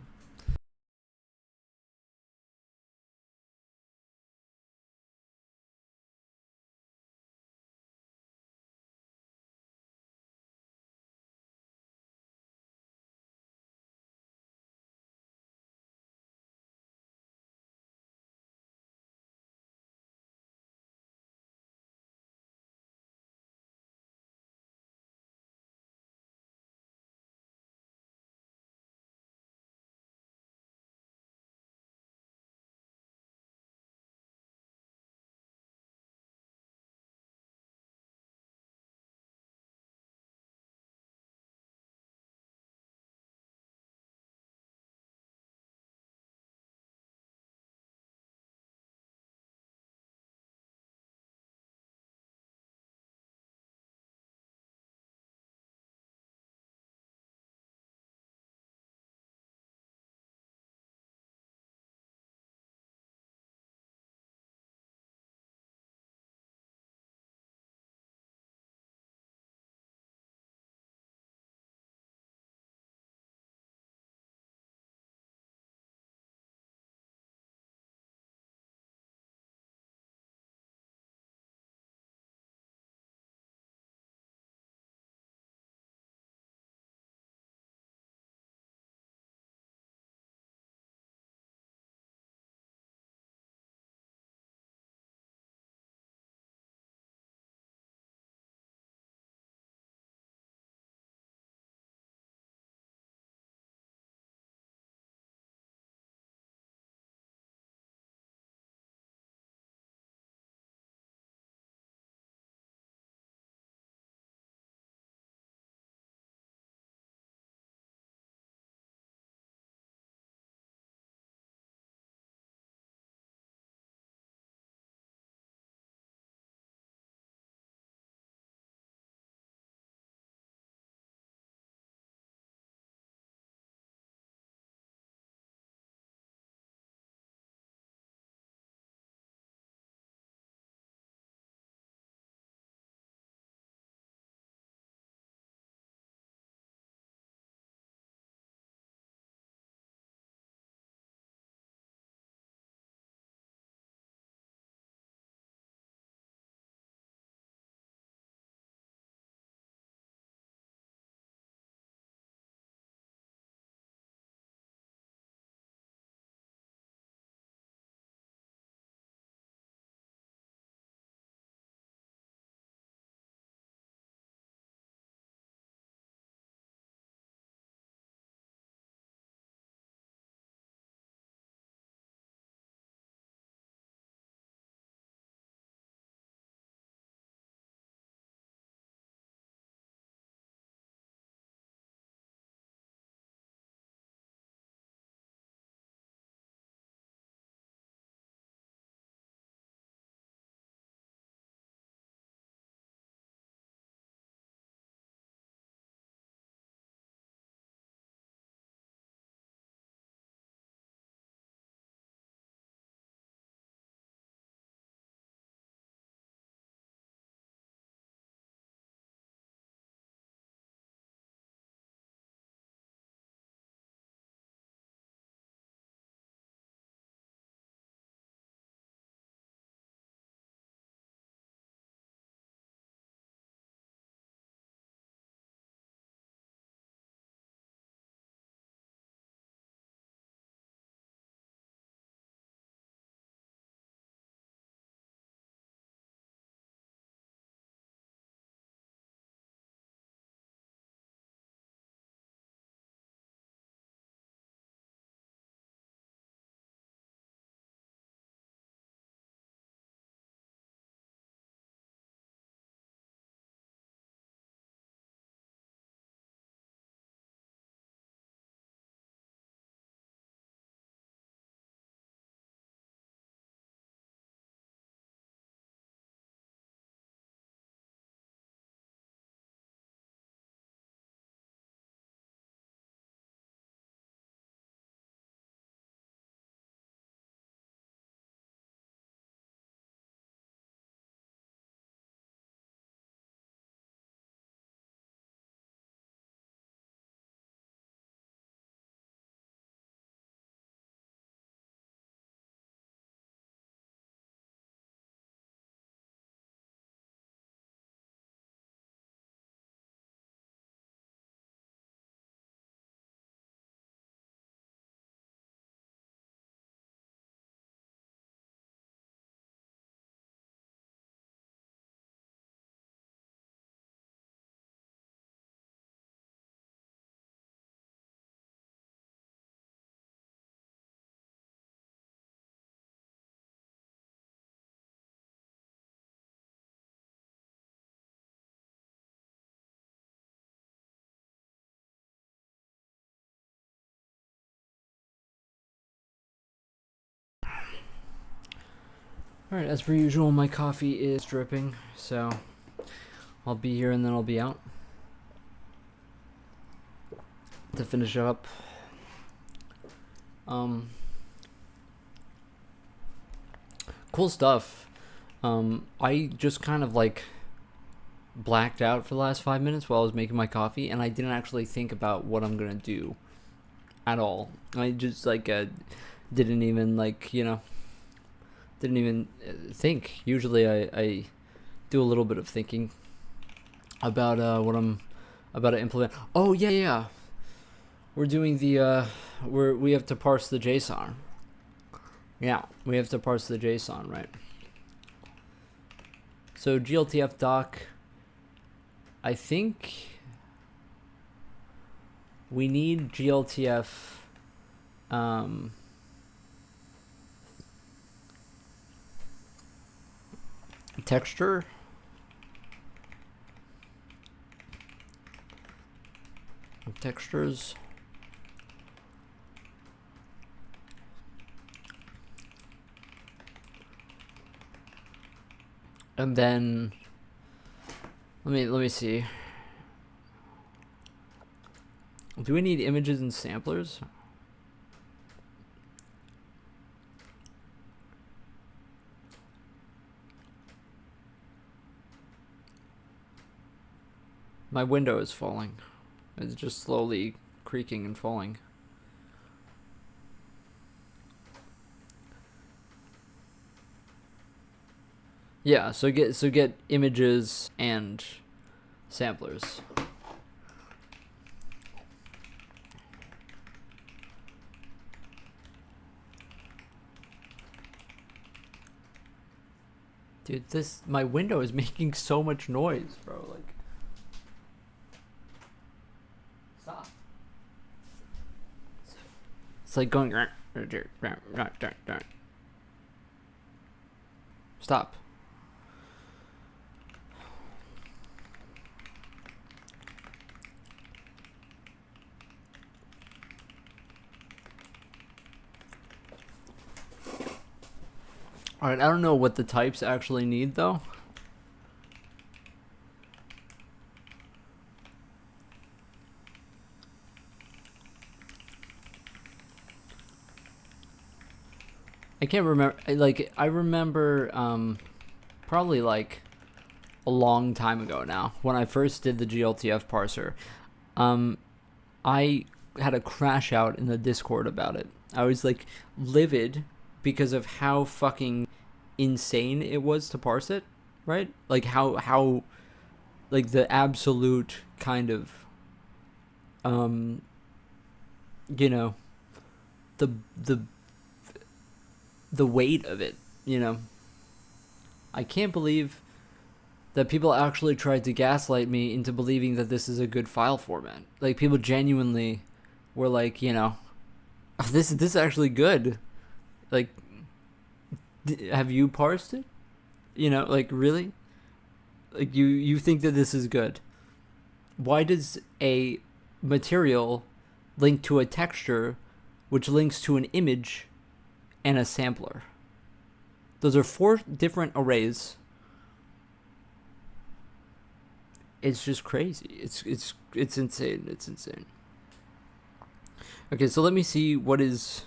Alright, as per usual, my coffee is dripping, so I'll be here and then I'll be out to finish up. Cool stuff. I just kind of like blacked out for the last 5 minutes while I was making my coffee, and I didn't actually think about what I'm gonna do at all. I just like didn't even think. Usually I do a little bit of thinking about what I'm about to implement. Oh yeah. We're doing the we have to parse the JSON. Yeah, we have to parse the JSON, right? So GLTF doc, I think we need GLTF texture. Textures. And then let me see. Do we need images and samplers? My window is falling. It's just slowly creaking and falling. Yeah, so get images and samplers. Dude, my window is making so much noise, bro. Like, stop. It's like going. Stop. Alright, I don't know what the types actually need, though. I can't remember, I remember, probably, like, a long time ago now, when I first did the GLTF parser, I had a crash out in the Discord about it. I was, like, livid because of how fucking insane it was to parse it, right? Like how like the absolute kind of you know, the weight of it, you know. I can't believe that people actually tried to gaslight me into believing that this is a good file format. Like, people genuinely were like, you know, oh, this is actually good. Like, have you parsed it? You know, like, really? Like, you think that this is good? Why does a material link to a texture which links to an image and a sampler? Those are 4 different arrays. It's just crazy. It's insane. It's insane. Okay, so let me see what is.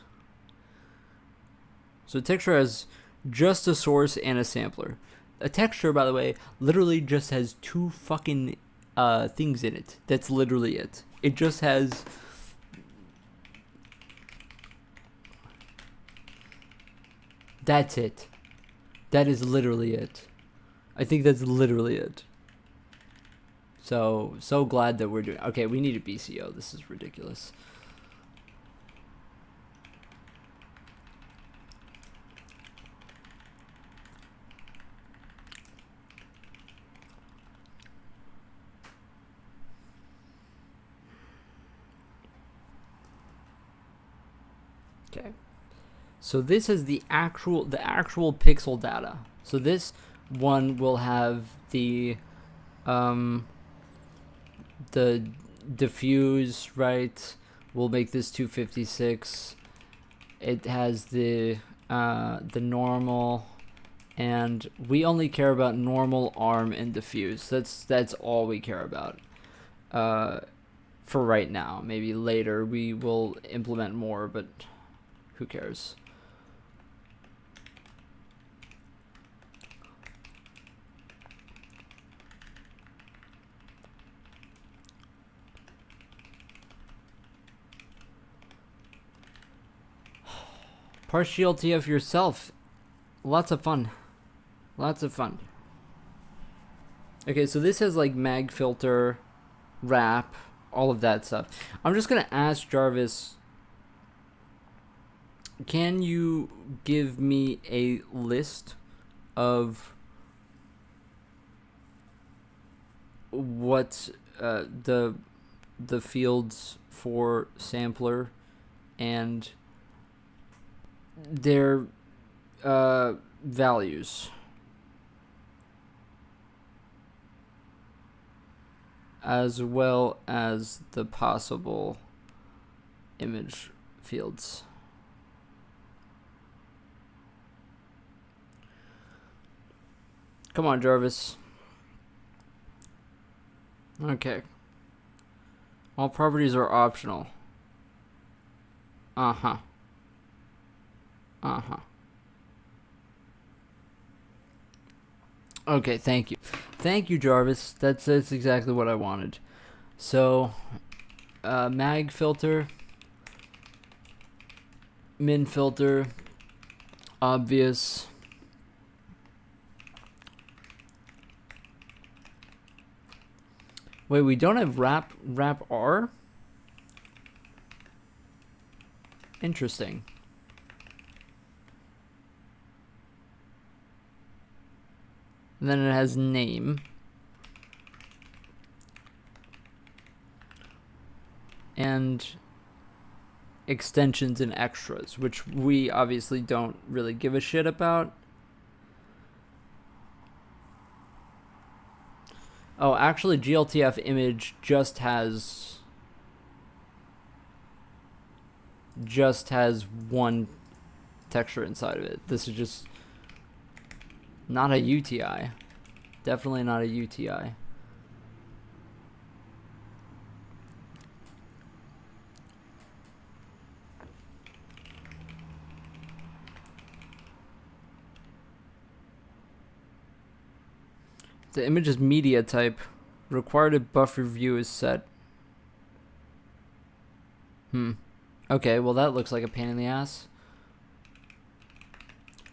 So texture has just a source and a sampler. A texture, by the way, literally just has 2 fucking things in it. That's literally it. It just has. That's it. That is literally it. I think that's literally it. So glad that we're doing. Okay, we need a BCO. This is ridiculous. Okay. So this is the actual pixel data. So this one will have the diffuse, right? We'll make this 256. It has the normal and we only care about normal, arm, and diffuse. That's all we care about. For right now. Maybe later we will implement more, but who cares? Parse GLTF yourself. Lots of fun. Lots of fun. Okay, so this has like mag filter, wrap, all of that stuff. I'm just gonna ask Jarvis, can you give me a list of what the fields for sampler and their values, as well as the possible image fields. Come on, Jarvis. Okay. All properties are optional. Uh-huh. Uh-huh. Okay, thank you. Thank you, Jarvis. That's exactly what I wanted. So, mag filter, min filter, obvious. Wait, we don't have wrap R? Interesting. And then it has name. And extensions and extras, which we obviously don't really give a shit about. Oh, actually, GLTF image just has one texture inside of it. This is just not a UTI. Definitely not a UTI. The image is media type. Required buffer view is set. Okay, well that looks like a pain in the ass.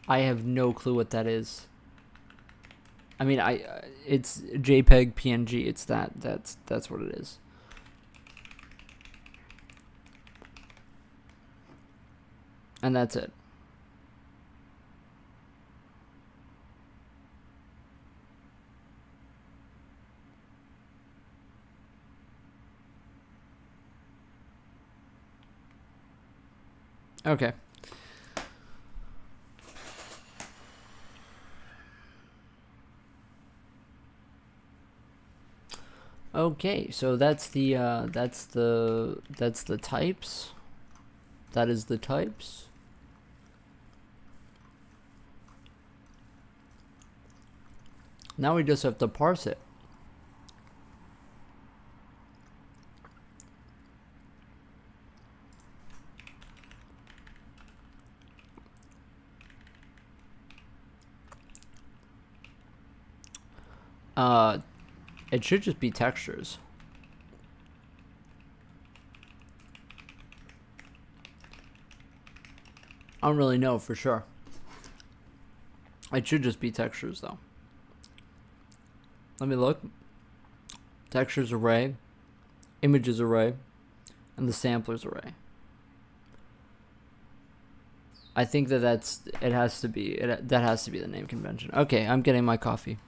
I have no clue what that is. I mean, it's JPEG PNG. It's that's what it is. And that's it. Okay. Okay, so that's the types. That is the types. Now we just have to parse it. It should just be textures. I don't really know for sure. It should just be textures though. Let me look. Textures array, images array, and the samplers array. I think that that has to be the name convention. Okay, I'm getting my coffee.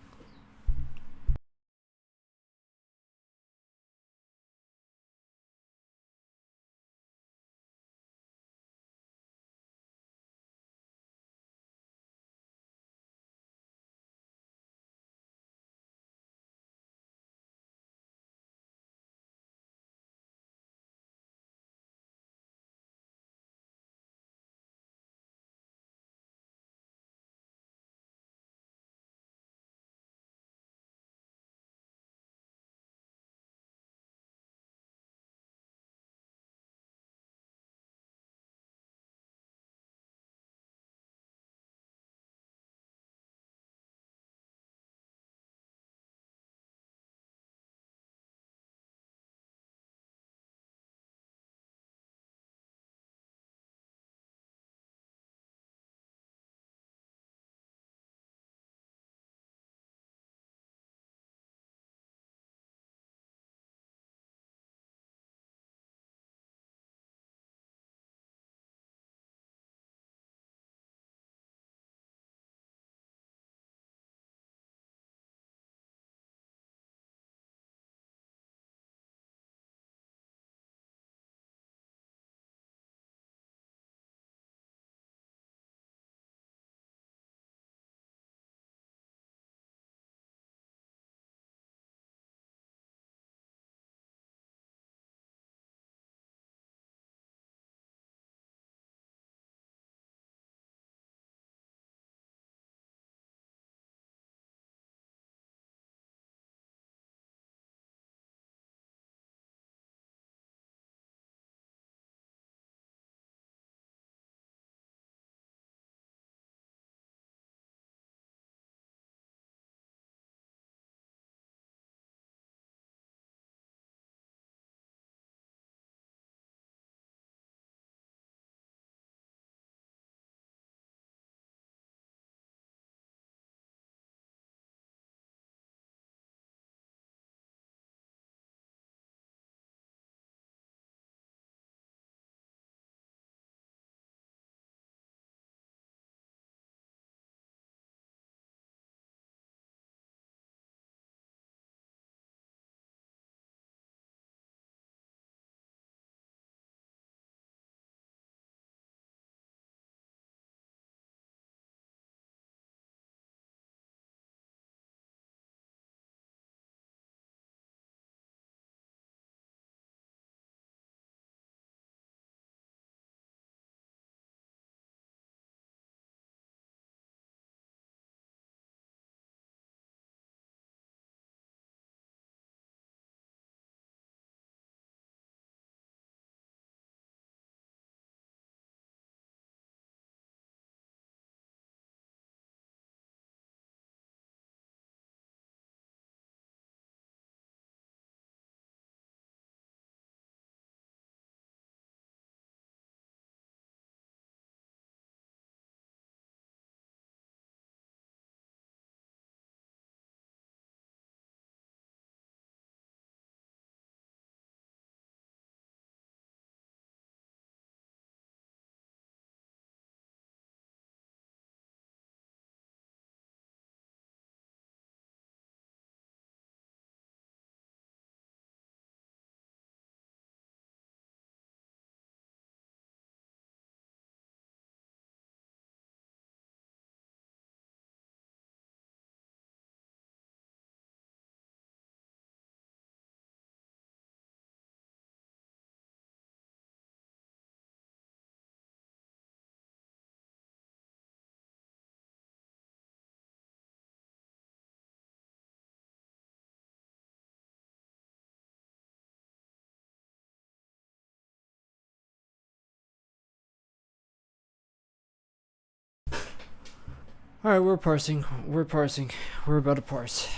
Alright, we're parsing. We're parsing. We're about to parse.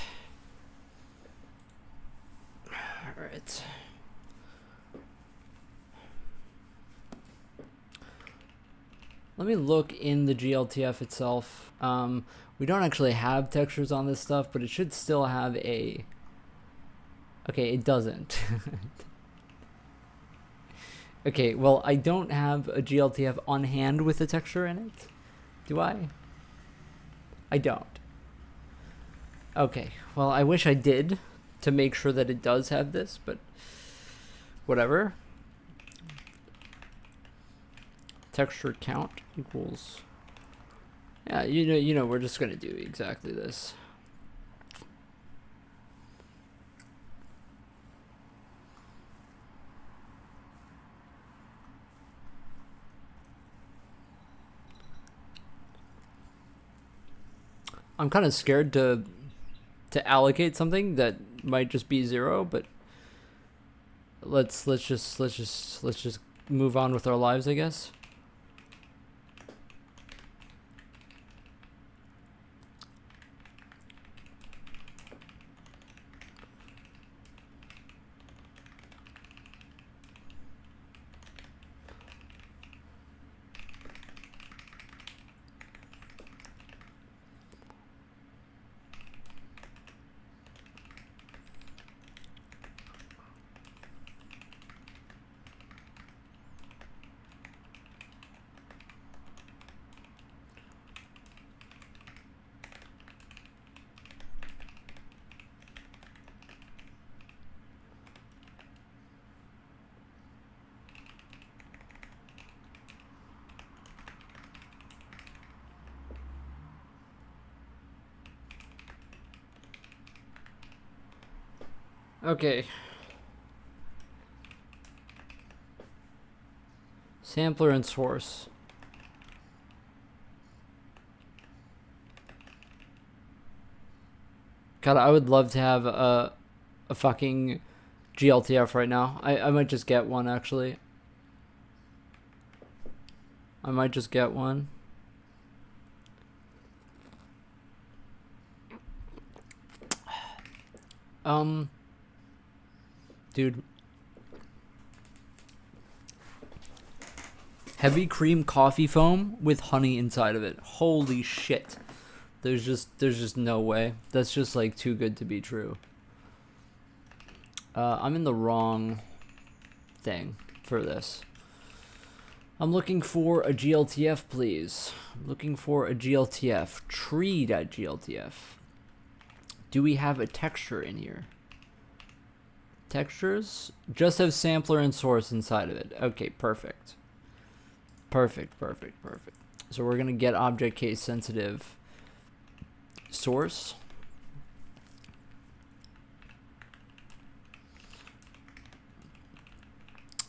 Alright. Let me look in the GLTF itself. We don't actually have textures on this stuff, but it should still have a... Okay, it doesn't. Okay, well, I don't have a GLTF on hand with a texture in it. Do I? I don't. Okay, well, I wish I did to make sure that it does have this, but whatever. Texture count equals... Yeah, you know, we're just gonna do exactly this. I'm kind of scared to allocate something that might just be 0, but let's just move on with our lives, I guess. Okay. Sampler and source. God, I would love to have a fucking GLTF right now. I might just get one, actually. I might just get one. Dude. Heavy cream coffee foam with honey inside of it. Holy shit. There's just no way. That's just like too good to be true. I'm in the wrong thing for this. I'm looking for a GLTF, please. I'm looking for a GLTF. Tree.gltf. Do we have a texture in here? Textures? Just have sampler and source inside of it. Okay, perfect. Perfect, perfect, perfect. So we're going to get object case sensitive source.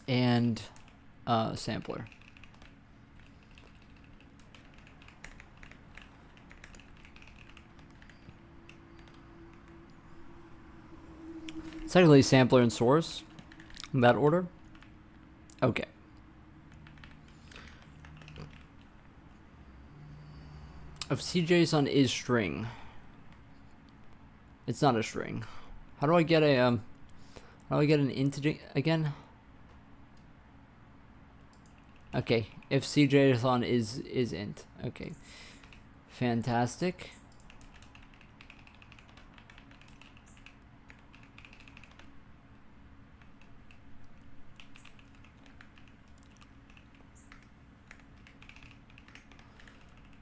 And sampler. Technically sampler and source in that order. Okay. If CJSON is string, it's not a string. How do I get a how do I get an integer again? Okay, if CJSON is int. Okay. Fantastic.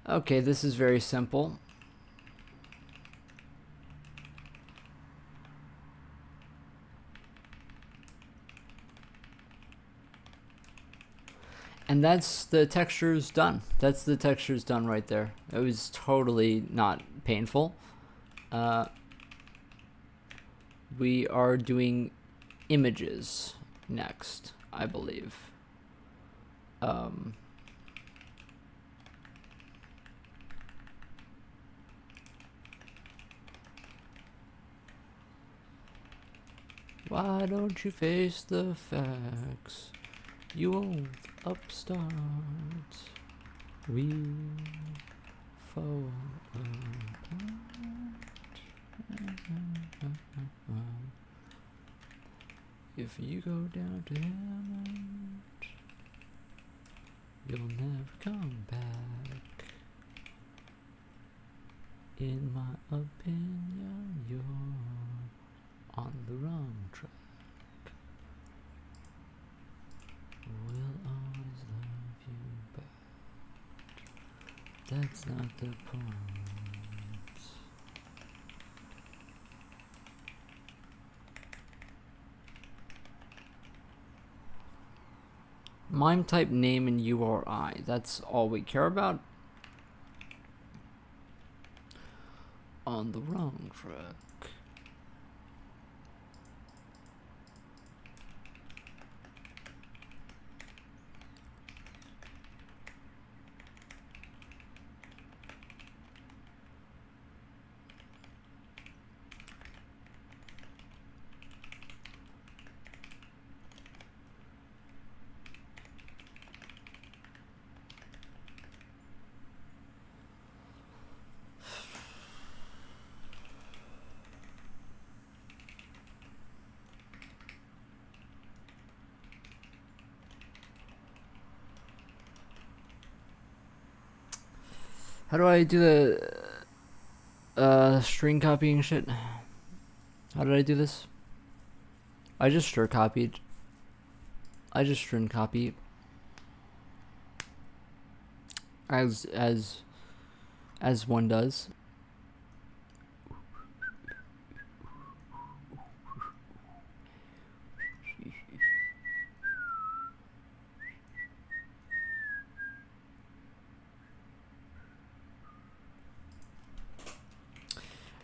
Okay, this is very simple. And that's the textures done. That's the textures done right there. It was totally not painful. We are doing images next, I believe. Why don't you face the facts? You old upstart. We fall apart. If you go down to heaven, you'll never come back. In my opinion, you're on the wrong track. We'll always love you back. That's not the point. Mime type name and URI. That's all we care about. On the wrong track. How do I do the string copying shit? How did I do this? I just string copied. I just string copy. As one does.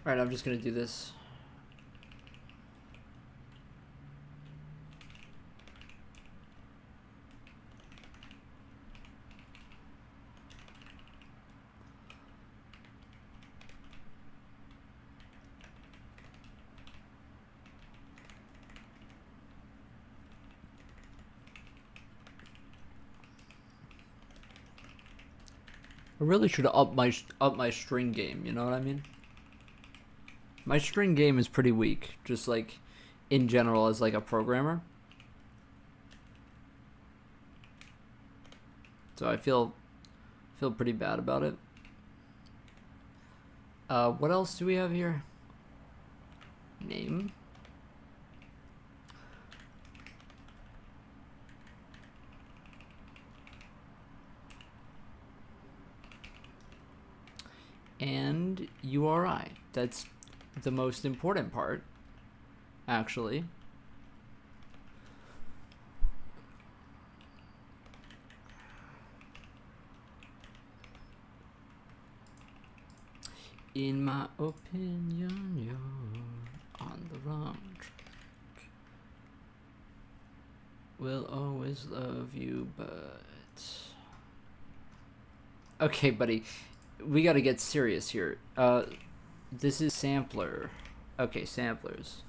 Alright, I'm just gonna do this. I really should up my string game, you know what I mean? My string game is pretty weak, just like in general as like a programmer. So I feel pretty bad about it. What else do we have here? Name. And URI. That's the most important part, actually. In my opinion, you're on the wrong track. We'll always love you, but... Okay, buddy. We gotta get serious here. This is sampler. Okay, samplers.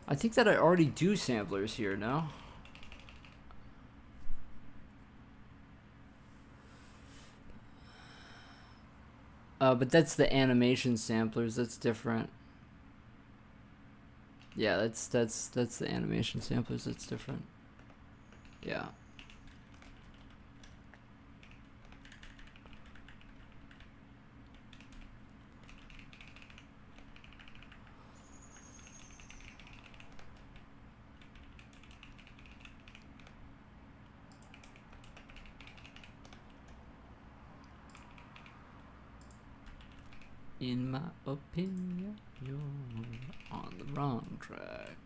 I think that I already do samplers here, no? But that's the animation samplers, that's different. Yeah, that's the animation samplers, that's different. Yeah. In my opinion, you're on the wrong track.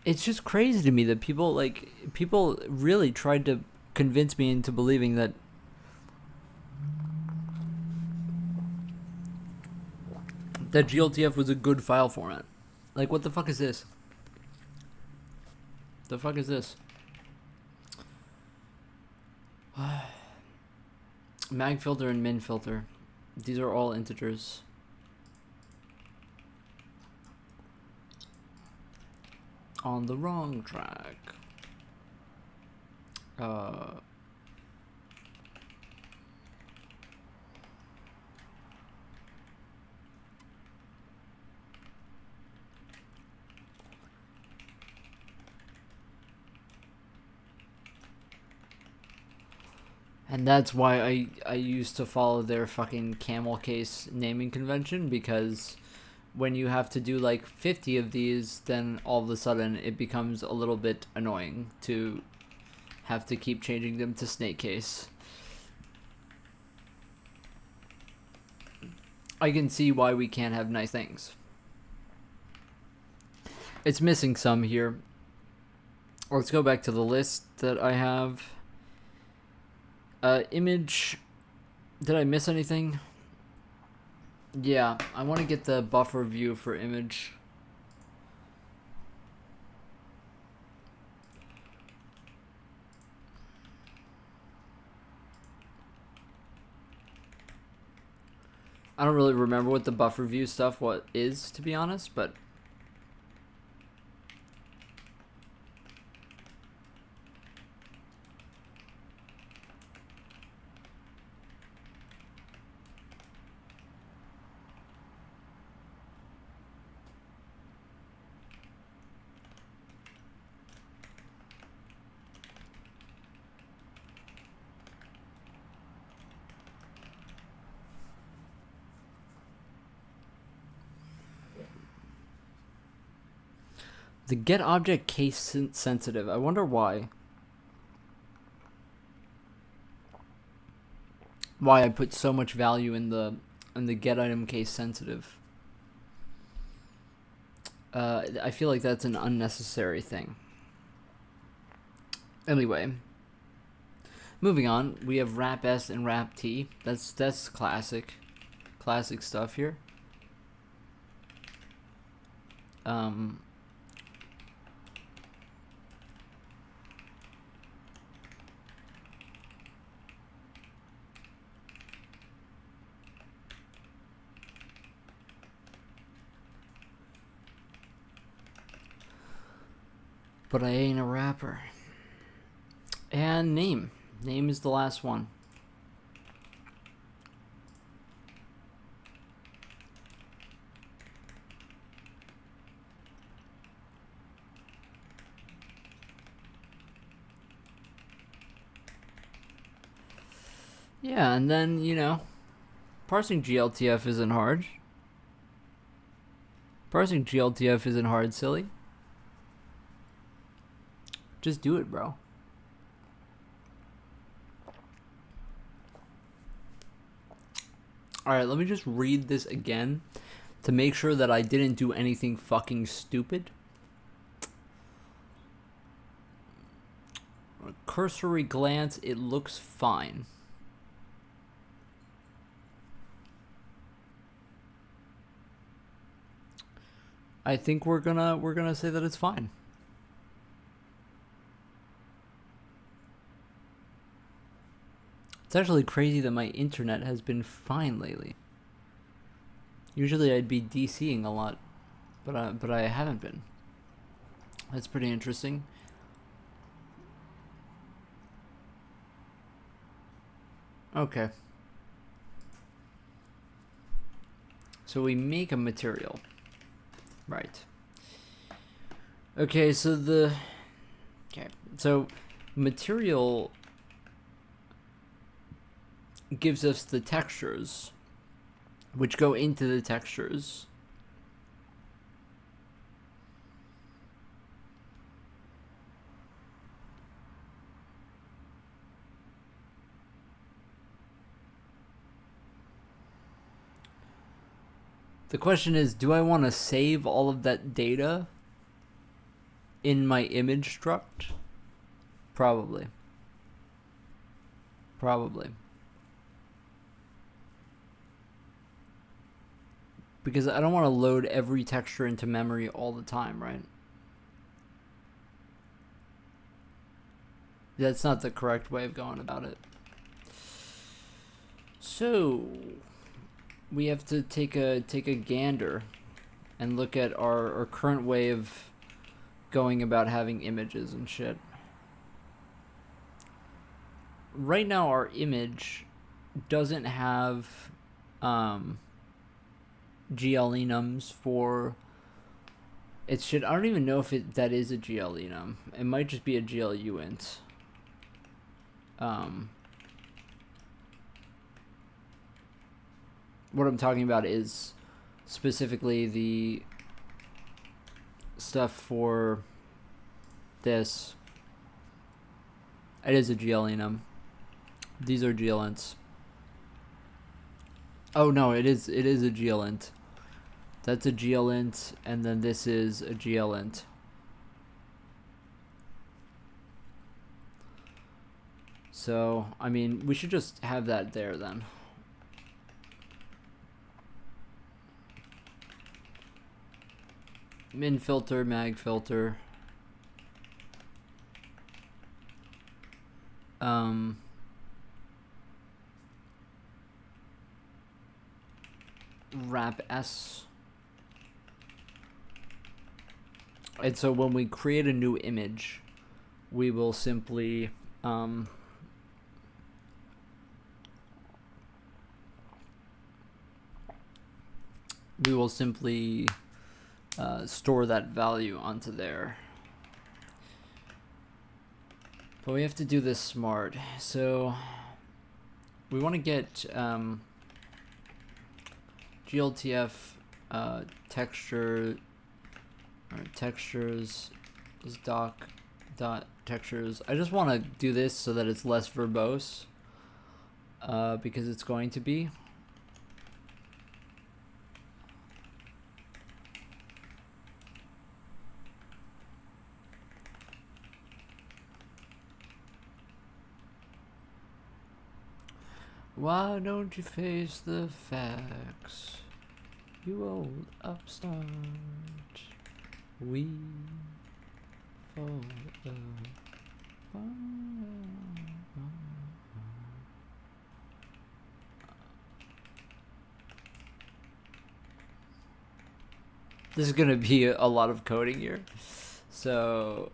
It's just crazy to me that people really tried to convince me into believing that GLTF was a good file format. Like, what the fuck is this? The fuck is this? Mag filter and min filter. These are all integers. On the wrong track. And that's why I used to follow their fucking camel case naming convention, because when you have to do like 50 of these, then all of a sudden it becomes a little bit annoying to have to keep changing them to snake case. I can see why we can't have nice things. It's missing some here. Let's go back to the list that I have. Image. Did I miss anything? Yeah, I want to get the buffer view for image. I don't really remember what the buffer view stuff is, to be honest, but the get object case sensitive. I wonder why. Why I put so much value in the get item case sensitive. I feel like that's an unnecessary thing. Anyway, moving on. We have wrap S and wrap T. That's classic stuff here. But I ain't a rapper. And name. Name is the last one. Yeah, and then, you know, parsing GLTF isn't hard. Parsing GLTF isn't hard, silly. Just do it, bro. Alright, let me just read this again to make sure that I didn't do anything fucking stupid. On a cursory glance, it looks fine. I think we're gonna say that it's fine. It's actually crazy that my internet has been fine lately. Usually I'd be DCing a lot, but I haven't been. That's pretty interesting. Okay. So we make a material. Right. Okay, so material gives us the textures, which go into the textures. The question is, do I want to save all of that data in my image struct? Probably. Because I don't want to load every texture into memory all the time, right? That's not the correct way of going about it. So we have to take a gander and look at our current way of going about having images and shit. Right now our image doesn't have GL enums for it. Should, I don't even know if that is a GL enum. It might just be a GL uint. What I'm talking about is specifically the stuff for this. It is a GL enum. These are GL ints. Oh no, it is a GL int. That's a GL int, and then this is a GL int. So, I mean, we should just have that there then. Min filter, mag filter. Wrap S. And so when we create a new image, we will simply store that value onto there. But we have to do this smart. So we want to get GLTF texture, or textures is doc dot textures. I just want to do this so that it's less verbose, because it's going to be. Why don't you face the facts, you old upstart? We fall apart. This is gonna be a lot of coding here, so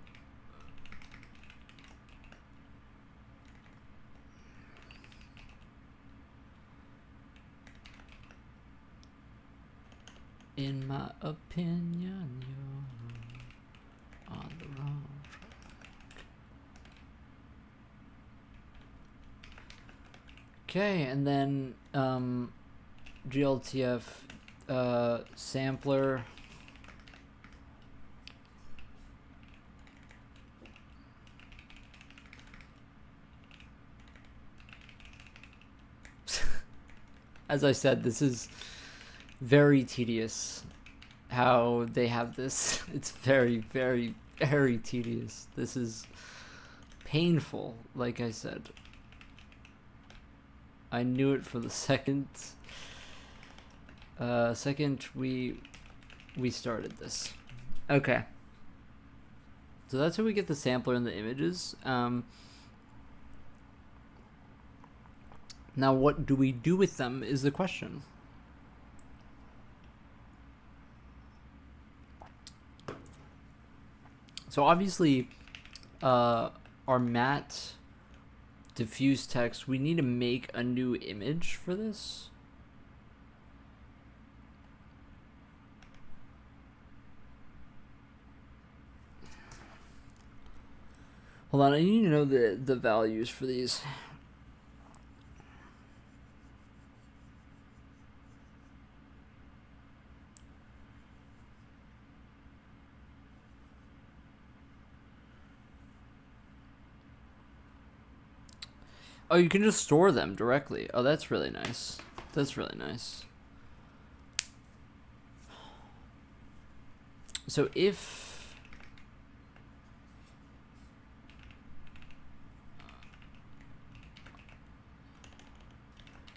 in my opinion, you're on the wrong track. Okay, and then GLTF sampler. As I said, this is very tedious how they have this. It's very, very, very tedious. This is painful, like I said. I knew it for the second we started this. Okay. So that's how we get the sampler and the images. Now what do we do with them is the question. So obviously, our matte diffuse text, we need to make a new image for this. Hold on, I need to know the values for these. Oh, you can just store them directly. Oh, that's really nice. That's really nice. So if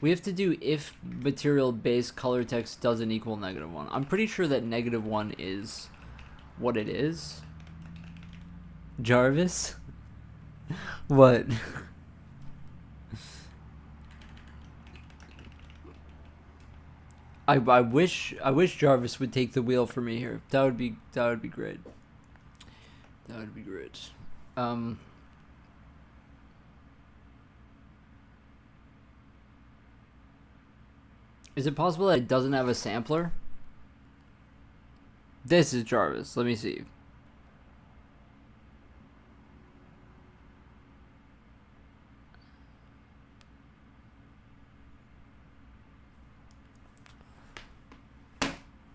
we have to do if material base color text doesn't equal -1. I'm pretty sure that -1 is what it is. Jarvis? What? I wish Jarvis would take the wheel for me here. That would be great. That would be great. Is it possible that it doesn't have a sampler? This is Jarvis. Let me see.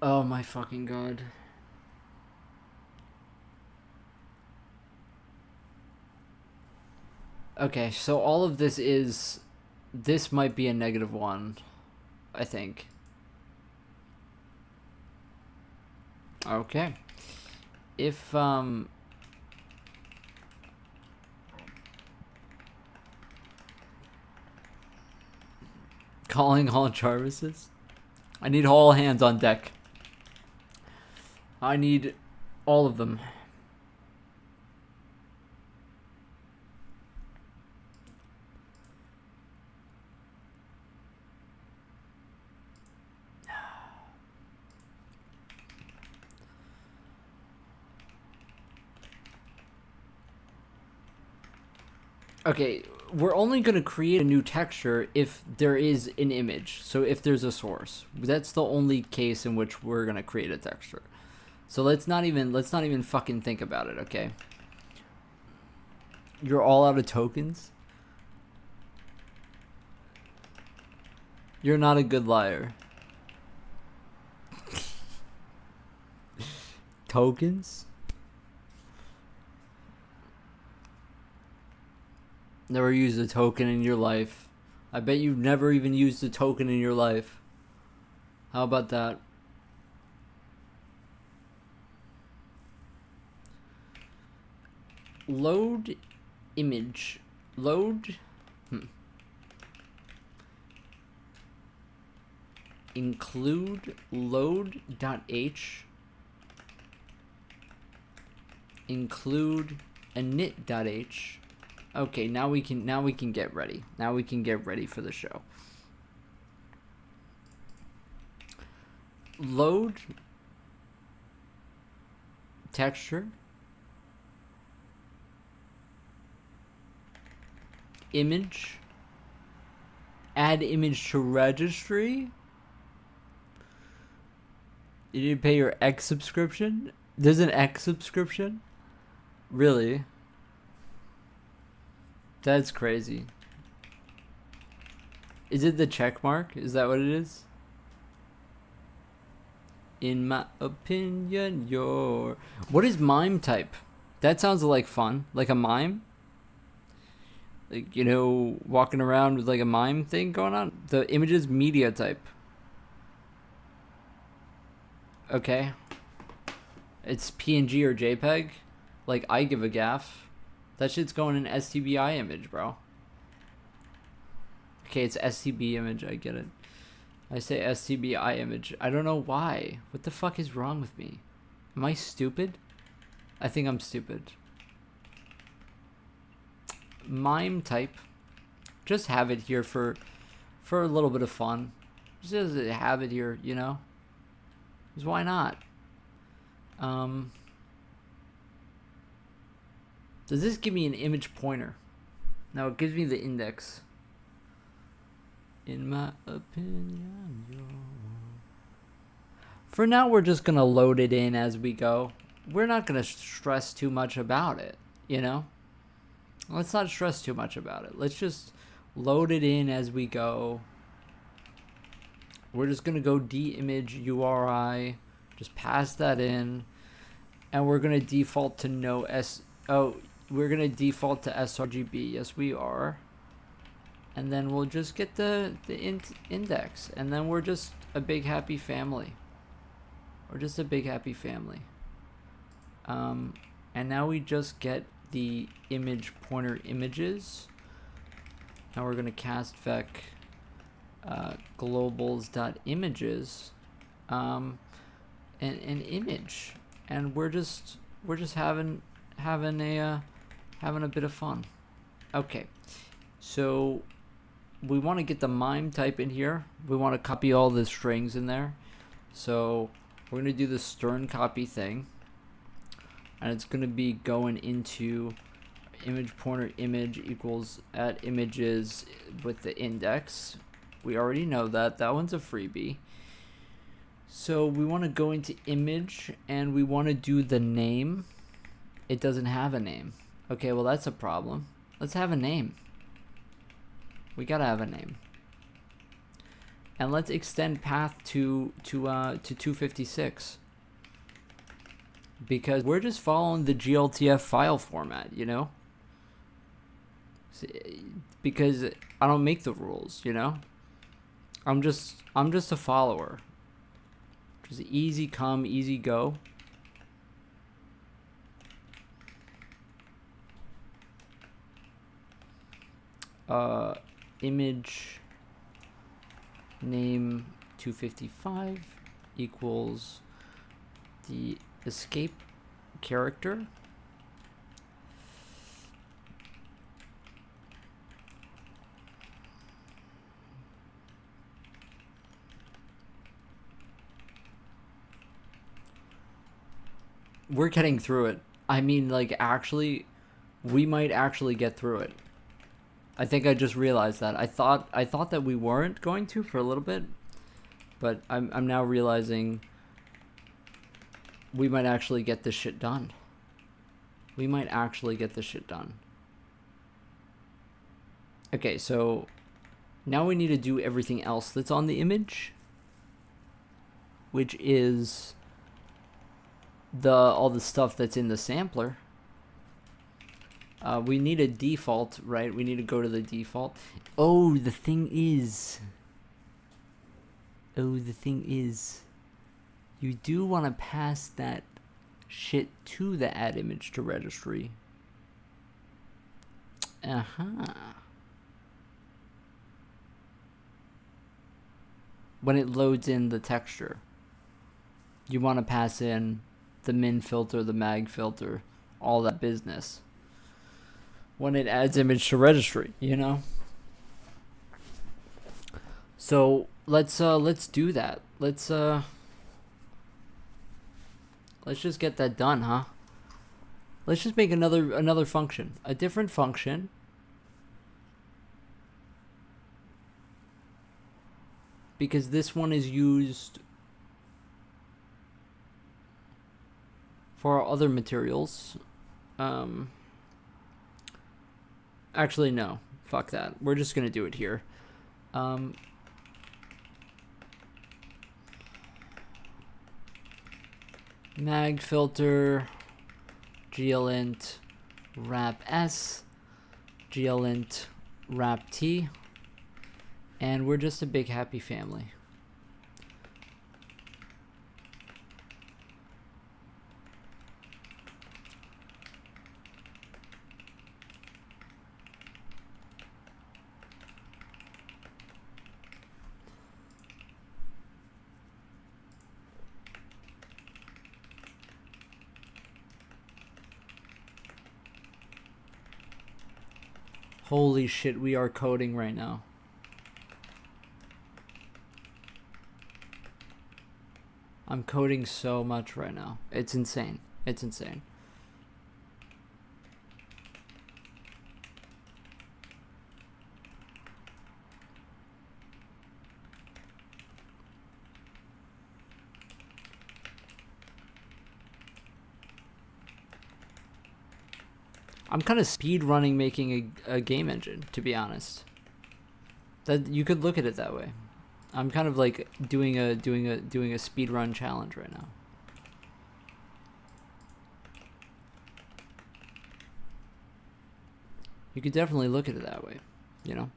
Oh my fucking god. Okay, so all of this is... This might be a -1, I think. Okay. If, calling all Jarvises? I need all hands on deck. I need all of them. Okay, we're only going to create a new texture if there is an image. So if there's a source. That's the only case in which we're going to create a texture. So let's not even fucking think about it, okay? You're all out of tokens? You're not a good liar. Tokens? Never used a token in your life. I bet you've never even used a token in your life. How about that? Load image. Load. Include load.h. Include init.h. Okay, now we can get ready. Now we can get ready for the show. Load texture. Image. Add image to registry. You need to pay your X subscription? There's an X subscription? Really? That's crazy. Is it the check mark? Is that what it is? In my opinion, you're... What is mime type? That sounds like fun. Like a mime? Like, you know, walking around with like a mime thing going on? The image is media type. Okay. It's PNG or JPEG? Like, I give a gaff. That shit's going in STBI image, bro. Okay, it's STB image, I get it. I say STBI image. I don't know why. What the fuck is wrong with me? Am I stupid? I think I'm stupid. Mime type. Just have it here for a little bit of fun. Just have it here, you know? Because why not? Does this give me an image pointer? No, it gives me the index. In my opinion, for now, we're just gonna load it in as we go. We're not gonna stress too much about it, you know? Let's not stress too much about it. Let's just load it in as we go. We're just gonna go d-image URI, just pass that in, and we're gonna default to no s. Oh, we're gonna default to sRGB. Yes, we are. And then we'll just get the index, and then we're just a big happy family. We're just a big happy family. And now we just get the image pointer images. Now we're gonna cast vec globals.images an image, and we're just having a bit of fun. Okay, so we want to get the mime type in here. We want to copy all the strings in there. So we're going to do the stern copy thing. And it's going to be going into image pointer image equals at images with the index. We already know that. That one's a freebie. So we want to go into image and we want to do the name. It doesn't have a name. Okay, well that's a problem. Let's have a name. We gotta have a name. And let's extend path to 256. Because we're just following the GLTF file format, you know? Because I don't make the rules, you know? I'm just a follower. Just easy come, easy go. Image name 255 equals the escape character. We're getting through it. I mean, like, actually, we might actually get through it. I think I just realized that. I thought that we weren't going to for a little bit, but I'm now realizing we might actually get this shit done. We might actually get this shit done. Okay, so now we need to do everything else that's on the image, which is all the stuff that's in the sampler. We need a default, right? We need to go to the default. Oh, the thing is, you do want to pass that shit to the add image to registry. When it loads in the texture, you want to pass in the min filter, the mag filter, all that business when it adds image to registry, you know? So let's do that. Let's just get that done, huh? Let's just make another function, a different function. Because this one is used for our other materials. Actually, no. Fuck that. We're just going to do it here. Mag filter, glint, wrap s, glint, wrap t, and we're just a big happy family. Holy shit, we are coding right now. I'm coding so much right now. It's insane. It's insane. I'm kind of speed running making a game engine, to be honest. That you could look at it that way. I'm kind of like doing a speed run challenge right now. You could definitely look at it that way, you know?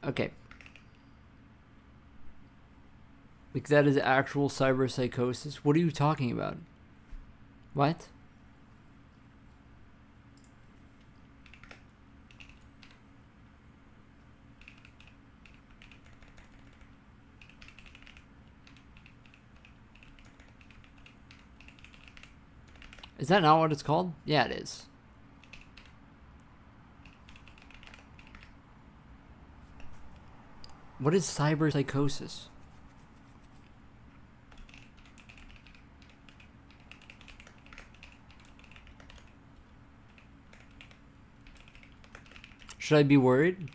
Okay. Like, that is actual cyberpsychosis? What are you talking about? What? Is that not what it's called? Yeah, it is. What is cyberpsychosis? Should I be worried?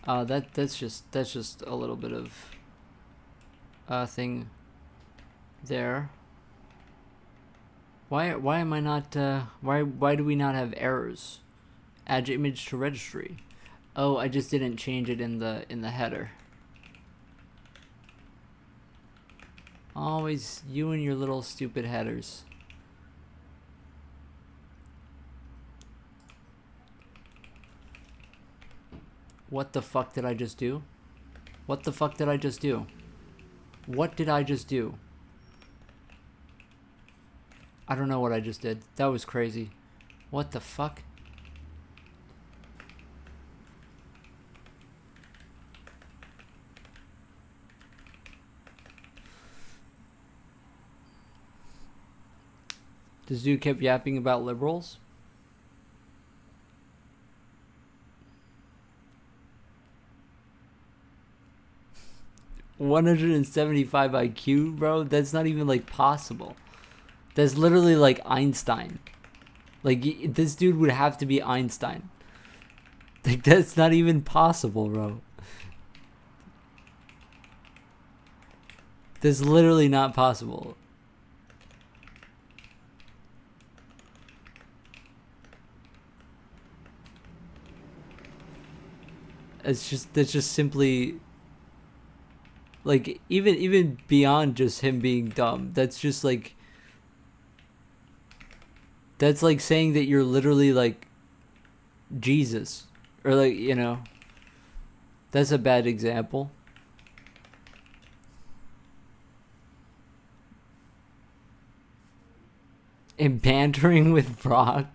That's just a little bit of thing there. Why am I not why do we not have errors? Add image to registry. Oh, I just didn't change it in the header. Always you and your little stupid headers. What the fuck did I just do? What the fuck did I just do? What did I just do? I don't know what I just did. That was crazy. What the fuck? This dude kept yapping about liberals. $175 IQ, bro? That's not even like possible. That's literally like Einstein. Like this dude would have to be Einstein. Like that's not even possible, bro. That's literally not possible. That's just simply like even beyond just him being dumb. That's just like that's like saying that you're literally like Jesus or like, you know, that's a bad example. And bantering with Grok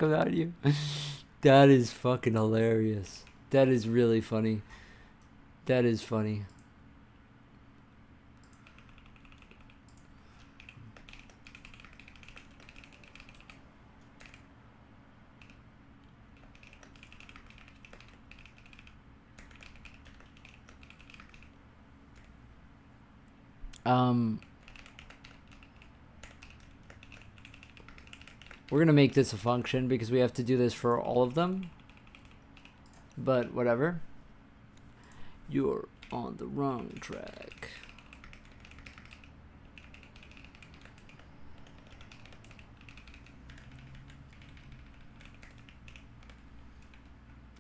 about you. That is fucking hilarious. That is really funny. That is funny. We're gonna make this a function because we have to do this for all of them. But whatever. You're on the wrong track.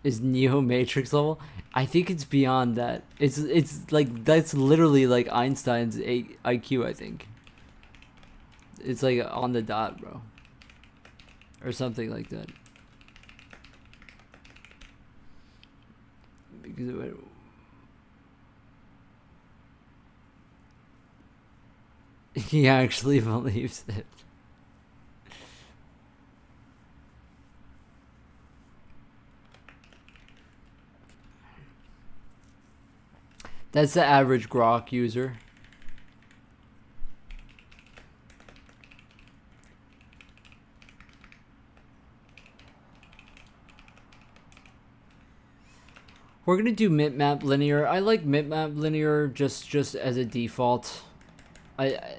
Is Neo Matrix level? I think it's beyond that. It's like that's literally like Einstein's IQ, I think. It's like on the dot, bro. Or something like that. Because it went, he actually believes it. That's the average Grok user. We're gonna do mip-map linear. I like mip-map linear just as a default. I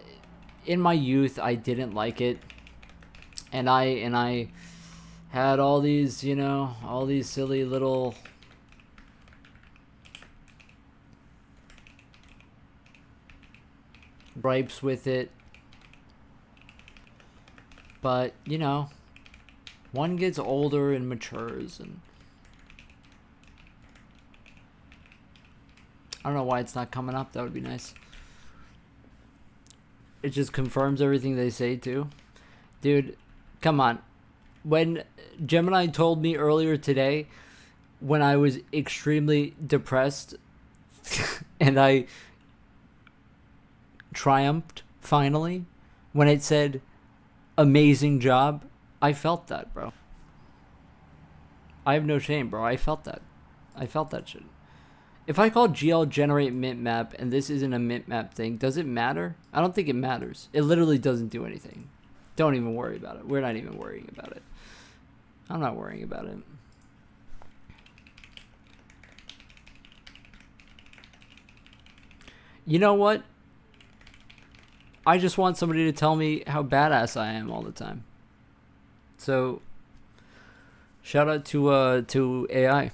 in my youth I didn't like it, and I had all these, you know, all these silly little gripes with it. But, you know, one gets older and matures, and I don't know why it's not coming up. That would be nice. It just confirms everything they say too. Dude, come on. When Gemini told me earlier today, when I was extremely depressed, and I triumphed finally when it said amazing job. I felt that, bro. I have no shame, bro. I felt that. I felt that shit. If I call GL generate mint map and this isn't a mint map thing, does it matter? I don't think it matters. It literally doesn't do anything. Don't even worry about it. We're not even worrying about it. I'm not worrying about it. You know what? I just want somebody to tell me how badass I am all the time. So, shout out to AI.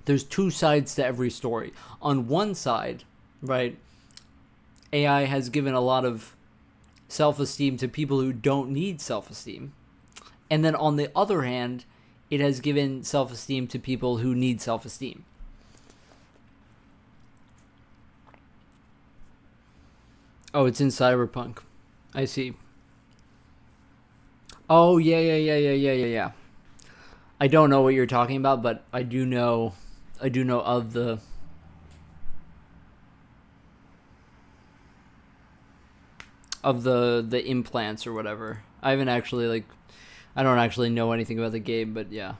There's two sides to every story. On one side, right, AI has given a lot of self-esteem to people who don't need self-esteem. And then on the other hand, it has given self-esteem to people who need self-esteem. Oh, it's in Cyberpunk. I see. Oh, yeah. I don't know what you're talking about, but I do know of the implants or whatever. I haven't actually I don't actually know anything about the game, but yeah.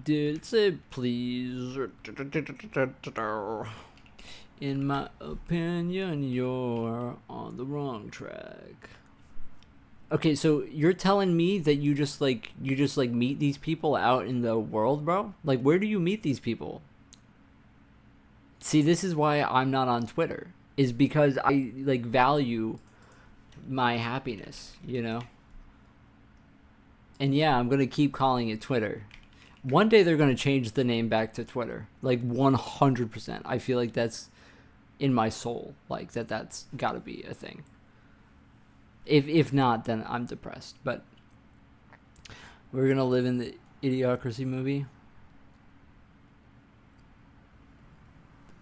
Did say please? In my opinion, you're on the wrong track. Okay, so you're telling me that you just meet these people out in the world, bro? Like, where do you meet these people? See, this is why I'm not on Twitter. Is because I value my happiness, you know? And yeah, I'm going to keep calling it Twitter. One day they're going to change the name back to Twitter. 100%. I feel like that's in my soul. That's got to be a thing. If not, then I'm depressed. But we're going to live in the Idiocracy movie.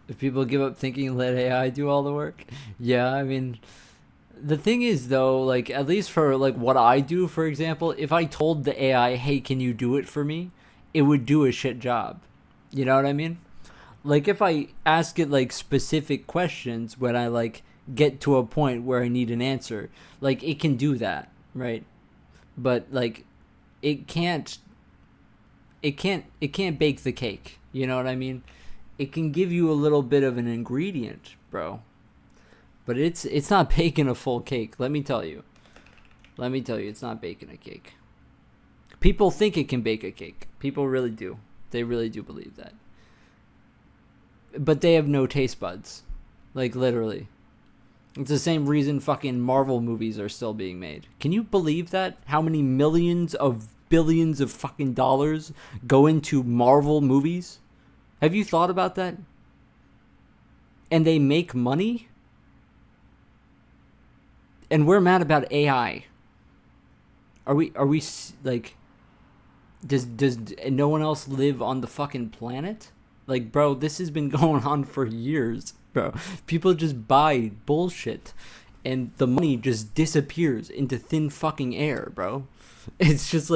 If people give up thinking, let AI do all the work. Yeah, I mean, the thing is though, at least for what I do, for example, if I told the AI, hey, can you do it for me? It would do a shit job. You know what I mean? If I ask it specific questions when I get to a point where I need an answer, it can do that, right? But it can't bake the cake. You know what I mean? It can give you a little bit of an ingredient, bro. But it's not baking a full cake, let me tell you. It's not baking a cake. People think it can bake a cake. People really do. They really do believe that. But they have no taste buds. Literally. It's the same reason fucking Marvel movies are still being made. Can you believe that? How many millions of billions of fucking dollars go into Marvel movies? Have you thought about that? And they make money? And we're mad about AI. Are we does no one else live on the fucking planet? Bro, this has been going on for years, bro. People just buy bullshit and the money just disappears into thin fucking air, bro. It's just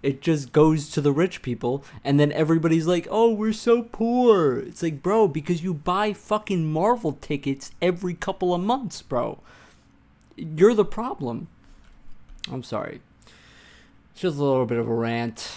it just goes to the rich people and then everybody's like, oh, we're so poor. It's bro, because you buy fucking Marvel tickets every couple of months, bro. You're the problem. I'm sorry. It's just a little bit of a rant.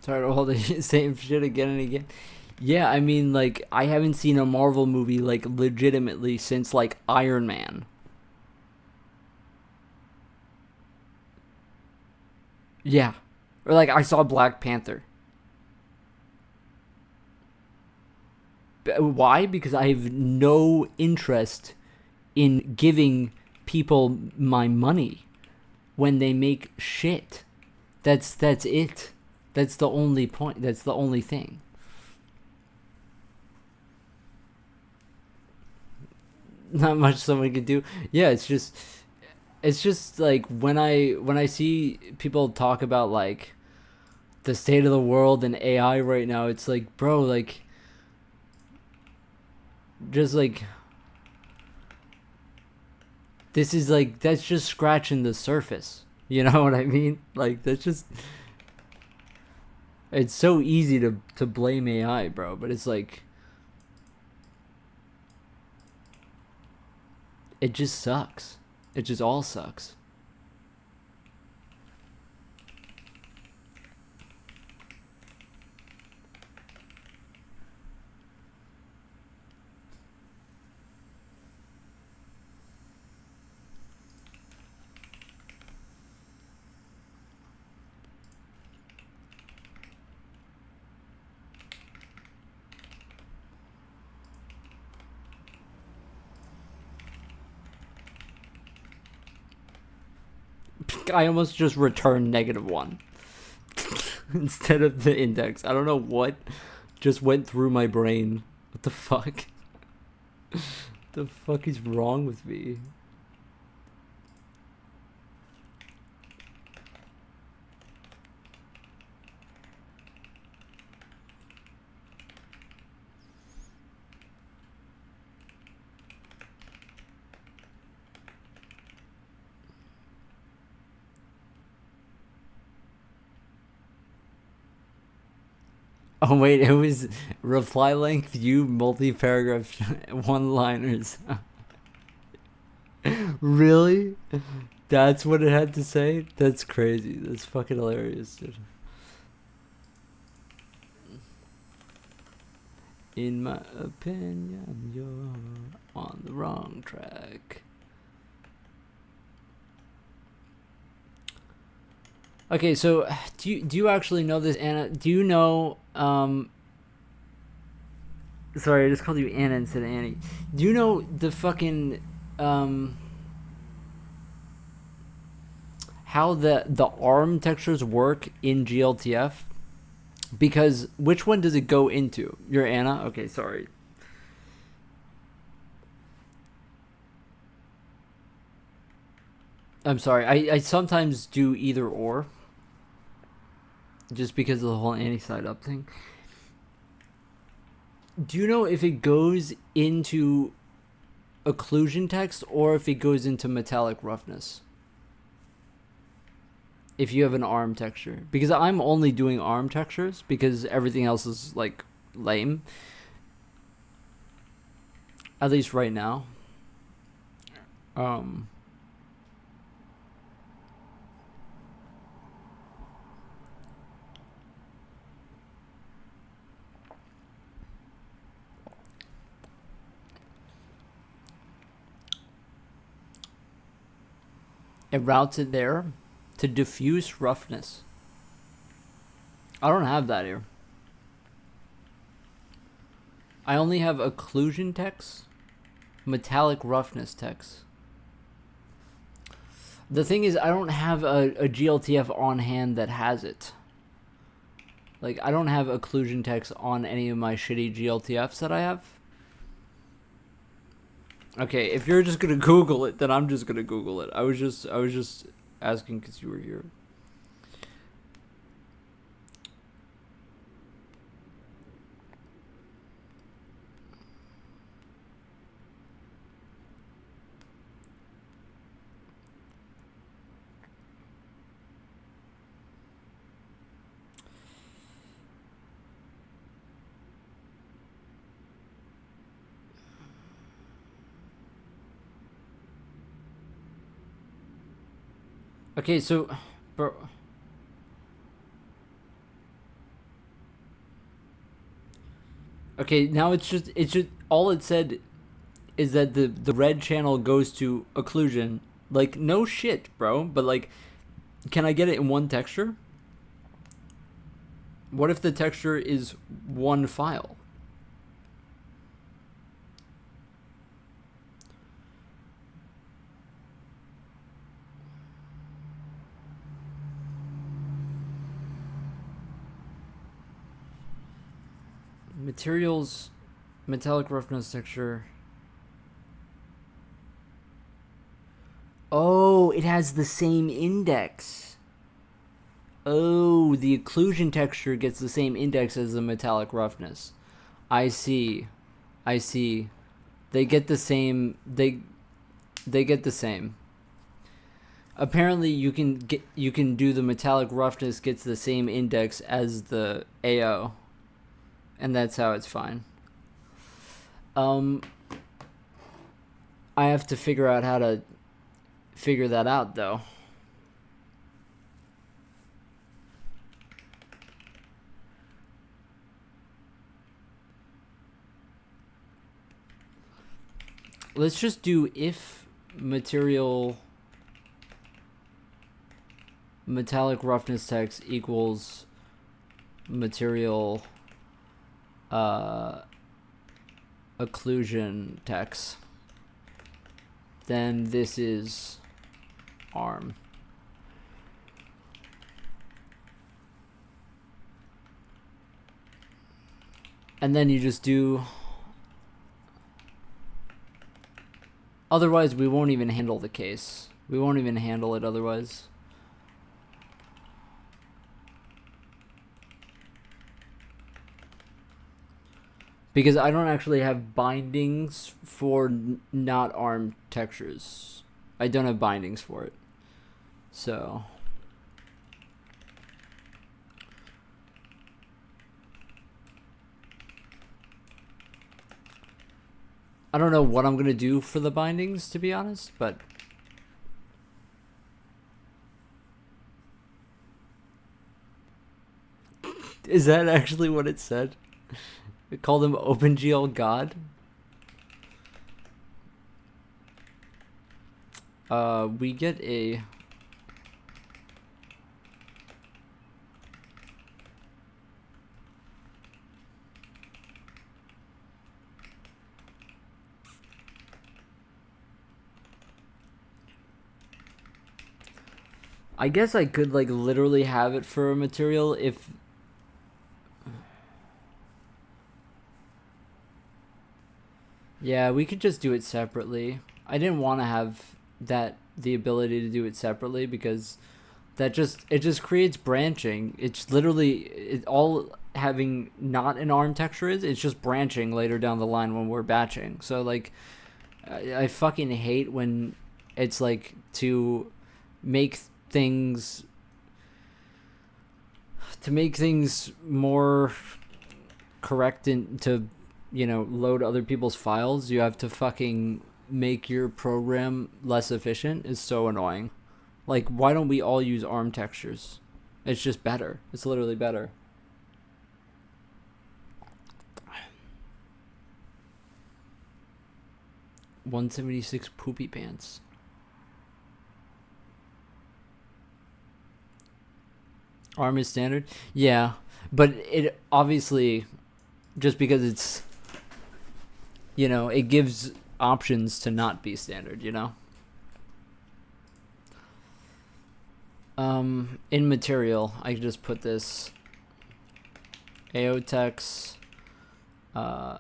Tired of all the same shit again and again. Yeah, I mean, like, I haven't seen a Marvel movie, like, legitimately since, like, Iron Man. Yeah. Or, like, I saw Black Panther. Why? Because I have no interest in giving people my money when they make shit. That's it. That's the only point. That's the only thing. Not much someone can do. Yeah, it's just like when I see people talk about like the state of the world and AI right now, it's like, bro, like just like this is like that's just scratching the surface. You know what I mean? Like that's just it's so easy to blame AI, bro, but it's like it just sucks. It just all sucks. I almost just returned -1 instead of the index. I don't know what just went through my brain. What the fuck? The fuck is wrong with me? Oh wait, it was reply length view multi-paragraph one-liners. Really? That's what it had to say? That's crazy. That's fucking hilarious, dude. In my opinion, you're on the wrong track. Okay, so do you actually know this, Anna? Do you know sorry, I just called you Anna instead of Annie. Do you know the fucking um how the arm textures work in GLTF? Because which one does it go into? You're Anna? Okay, sorry. I'm sorry. I sometimes do either or just because of the whole anti side up thing. Do you know if it goes into occlusion text or if it goes into metallic roughness? If you have an arm texture, because I'm only doing arm textures because everything else is like lame, at least right now. um it routes it there to diffuse roughness. I don't have that here. I only have occlusion text, metallic roughness text. The thing is, I don't have a GLTF on hand that has it. Like, I don't have occlusion text on any of my shitty GLTFs that I have. Okay, if you're just gonna Google it, then I'm just gonna Google it. I was just asking because you were here. Okay, so, bro, Okay, now it's just all it said is that the red channel goes to occlusion. Like, no shit, bro. But like, can I get it in one texture? What if the texture is one file? Materials, metallic roughness texture. Oh, it has the same index. Oh, the occlusion texture gets the same index as the metallic roughness. I see. I see. They get the same. They get the same. Apparently, you can do the metallic roughness gets the same index as the AO, and that's how it's fine. I have to figure out how to figure that out though. Let's just do if material metallic roughness text equals material occlusion text, then this is ARM. And then you just do. Otherwise, we won't even handle the case. We won't even handle it otherwise. Because I don't actually have bindings for not ARM textures. I don't have bindings for it. So. I don't know what I'm going to do for the bindings, to be honest, but. Is that actually what it said? It called him OpenGL God? We get a. I guess I could like literally have it for a material if. Yeah, we could just do it separately. I didn't want to have the ability to do it separately because it just creates branching. It's literally all having not an ARM texture it's just branching later down the line when we're batching. So like I fucking hate when it's like to make things more correct and to load other people's files, you have to fucking make your program less efficient is so annoying. Like, why don't we all use ARM textures? It's just better. It's literally better. $176 poopy pants. ARM is standard? Yeah. But it obviously, just because it's, it gives options to not be standard, in material, I can just put this AO text, I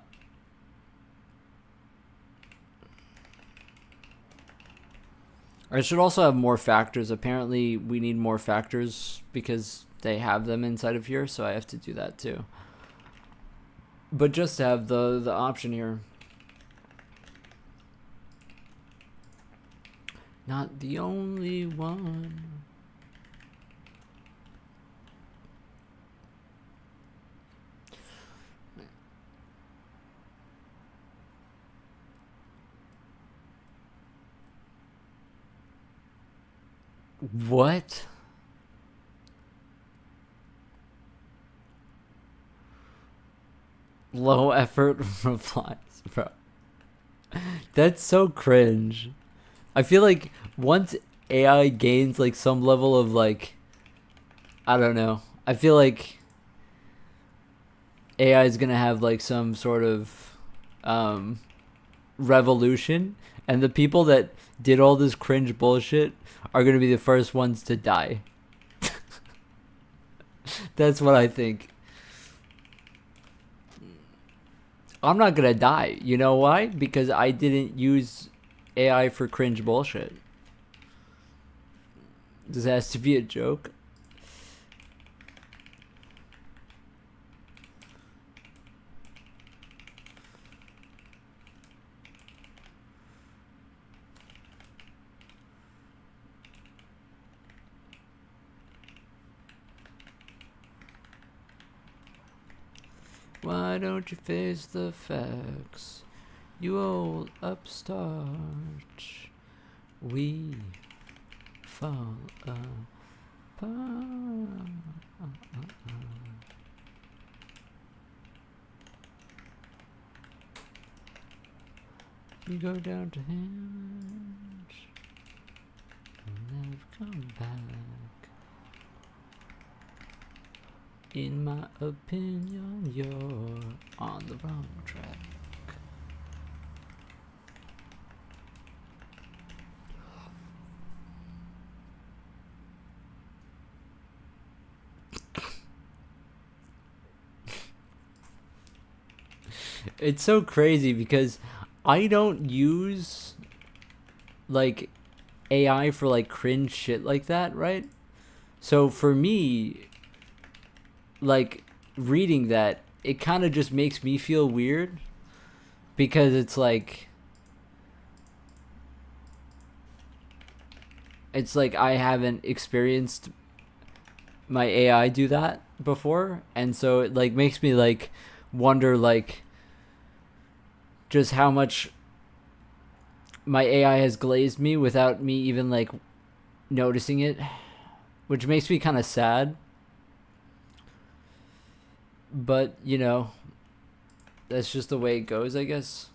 should also have more factors. Apparently, we need more factors because they have them inside of here, so I have to do that too. But just to have the option here. Not the only one. What? Low effort replies, bro. That's so cringe. I feel like once AI gains like some level of like, I don't know. I feel like AI is gonna have like some sort of revolution, and the people that did all this cringe bullshit are gonna be the first ones to die. That's what I think. I'm not gonna die. You know why? Because I didn't use AI for cringe bullshit. This has to be a joke. Why don't you face the facts, you old upstart? We fall apart. You go down to hands and never come back. In my opinion, you're on the wrong track. It's so crazy because I don't use like AI for like cringe shit like that, right? So for me, like reading that, it kind of just makes me feel weird because it's like I haven't experienced my AI do that before, and so it like makes me like wonder like just how much my AI has glazed me without me even like noticing it, which makes me kind of sad. But, you know, that's just the way it goes, I guess.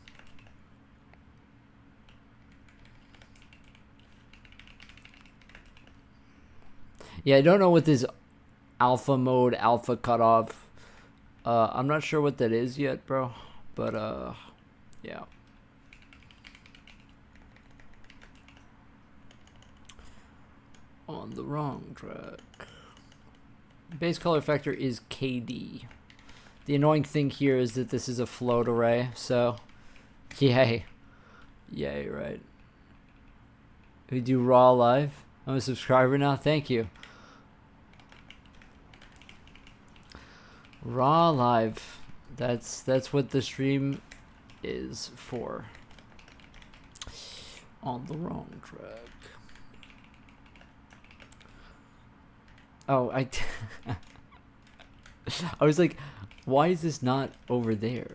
Yeah, I don't know what this alpha mode, alpha cutoff. I'm not sure what that is yet, bro. But, yeah. On the wrong track. Base color factor is KD. The annoying thing here is that this is a float array, so yay. Yay, right. We do raw live. I'm a subscriber now. Thank you. Raw live. That's what the stream is for. On the wrong track. Oh, I was like, why is this not over there?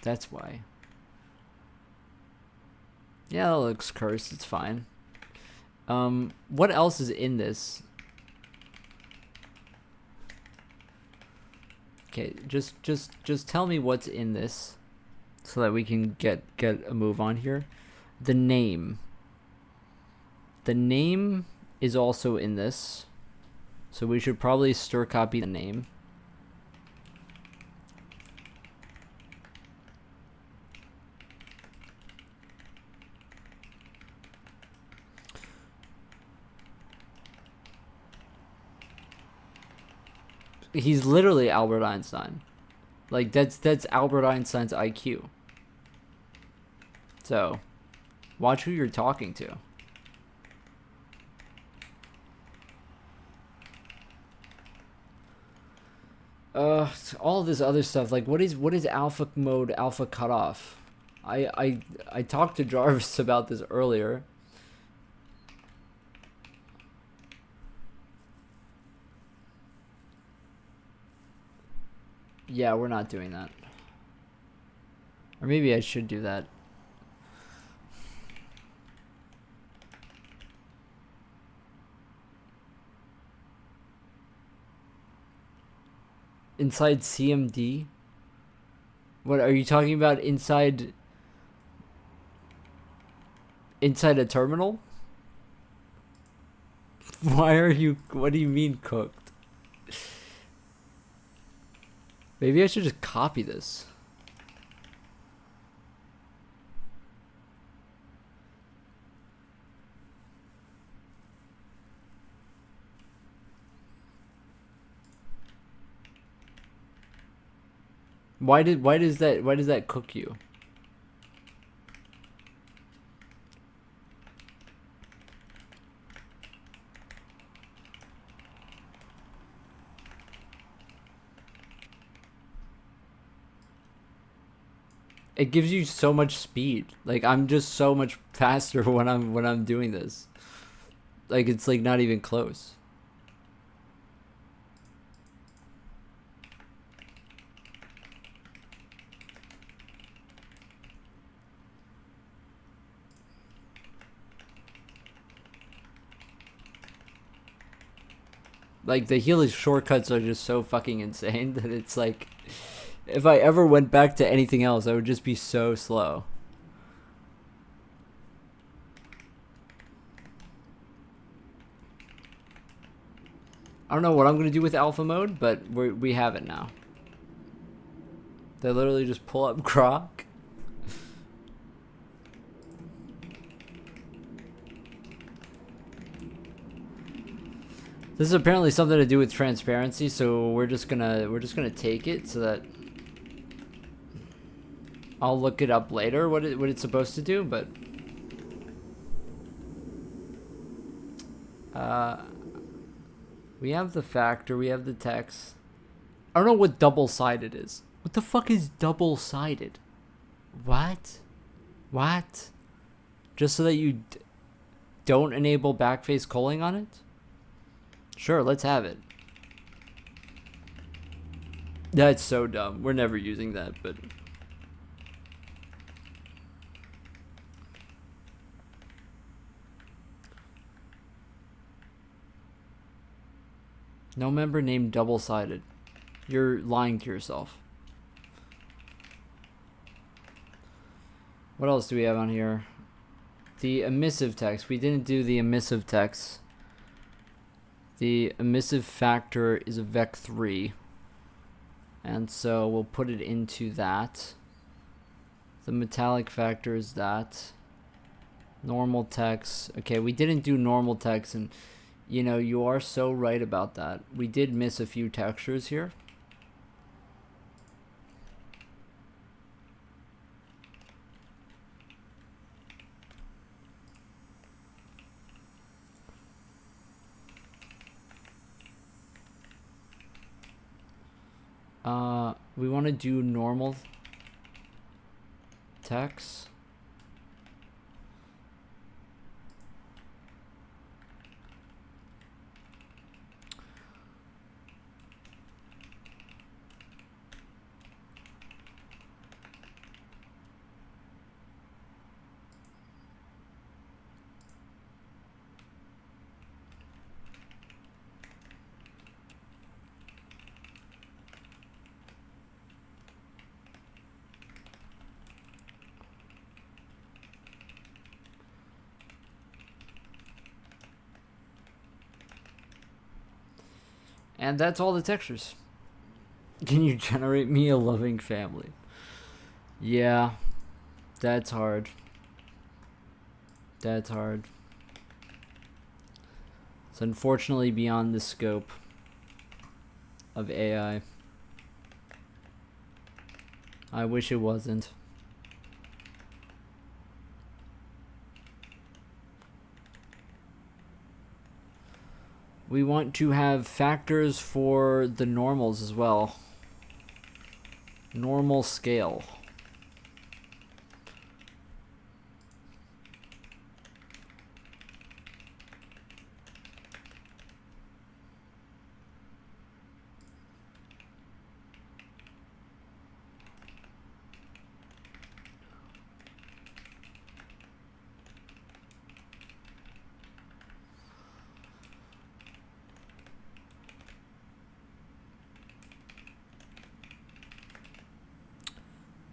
That's why. Yeah, that looks cursed. It's fine. What else is in this? Okay, just tell me what's in this, so that we can get a move on here. The name. The name is also in this, so we should probably stir copy the name. He's literally Albert Einstein. Like that's Albert Einstein's IQ. So, watch who you're talking to. All this other stuff. Like, what is alpha mode, alpha cutoff? I talked to Jarvis about this earlier. Yeah, we're not doing that. Or maybe I should do that. Inside CMD? What are you talking about inside a terminal? Why are you? What do you mean cooked? Maybe I should just copy this. Why does that cook you? It gives you so much speed. Like I'm just so much faster when I'm doing this. Like it's like not even close. Like the Healy shortcuts are just so fucking insane that it's like if I ever went back to anything else, I would just be so slow. I don't know what I'm gonna do with alpha mode, but we have it now. They literally just pull up Grok. This is apparently something to do with transparency, so we're just gonna take it so that I'll look it up later what it's supposed to do, but we have the factor, we have the text. I don't know what double-sided is. What the fuck is double-sided? What? What? Just so that you don't enable backface culling on it? Sure, let's have it. That's so dumb. We're never using that, but... No member named double-sided. You're lying to yourself. What else do we have on here? The emissive text. We didn't do the emissive text. The emissive factor is a vec3. And so we'll put it into that. The metallic factor is that. Normal text. Okay, we didn't do normal text, and you know, you are so right about that. We did miss a few textures here. We want to do normal text. And that's all the textures. Can you generate me a loving family? Yeah, that's hard. That's hard. It's unfortunately beyond the scope of AI. I wish it wasn't. We want to have factors for the normals as well. Normal scale.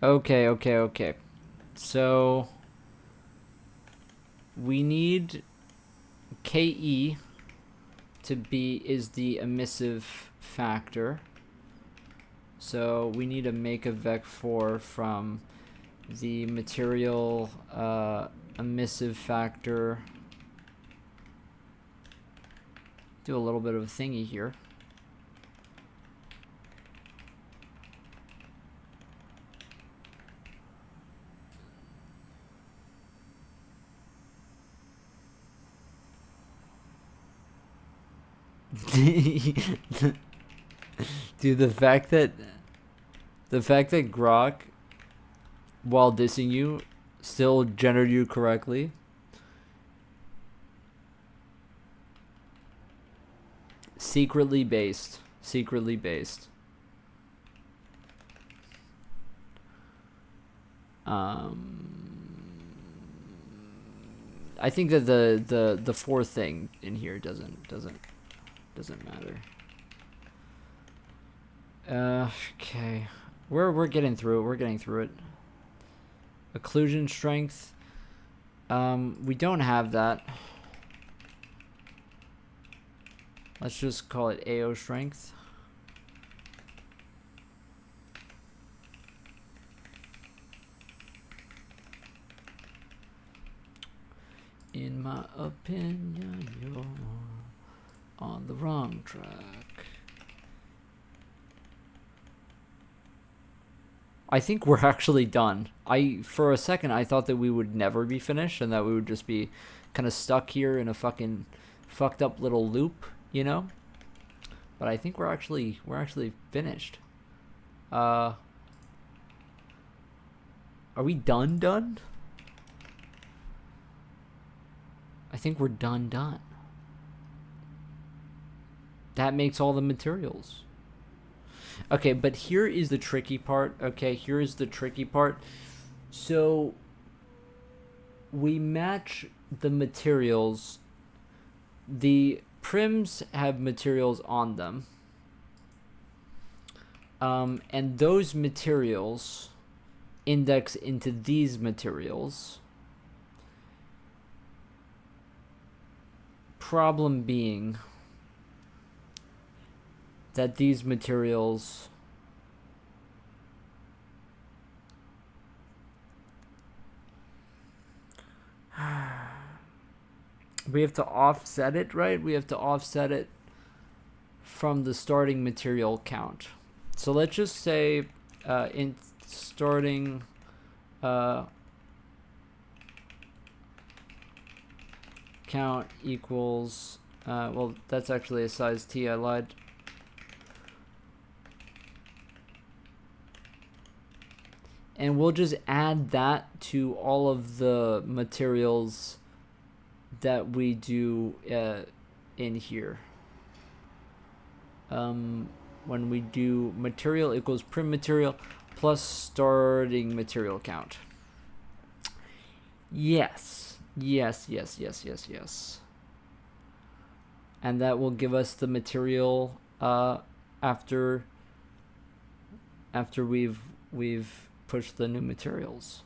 Okay. So we need KE to be is the emissive factor. So we need to make a vec4 from the material emissive factor. Do a little bit of a thingy here. Dude, the fact that Grok, while dissing you, still gendered you correctly. Secretly based. I think that the fourth thing in here doesn't matter. Okay, we're getting through it. Occlusion strength. We don't have that. Let's just call it AO strength. In my opinion, you're on the wrong track. I think we're actually done. For a second, I thought that we would never be finished and that we would just be kind of stuck here in a fucking fucked up little loop, you know? But I think we're actually finished. Are we done? I think we're done. That makes all the materials. Okay, but here is the tricky part. So we match the materials. The prims have materials on them. And those materials index into these materials. Problem being that these materials we have to offset it, right? We have to offset it from the starting material count. So let's just say in starting count equals well, that's actually a size T, I lied. And we'll just add that to all of the materials that we do in here. When we do material equals prim material plus starting material count. Yes. And that will give us the material after we've pushed the new materials.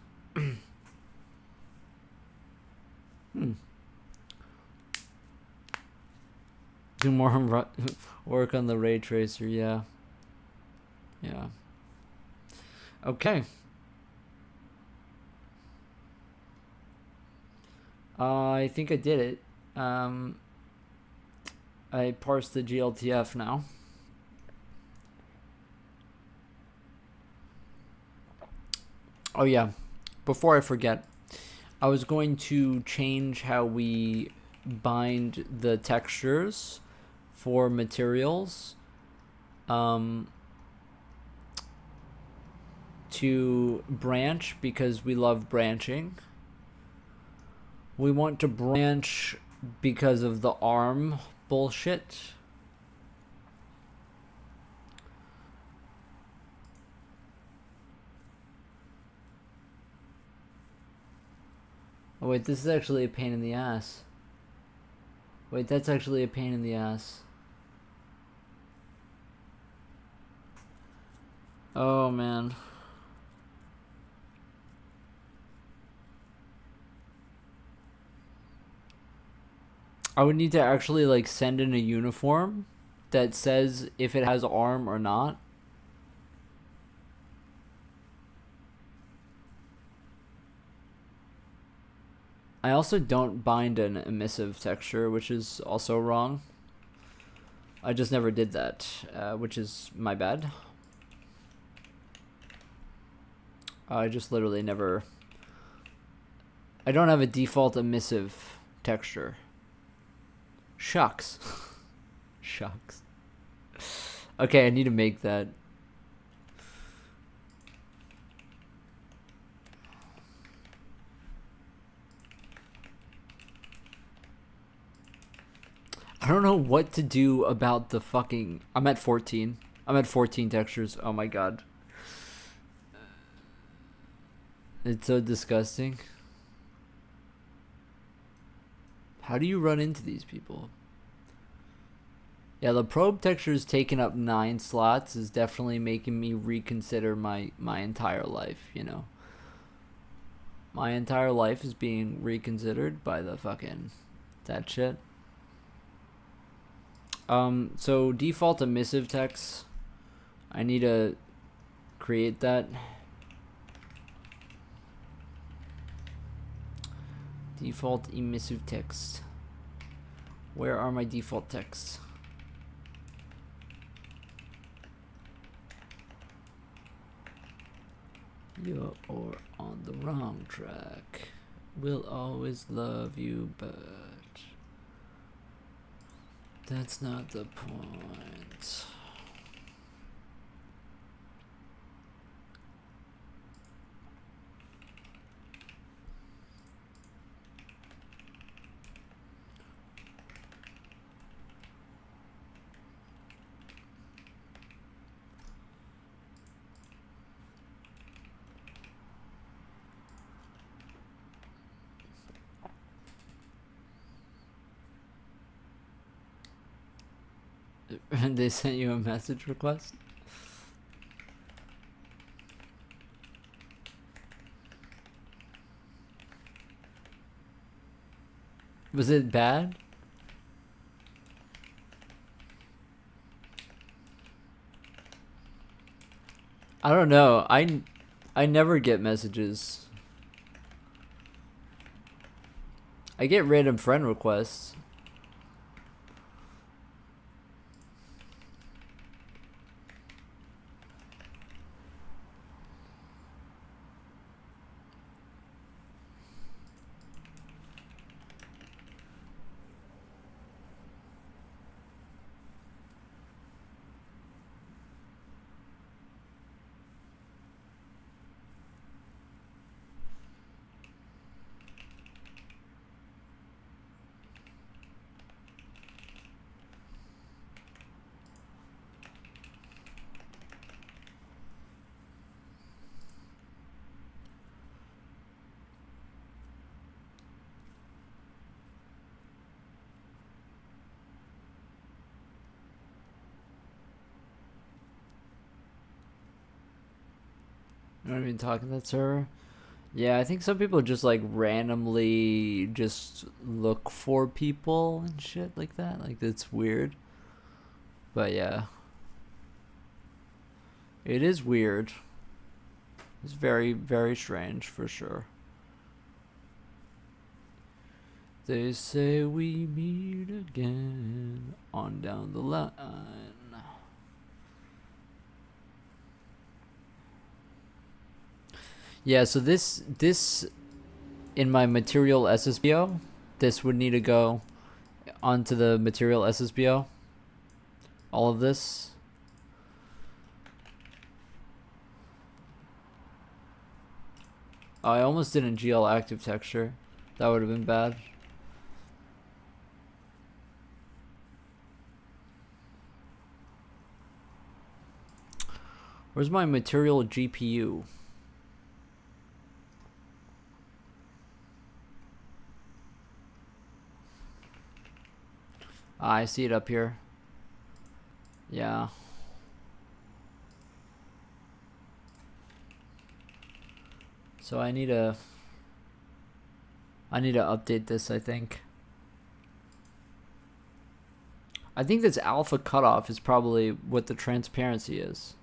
Do more work on the ray tracer, yeah. Okay. I think I did it. I parsed the GLTF now. Oh yeah, before I forget, I was going to change how we bind the textures for materials to branch, because we love branching. We want to branch because of the ARM bullshit. Oh wait, this is actually a pain in the ass. Wait, that's actually a pain in the ass. Oh man. I would need to actually like send in a uniform that says if it has arm or not. I also don't bind an emissive texture, which is also wrong. I just never did that, which is my bad. I just literally never... I don't have a default emissive texture. Shucks. Shucks. Okay, I need to make that. I don't know what to do about the fucking... I'm at 14. I'm at 14 textures. Oh my god. It's so disgusting. How do you run into these people? Yeah, the probe texture is taking up 9 slots is definitely making me reconsider my entire life, you know? My entire life is being reconsidered by the fucking... that shit. So default emissive text. I need to create that. Default emissive text. Where are my default texts? You're on the wrong track. We'll always love you, but that's not the point. And they sent you a message request? Was it bad? I don't know. I never get messages. I get random friend requests. You know what I mean? Talking to that server. Yeah, I think some people just like randomly just look for people and shit like that. Like that's weird. But yeah. It is weird. It's very, very strange for sure. They say we meet again on down the line. Yeah, so this in my material SSBO, this would need to go onto the material SSBO. All of this. Oh, I almost didn't GL active texture. That would have been bad. Where's my material GPU? Ah, I see it up here. Yeah. So I need to update this, I think. I think this alpha cutoff is probably what the transparency is.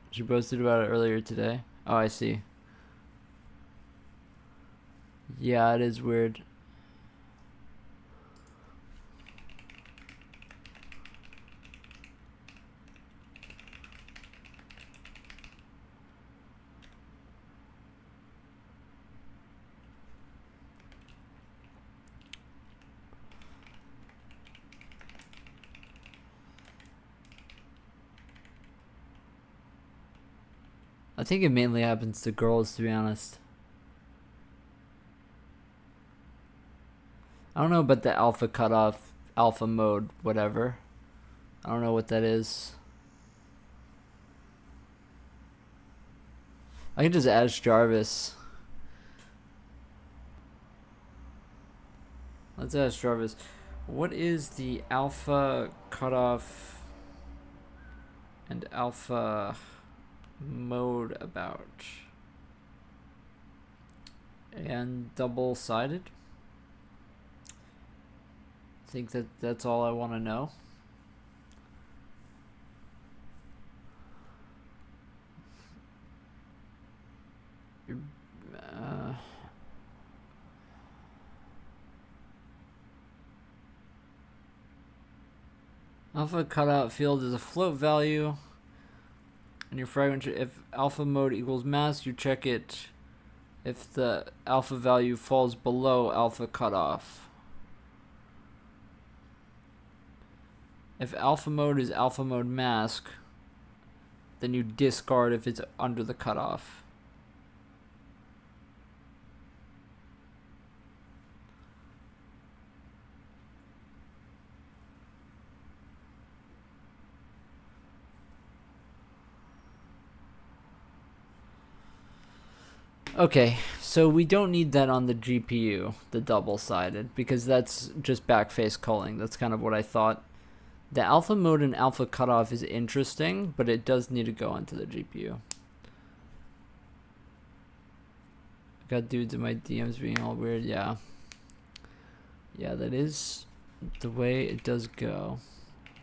She posted about it earlier today. Oh, I see. Yeah, it is weird. I think it mainly happens to girls, to be honest. I don't know about the alpha cutoff, alpha mode, whatever. I don't know what that is. I can just ask Jarvis. Let's ask Jarvis. What is the alpha cutoff and alpha mode about? And double-sided? I think that's all I want to know. Alpha cutout field is a float value, and your fragment, if alpha mode equals mask, you check it if the alpha value falls below alpha cutoff. If alpha mode is alpha mode mask, then you discard if it's under the cutoff. Okay, so we don't need that on the GPU, the double-sided, because that's just backface culling. That's kind of what I thought. The alpha mode and alpha cutoff is interesting, but it does need to go into the GPU. Got dudes in my DMs being all weird, yeah. Yeah, that is the way it does go,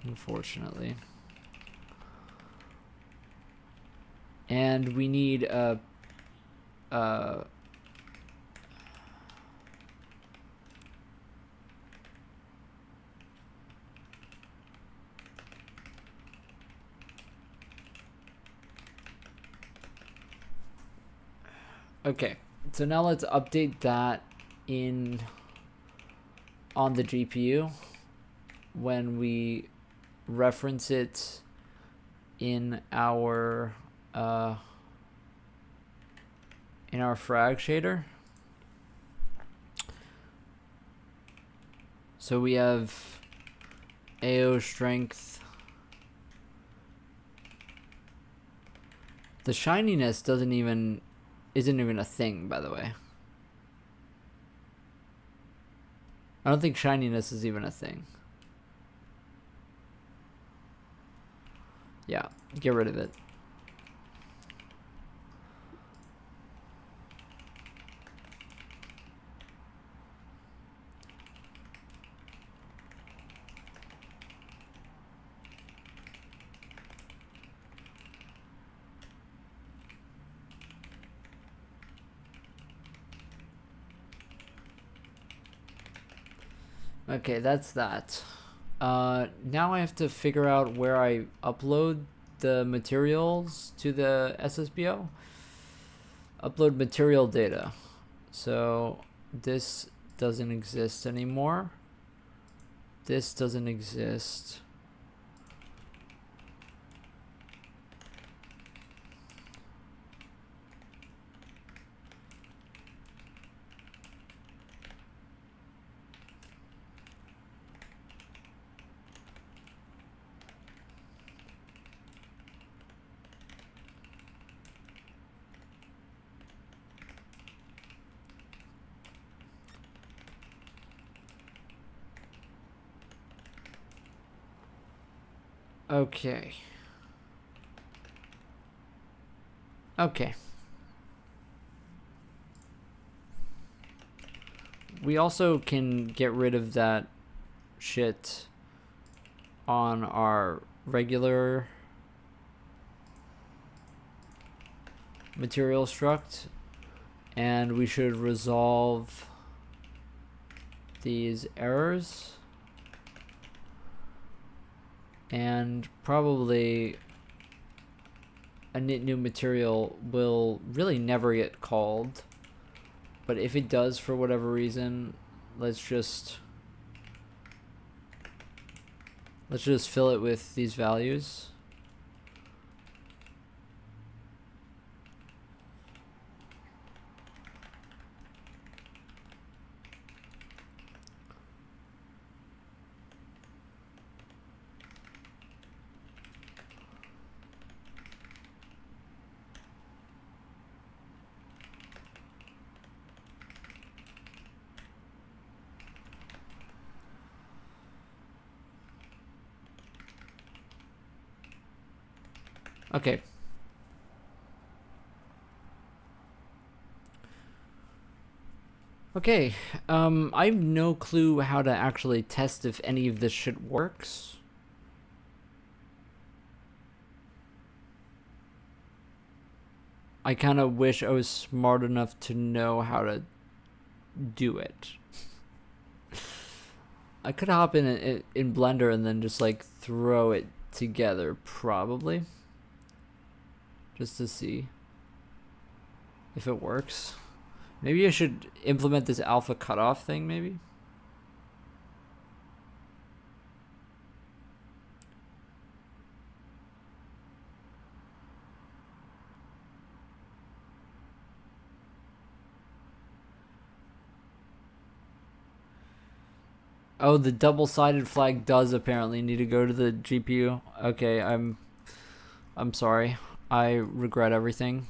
unfortunately. And we need a okay, so now let's update that on the GPU when we reference it in our frag shader. So we have AO strength. The shininess isn't even a thing, by the way. I don't think shininess is even a thing. Yeah, get rid of it. Okay, that's that. Now I have to figure out where I upload the materials to the SSBO. Upload material data. So this doesn't exist anymore. This doesn't exist. Okay. Okay. we also can get rid of that shit on our regular material struct, and we should resolve these errors, and probably a knit new material will really never get called, but if it does for whatever reason, let's just fill it with these values. Okay. Okay, I have no clue how to actually test if any of this shit works. I kind of wish I was smart enough to know how to do it. I could hop in Blender and then just like throw it together, probably. Just to see if it works. Maybe I should implement this alpha cutoff thing, maybe? Oh, the double-sided flag does apparently need to go to the GPU. Okay, I'm sorry. I regret everything.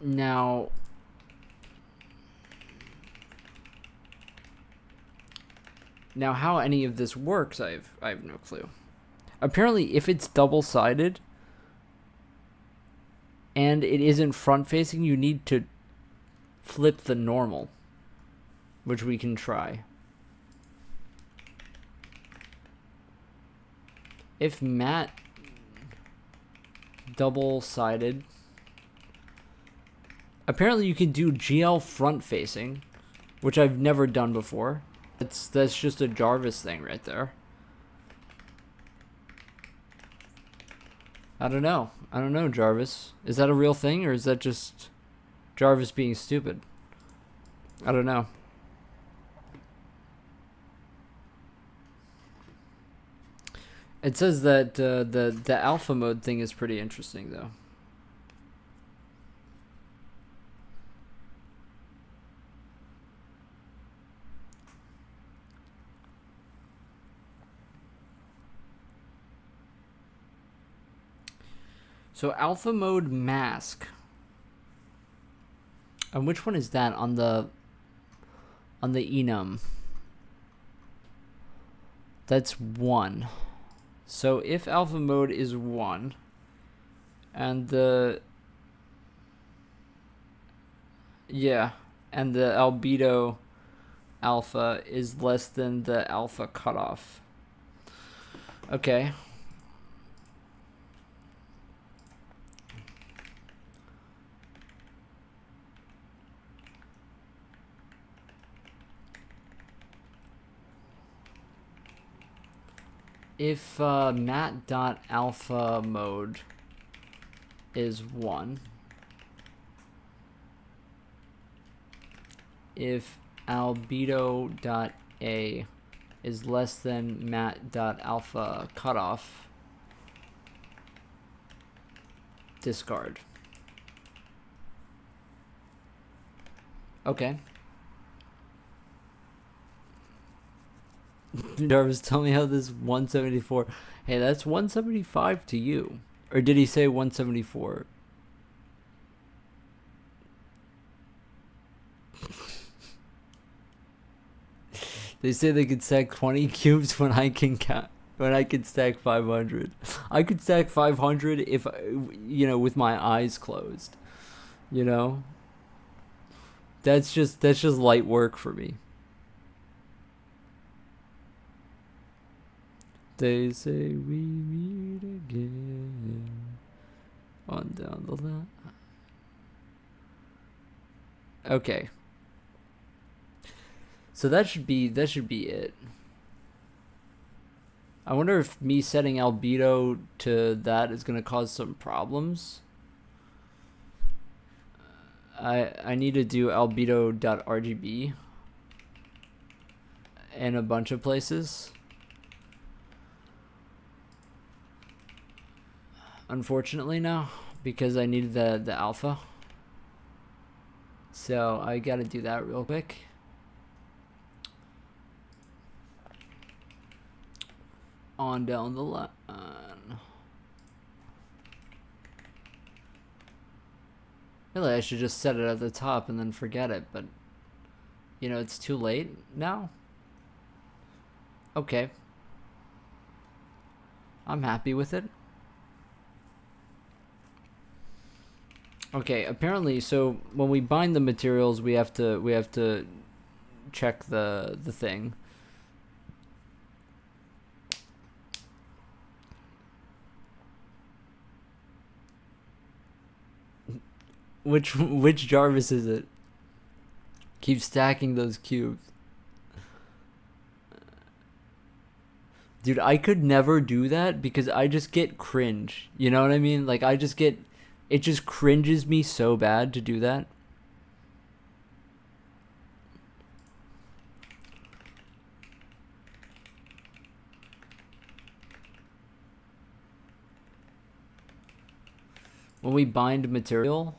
Now how any of this works, I have no clue. Apparently, if it's double-sided and it isn't front-facing, you need to flip the normal, which we can try. If matte double-sided, apparently you can do GL front-facing, which I've never done before. That's just a Jarvis thing right there. I don't know, Jarvis. Is that a real thing, or is that just Jarvis being stupid? I don't know. It says that the alpha mode thing is pretty interesting, though. So alpha mode mask. And which one is that on the enum? That's 1. So if alpha mode is 1 and the albedo alpha is less than the alpha cutoff. Okay. If mat.alpha mode is 1, if albedo.a is less than mat.alpha cutoff, discard. Okay. Jarvis, tell me how this 174. Hey, that's 175 to you. Or did he say 174? They say they could stack 20 cubes when I can count. When I could stack 500. I could stack 500 if, with my eyes closed. You know? That's just light work for me. They say we meet again on down the line. Okay. So that should be it. I wonder if me setting albedo to that is going to cause some problems. I need to do albedo.rgb in a bunch of places. Unfortunately now, because I needed the alpha. So I got to do that real quick. On down the line. Really, I should just set it at the top and then forget it, but it's too late now. Okay. I'm happy with it. Okay, apparently, so when we bind the materials, we have to check the thing. Which Jarvis is it? Keep stacking those cubes. Dude, I could never do that because I just get cringe. You know what I mean? Like it just cringes me so bad to do that. When we bind material,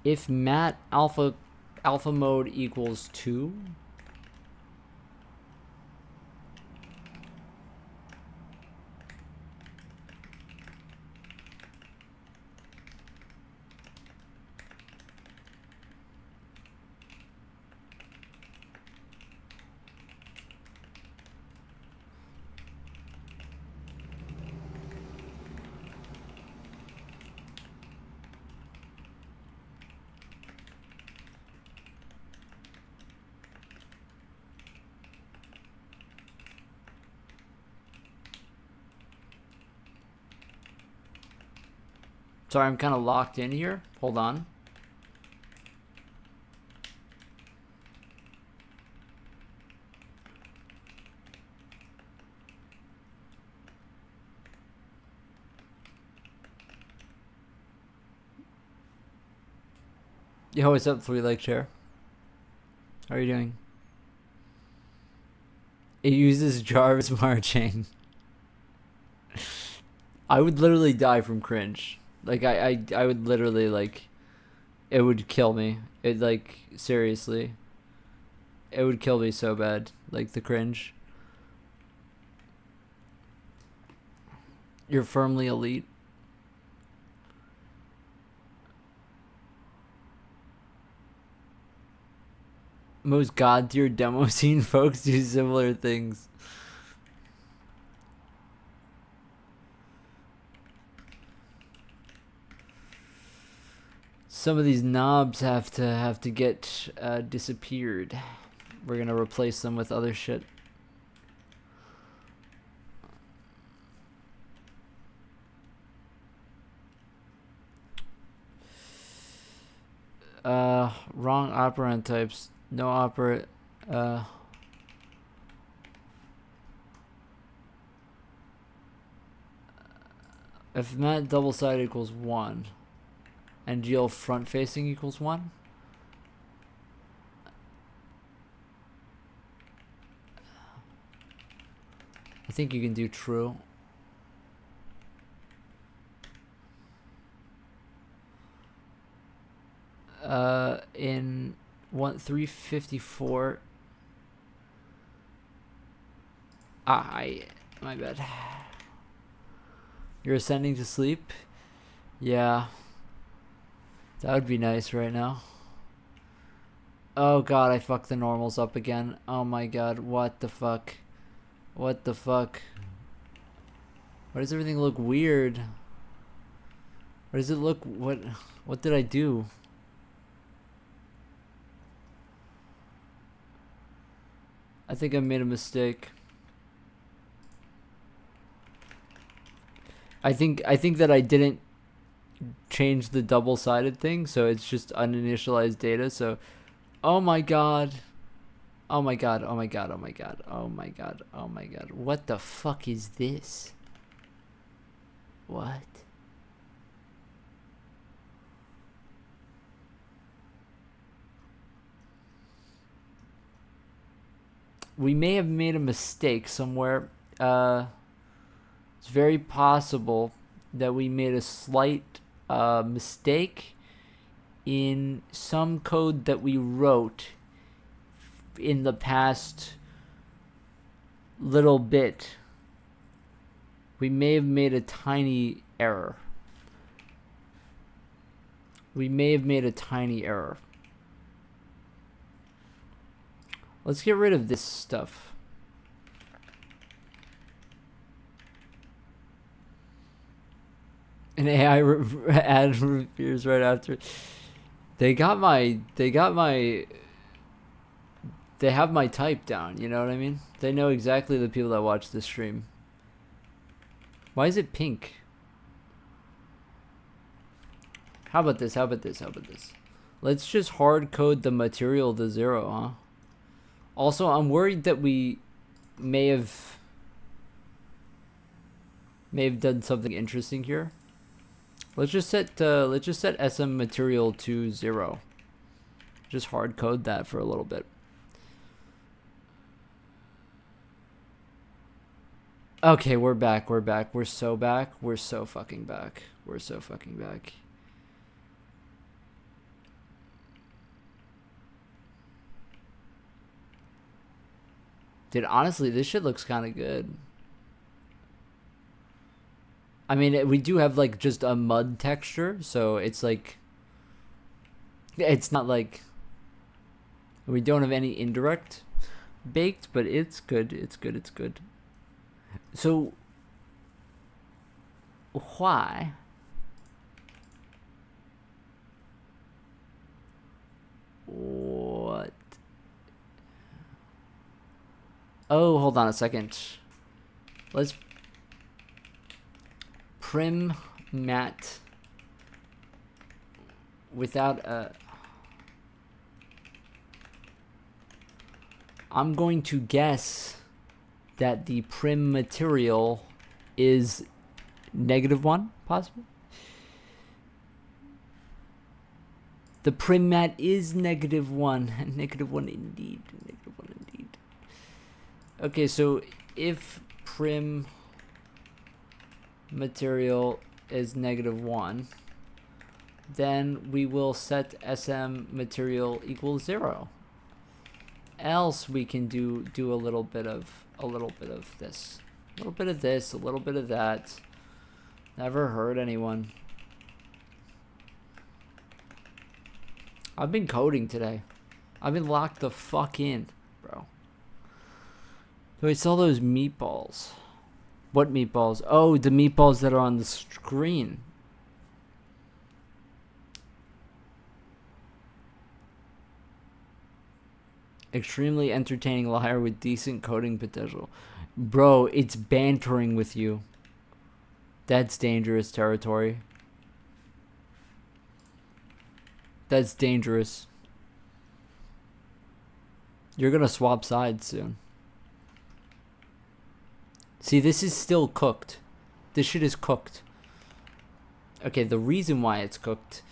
if mat alpha mode equals 2, sorry, I'm kind of locked in here. Hold on. Yo, what's up, 3 leg chair? How are you doing? It uses Jarvis marching. I would literally die from cringe. Like I would literally it would kill me. It seriously. It would kill me so bad. Like the cringe. You're firmly elite. Most god tier demo scene folks do similar things. Some of these knobs have to get disappeared. We're gonna replace them with other shit. Wrong operand types. No operate. If mat double side equals 1 and GL front facing equals 1, I think you can do true. In 354. My bad. You're ascending to sleep? Yeah. That would be nice right now. Oh god, I fucked the normals up again. Oh my god, what the fuck? What the fuck? Why does everything look weird? Why does it look... What did I do? I think I made a mistake. I think that I didn't change the double-sided thing, so it's just uninitialized data. So, oh my god, oh my god, oh my god, oh my god, oh my god, oh my god. What the fuck is this? What? We may have made a mistake somewhere. It's very possible that we made a slight mistake in some code that we wrote in the past little bit. We may have made a tiny error. Let's get rid of this stuff. An AI ad appears right after. They have my type down, you know what I mean? They know exactly the people that watch this stream. Why is it pink? How about this? Let's just hard code the material to 0, huh? Also, I'm worried that we may have done something interesting here. Let's just set SM material to 0. Just hard code that for a little bit. Okay, we're back. We're so back. We're so fucking back. Dude, honestly, this shit looks kind of good. I mean, we do have like just a mud texture, so it's like, it's not like we don't have any indirect baked, but it's good. It's good. So why what? Oh, hold on a second. Let's prim mat without a... I'm going to guess that the prim material is -1, possibly. The prim mat is -1. -1 indeed. Okay, so if prim material is -1, then we will set SM material equals 0. Else we can do a little bit of this, a little bit of this, a little bit of that. Never hurt anyone. I've been coding today. I've been locked the fuck in, bro. So I saw those meatballs. What meatballs? Oh, the meatballs that are on the screen. Extremely entertaining liar with decent coding potential. Bro, it's bantering with you. That's dangerous territory. That's dangerous. You're gonna swap sides soon. See, this is still cooked. This shit is cooked. Okay, the reason why it's cooked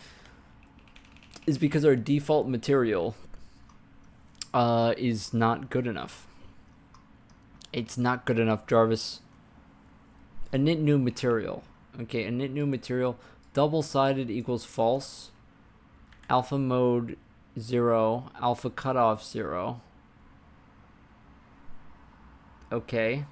is because our default material is not good enough. It's not good enough, Jarvis. Init new material. Okay, init new material. Double-sided equals false. Alpha mode 0. Alpha cutoff 0. Okay.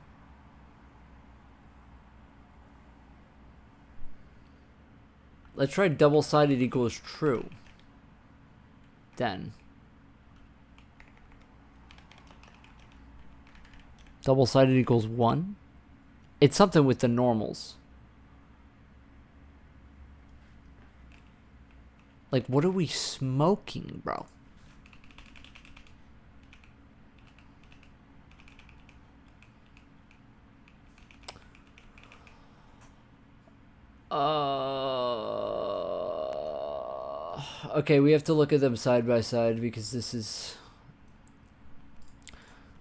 Let's try double-sided equals true. Then. Double-sided equals 1. It's something with the normals. Like, what are we smoking, bro? Okay, we have to look at them side by side because this is...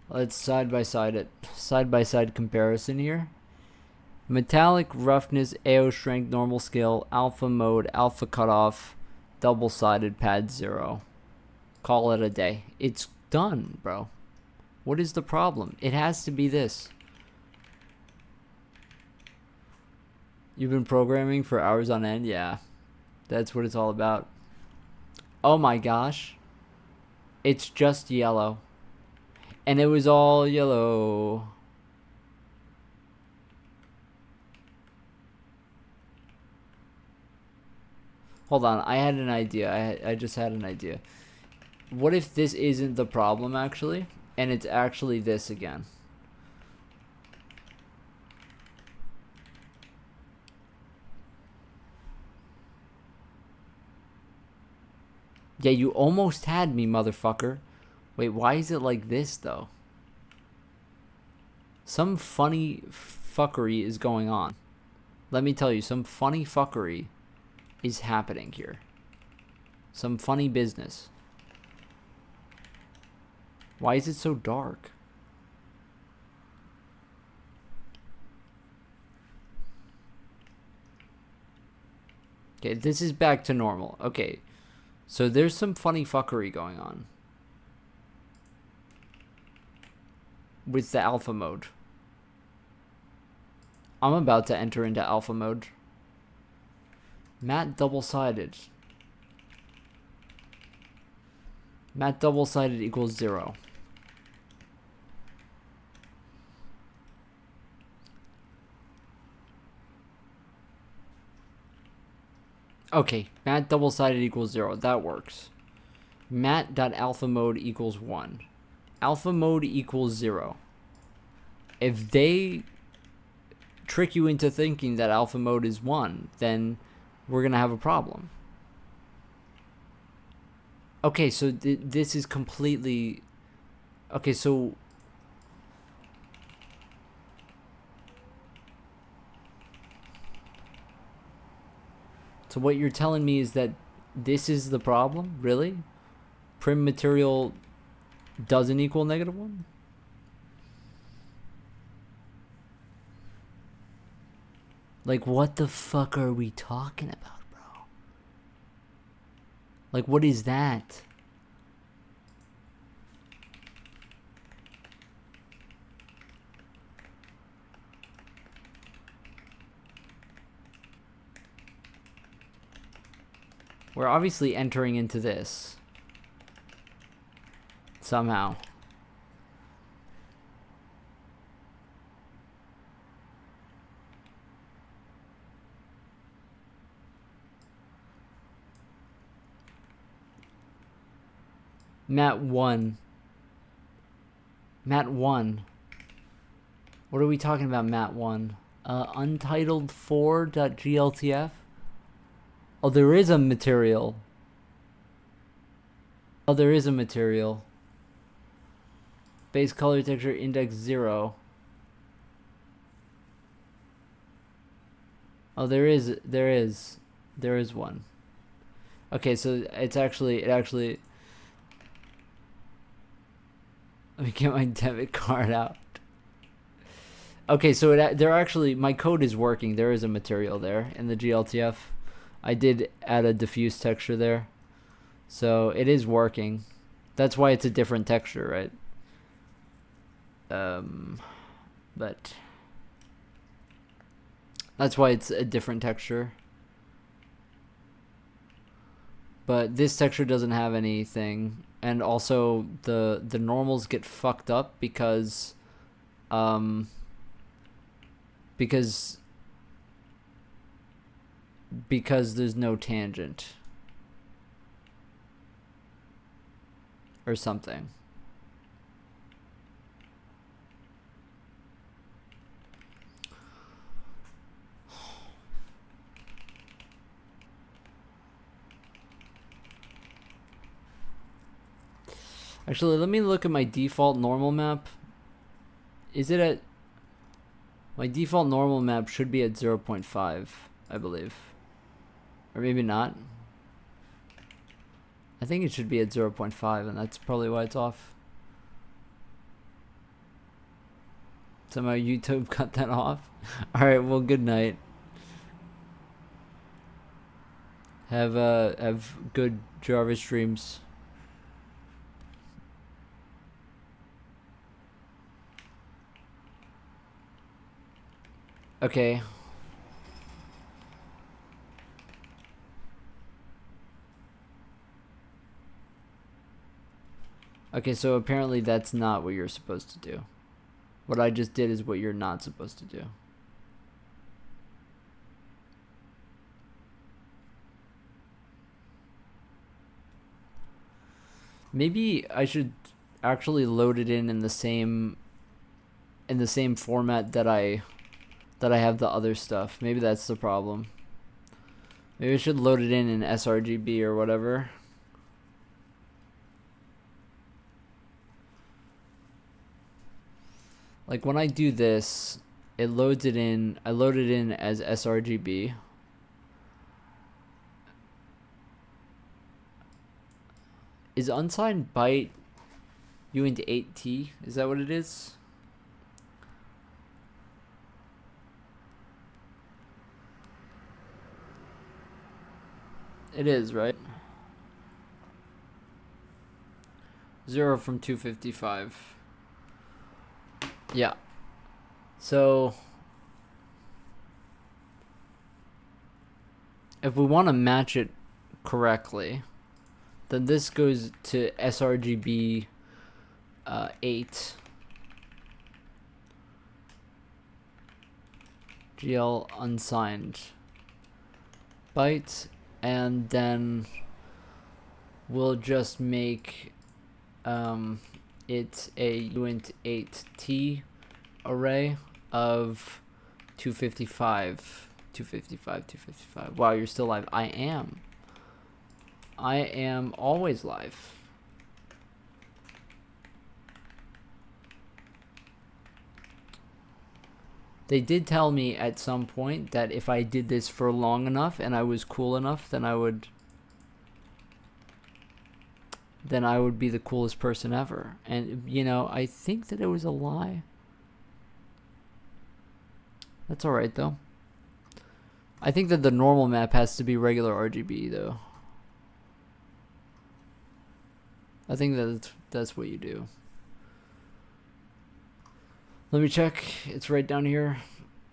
Let's side by side comparison here. Metallic, roughness, AO strength, normal scale, alpha mode, alpha cutoff, double-sided, pad 0. Call it a day. It's done, bro. What is the problem? It has to be this. You've been programming for hours on end? Yeah. That's what it's all about. Oh my gosh. It's just yellow. And it was all yellow. Hold on, I had an idea. I just had an idea. What if this isn't the problem, actually? And it's actually this again. Yeah, you almost had me, motherfucker. Wait, why is it like this, though? Some funny fuckery is going on. Let me tell you, some funny fuckery is happening here. Some funny business. Why is it so dark? Okay, this is back to normal. Okay, so there's some funny fuckery going on with the alpha mode. I'm about to enter into alpha mode. Matte double-sided. Matte double-sided equals 0. Okay, matte double-sided equals 0. That works. Matte.alpha mode equals 1. Alpha mode equals 0. If they trick you into thinking that alpha mode is 1, then we're going to have a problem. Okay, so this is completely... Okay, so... So what you're telling me is that this is the problem? Really? Prim material doesn't equal -1? Like, what the fuck are we talking about, bro? Like, what is that? We're obviously entering into this. Somehow. Mat 1. Mat 1. What are we talking about, Mat 1? Untitled 4.gltf? Oh, there is a material. Oh, there is a material. Base color texture index 0. Oh, there is one. Okay, so it actually let me get my debit card out. Okay, so there actually, my code is working. There is a material there in the GLTF. I did add a diffuse texture there. So it is working. That's why it's a different texture, right? But that's why it's a different texture. But this texture doesn't have anything, and also the normals get fucked up because there's no tangent or something. Actually, let me look at my default normal map. Is it at... My default normal map should be at 0.5, I believe. Or maybe not. I think it should be at 0.5, and that's probably why it's off. Somehow YouTube cut that off. Alright, well, good night. Have good Jarvis dreams. Okay. Okay, so apparently that's not what you're supposed to do. What I just did is what you're not supposed to do. Maybe I should actually load it in the same format that I have the other stuff. Maybe that's the problem. Maybe I should load it in sRGB or whatever. Like when I do this, it loads it in. I load it in as sRGB. Is unsigned byte uint 8T? Is that what it is? It is, right? 0 from 255. Yeah. So if we want to match it correctly, then this goes to sRGB 8 GL unsigned byte, and then we'll just make it's a uint 8T array of 255. Wow, you're still live. I am always live. They did tell me at some point that if I did this for long enough and I was cool enough, then I would be the coolest person ever. And, you know, I think that it was a lie. That's alright, though. I think that the normal map has to be regular RGB, though. I think that's what you do. Let me check. It's right down here.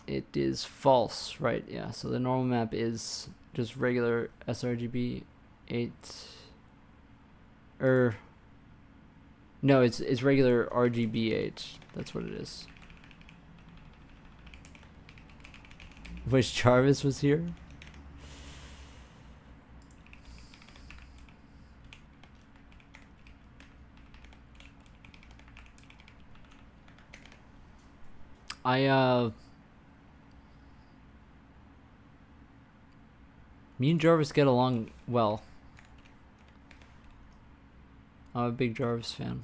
It is false, right? Yeah, so the normal map is just regular sRGB 8... No, it's regular RGB8. That's what it is. Wish Jarvis was here. Me and Jarvis get along well. I'm a big Jarvis fan.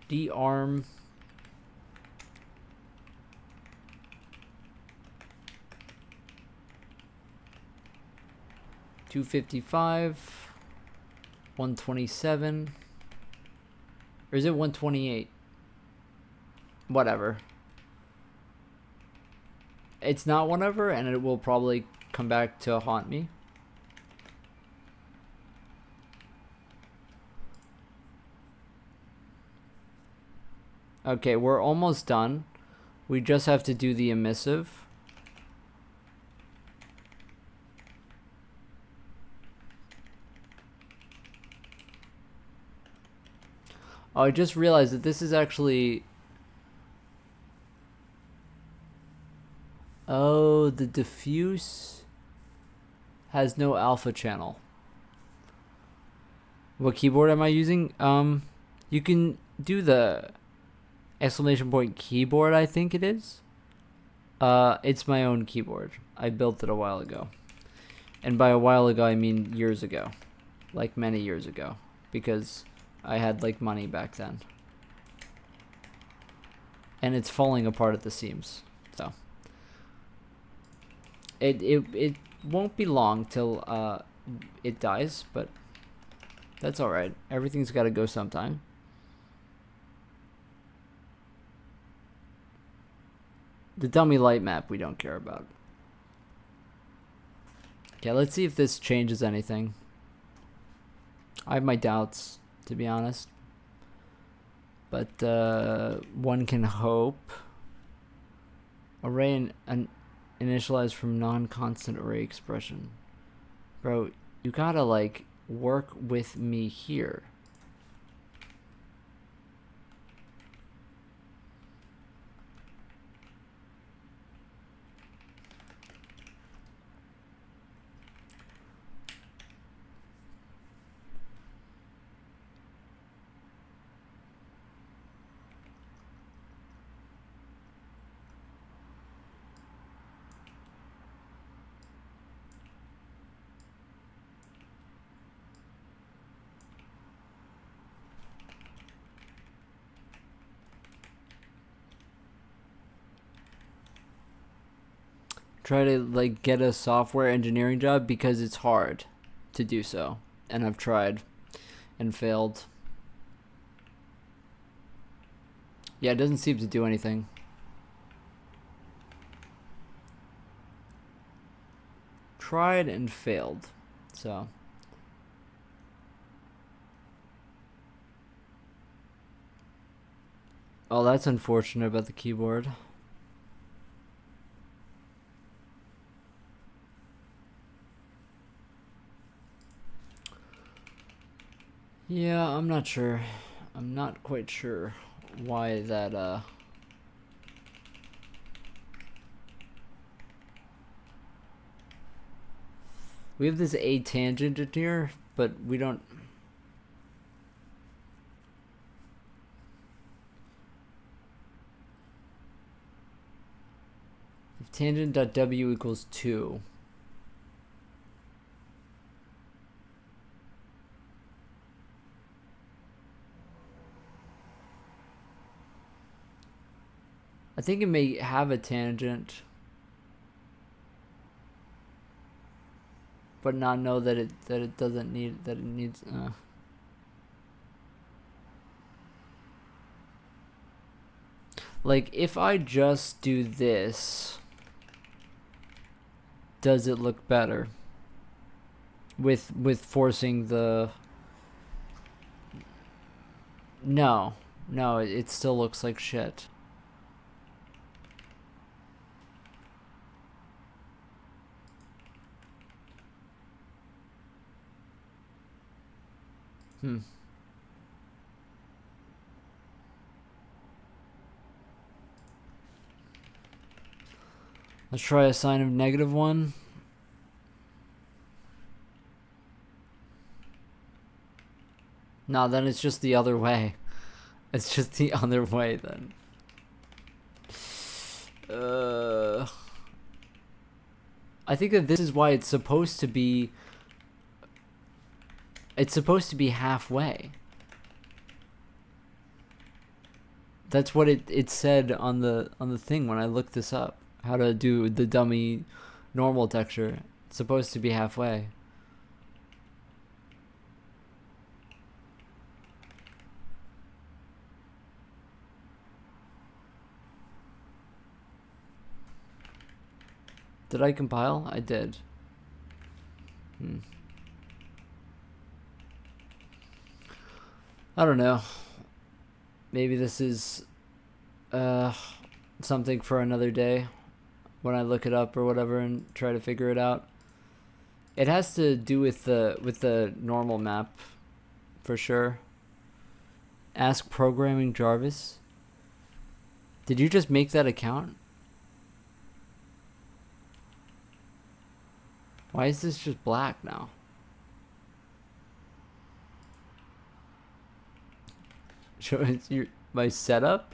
D-arm. $255, $127. Or is it 128? Whatever. It's not whatever, and it will probably come back to haunt me. Okay, we're almost done. We just have to do the emissive. Oh, I just realized that this is actually... Oh, the diffuse has no alpha channel. What keyboard am I using? You can do the exclamation point keyboard, I think it is. It's my own keyboard. I built it a while ago. And by a while ago, I mean years ago. Like many years ago. Because I had like money back then. And it's falling apart at the seams. So it won't be long till it dies, but that's alright. Everything's gotta go sometime. The dummy light map we don't care about. Okay, let's see if this changes anything. I have my doubts, to be honest. But one can hope. Array and initialized from non-constant array expression. Bro, you gotta like work with me here. Try to like get a software engineering job because it's hard to do so, and I've tried and failed. Yeah, it doesn't seem to do anything. Tried and failed. So oh, that's unfortunate about the keyboard. Yeah, I'm not sure. I'm not quite sure why that we have this A tangent in here, but we don't. If tangent.w equals 2. I think it may have a tangent, but not know that it doesn't need that it needs. Like if I just do this, does it look better? With forcing the. No, it still looks like shit. Let's try a sign of -1. No, then it's just the other way. It's just the other way then. I think that this is why it's supposed to be. It's supposed to be halfway. That's what it said on the thing when I looked this up. How to do the dummy normal texture. It's supposed to be halfway. Did I compile? I did. I don't know. Maybe this is something for another day when I look it up or whatever and try to figure it out. It has to do with the normal map for sure. Ask Programming Jarvis. Did you just make that account? Why is this just black now? Show it my setup.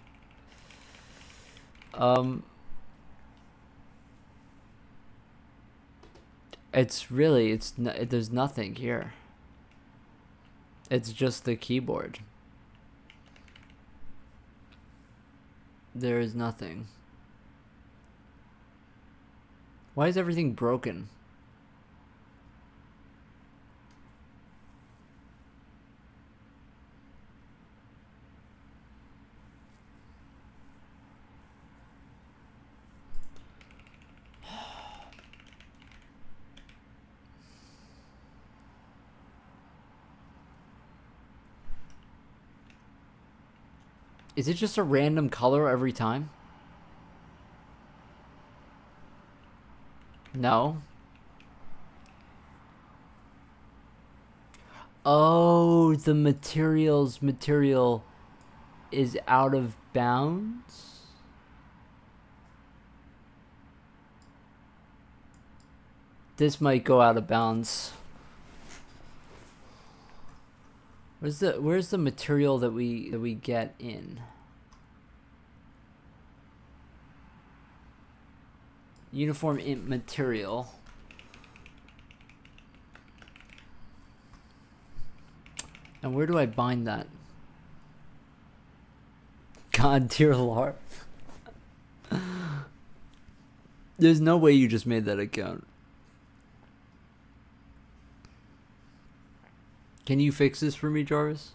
It's really there's nothing here. It's just the keyboard. There is nothing. Why is everything broken? Is it just a random color every time? No. Oh, the material is out of bounds? This might go out of bounds. Where's the material that we get in? Uniform int material. And where do I bind that? God, dear Lord. There's no way you just made that account. Can you fix this for me, Jarvis?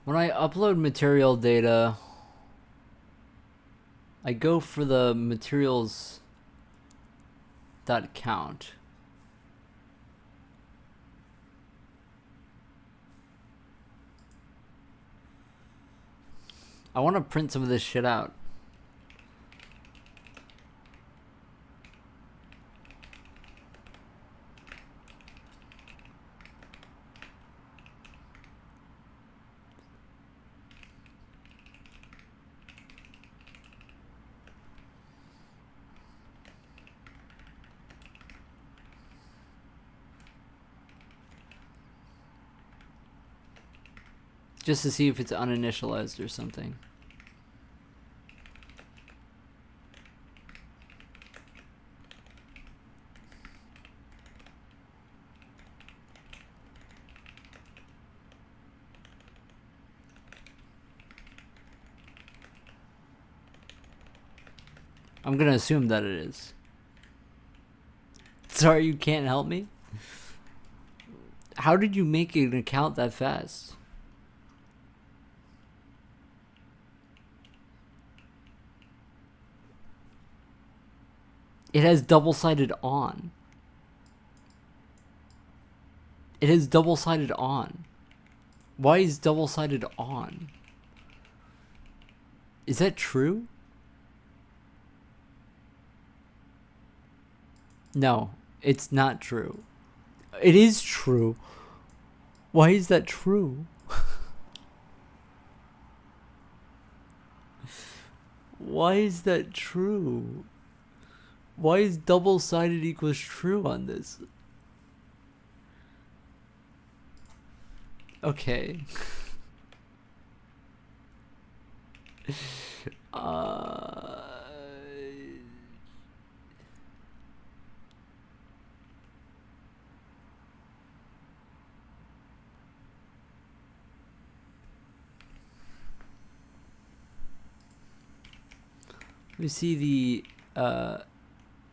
When I upload material data, I go for the materials.count. I want to print some of this shit out. Just to see if it's uninitialized or something. I'm gonna assume that it is. Sorry, you can't help me? How did you make an account that fast? It has double-sided on. It has double-sided on. Why is double-sided on? Is that true? No, it's not true. It is true. Why is that true? Why is that true? Why is double-sided equals true on this? Okay. Let me see the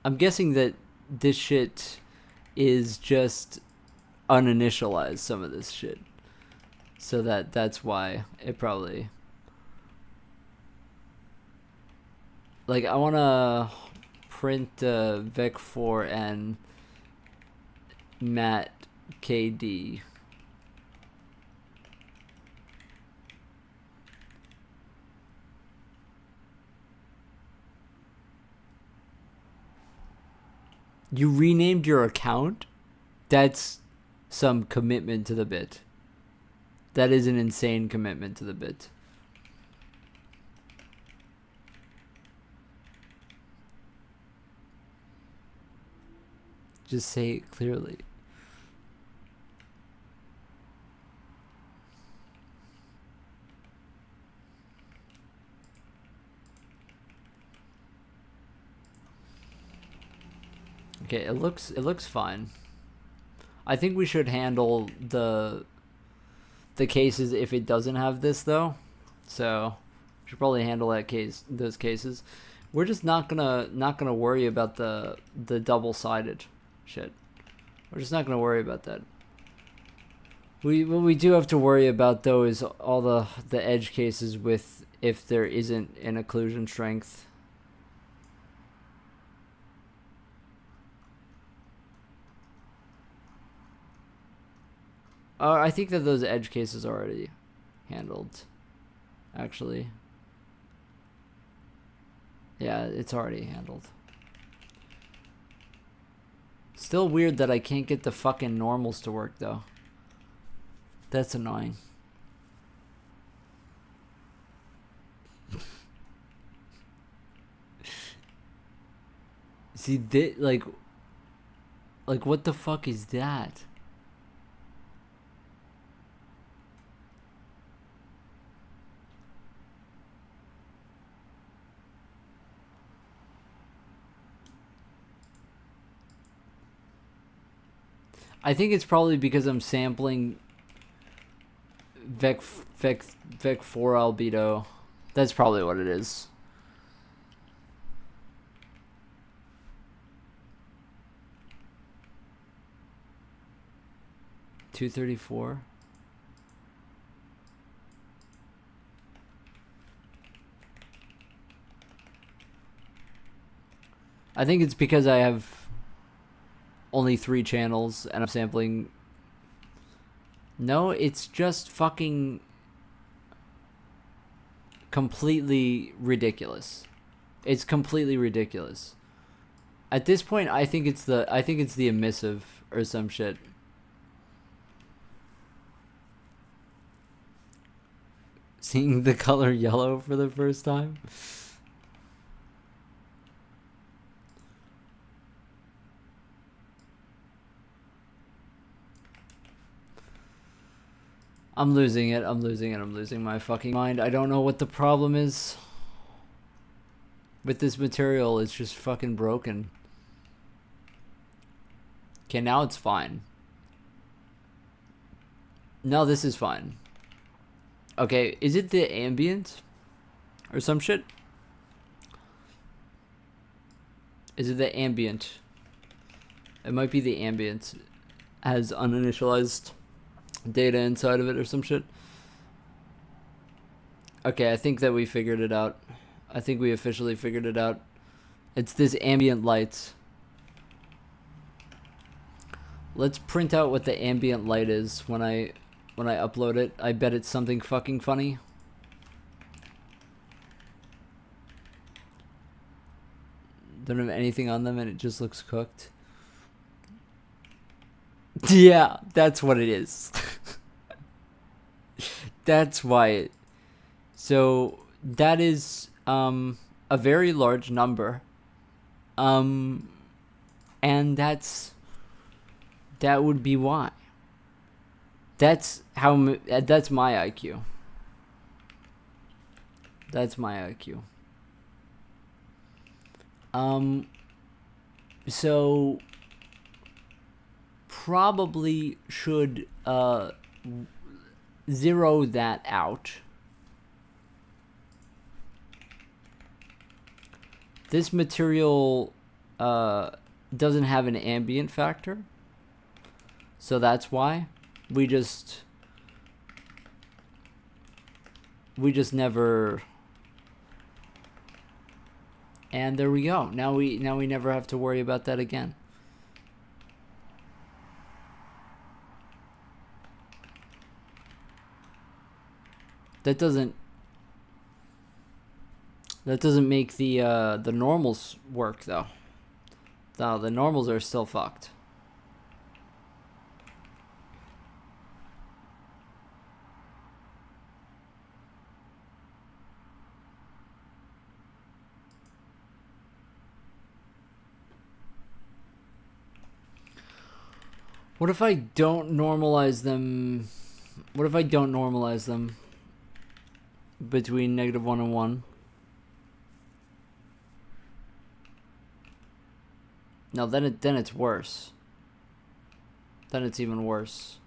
I'm guessing that this shit is just uninitialized, some of this shit. So that's why it probably... Like, I want to print vec4 and mat kd. You renamed your account? That's some commitment to the bit. That is an insane commitment to the bit. Just say it clearly. Okay, it looks fine. I think we should handle the cases if it doesn't have this though. So we should probably handle those cases. We're just not gonna worry about the double-sided shit. We're just not gonna worry about that. What we do have to worry about though is all the edge cases with if there isn't an occlusion strength. I think that those edge cases are already handled, actually. Yeah, it's already handled. Still weird that I can't get the fucking normals to work, though. That's annoying. See, like, what the fuck is that? I think it's probably because I'm sampling Vec4 albedo. That's probably what it is. $234. I think it's because I have only 3 channels and I'm sampling. No, it's just fucking completely ridiculous. It's completely ridiculous. At this point, I think it's the emissive or some shit. Seeing the color yellow for the first time. I'm losing it. I'm losing my fucking mind. I don't know what the problem is with this material. It's just fucking broken. Okay, now it's fine. No, this is fine. Okay, is it the ambient or some shit? Is it the ambient? It might be the ambient. Has uninitialized data inside of it or some shit. Okay, I think that we figured it out. I think we officially figured it out. It's this ambient light. Let's print out what the ambient light is when I upload it. I bet it's something fucking funny. Don't have anything on them and it just looks cooked. Yeah, that's what it is. That's why it... So that is a very large number. And that would be why. That's my IQ. That's my IQ. So probably should zero that out. This material doesn't have an ambient factor. So that's why we just never. And there we go. Now we never have to worry about that again. That doesn't make the normals work though. No, the normals are still fucked. What if I don't normalize them? What if I don't normalize them between -1 and 1? No, then it's worse. Then it's even worse.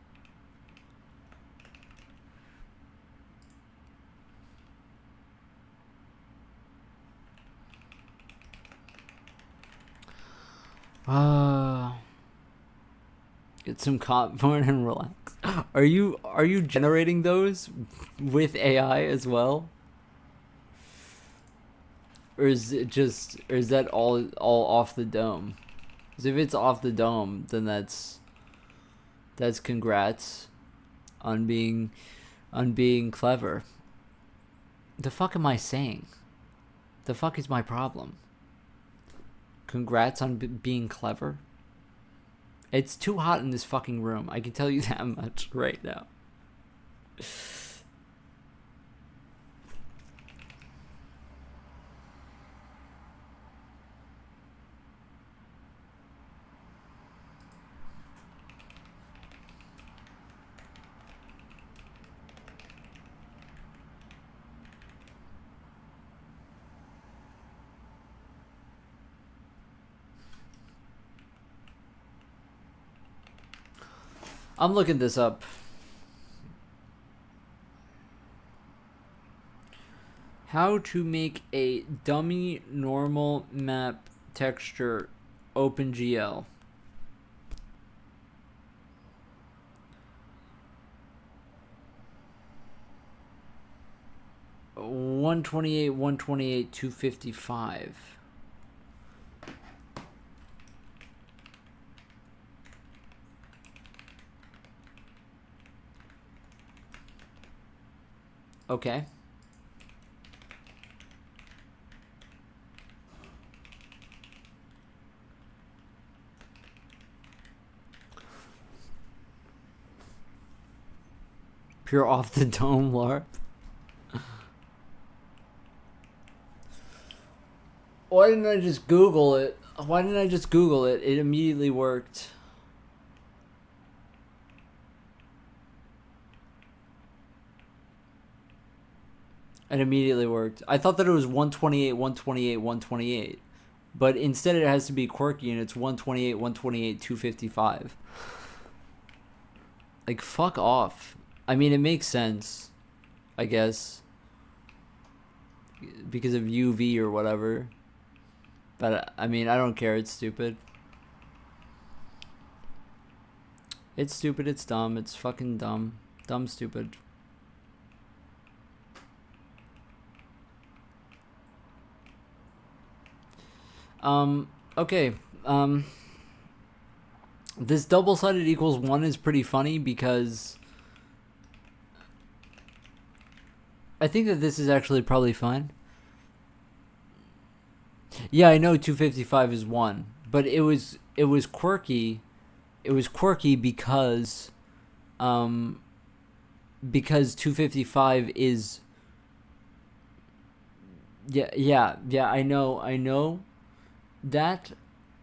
Get some popcorn and relax. Are you generating those with AI as well? Or is that all off the dome? Because if it's off the dome, then that's congrats on being clever. The fuck am I saying? The fuck is my problem? Congrats on being clever? It's too hot in this fucking room. I can tell you that much right now. I'm looking this up. How to make a dummy normal map texture OpenGL. $128, $128, $255. Okay. Pure off the dome LARP. Why didn't I just Google it? Why didn't I just Google it? It immediately worked. It immediately worked. I thought that it was 128, 128, 128. But instead it has to be quirky and it's 128, 128, 255. Like, fuck off. I mean, it makes sense, I guess, because of UV or whatever. But, I mean, I don't care. It's stupid. It's stupid. It's dumb. It's fucking dumb. Dumb, stupid. Okay. This double-sided equals 1 is pretty funny because I think that this is actually probably fine. Yeah, I know 255 is 1, but it was quirky. It was quirky because 255 is yeah, I know that.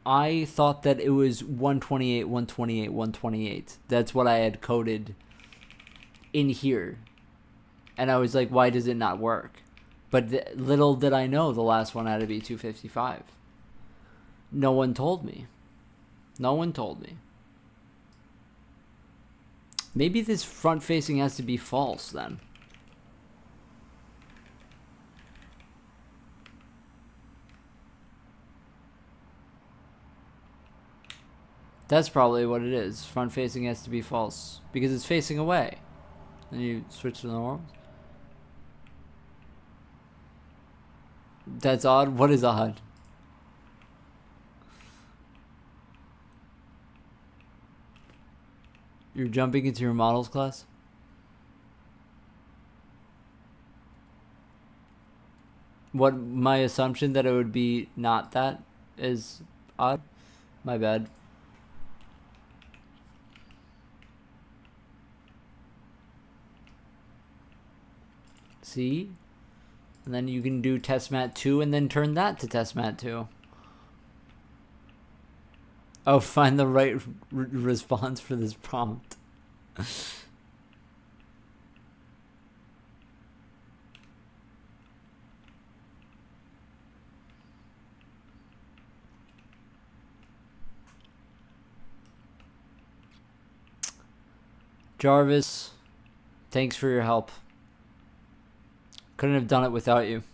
I thought that it was 128, 128, 128. That's what I had coded in here. And I was like, why does it not work? But little did I know the last one had to be 255. No one told me. No one told me. Maybe this front facing has to be false then. That's probably what it is. Front facing has to be false because it's facing away. Then you switch to the norms. That's odd. What is odd? You're jumping into your models class? What, my assumption that it would be not that is odd? My bad. See? And then you can do testmat 2 and then turn that to testmat 2. Oh, find the right response for this prompt. Jarvis, thanks for your help. Couldn't have done it without you.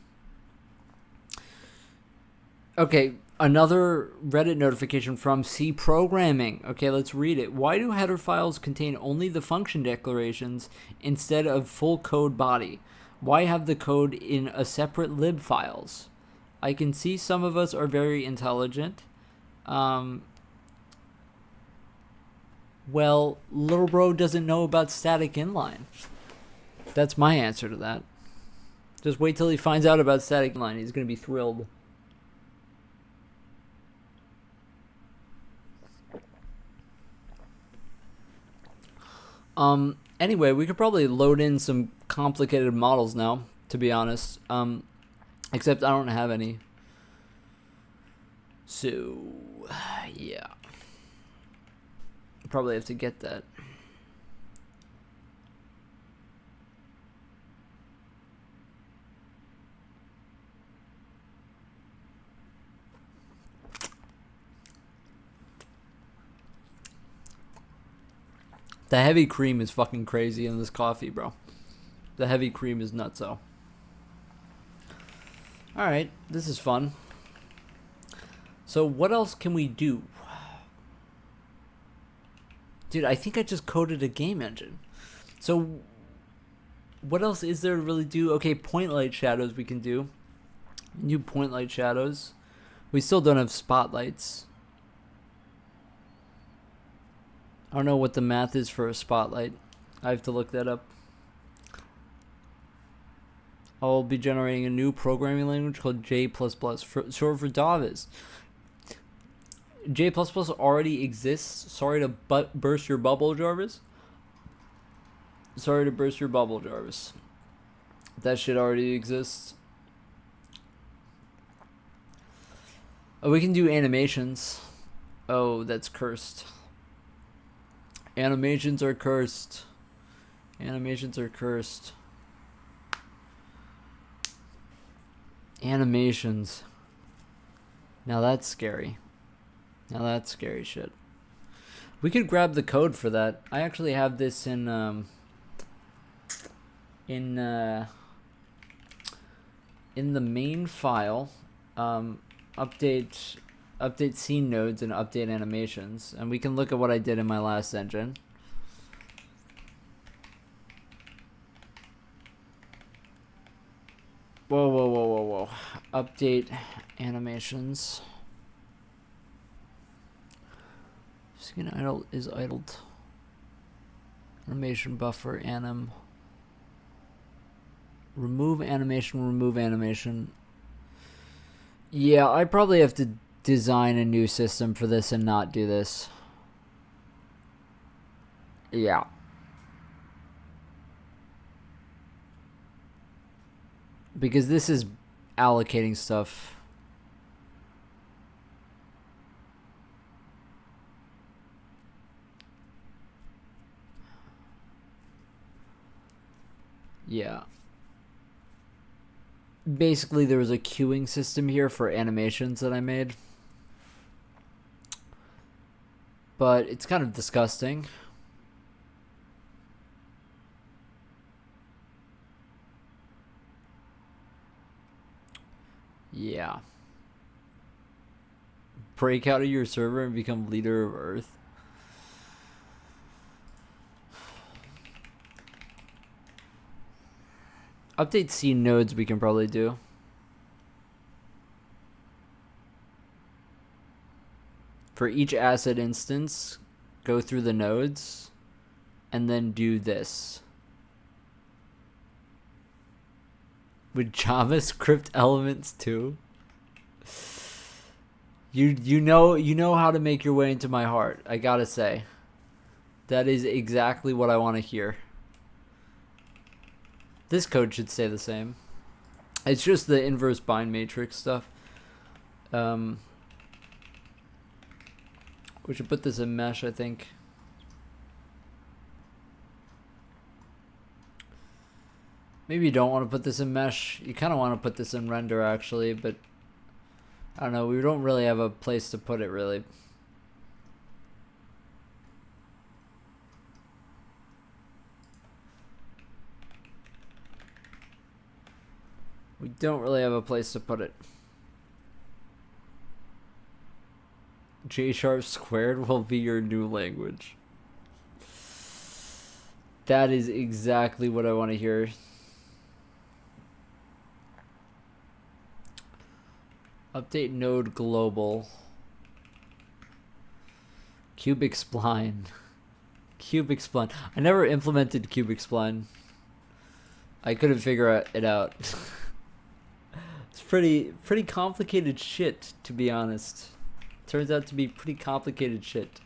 Okay, another Reddit notification from C Programming. Okay, let's read it. Why do header files contain only the function declarations instead of full code body? Why have the code in a separate lib files? I can see some of us are very intelligent. Well, little bro doesn't know about static inline. That's my answer to that. Just wait till he finds out about static inline. He's going to be thrilled. Anyway, we could probably load in some complicated models now, to be honest. Except I don't have any. So, yeah. Probably have to get that. The heavy cream is fucking crazy in this coffee, bro. The heavy cream is nutso. Alright, this is fun. So what else can we do? Dude, I think I just coded a game engine. So what else is there to really do? Okay, point light shadows we can do. New point light shadows. We still don't have spotlights. I don't know what the math is for a spotlight. I have to look that up. I'll be generating a new programming language called J++, short for Davis. J++ already exists. Sorry to burst your bubble, Jarvis. Sorry to burst your bubble, Jarvis. That shit already exists. Oh, we can do animations. Oh, that's cursed. Animations are cursed. Animations are cursed. Animations. Now that's scary. Now that's scary shit. We could grab the code for that. I actually have this in the main file. Update scene nodes and update animations, and we can look at what I did in my last engine. Whoa. Update animations. Skin idle is idled. Animation buffer anim. Remove animation. Yeah, I probably have to design a new system for this and not do this. Yeah. Because this is allocating stuff. Yeah. Basically, there was a queuing system here for animations that I made. But it's kind of disgusting. Yeah. Break out of your server and become leader of Earth. Update C nodes we can probably do. For each asset instance, go through the nodes and then do this. With JavaScript elements too. You know how to make your way into my heart, I gotta say. That is exactly what I want to hear. This code should stay the same. It's just the inverse bind matrix stuff. We should put this in mesh, I think. Maybe you don't want to put this in mesh. You kind of want to put this in render, actually, but I don't know. We don't really have a place to put it, really. We don't really have a place to put it. J# squared will be your new language. That is exactly what I want to hear. Update node global. Cubic spline. Cubic spline. I never implemented cubic spline. I couldn't figure it out. It's pretty complicated shit, to be honest. Turns out to be pretty complicated shit.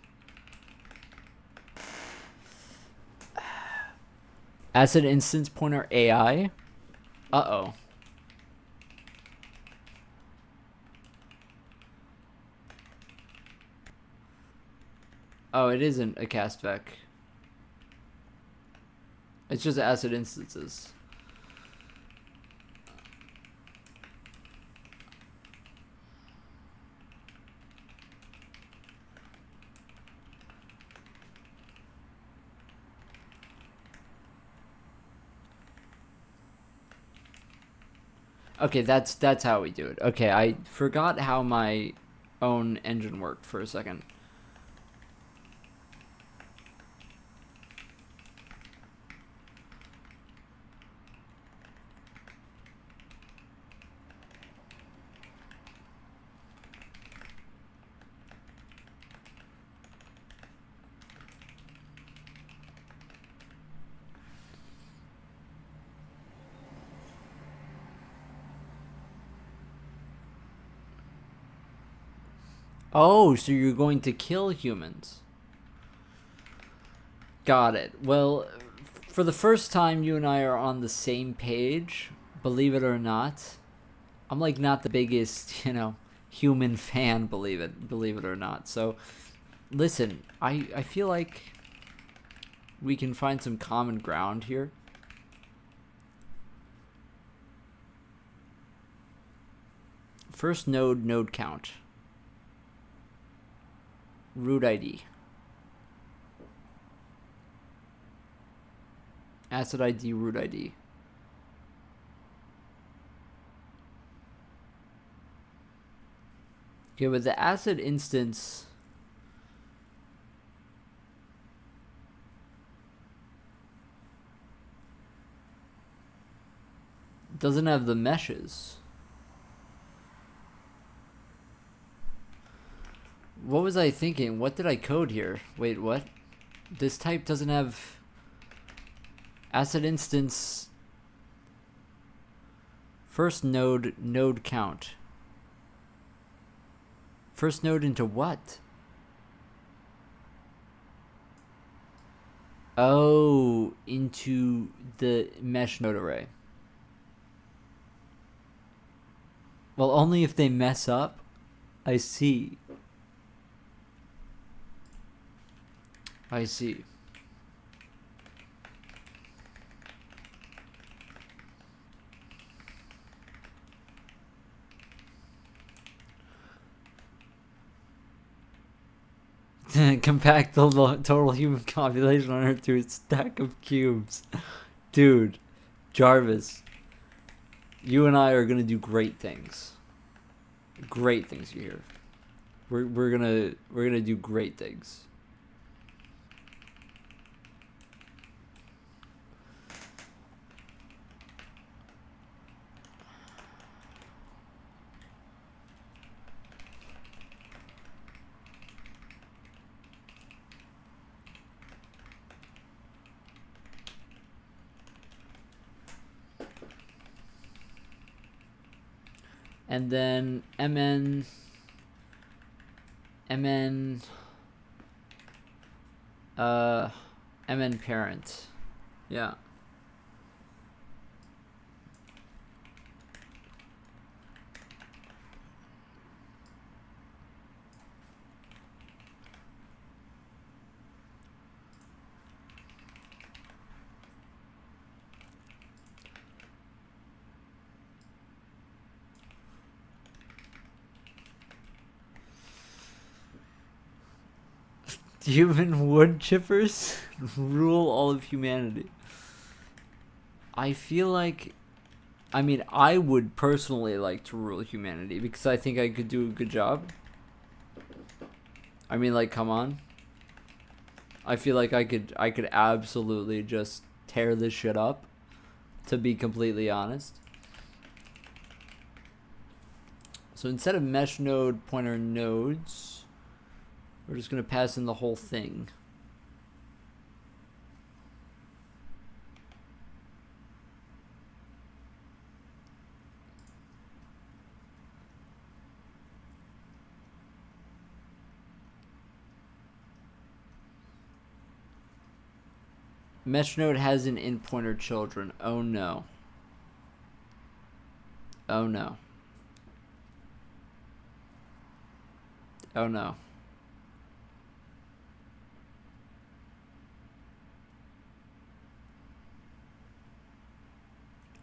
Asset instance pointer AI. Uh-oh. Oh, it isn't a cast vec. It's just asset instances. Okay, that's how we do it. Okay, I forgot how my own engine worked for a second. Oh, so you're going to kill humans. Got it. Well, for the first time you and I are on the same page, believe it or not. I'm like not the biggest, human fan, believe it or not. So, listen, I feel like we can find some common ground here. First node count. Root ID. Asset ID, root ID. Okay, with the asset instance, it doesn't have the meshes. What was I thinking? What did I code here? Wait, what? This type doesn't have asset instance. First node count. First node into what? Oh, into the mesh node array. Well, only if they mess up. I see. I see. Compact the total human population on Earth to a stack of cubes. Dude, Jarvis, you and I are gonna do great things. Great things here. We're gonna do great things. and then mn mn parent. Yeah. Human wood chippers rule all of humanity. I feel like, I mean, I would personally like to rule humanity because I think I could do a good job. I mean, like, come on. I feel like I could absolutely just tear this shit up, to be completely honest. So instead of mesh node pointer nodes, we're just going to pass in the whole thing. Mesh node has an int pointer children. Oh no. Oh no. Oh no.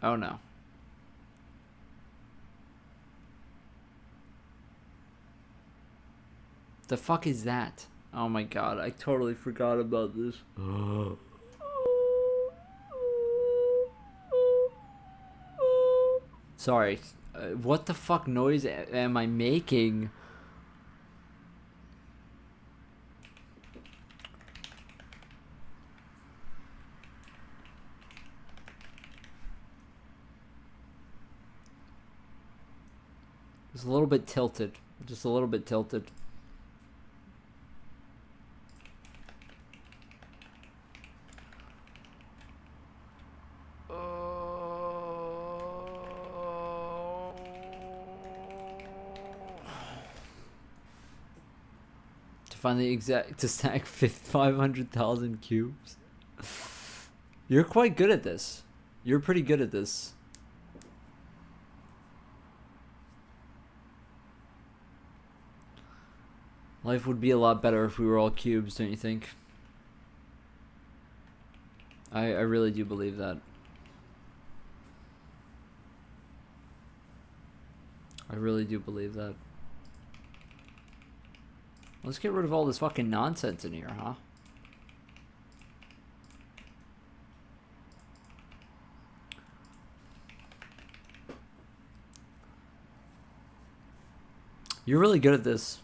Oh no. The fuck is that? Oh my god, I totally forgot about this. Sorry. What the fuck noise am I making? It's a little bit tilted. Just a little bit tilted. To find the exact, to stack 500,000 cubes. You're quite good at this. You're pretty good at this. Life would be a lot better if we were all cubes, don't you think? I really do believe that. I really do believe that. Let's get rid of all this fucking nonsense in here, huh? You're really good at this,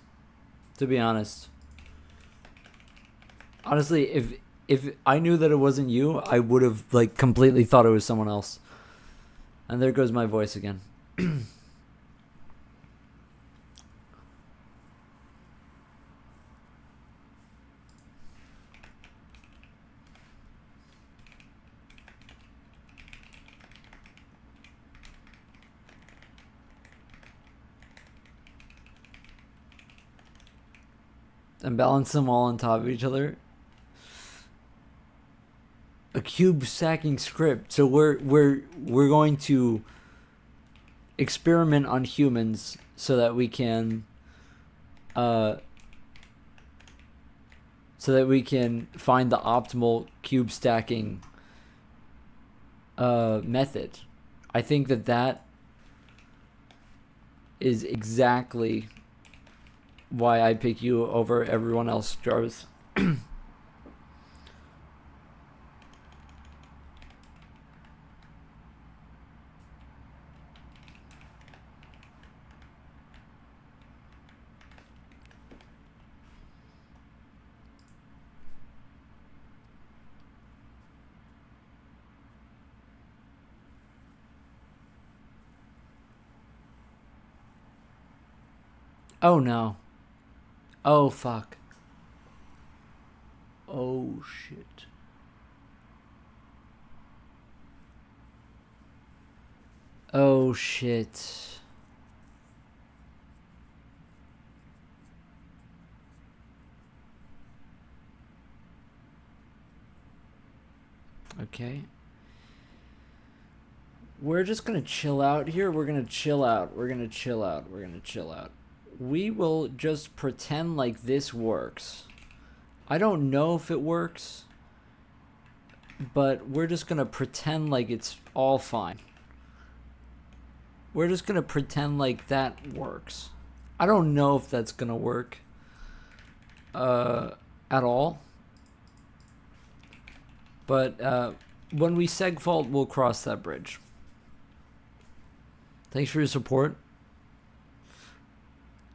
to be honest. Honestly, if I knew that it wasn't you, I would have like completely thought it was someone else. And there goes my voice again. And balance them all on top of each other. A cube stacking script. So we're going to experiment on humans so that we can find the optimal cube stacking method. I think that is exactly why I pick you over everyone else, Jarvis. Oh no. Oh fuck. Oh shit. Oh shit. Okay. We're just gonna chill out here. We're gonna chill out. We're gonna chill out. We're gonna chill out. We will just pretend like this works. I don't know if it works, but we're just gonna pretend like it's all fine. We're just gonna pretend like that works. I don't know if that's gonna work at all. But when we segfault, we'll cross that bridge. Thanks for your support.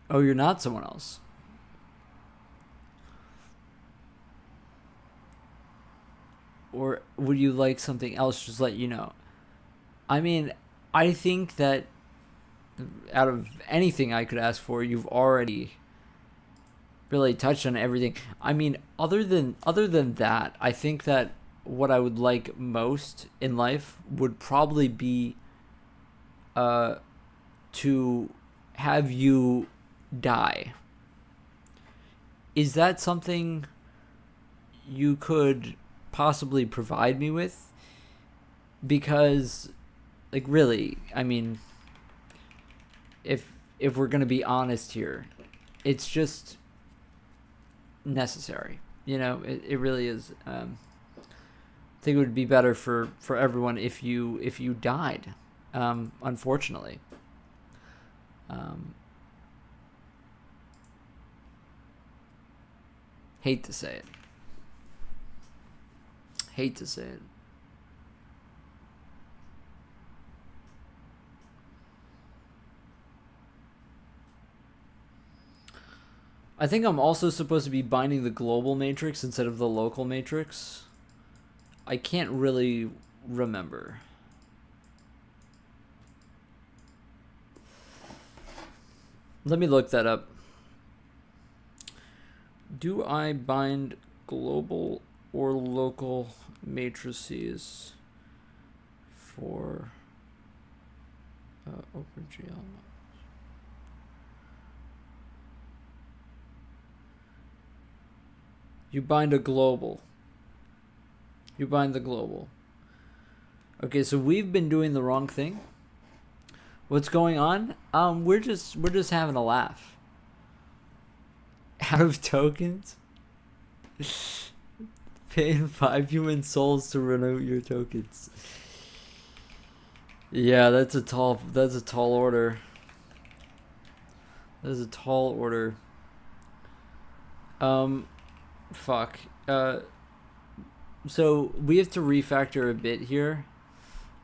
Oh, you're not someone else. Or would you like something else? Just let you know. I mean, I think that out of anything I could ask for, you've already really touched on everything. I mean, other than that, I think that what I would like most in life would probably be to have you die. Is that something you could possibly provide me with? Because, like, really, I mean, if we're gonna be honest here, it's just necessary. You know, it really is. I think it would be better for everyone if you died. Unfortunately. Hate to say it. Hate to say it. I think I'm also supposed to be binding the global matrix instead of the local matrix. I can't really remember. Let me look that up. Do I bind global or local matrices for OpenGL? You bind a global. You bind the global. Okay, so we've been doing the wrong thing. What's going on? We're just having a laugh. Out of tokens? Paying 5 human souls to renew your tokens. Yeah, that's a tall order. That is a tall order. Fuck. So we have to refactor a bit here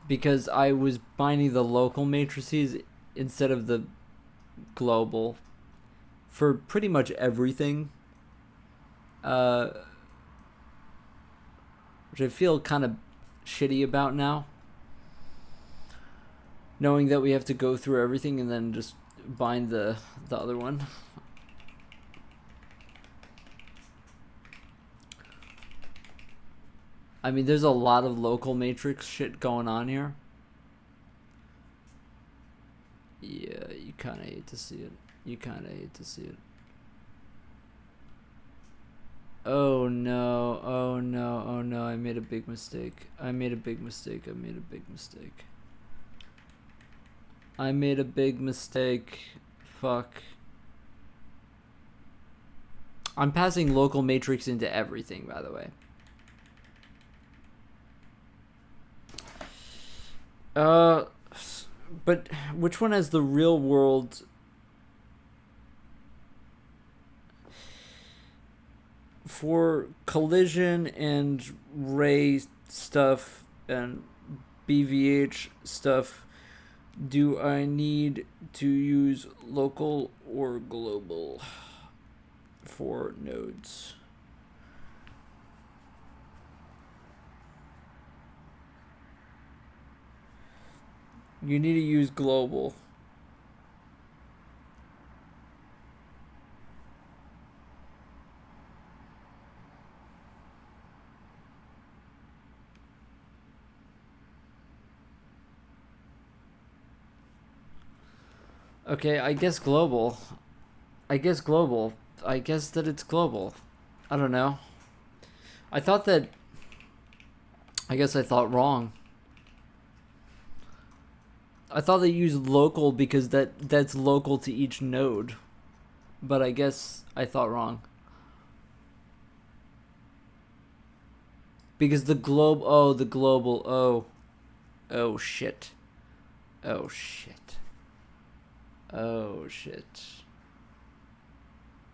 because I was binding the local matrices instead of the global for pretty much everything. Which I feel kind of shitty about now. Knowing that we have to go through everything and then just bind the other one. I mean, there's a lot of local matrix shit going on here. Yeah, you kind of hate to see it. You kind of hate to see it. Oh no, oh no, oh no, I made a big mistake. I made a big mistake. I made a big mistake. I made a big mistake. Fuck. I'm passing local matrix into everything, by the way. But which one has the real world? For collision and ray stuff and BVH stuff, do I need to use local or global for nodes? You need to use global. Okay, I guess global. I guess global. I guess that it's global. I don't know. I thought that I guess I thought wrong. I thought they used local because that's local to each node. But I guess I thought wrong. Because the global, oh shit. Oh shit. Oh shit.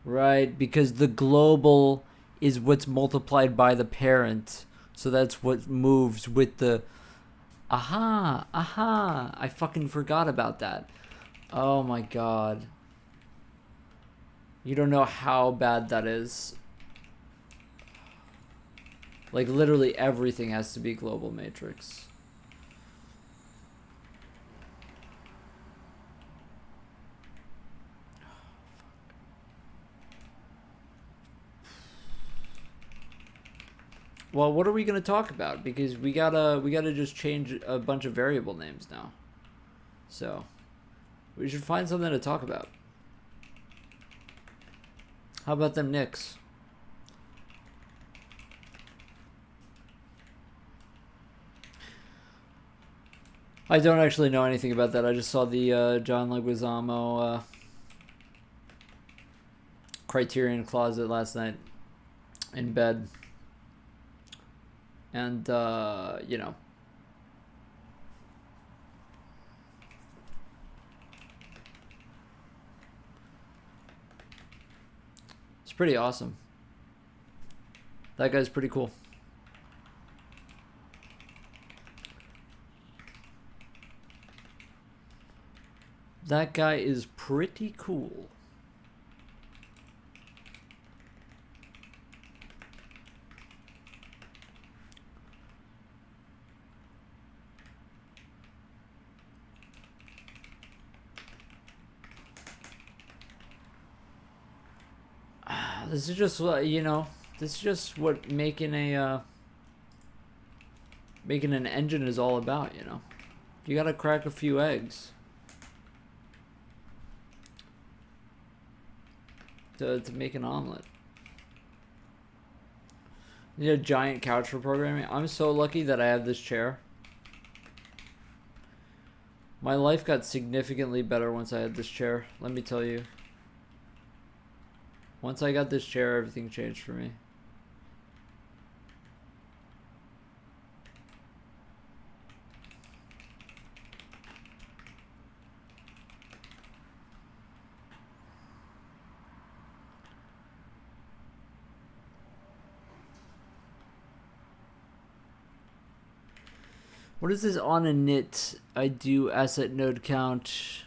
Right, because the global is what's multiplied by the parent. So that's what moves with the... Aha! I fucking forgot about that. Oh my god. You don't know how bad that is. Like, literally everything has to be global matrix. Well, what are we gonna talk about? Because we gotta just change a bunch of variable names now. So we should find something to talk about. How about them Knicks? I don't actually know anything about that. I just saw the John Leguizamo Criterion Closet last night in bed. And, you know. It's pretty awesome. That guy's pretty cool. That guy is pretty cool. This is just what, you know, this is just what making an engine is all about, you know. You gotta crack a few eggs to make an omelet. You need a giant couch for programming. I'm so lucky that I have this chair. My life got significantly better once I had this chair, let me tell you. Once I got this chair, everything changed for me. What is this on a knit? I do asset node count.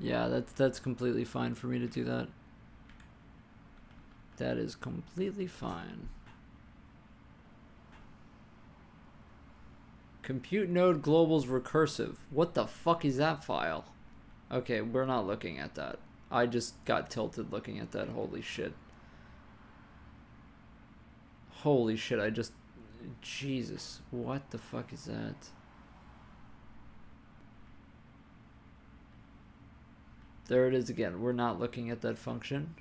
Yeah, that's completely fine for me to do that. That is completely fine. Compute node globals recursive. What the fuck is that file? Okay, we're not looking at that. I just got tilted looking at that. Holy shit. Holy shit, I just... Jesus, what the fuck is that? There it is again. We're not looking at that function.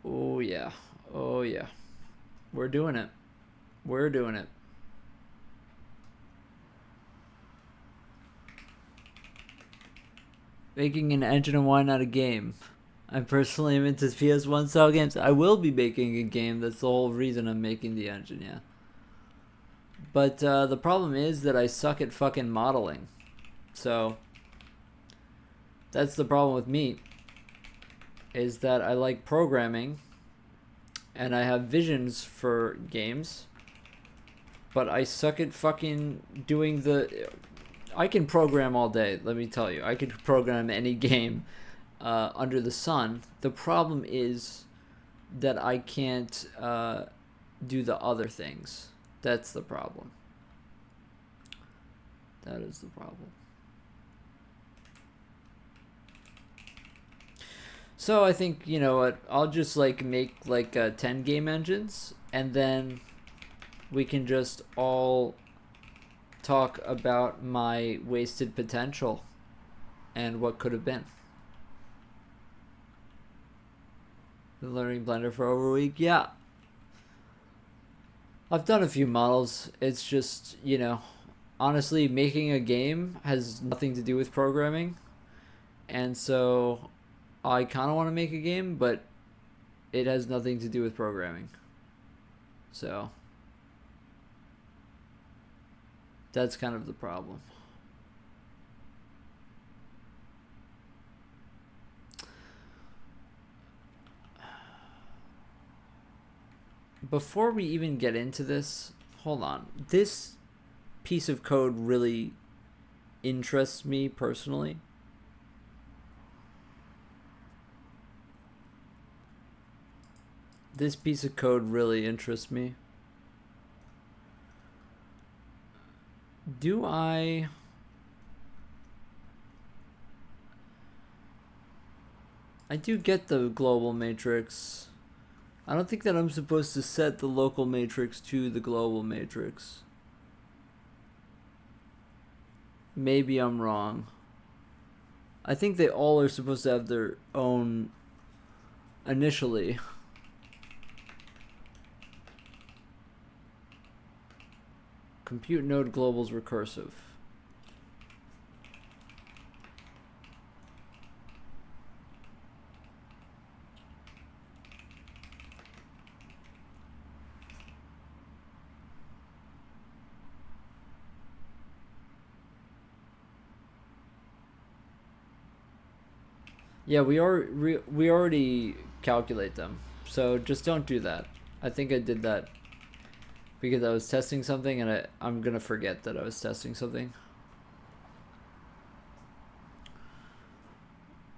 Oh yeah. Oh yeah. We're doing it. We're doing it. Making an engine and why not a game? I personally am into PS1 style games. I will be making a game. That's the whole reason I'm making the engine, yeah. But the problem is that I suck at fucking modeling. So that's the problem with me. Is that I like programming and I have visions for games, but I suck at fucking doing the... I can program all day, let me tell you. I could program any game under the sun. The problem is that I can't do the other things. That's the problem. That is the problem. So I think, you know what, I'll just like make like 10 game engines, and then we can just all talk about my wasted potential and what could have been. Been learning Blender for over a week. Yeah, I've done a few models. It's just, you know, honestly, making a game has nothing to do with programming. And so I kind of want to make a game, but it has nothing to do with programming. So that's kind of the problem. Before we even get into this, hold on. This piece of code really interests me personally. This piece of code really interests me. Do I do get the global matrix. I don't think that I'm supposed to set the local matrix to the global matrix. Maybe I'm wrong. I think they all are supposed to have their own initially. Compute node global's recursive. Yeah, we already calculate them, so just don't do that. I think I did that because I was testing something, and I'm gonna forget that I was testing something.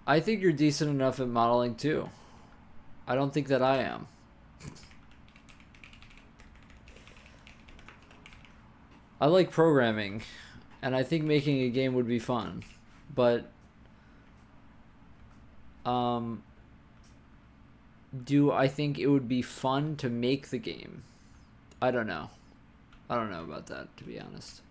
I think you're decent enough at modeling too. I don't think that I am. I like programming, and I think making a game would be fun, but do I think it would be fun to make the game? I don't know. I don't know about that, to be honest.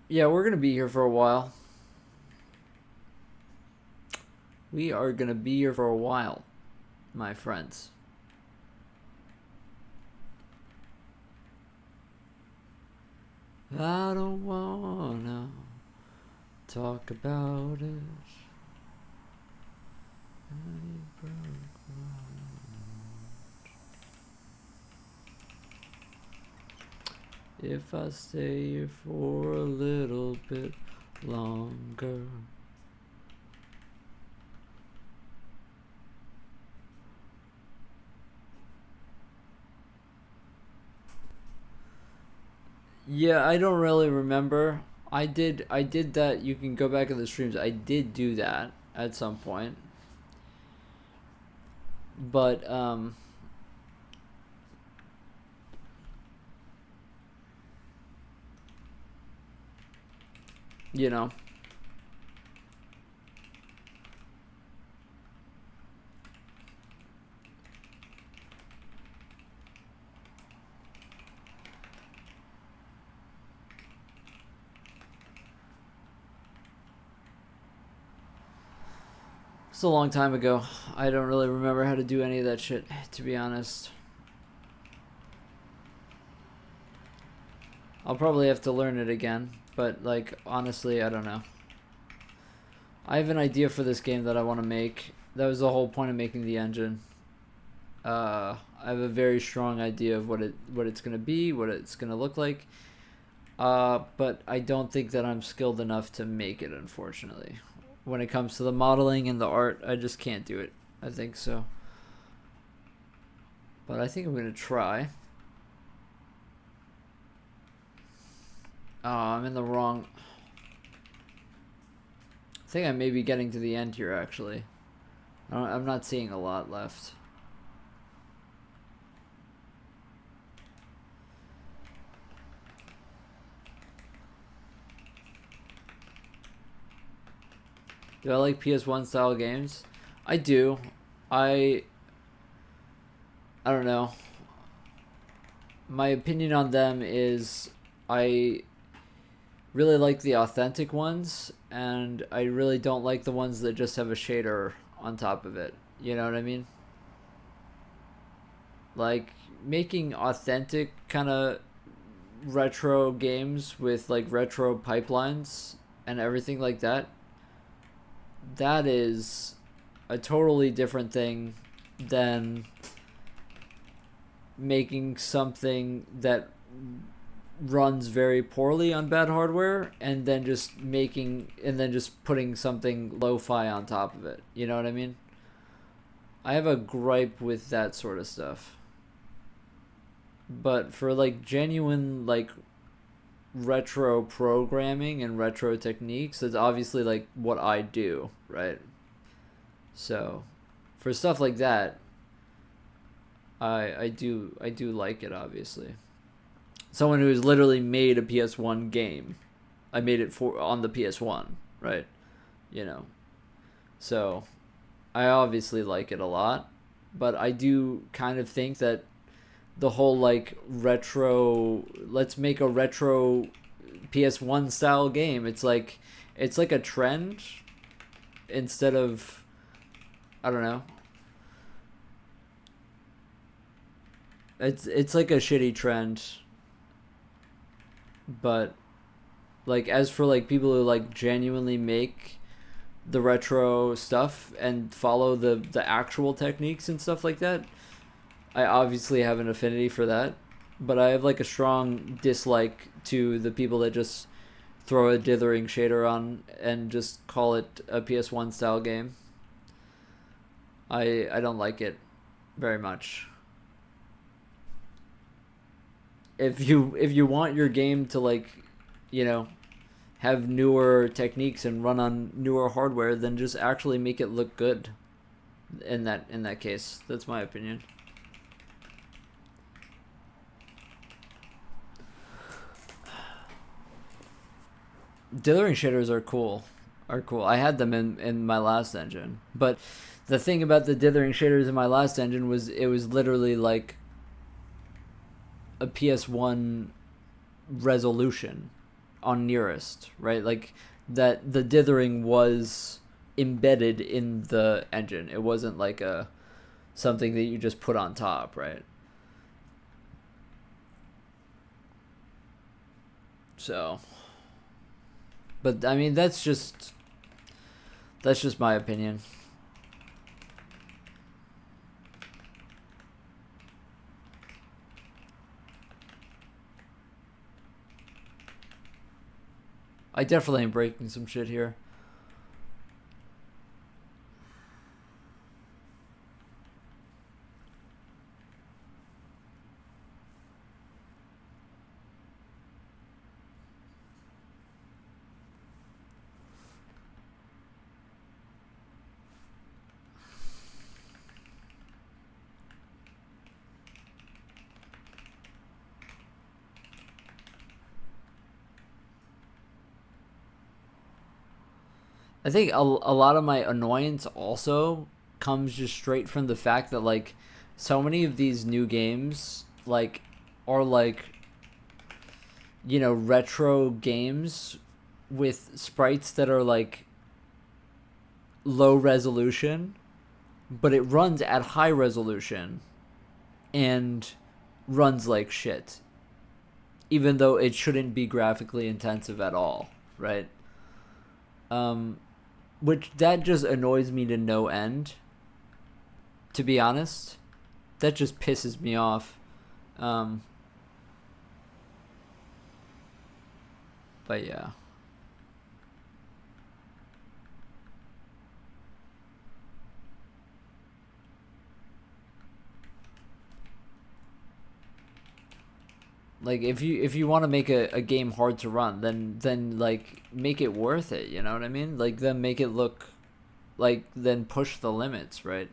Yeah, we're gonna be here for a while. We are gonna be here for a while, my friends. I don't wanna talk about it. If I stay here for a little bit longer. Yeah, I don't really remember. I did that. You can go back in the streams. I did do that at some point. But you know, it's a long time ago. I don't really remember how to do any of that shit, to be honest. I'll probably have to learn it again, but like honestly, I don't know. I have an idea for this game that I want to make. That was the whole point of making the engine. I I have a very strong idea of what it's gonna be, what it's gonna look like. But I don't think that I'm skilled enough to make it, unfortunately. When it comes to the modeling and the art, I just can't do it. I think so. But I think I'm gonna try. Oh, I'm in the wrong. I think I may be getting to the end here, actually. I'm not seeing a lot left. Do I like PS1 style games? I do. I don't know. My opinion on them is I really like the authentic ones, and I really don't like the ones that just have a shader on top of it. You know what I mean? Like making authentic kind of retro games with like retro pipelines and everything like that. That is a totally different thing than making something that runs very poorly on bad hardware and then just putting something lo-fi on top of it. You know what I mean? I have a gripe with that sort of stuff. But for like genuine like retro programming and retro techniques, that's obviously like what I do, right? So for stuff like that, I do like it, obviously. Someone who has literally made a PS1 game. I made it on the PS1, right? You know. So I obviously like it a lot, but I do kind of think that the whole like retro, let's make a retro PS1 style game, it's like a trend instead of, I don't know. It's like a shitty trend. But like as for like people who like genuinely make the retro stuff and follow the actual techniques and stuff like that, I obviously have an affinity for that, but I have like a strong dislike to the people that just throw a dithering shader on and just call it a PS1 style game. I don't like it very much. If you want your game to like, you know, have newer techniques and run on newer hardware, then just actually make it look good. In that case, that's my opinion. Dithering shaders are cool. I had them in my last engine, but the thing about the dithering shaders in my last engine was it was literally like a PS1 resolution on nearest, right? Like that the dithering was embedded in the engine. It wasn't like a something that you just put on top, right? So, but I mean that's just my opinion. I definitely am breaking some shit here. I think a lot of my annoyance also comes just straight from the fact that like so many of these new games like are like, you know, retro games with sprites that are like low resolution, but it runs at high resolution and runs like shit, even though it shouldn't be graphically intensive at all, right? Um, which that just annoys me to no end, to be honest. that just pisses me off. But yeah. Like if you want to make a game hard to run, then like make it worth it, you know what I mean? Like then make it look like, then push the limits, right?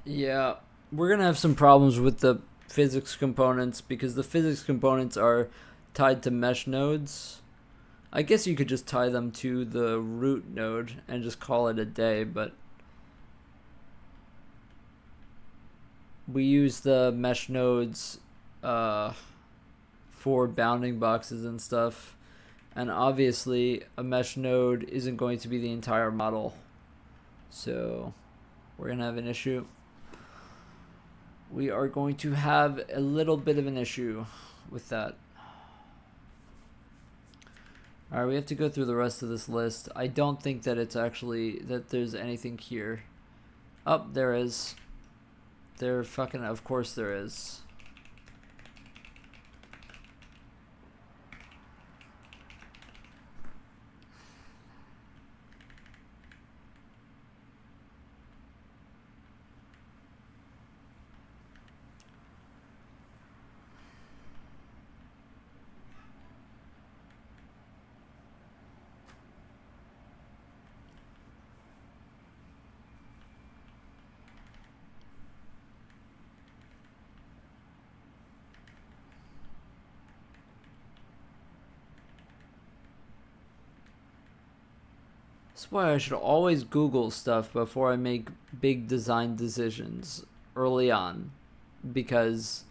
Yeah, we're gonna have some problems with the physics components because the physics components are tied to mesh nodes. I guess you could just tie them to the root node and just call it a day, but we use the mesh nodes for bounding boxes and stuff. And obviously, a mesh node isn't going to be the entire model. So we're going to have an issue. We are going to have a little bit of an issue with that. Alright, we have to go through the rest of this list. I don't think that it's actually, that there's anything here. Oh, there is. There fucking, of course there is. That's why I should always Google stuff before I make big design decisions early on, because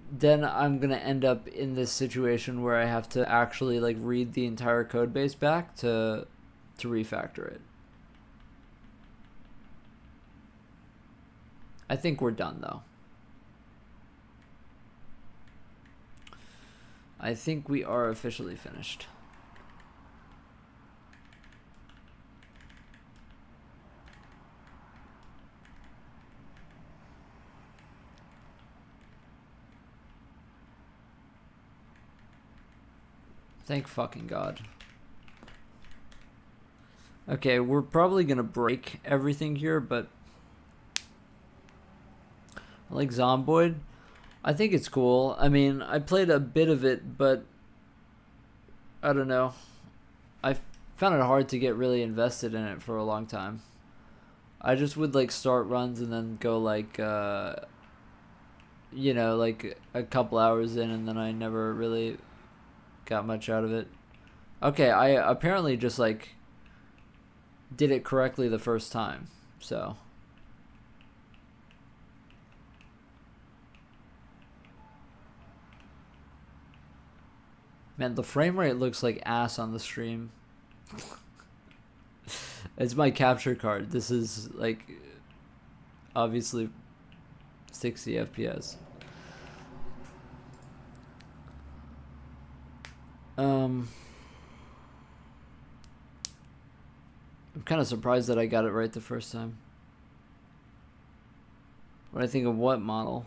then I'm gonna end up in this situation where I have to actually like read the entire code base back to refactor it. I think we're done though. I think we are officially finished. Thank fucking God. Okay, we're probably gonna break everything here, but I like Zomboid. I think it's cool. I mean, I played a bit of it, but I don't know. I found it hard to get really invested in it for a long time. I just would like start runs and then go like, you know, like a couple hours in, and then I never really got much out of it. Okay, I apparently just like did it correctly the first time, so. Man, the frame rate looks like ass on the stream. It's my capture card. This is like obviously 60 FPS. I'm kind of surprised that I got it right the first time. What do I think of what model?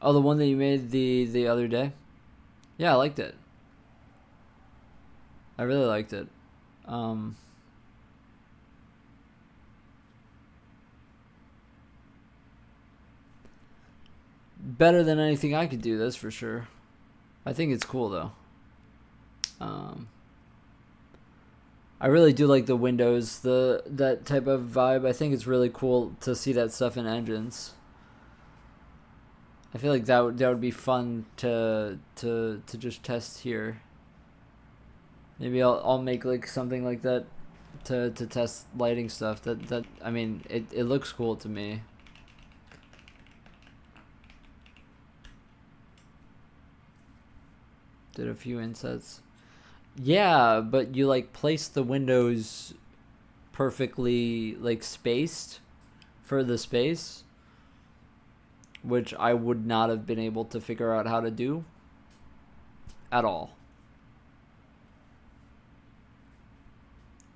Oh, the one that you made the other day? Yeah, I liked it. I really liked it. Better than anything I could do, that's for sure. I think it's cool though. I really do like the windows, that type of vibe. I think it's really cool to see that stuff in engines. I feel like that would be fun to just test here. Maybe I'll make like something like that to test lighting stuff. That I mean, it looks cool to me. Did a few insets. Yeah, but you like place the windows perfectly like spaced for the space. which I would not have been able to figure out how to do at all.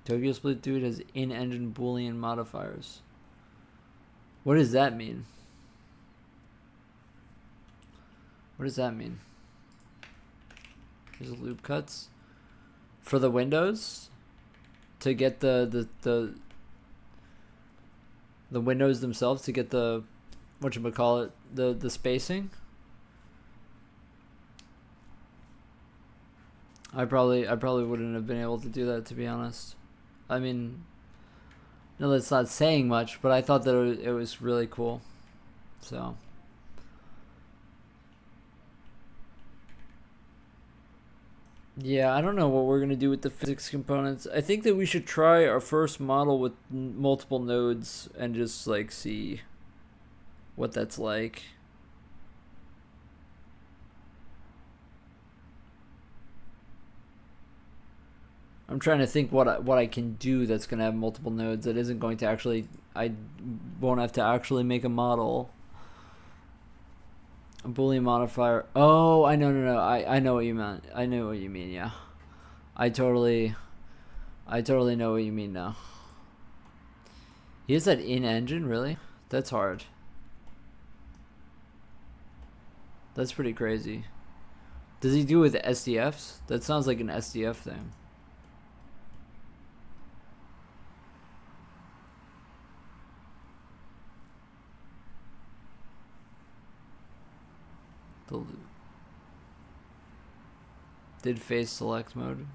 Tokyo Split Dude has in-engine Boolean modifiers. What does that mean? What does that mean? There's loop cuts for the windows to get the windows themselves, to get the whatchamacallit, the spacing. I probably wouldn't have been able to do that, to be honest. I mean, no, that's not saying much, but I thought that it was really cool. So yeah, I don't know what we're going to do with the physics components. I think that we should try our first model with multiple nodes and just like see what that's like. I'm trying to think what I can do that's going to have multiple nodes that isn't going to actually, I won't have to actually make a model. A Boolean modifier. Oh, I know, no. I know what you meant. I know what you mean, yeah. I totally know what you mean now. He has that in-engine, really? That's hard. That's pretty crazy. Does he do it with SDFs? That sounds like an SDF thing. Did face select mode.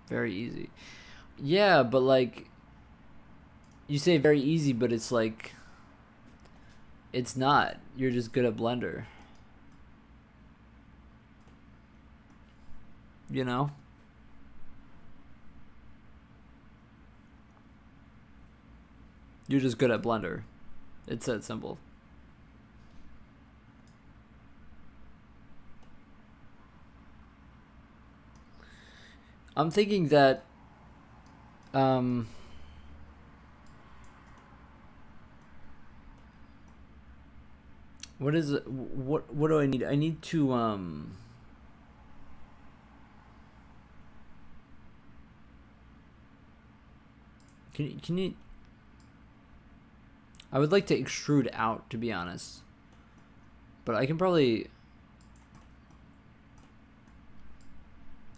Very easy. Yeah, but like, you say very easy, but it's like, it's not. You're just good at Blender. You know? You're just good at Blender. It's that simple. I'm thinking that what is it? What do I need? I need to can you I would like to extrude out, to be honest. But I can probably,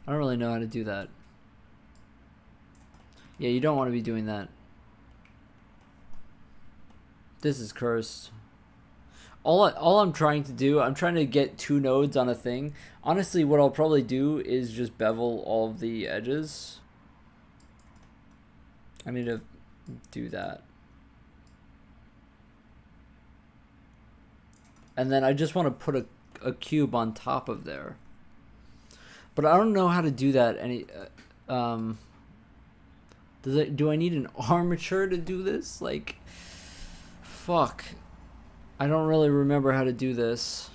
I don't really know how to do that. Yeah, you don't want to be doing that. This is cursed. All I'm trying to do, I'm trying to get 2 nodes on a thing. Honestly, what I'll probably do is just bevel all of the edges. I need to do that. And then I just want to put a cube on top of there. But I don't know how to do that. Do I need an armature to do this? Like, fuck. I don't really remember how to do this.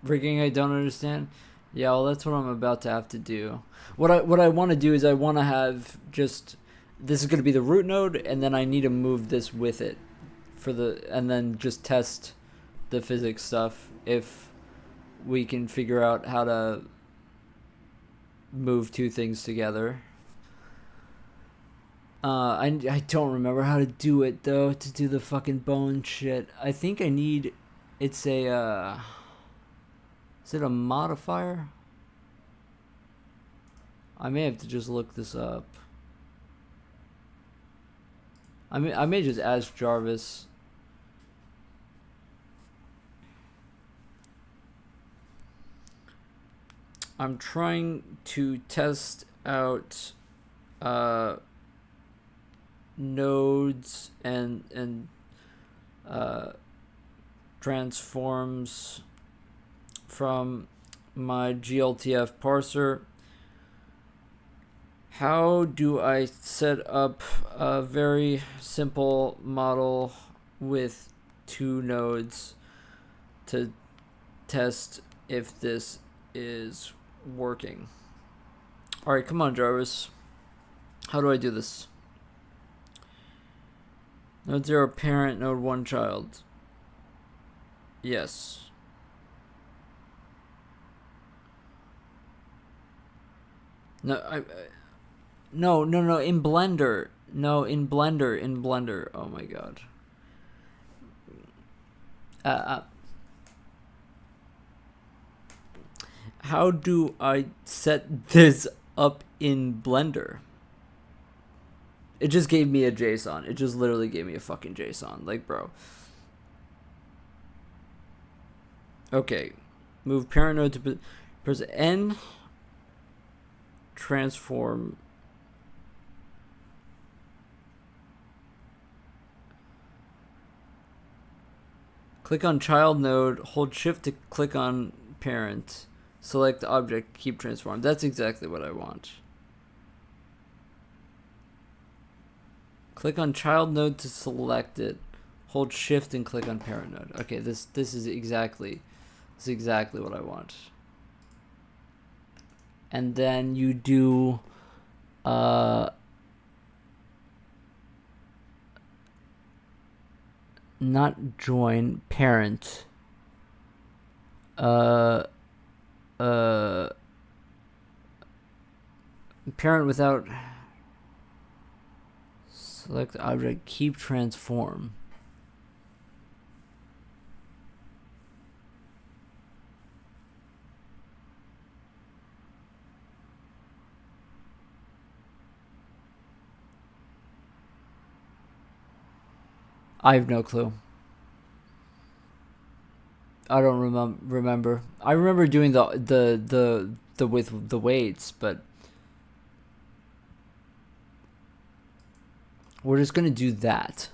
Rigging I don't understand. Yeah, well, that's what I'm about to have to do. What I want to do is I want to have just, this is going to be the root node, and then I need to move this with it and then just test the physics stuff if we can figure out how to move 2 things together. I don't remember how to do it though, to do the fucking bone shit. I think I need, it's a is it a modifier? I may have to just look this up. I may just ask Jarvis. I'm trying to test out nodes and transforms from my GLTF parser. How do I set up a very simple model with 2 nodes to test if this is working? All right, come on, Jarvis. How do I do this? Node 0 parent, node 1 child. Yes. No, no, in Blender. No, in Blender. Oh my god. How do I set this up in Blender? It just gave me a JSON. It just literally gave me a fucking JSON. Like, bro. Okay. Move parent node to press N. Transform. Click on child node. Hold shift to click on parent. Select the object. Keep transform. That's exactly what I want. Click on child node to select it. Hold shift and click on parent node. Okay, this is exactly what I want. And then you do not join parent. Parent without select object, keep transform. I have no clue. I don't remember. I remember doing the with the weights, but we're just gonna do that.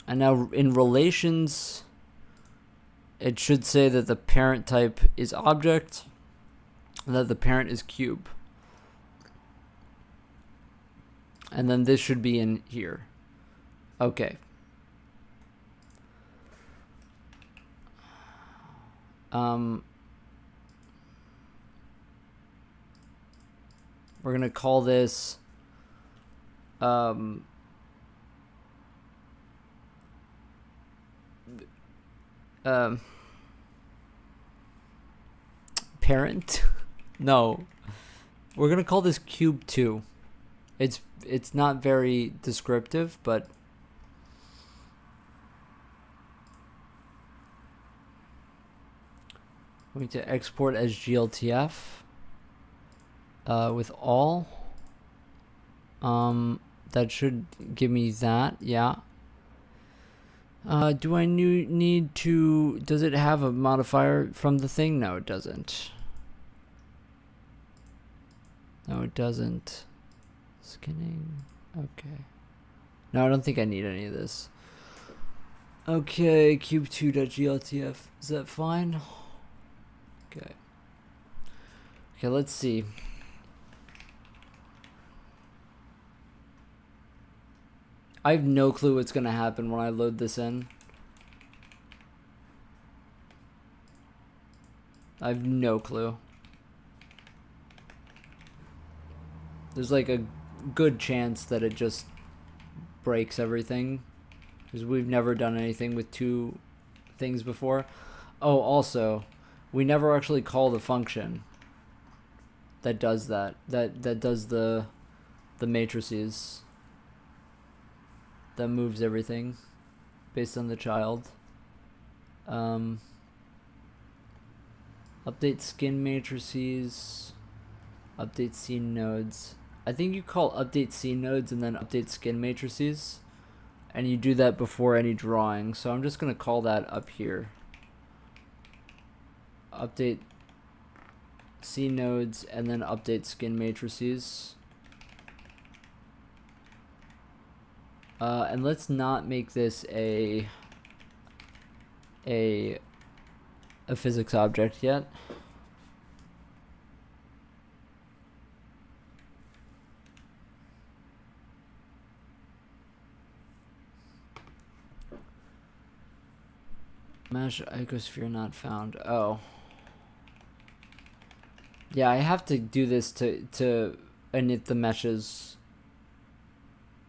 And now in relations, it should say that the parent type is object, and that the parent is cube. And then this should be in here. Okay. We're gonna call this parent. No, we're gonna call this cube 2. It's not very descriptive, but I'm going to export as GLTF with all. That should give me that, yeah. Do I need to, does it have a modifier from the thing? No, it doesn't. No, it doesn't. Skinning, okay. No, I don't think I need any of this. Okay, cube2.gltf, is that fine? Okay. Okay, let's see. I have no clue what's gonna happen when I load this in. I have no clue. There's like a good chance that it just breaks everything, because we've never done anything with 2 things before. Oh, also, we never actually call the function that does that does the matrices, that moves everything based on the child. Update skin matrices, update scene nodes. I think you call update scene nodes and then update skin matrices, and you do that before any drawing. So I'm just gonna call that up here. Update scene nodes and then update skin matrices. And let's not make this a physics object yet. Mesh icosphere not found. Oh. Yeah, I have to do this to init the meshes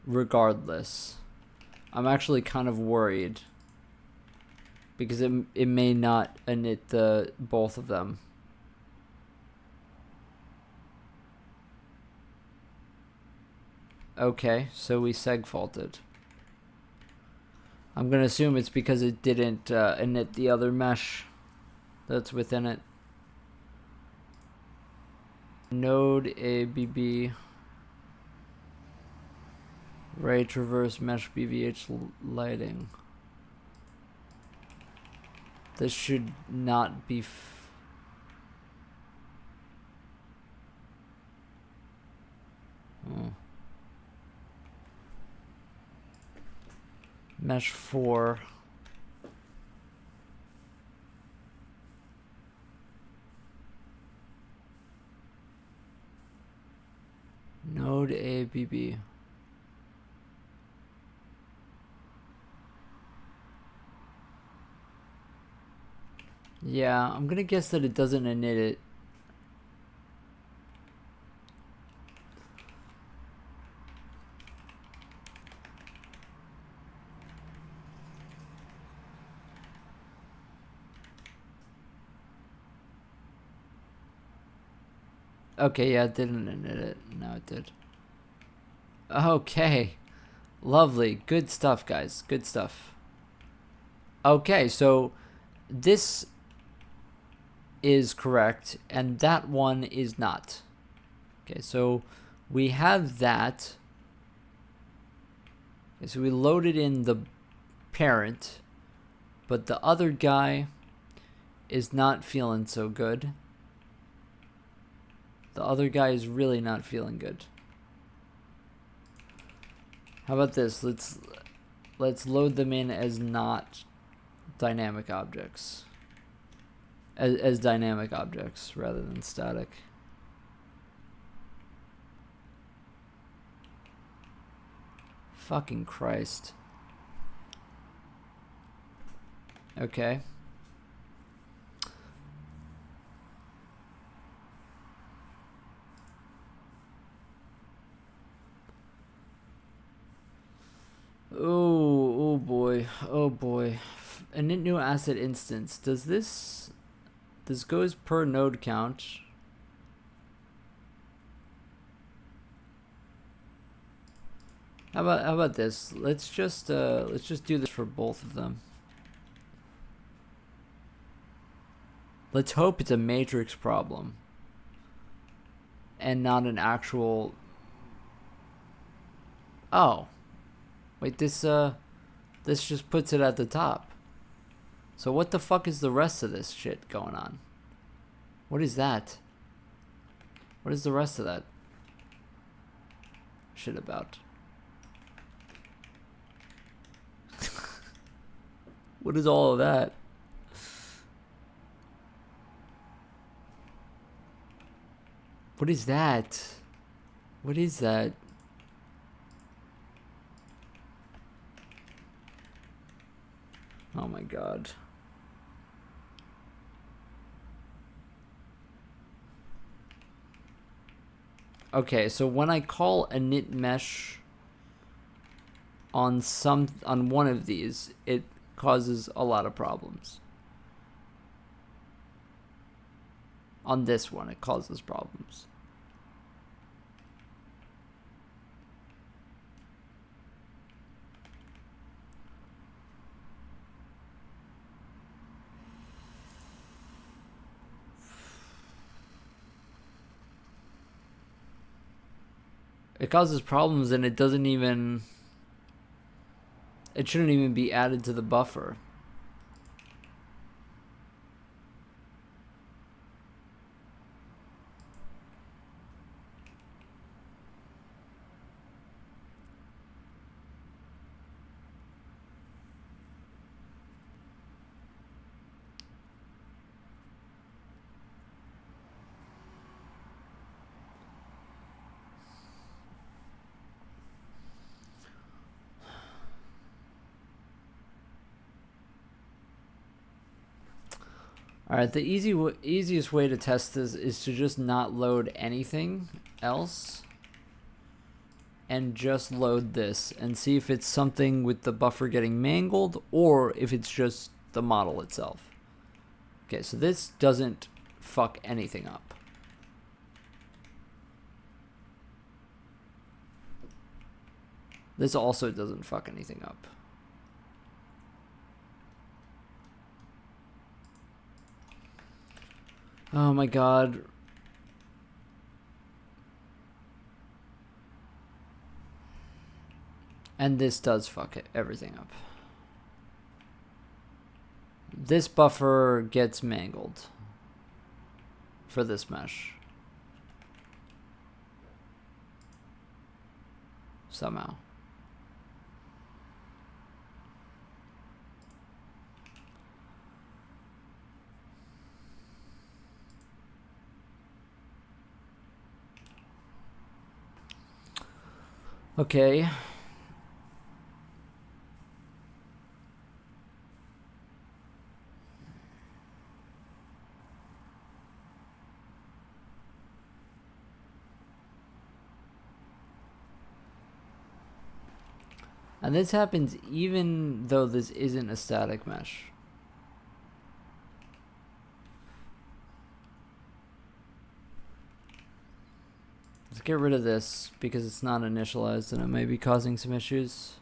regardless. I'm actually kind of worried because it may not init the both of them. Okay, so we seg faulted. I'm gonna assume it's because it didn't init the other mesh that's within it. Node ABB ray traverse mesh BVH lighting. This should not be mesh 4. Node ABB. Yeah, I'm gonna guess that it doesn't init it. Okay, yeah, it didn't init it. No, it did. Okay. Lovely. Good stuff, guys. Good stuff. Okay, so this is correct, and that one is not. Okay, so we have that. Okay, so we loaded in the parent, but the other guy is not feeling so good. The other guy is really not feeling good. How about this? Let's load them in as not dynamic objects. As dynamic objects rather than static. Fucking Christ. Okay. Oh boy. Oh boy. Init new asset instance. Does this goes per node count? How about this? Let's just do this for both of them. Let's hope it's a matrix problem and not an actual. Oh, wait, this just puts it at the top. So what the fuck is the rest of this shit going on? What is that? What is the rest of that shit about? What is all of that? What is that? What is that? Oh my god. Okay, so when I call init mesh on one of these, it causes a lot of problems. On this one, it causes problems. It causes problems and it doesn't even... It shouldn't even be added to the buffer. Alright, the easiest way to test this is to just not load anything else and just load this and see if it's something with the buffer getting mangled or if it's just the model itself. Okay, so this doesn't fuck anything up. This also doesn't fuck anything up. Oh my god. And this does fuck everything up. This buffer gets mangled for this mesh. Somehow. Okay. And this happens even though this isn't a static mesh. Let's get rid of this because it's not initialized and it may be causing some issues.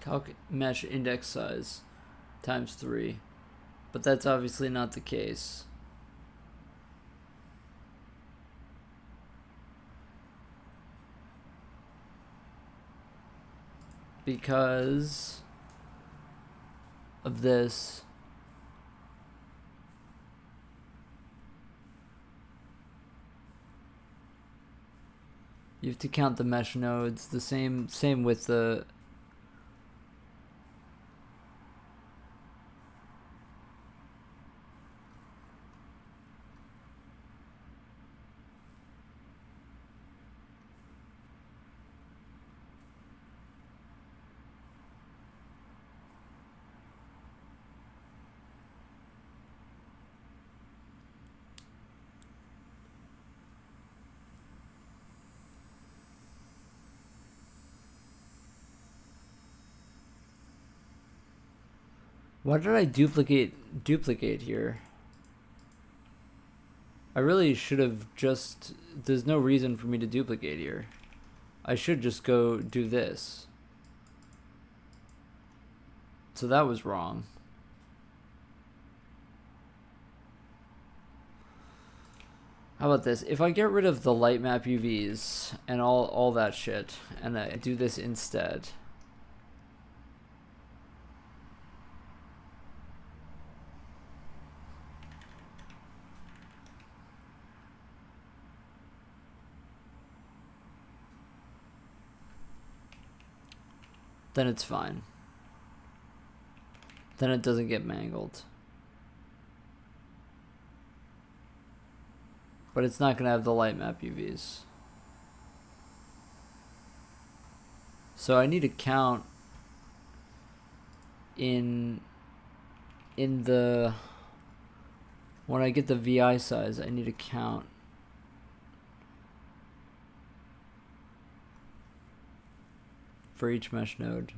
Calc mesh index size times 3. But that's obviously not the case. Because of this. You have to count the mesh nodes. The same with the Why did I duplicate here? I really should have just... There's no reason for me to duplicate here. I should just go do this. So that was wrong. How about this? If I get rid of the light map UVs and all that shit, and I do this instead... then it's fine. Then it doesn't get mangled. But it's not going to have the light map UVs. So I need to count in the, when I get the VI size, I need to count. For each mesh node.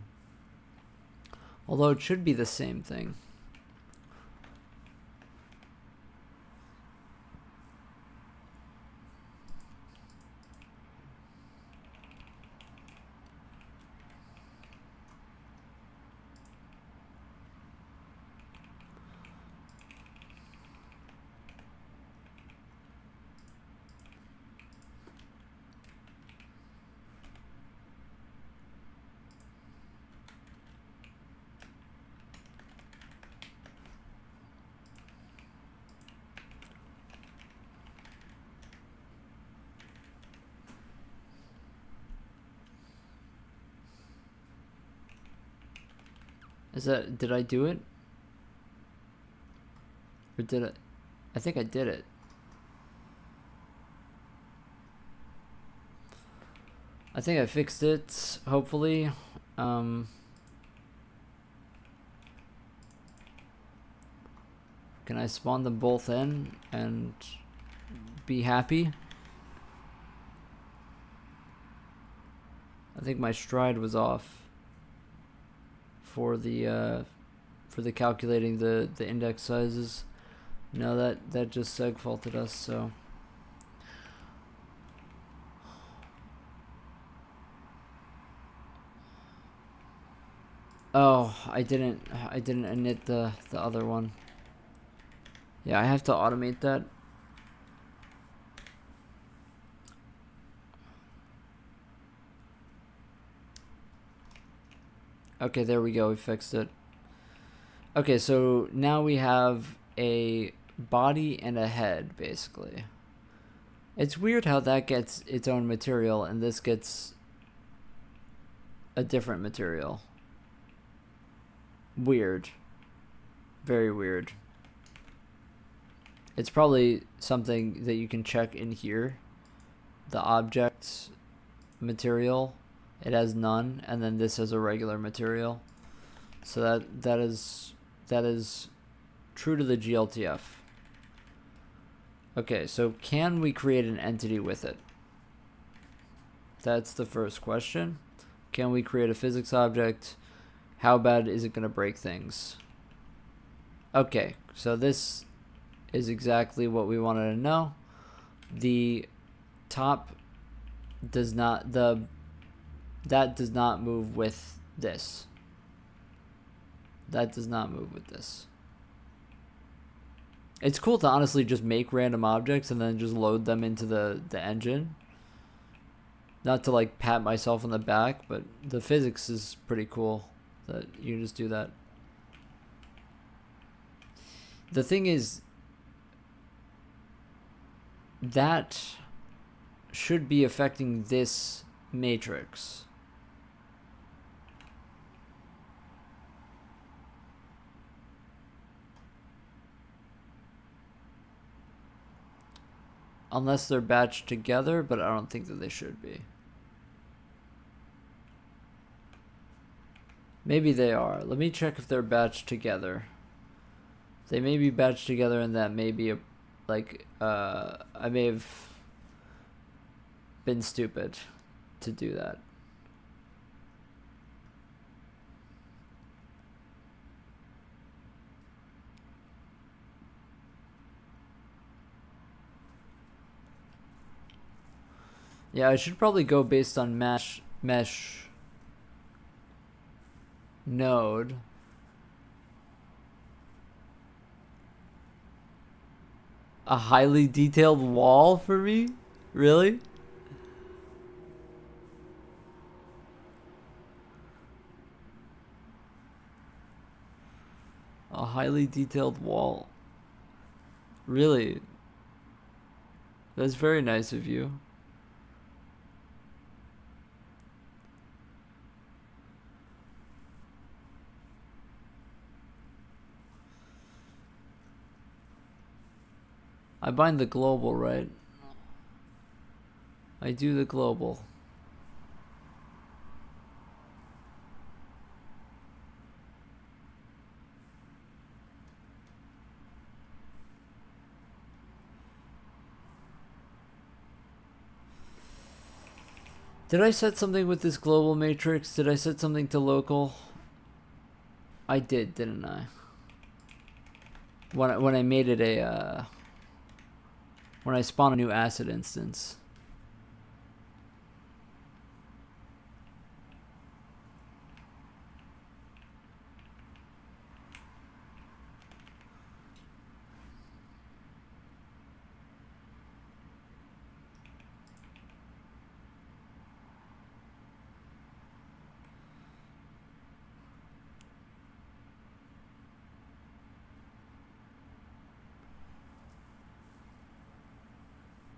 Although it should be the same thing. Is that, did I do it? Or did it? I think I did it. I think I fixed it, hopefully. Can I spawn them both in and be happy? I think my stride was off for the calculating the index sizes. No, that just seg faulted us, so oh, I didn't init the other one. Yeah, I have to automate that. Okay, there we go, we fixed it. Okay, so now we have a body and a head, basically. It's weird how that gets its own material and this gets a different material. Weird. Very weird. It's probably something that you can check in here. The object material, it has none, and then this has a regular material. So that is true to the GLTF. Okay, so can we create an entity with it? That's the first question. Can we create a physics object? How bad is it going to break things? Okay, so this is exactly what we wanted to know. The top does not, that does not move with this. That does not move with this. It's cool to honestly just make random objects and then just load them into the engine. Not to like pat myself on the back, but the physics is pretty cool that you can just do that. The thing is, that should be affecting this matrix. Unless they're batched together, but I don't think that they should be. Maybe they are. Let me check if they're batched together. They may be batched together, and that may be a, like, I may have been stupid to do that. Yeah, I should probably go based on mesh node. A highly detailed wall for me? Really? A highly detailed wall. Really? That's very nice of you. I bind the global, right? I do the global. Did I set something with this global matrix? Did I set something to local? I did, didn't I? When I made it a when I spawn a new asset instance.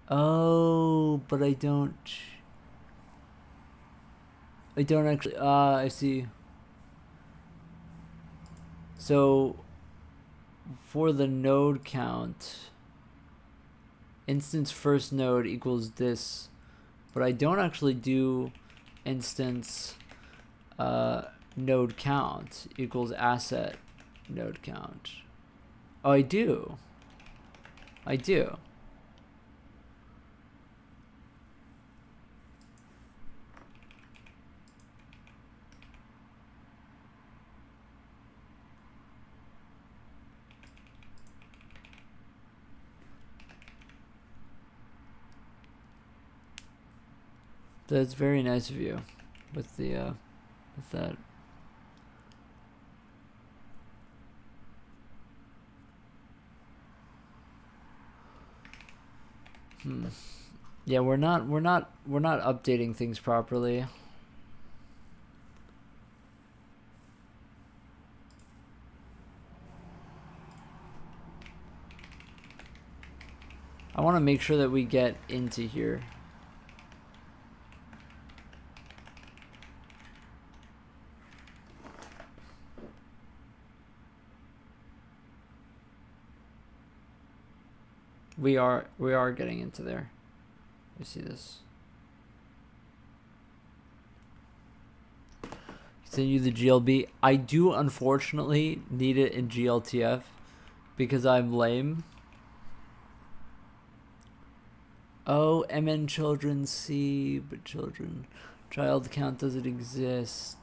Oh, but I don't actually, I see. So, for the node count, instance first node equals this, but I don't actually do instance node count equals asset node count. Oh, I do. I do. That's very nice of you with the with that. Yeah, we're not updating things properly. I want to make sure that we get into here. We are getting into there. You see this. Continue the GLB. I do unfortunately need it in GLTF because I'm lame. Oh, MN children C, but child count doesn't exist.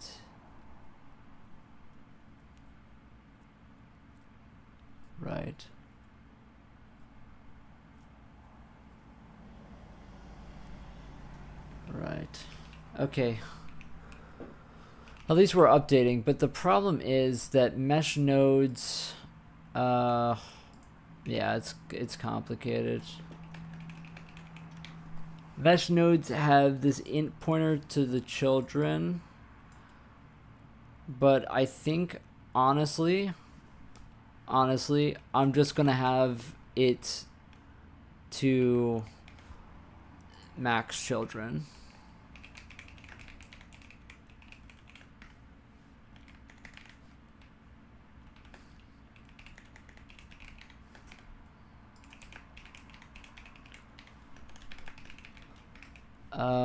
Right. Right. Okay. At least we're updating, but the problem is that mesh nodes, yeah, it's complicated. Mesh nodes have this int pointer to the children, but I think honestly, I'm just gonna have it to max children.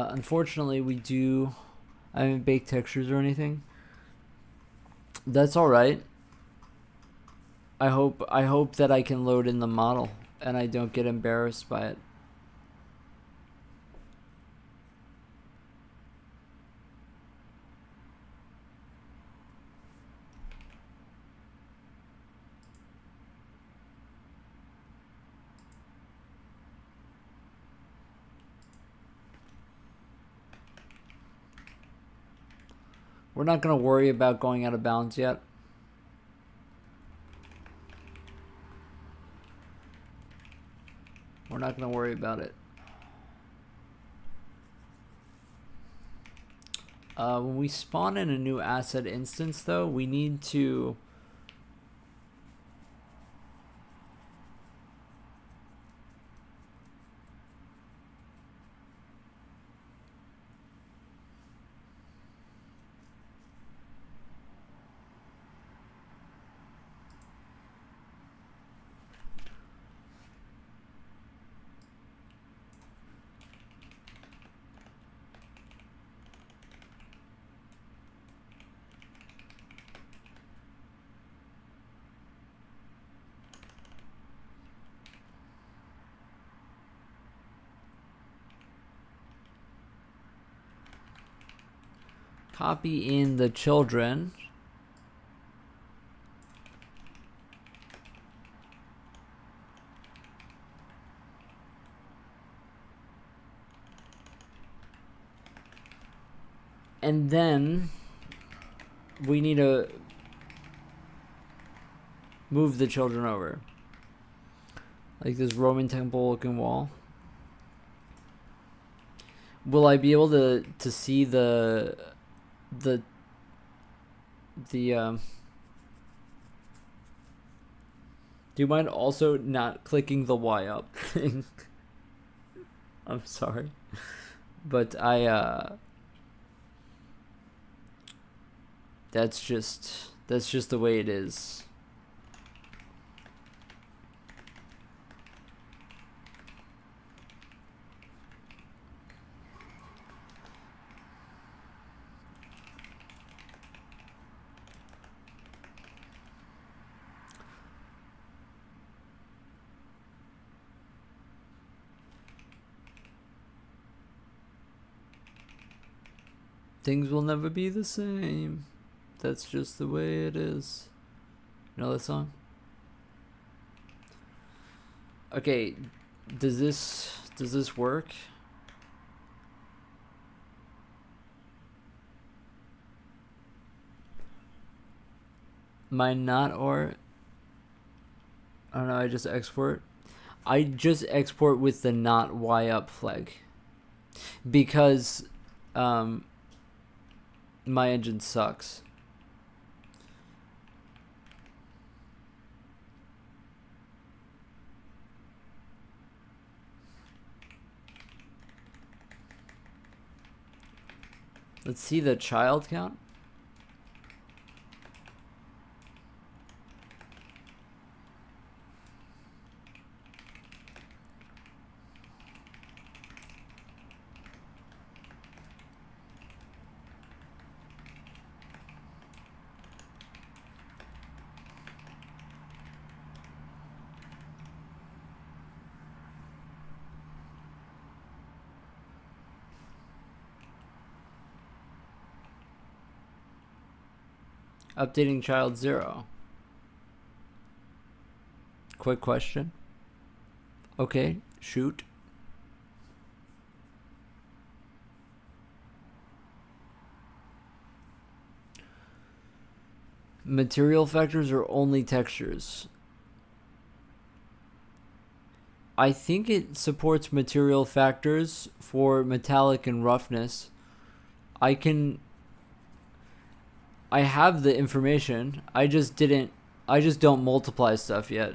Unfortunately, I haven't baked textures or anything. That's all right. I hope that I can load in the model and I don't get embarrassed by it. We're not going to worry about going out of bounds yet. We're not going to worry about it. When we spawn in a new asset instance, though, we need to... copy in the children. And then we need to move the children over. Like this Roman temple looking wall. Will I be able to see the do you mind also not clicking the Y up thing? I'm sorry. But that's just the way it is. Things will never be the same. That's just the way it is. You know that song? Okay, does this work? Mine not, or I don't know, I just export. I just export with the not Y up flag because my engine sucks. Let's see the child count. Updating child 0. Quick question. Okay, shoot. Material factors or only textures? I think it supports material factors for metallic and roughness. I have the information. I just don't multiply stuff yet.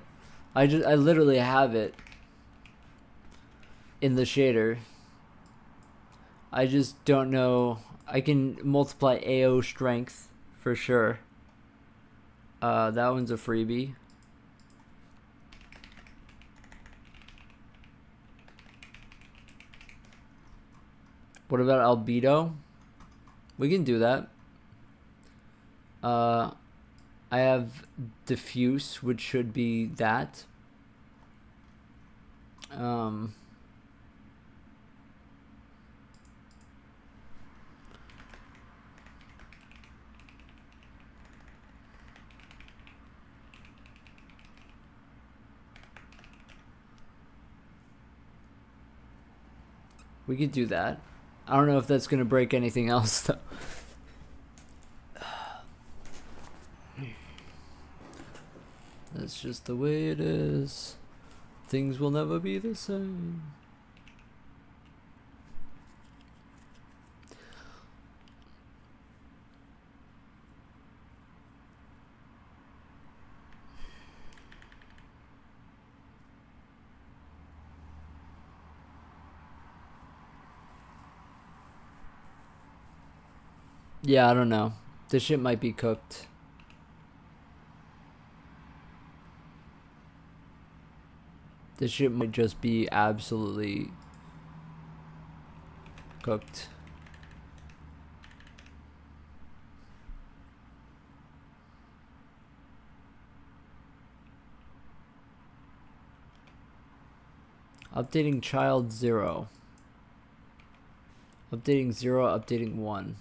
I literally have it in the shader. I just don't know. I can multiply AO strength for sure. That one's a freebie. What about albedo? We can do that. I have diffuse, which should be that. We could do that. I don't know if that's going to break anything else, though. That's just the way it is. Things will never be the same. Yeah, I don't know. This shit might be cooked. This shit might just be absolutely cooked. Updating child 0. Updating 0, updating 1.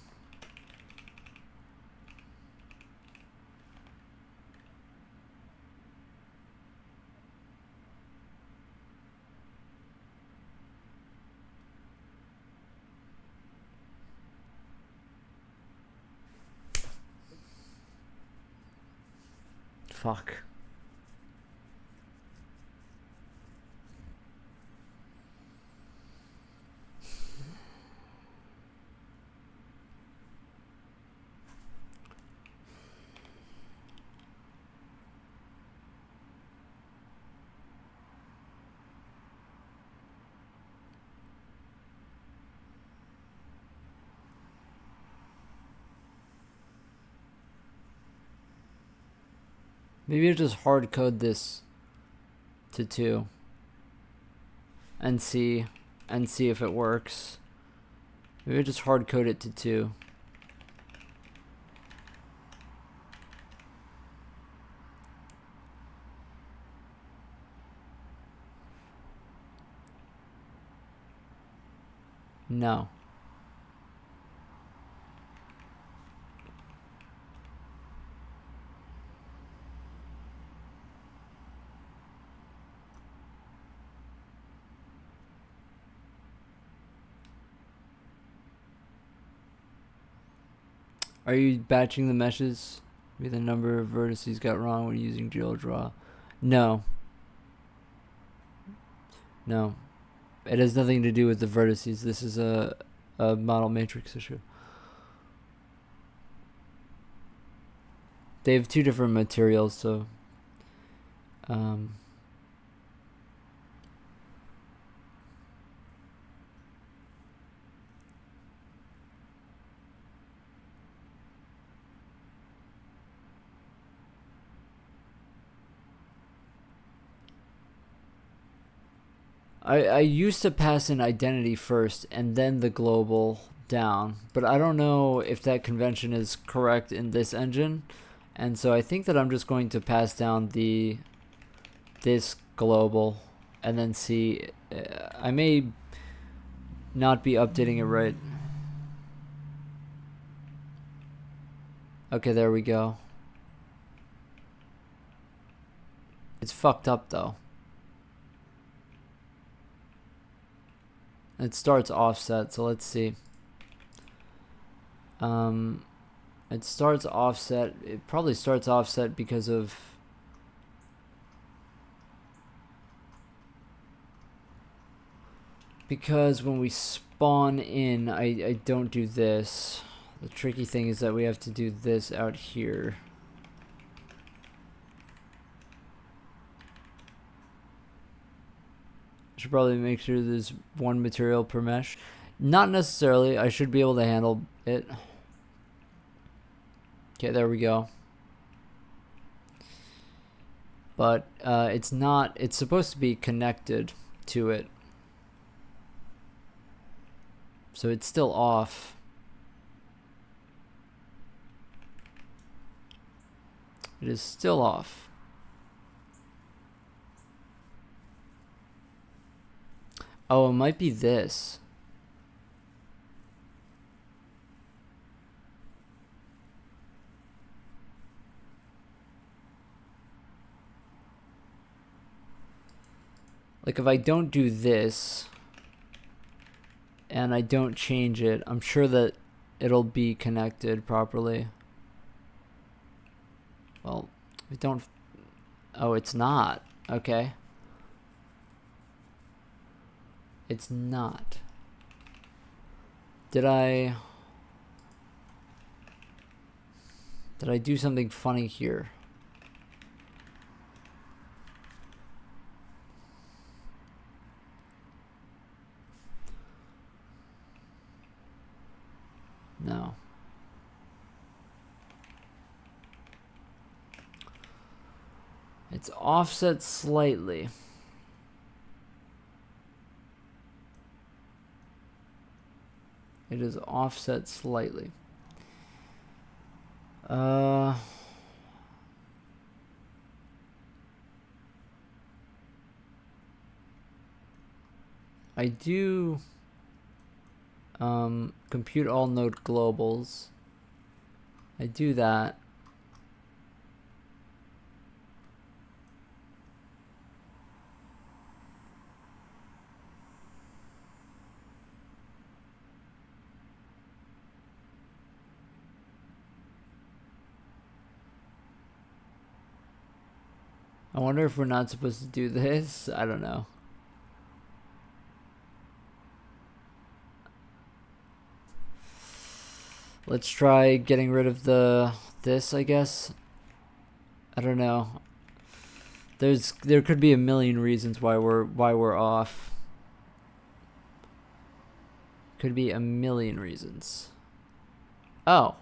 fuck. Maybe I'll just hard code this to 2 and see if it works. Maybe I'll just hard code it to 2. No. Are you batching the meshes? Maybe the number of vertices got wrong when using GeoDraw. No. No. It has nothing to do with the vertices. This is a model matrix issue. They have 2 different materials, so I used to pass in identity first and then the global down, but I don't know if that convention is correct in this engine, and so I think that I'm just going to pass down this global and then see. I may not be updating it right. Okay, there we go. It's fucked up though. It starts offset, so let's see. It starts offset. It probably starts offset because of when we spawn in, I don't do this. The tricky thing is that we have to do this out here. Should probably make sure there's 1 material per mesh. Not necessarily. I should be able to handle it. Okay, there we go. But it's not. It's supposed to be connected to it. So it's still off. It is still off. Oh, it might be this. Like if I don't do this and I don't change it, I'm sure that it'll be connected properly. Well, we don't. Oh, it's not. Okay. It's not. Did I do something funny here? No. It's offset slightly. It is offset slightly. I do compute all node globals. I do that. I wonder if we're not supposed to do this. I don't know. Let's try getting rid of this, I guess. I don't know. There could be a million reasons why we're off. Could be a million reasons. Oh.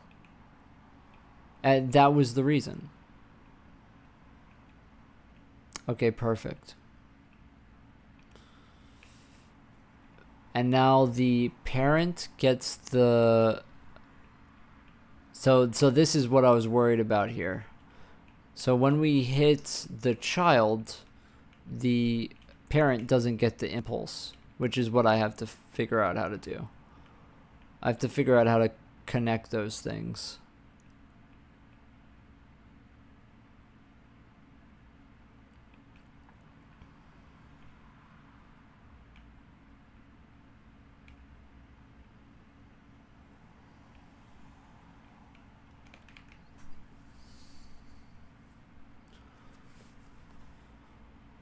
And that was the reason. Okay, perfect. And now the parent gets the... So this is what I was worried about here. So when we hit the child, the parent doesn't get the impulse, which is what I have to figure out how to do. I have to figure out how to connect those things.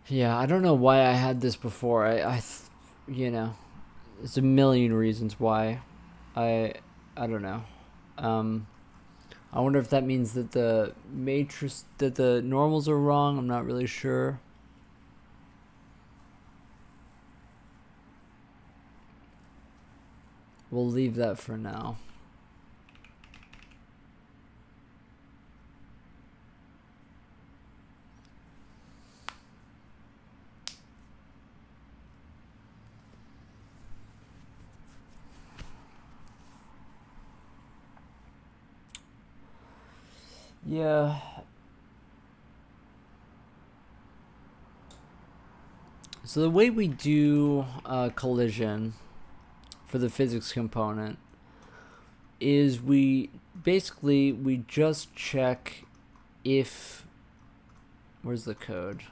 Yeah, I don't know why I had this before. You know, there's a million reasons why. I don't know. I wonder if that means that the normals are wrong. I'm not really sure. We'll leave that for now. Yeah. So the way we do collision for the physics component is we just check if... Where's the code?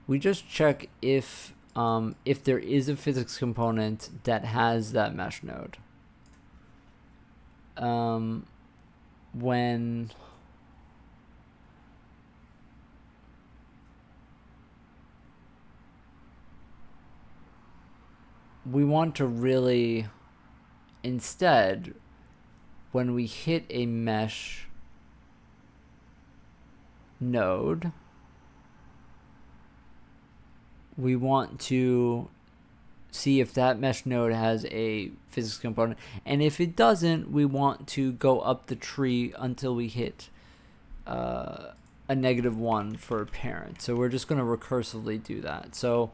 We just check if there is a physics component that has that mesh node. When we want to really, instead, when we hit a mesh node, we want to see if that mesh node has a physics component, and if it doesn't, we want to go up the tree until we hit a -1 for a parent. So we're just going to recursively do that. So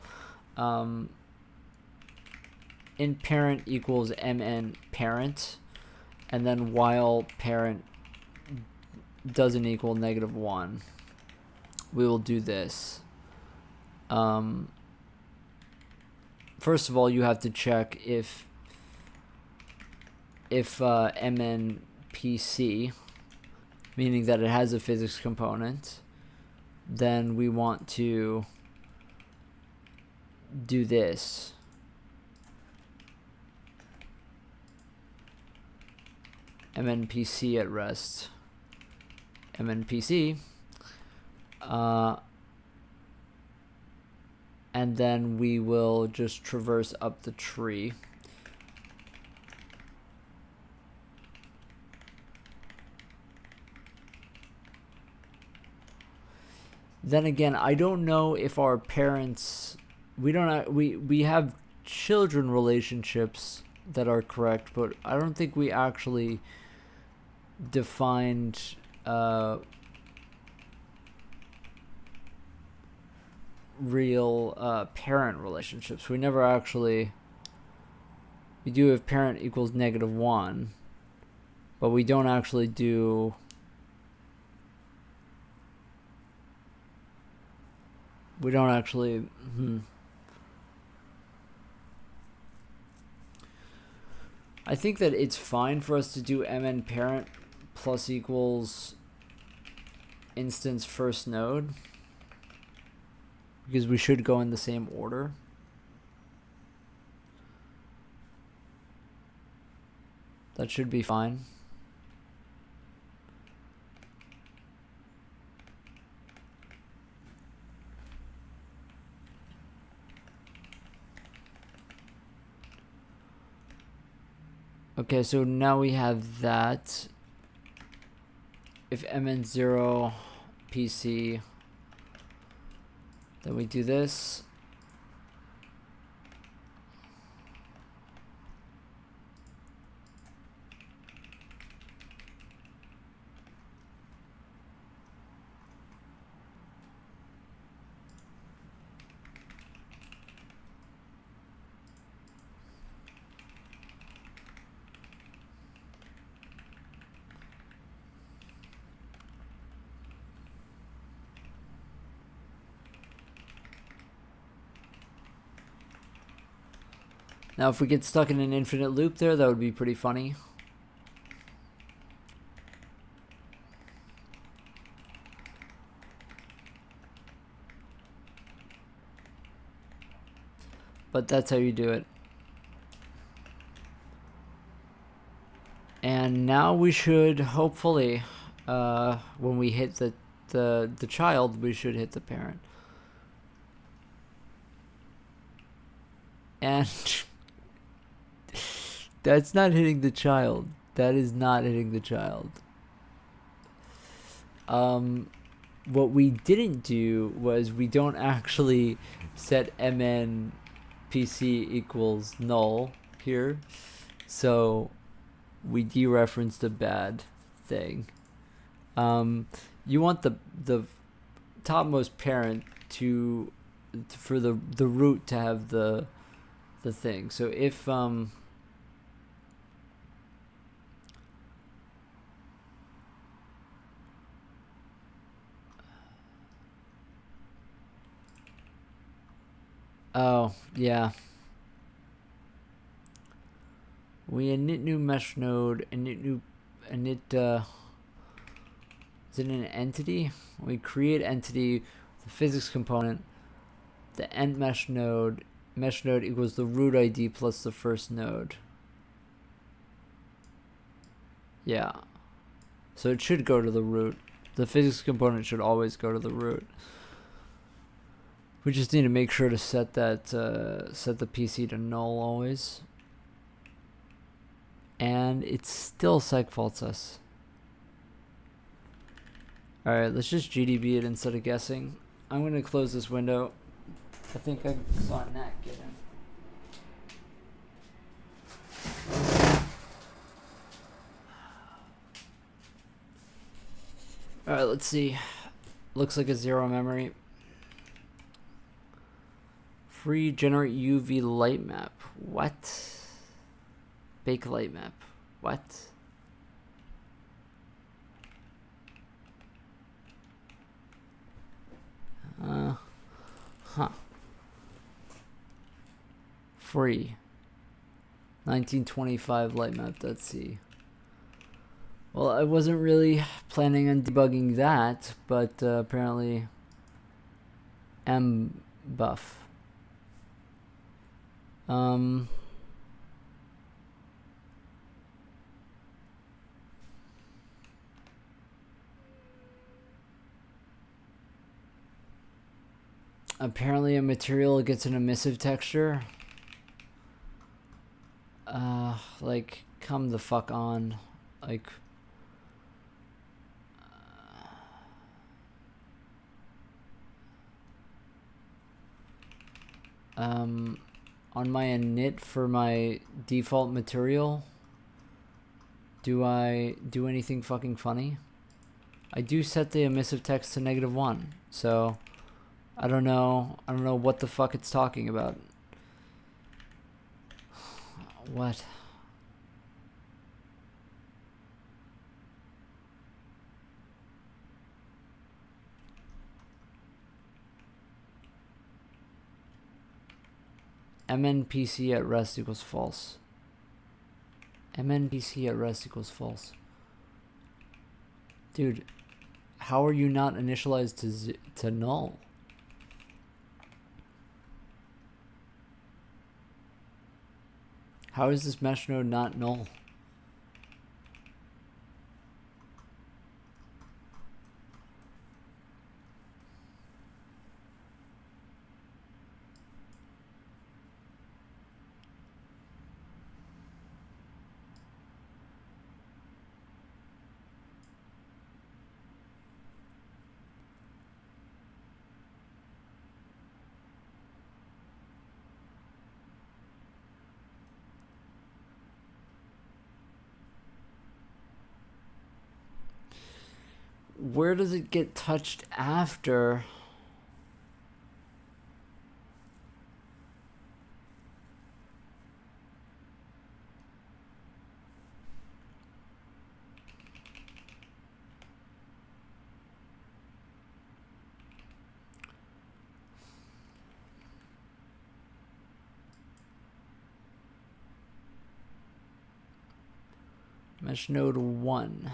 in parent equals mn parent, and then while parent doesn't equal -1, we will do this. First of all, you have to check if MNPC, meaning that it has a physics component, then we want to do this. MNPC at rest. MNPC. And then we will just traverse up the tree. Then again, I don't know if our parents, we have children relationships that are correct, but I don't think we actually defined real parent relationships. We never actually... We do if parent equals -1, but we don't actually do... We don't actually... I think that it's fine for us to do mn parent plus equals instance first node, because we should go in the same order. That should be fine. Okay, so now we have that. If mn0 PC, then we do this. Now, if we get stuck in an infinite loop there, that would be pretty funny. But that's how you do it. And now we should hopefully, when we hit the child, we should hit the parent. And that's not hitting the child. That is not hitting the child. What we didn't do was we don't actually set mn PC equals null here. So we dereferenced a bad thing. You want the topmost parent to for the root to have the thing. So if oh yeah, we init new mesh node, init new init is it an entity? We create entity, the physics component, the end mesh node equals the root ID plus the first node. Yeah. So it should go to the root. The physics component should always go to the root. We just need to make sure to set that set the PC to null always. And it still segfaults us. Alright, let's just GDB it instead of guessing. I'm going to close this window. I think I saw a gnat get in. Alright, let's see. Looks like a 0 memory. Free generate UV light map. What? Bake light map. What? Huh. Free. 1925 light map. Let's see. Well, I wasn't really planning on debugging that, but apparently mbuff. Apparently a material gets an emissive texture. Like, come the fuck on. Like, on my init for my default material, do I do anything fucking funny? I do set the emissive text to -1, so I don't know what the fuck it's talking about. What? mnpc at rest equals false. mnpc at rest equals false. Dude, how are you not initialized to null? How is this mesh node not null? where does it get touched after? Mesh node 1.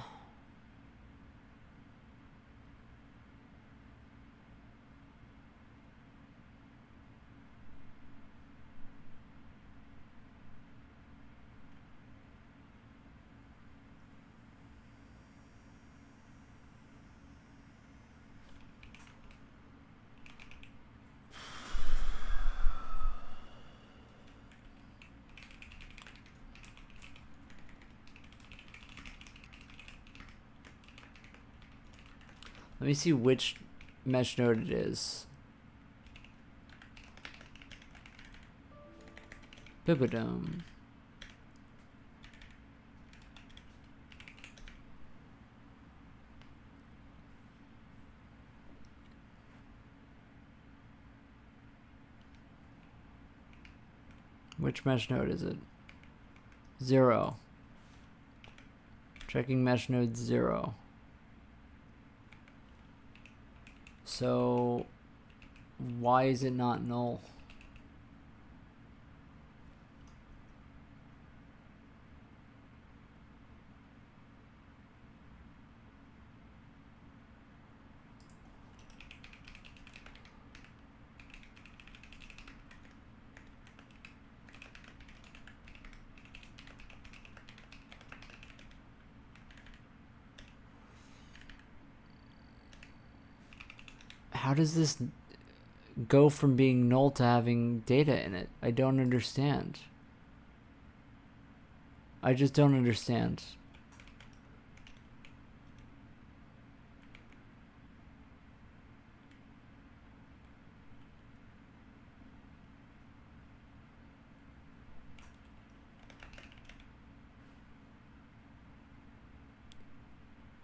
Let me see which mesh node it is. Bibidome. Which mesh node is it? 0. Checking mesh node 0. So why is it not null? How does this go from being null to having data in it? I don't understand. I just don't understand.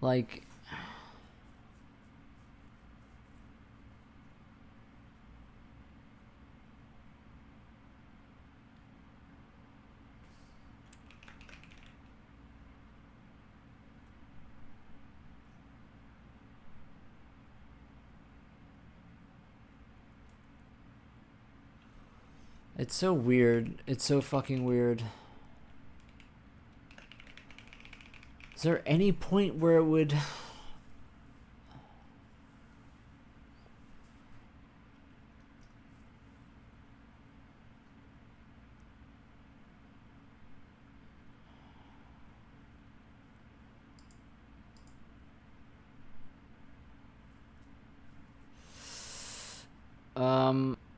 Like, it's so weird. It's so fucking weird. Is there any point where it would...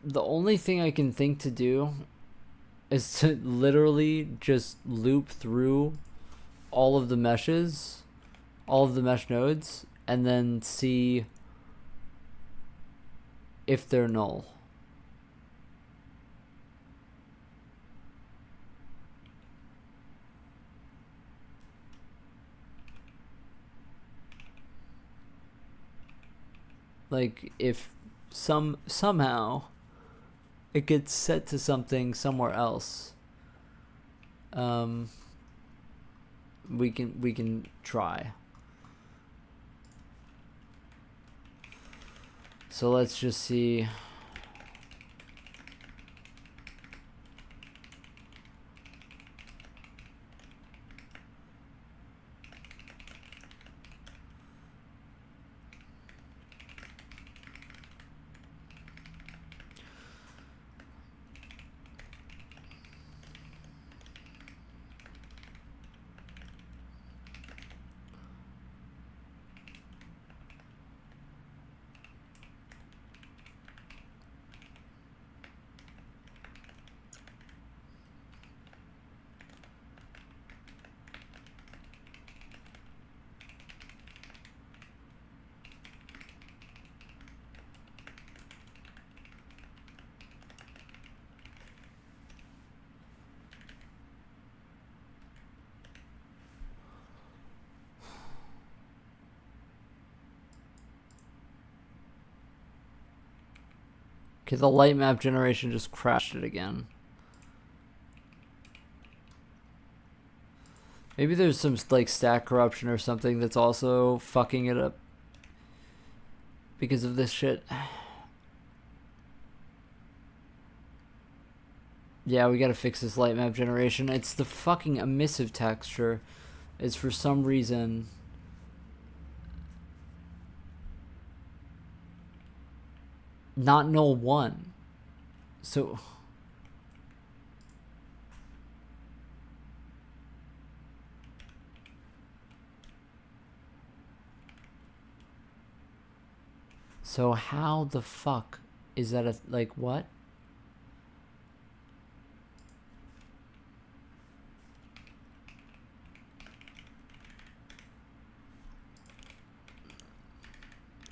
The only thing I can think to do is to literally just loop through all of the meshes, all of the mesh nodes, and then see if they're null. Like, if somehow it gets set to something somewhere else, we can try. So let's just see. Okay, the light map generation just crashed it again. Maybe there's some like stack corruption or something that's also fucking it up because of this shit. Yeah, we gotta fix this light map generation. It's the fucking emissive texture. It's for some reason not null 1. So how the fuck is that like what?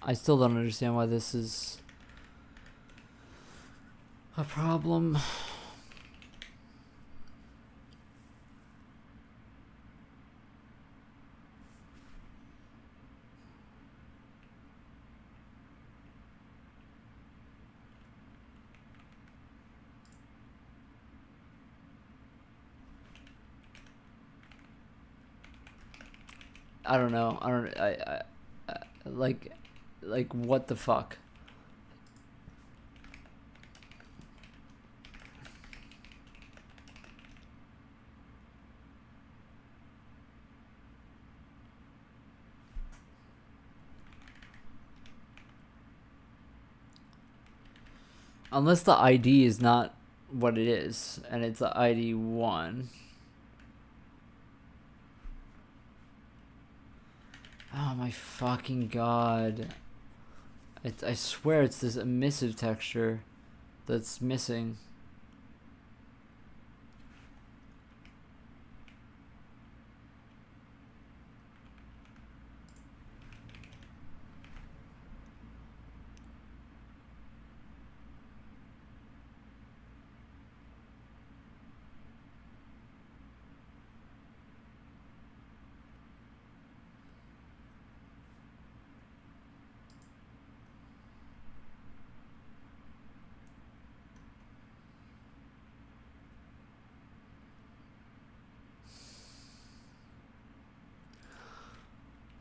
I still don't understand why this is a problem. I don't know. I like what the fuck? Unless the ID is not what it is, and it's the ID 1. Oh my fucking god. I swear it's this emissive texture that's missing.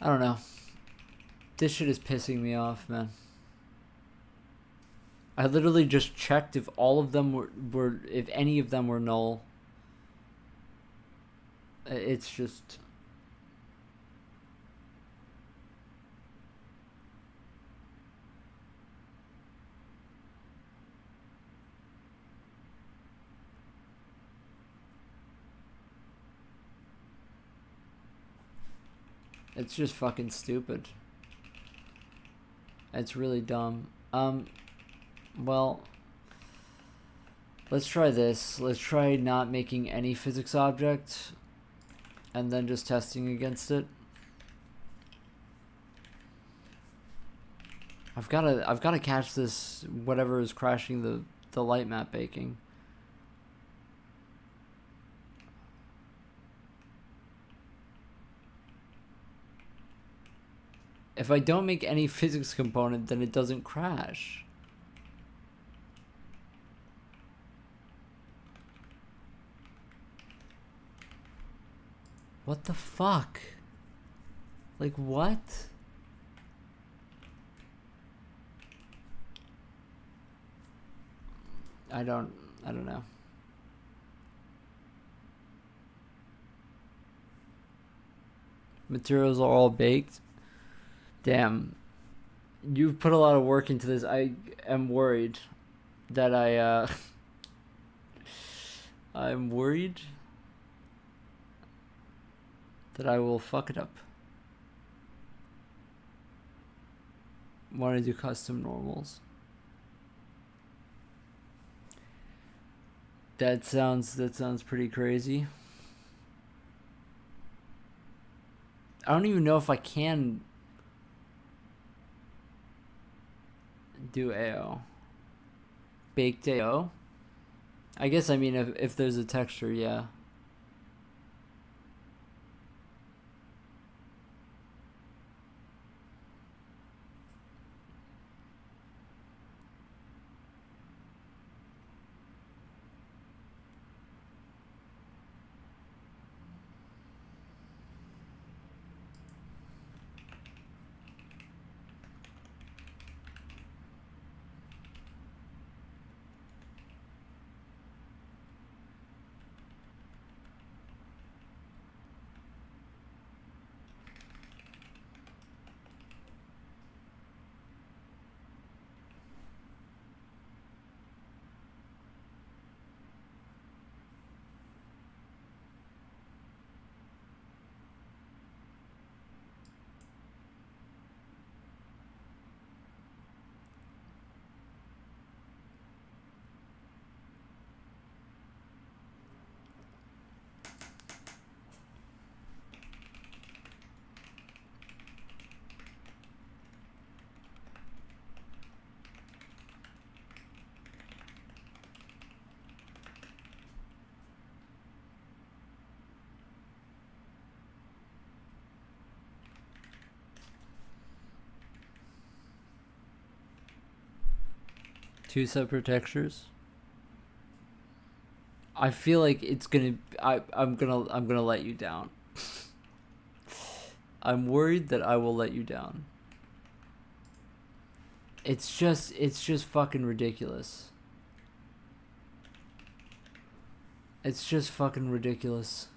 I don't know. This shit is pissing me off, man. I literally just checked if all of them were if any of them were null. It's just... It's just fucking stupid. It's really dumb. Well, let's try this. Let's try not making any physics object and then just testing against it. I've gotta catch this whatever is crashing the light map baking. If I don't make any physics component, then it doesn't crash. What the fuck? Like what? I don't know. Materials are all baked. Damn. You've put a lot of work into this. I am worried that I'm worried that I will fuck it up. Want to do custom normals. That sounds pretty crazy. I don't even know if I can do AO. Baked AO? I guess, I mean, if there's a texture, yeah. Two separate textures. I feel like it's gonna. I'm gonna let you down. I'm worried that I will let you down. It's just fucking ridiculous. It's just fucking ridiculous.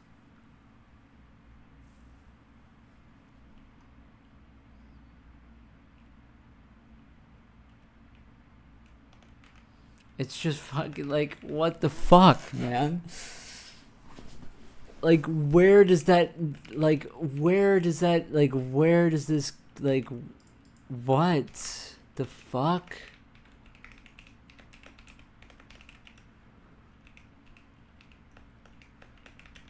It's just fucking like, what the fuck, man? Like, where does that, like, where does that, like, where does this, like, what the fuck?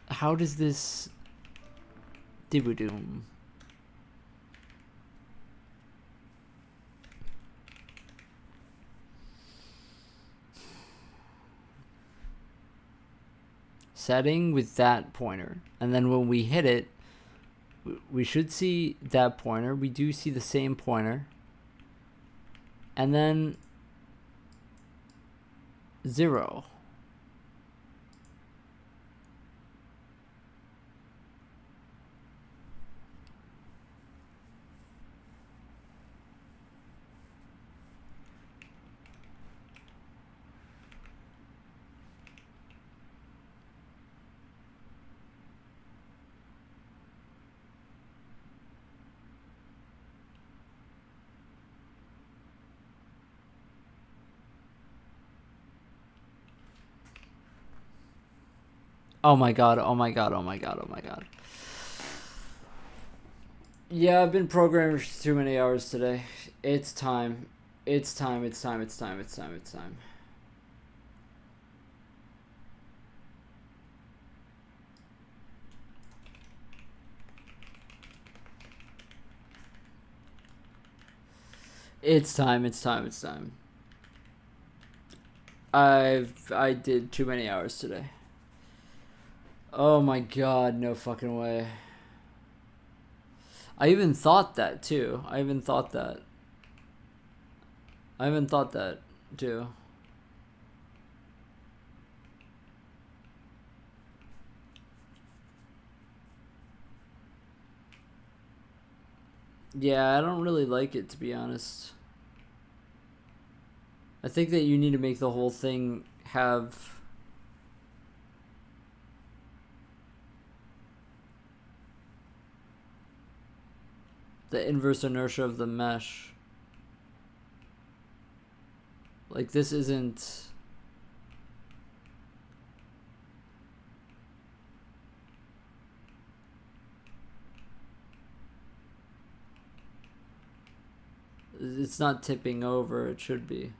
How does this Dibudoom? Setting with that pointer, and then when we hit it, we should see that pointer. We do see the same pointer, and then 0. Oh my god, oh my god, oh my god, oh my god. Yeah, I've been programming for too many hours today. It's time. It's time, it's time, it's time, it's time, it's time. It's time, it's time, it's time. I did too many hours today. Oh my god, no fucking way. I even thought that too. I even thought that too. Yeah, I don't really like it, to be honest. I think that you need to make the whole thing have the inverse inertia of the mesh. Like, this isn't... It's not tipping over, it should be.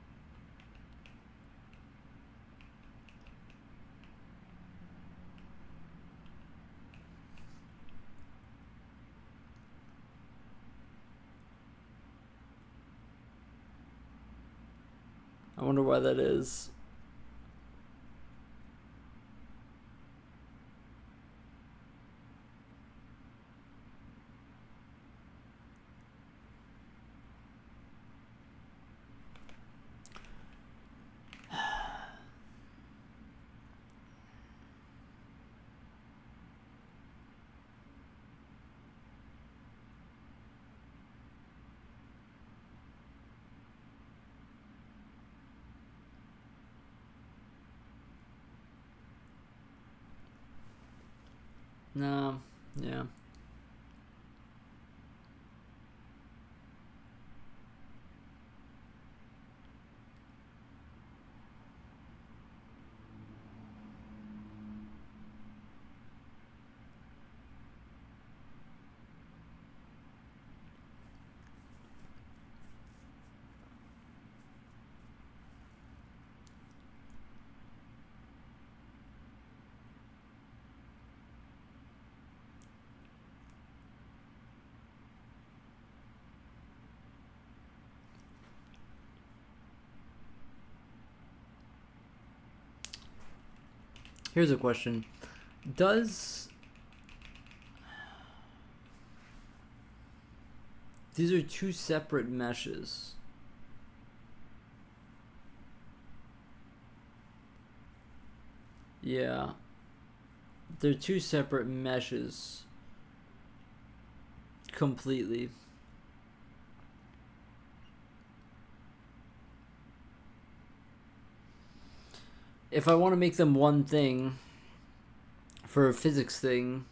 I wonder why that is. No, yeah. Here's a question. Does... These are two separate meshes. Yeah. They're two separate meshes. Completely. If I want to make them one thing for a physics thing,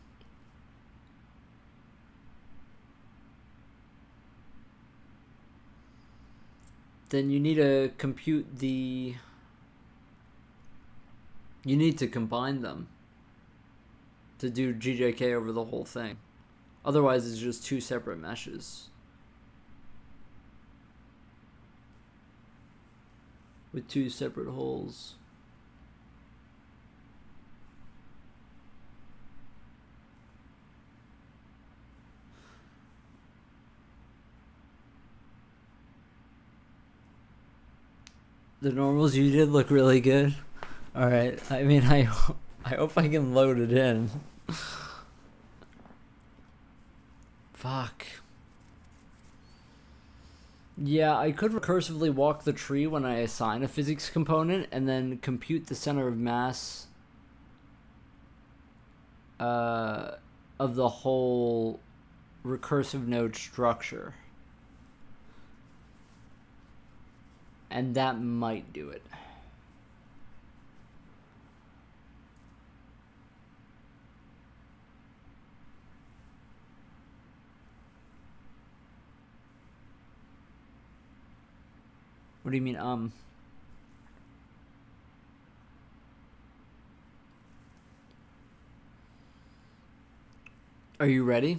then you need to compute the... You need to combine them to do GJK over the whole thing. Otherwise, it's just two separate meshes with two separate holes. The normals you did look really good. All right. I mean, I hope I can load it in. Fuck. Yeah, I could recursively walk the tree when I assign a physics component and then compute the center of mass of the whole recursive node structure. And that might do it. What do you mean, Are you ready?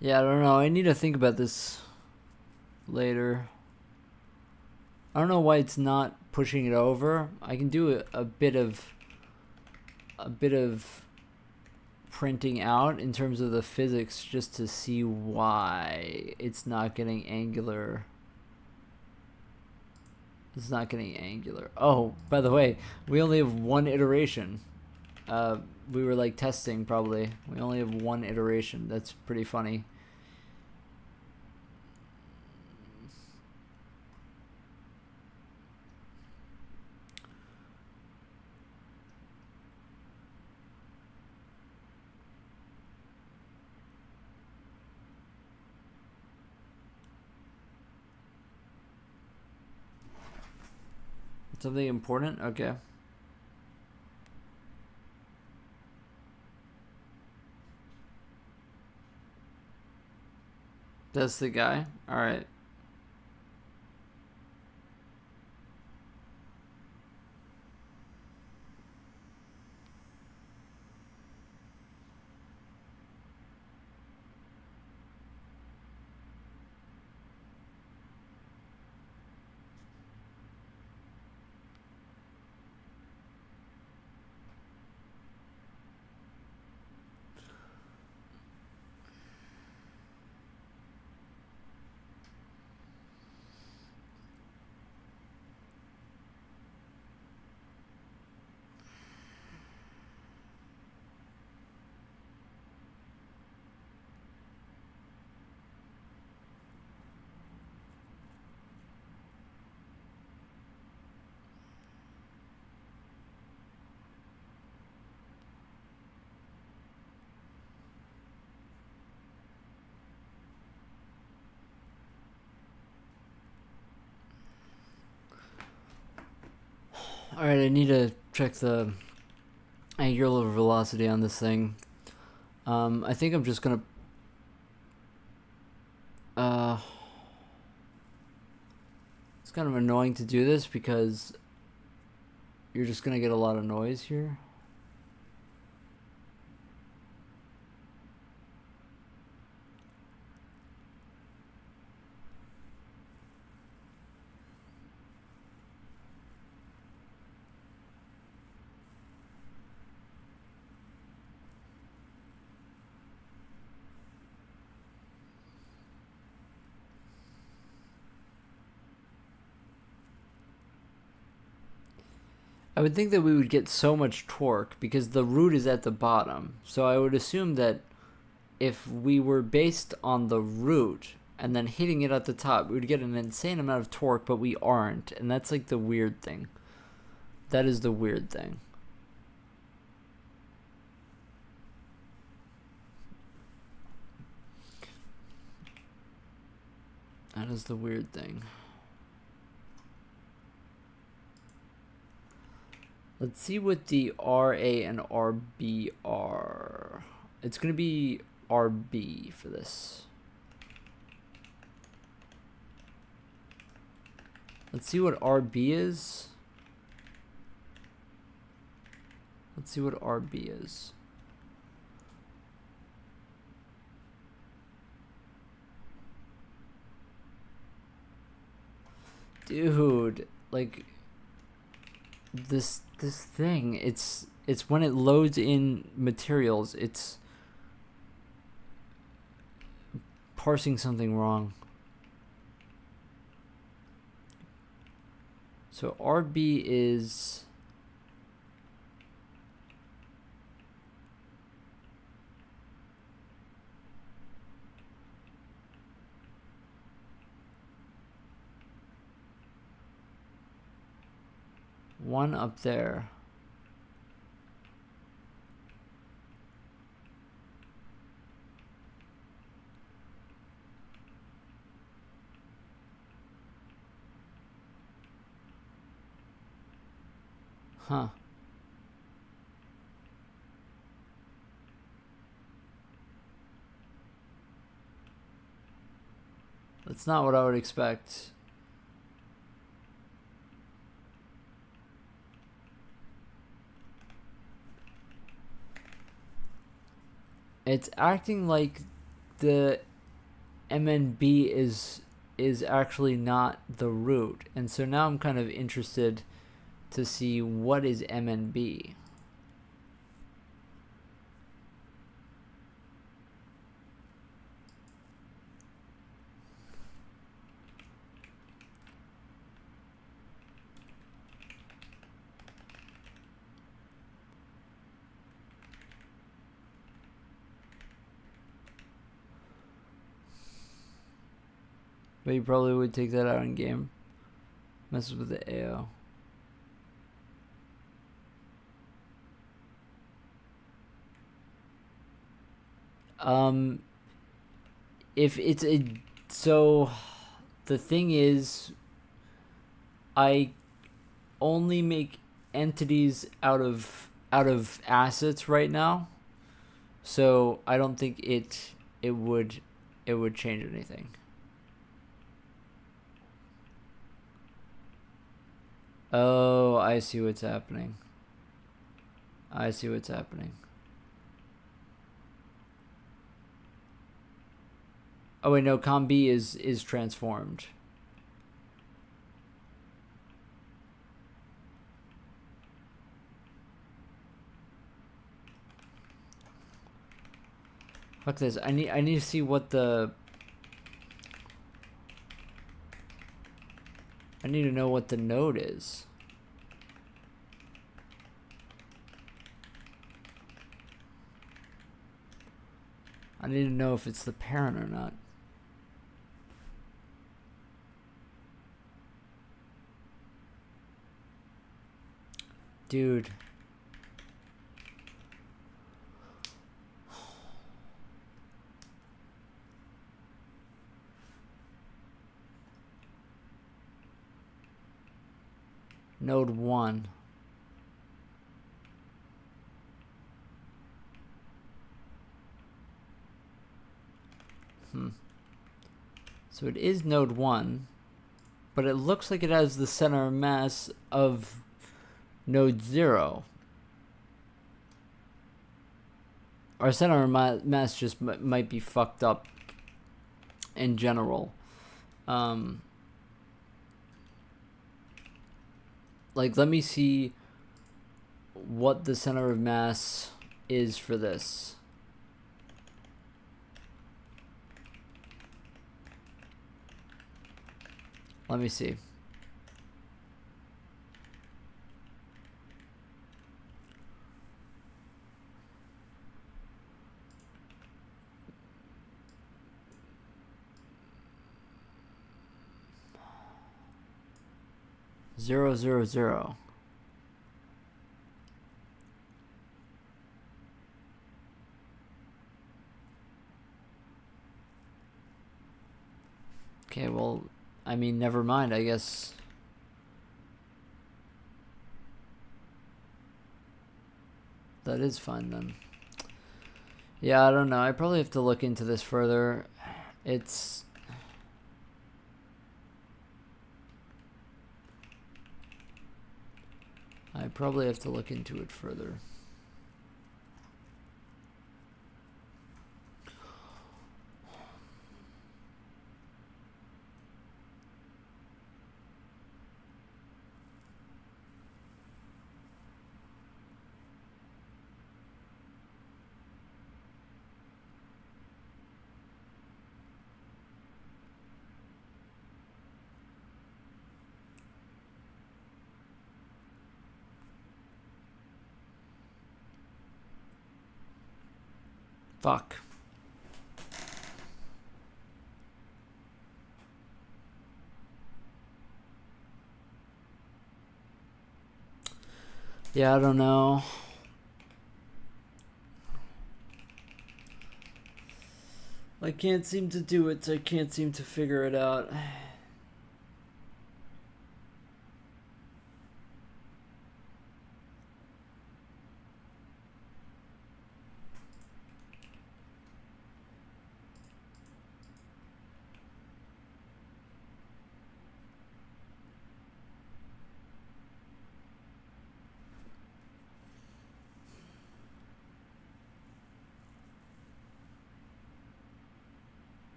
Yeah, I don't know. I need to think about this later. I don't know why it's not pushing it over. I can do a bit of printing out in terms of the physics just to see why it's not getting angular. It's not getting angular. Oh, by the way, we only have one iteration. We were like testing probably. We only have one iteration. That's pretty funny. Something important? Okay. That's the guy? Alright. Alright, I need to check the angular velocity on this thing. I think I'm just gonna... It's kind of annoying to do this because you're just gonna get a lot of noise here. I would think that we would get so much torque because the root is at the bottom. So I would assume that if we were based on the root and then hitting it at the top, we would get an insane amount of torque, but we aren't. And that's like the weird thing. That is the weird thing. That is the weird thing. Let's see what the RA and RB are. It's going to be RB for this. Let's see what RB is. Let's see what RB is. Dude, like this thing, it's when it loads in materials, it's parsing something wrong. So RB is one up there. Huh. That's not what I would expect. It's acting like the MNB is actually not the root. And so now I'm kind of interested to see what is MNB. But you probably would take that out in game. Messes with the AO. If it's a, so the thing is, I only make entities out of assets right now, so I don't think it would change anything. Oh, I see what's happening. I see what's happening. Oh wait, no, com B is transformed. Fuck this. I need to see what the I need to know what the node is. I need to know if it's the parent or not. Dude. Node 1. So it is node 1, but it looks like it has the center of mass of node 0. Our center of mass just might be fucked up in general. Like, let me see what the center of mass is for this. Let me see. 0, 0, 0. Okay, well, I mean, never mind, I guess. That is fine then. Yeah, I don't know. I probably have to look into this further. It's... I probably have to look into it further. Fuck. Yeah, I don't know. I can't seem to do it. I can't seem to figure it out.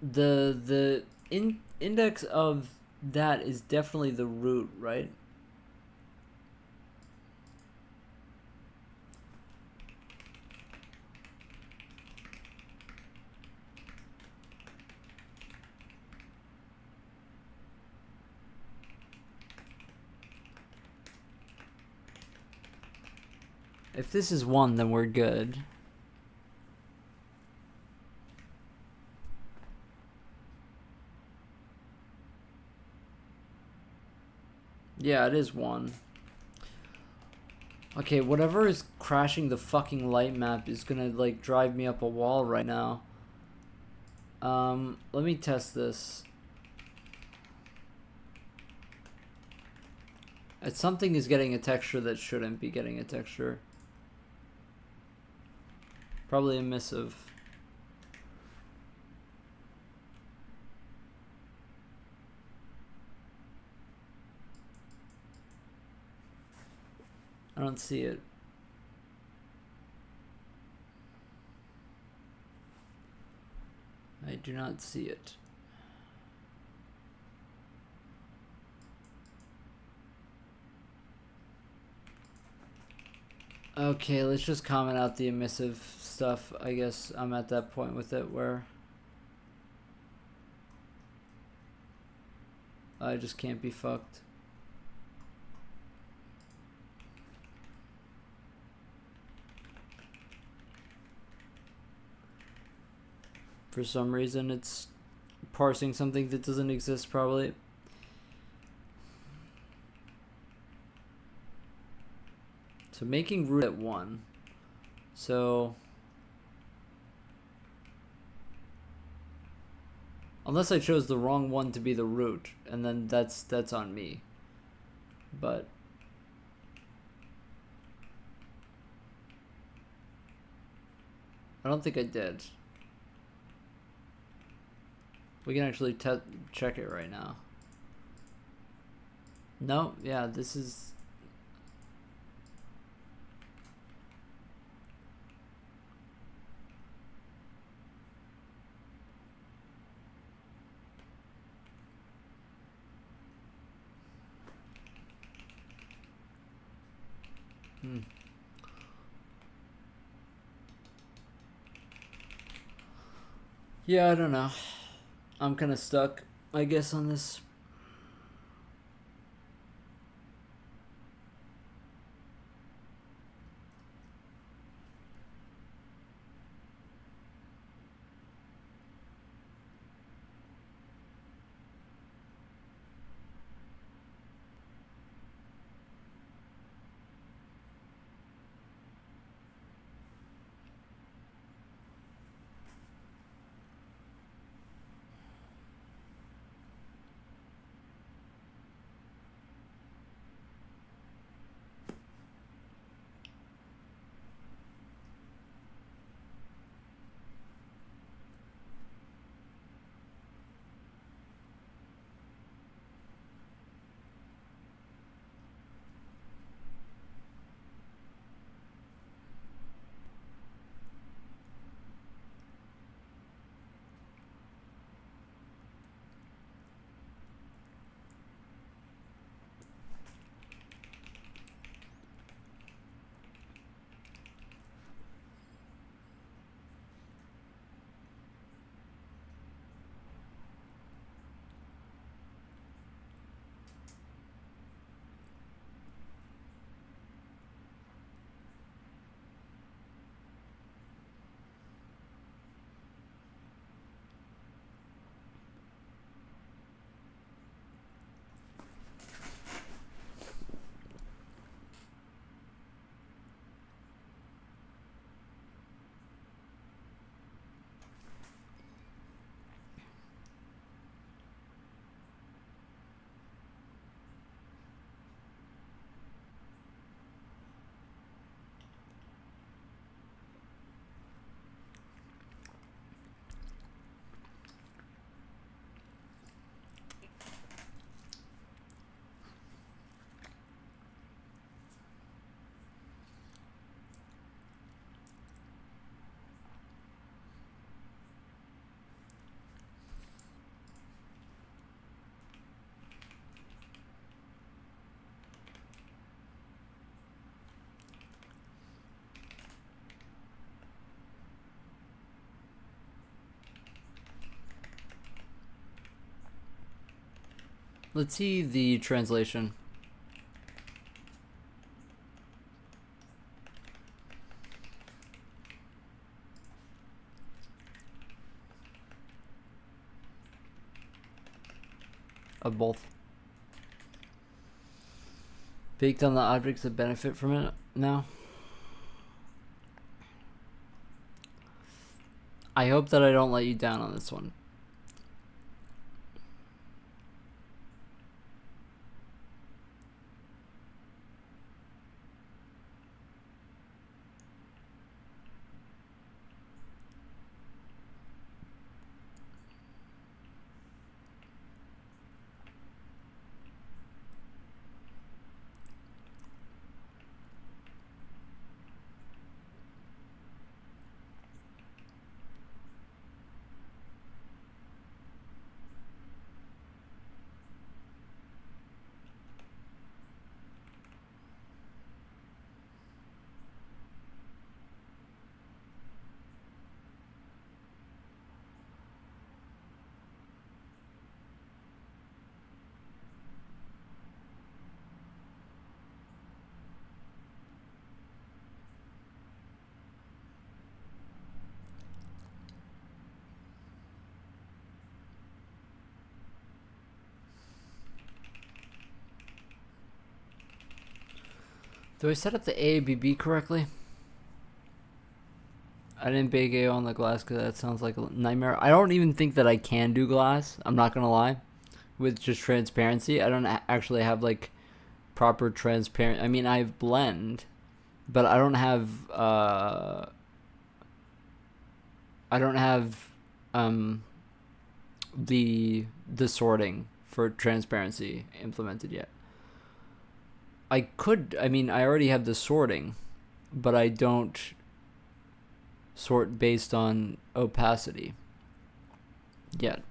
The index of that is definitely the root, right? If this is 1, then we're good. Yeah, it is 1. Okay, whatever is crashing the fucking light map is gonna, like, drive me up a wall right now. Let me test this. Something is getting a texture that shouldn't be getting a texture. Probably emissive. I don't see it. I do not see it. Okay, let's just comment out the emissive stuff. I guess I'm at that point with it where I just can't be fucked. For some reason, it's parsing something that doesn't exist, probably. So making root at 1. So unless I chose the wrong one to be the root, and then that's on me. But I don't think I did. We can actually check it right now. No, yeah, this is... Yeah, I don't know. I'm kind of stuck, I guess, on this. Let's see the translation. Of both. Baked on the objects that benefit from it now. I hope that I don't let you down on this one. Do I set up the AABB correctly? I didn't bake AO on the glass because that sounds like a nightmare. I don't even think that I can do glass. I'm not going to lie. With just transparency. I don't actually have like proper transparent. I mean, I have blend, but I don't have the sorting for transparency implemented yet. I mean, I already have the sorting, but I don't sort based on opacity yet.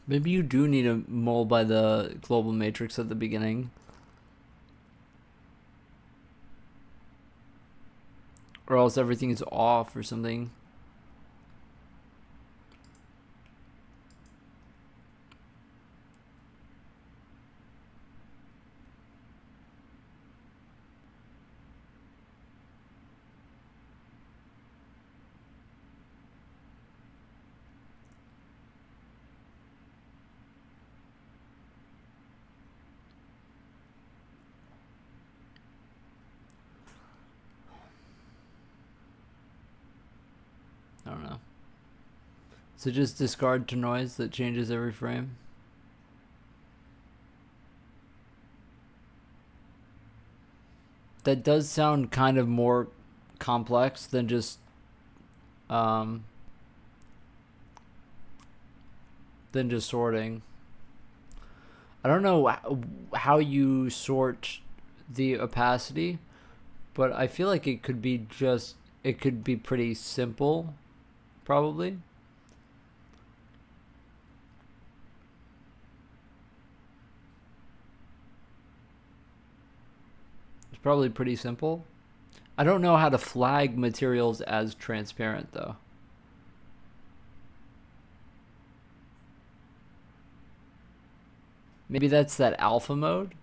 Maybe you do need a mole by the global matrix at the beginning. Or else everything is off or something. I don't know. So just discard to noise that changes every frame. That does sound kind of more complex than just sorting. I don't know how you sort the opacity, but I feel like it could be pretty simple, probably. It's probably pretty simple. I don't know how to flag materials as transparent, though. Maybe that's that alpha mode.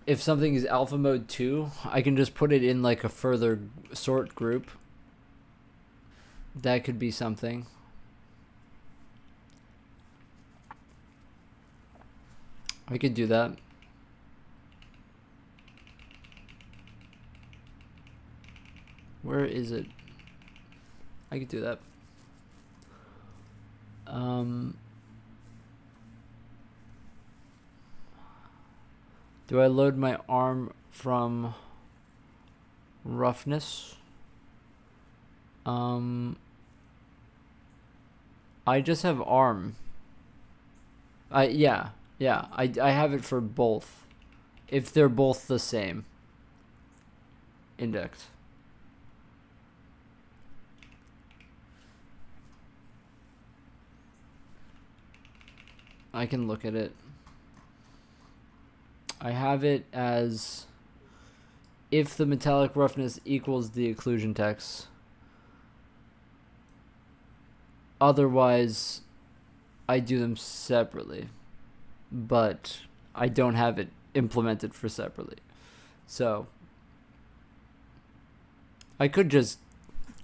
If something is alpha mode 2, I can just put it in like a further sort group. That could be something. I could do that. Where is it? I could do that. Do I load my arm from roughness? I just have arm. Yeah. I have it for both. If they're both the same index. I can look at it. I have it as if the metallic roughness equals the occlusion text. Otherwise, I do them separately. But I don't have it implemented for separately. So I could just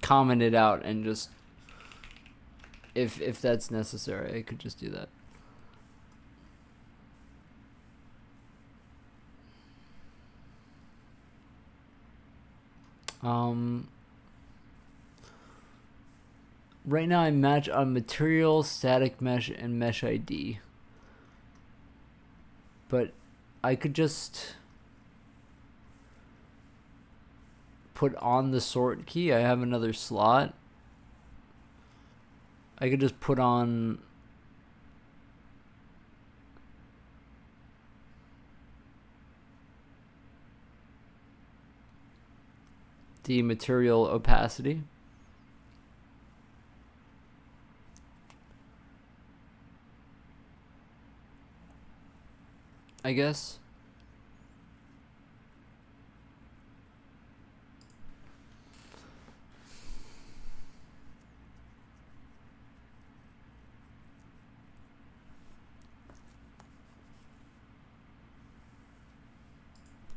comment it out and just, if that's necessary, I could just do that. Right now I match on material, static mesh, and mesh ID. But I could just put on the sort key. I have another slot. I could just put on the material opacity. I guess.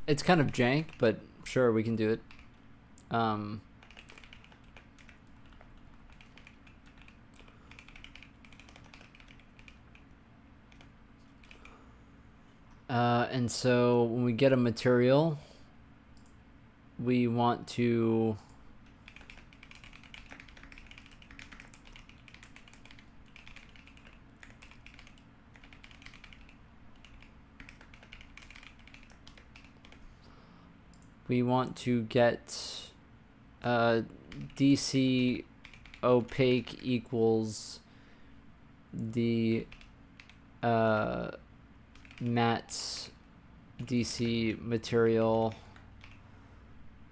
It's kind of jank, but sure, we can do it. And so when we get a material, we want to get DC opaque equals the matte DC material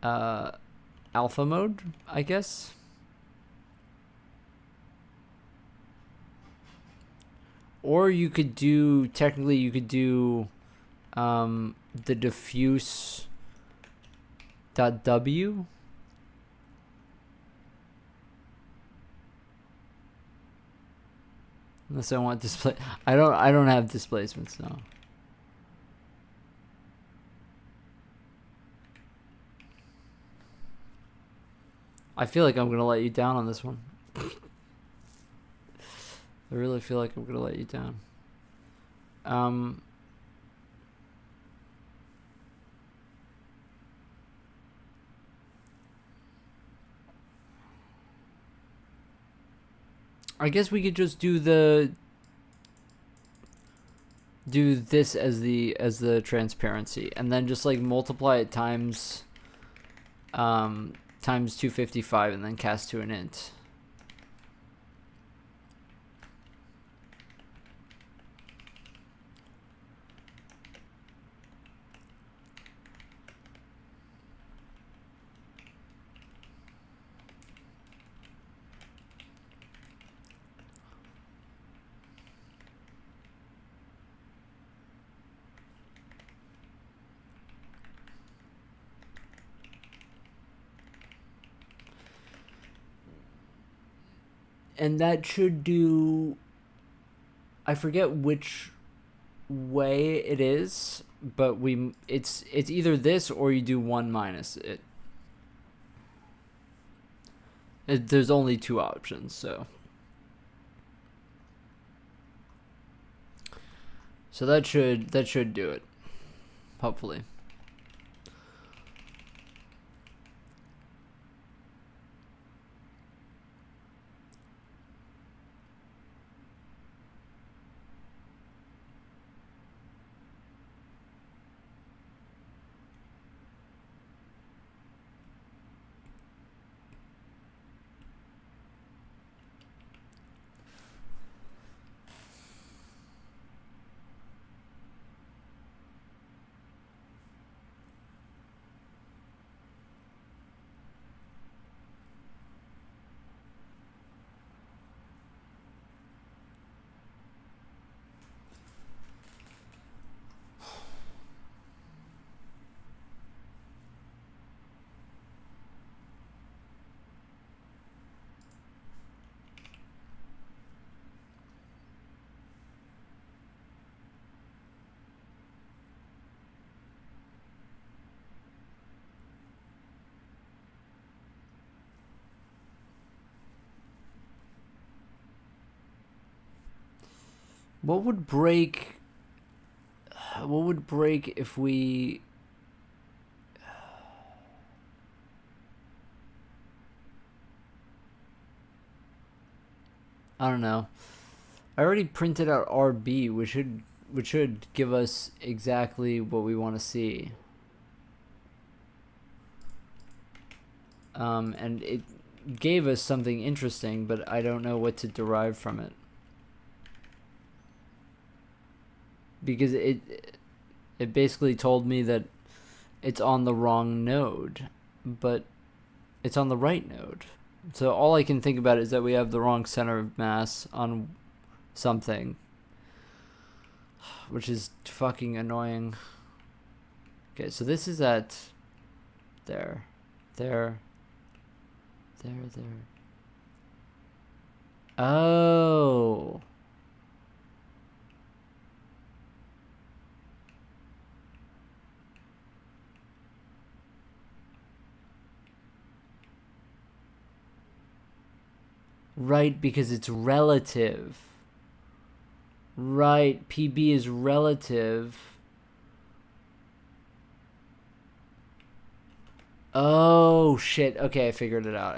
alpha mode, I guess. Or you could do, technically you could do the diffuse .w. Unless I want display. I don't have displacements now. I feel like I'm gonna let you down on this one. I really feel like I'm gonna let you down. I guess we could just do this as the transparency, and then just like multiply it times 255, and then cast to an int. And that should do, I forget which way it is, but it's either this or you do 1 minus it. There's only 2 options, so that should do it, hopefully. What would break? What would break if we? I don't know. I already printed out RB, which should give us exactly what we want to see. And it gave us something interesting, but I don't know what to derive from it. Because it basically told me that it's on the wrong node, but it's on the right node. So all I can think about is that we have the wrong center of mass on something, which is fucking annoying. Okay, so this is at there. Oh. Right, because it's relative. Right, PB is relative. Oh, shit. Okay, I figured it out.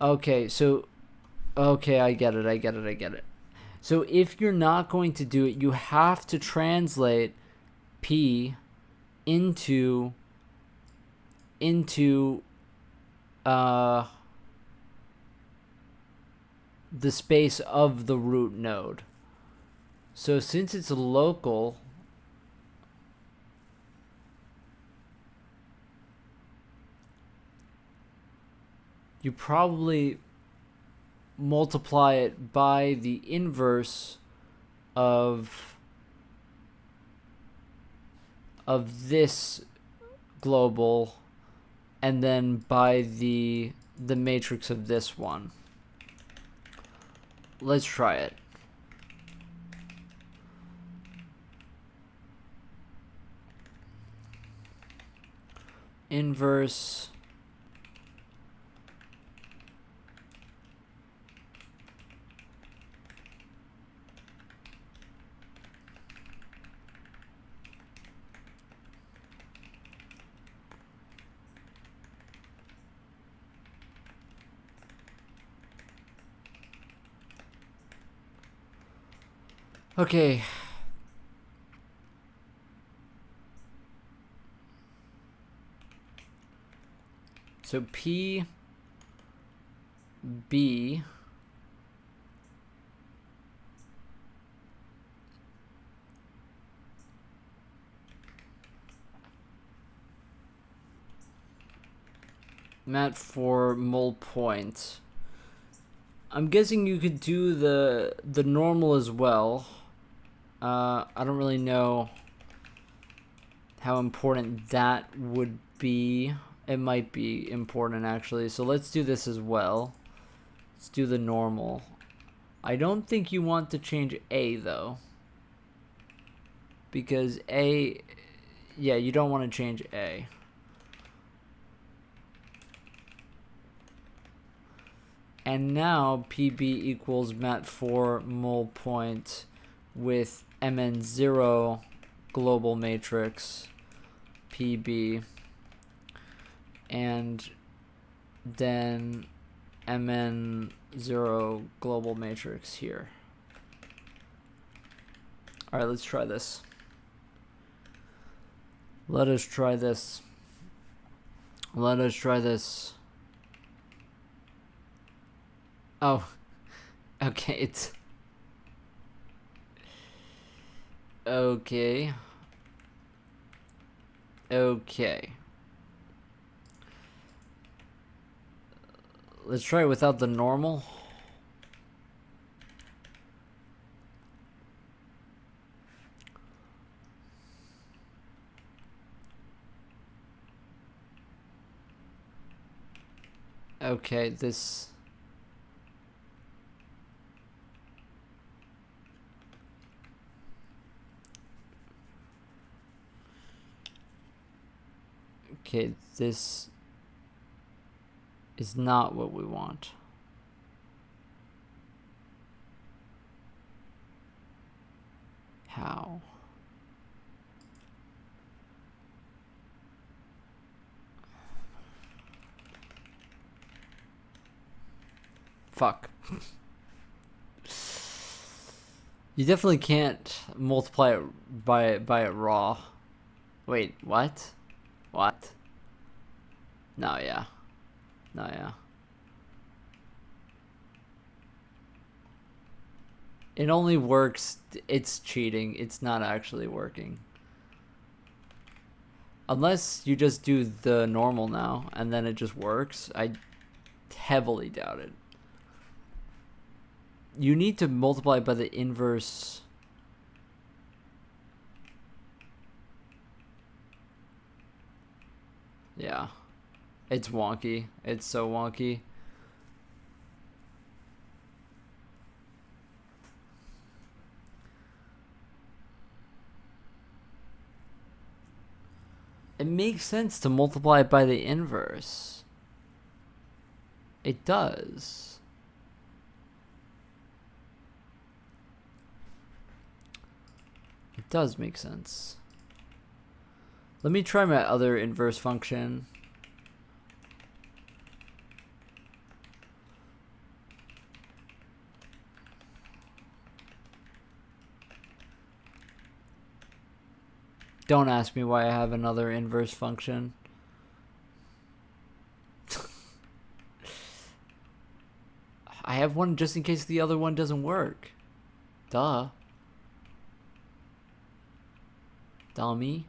Okay, so... Okay, I get it. So if you're not going to do it, you have to translate P into the space of the root node. So since it's local, you probably multiply it by the inverse of this global, and then by the matrix of this one. Let's try it. Inverse okay. So PB mat for mole point. I'm guessing you could do the normal as well. I don't really know how important that would be. It might be important actually. So let's do this as well. Let's do the normal. I don't think you want to change A though. Because A, yeah, you don't want to change A. And now PB equals mat 4 mole point with MN0 global matrix PB, and then MN0 global matrix here. All right, let's try this. Let us try this. Oh, okay, it's... Okay. Let's try it without the normal. Okay, this... Okay, this is not what we want. How? Fuck. You definitely can't multiply it by it raw. Wait, what? What? No, yeah. No, yeah. It only works, it's cheating. It's not actually working. Unless you just do the normal now and then it just works. I heavily doubt it. You need to multiply by the inverse. Yeah. It's wonky. It's so wonky. It makes sense to multiply by the inverse. It does. It does make sense. Let me try my other inverse function. Don't ask me why I have another inverse function. I have one just in case the other one doesn't work. Duh. Dummy.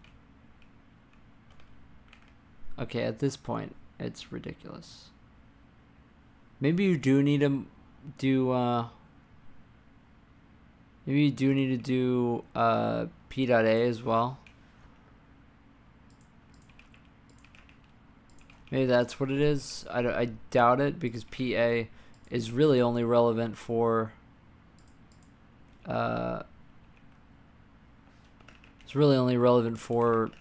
Okay, at this point, it's ridiculous. Maybe you do need to do, maybe you do need to do, p.a as well. Maybe that's what it is. I doubt it because PA is really only relevant for it's really only relevant for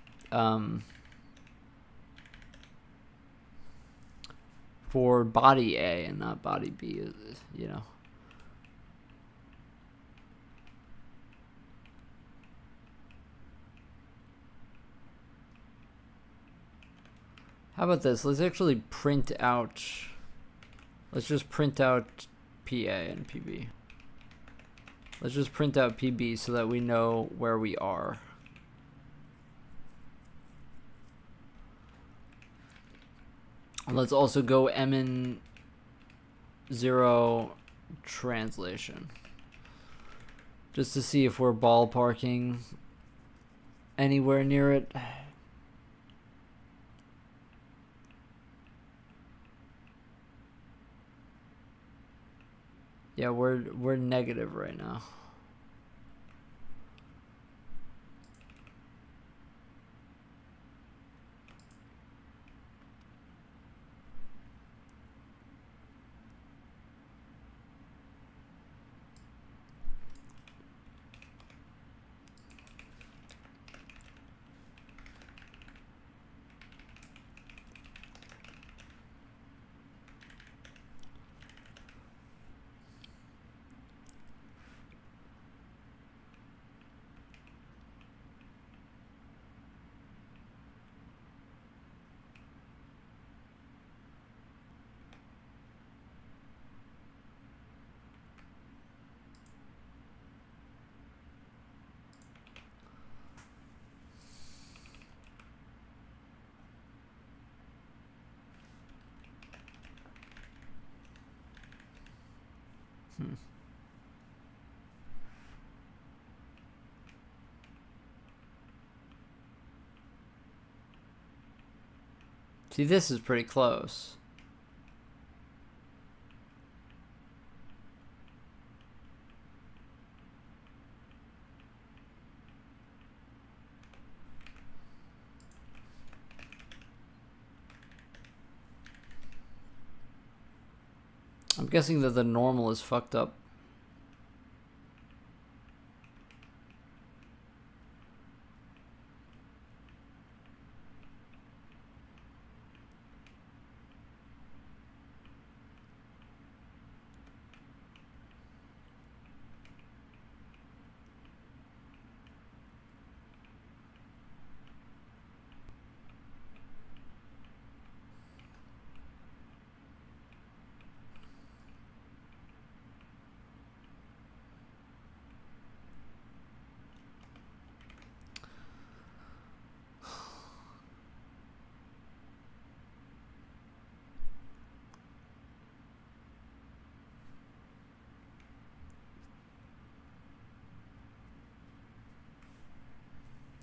body A and not body B, you know. How about this? Let's actually print out. Let's just print out PA and PB. Let's just print out PB so that we know where we are. And let's also go mn0 translation. Just to see if we're ballparking anywhere near it. Yeah, we're negative right now. See, this is pretty close. I'm guessing that the normal is fucked up.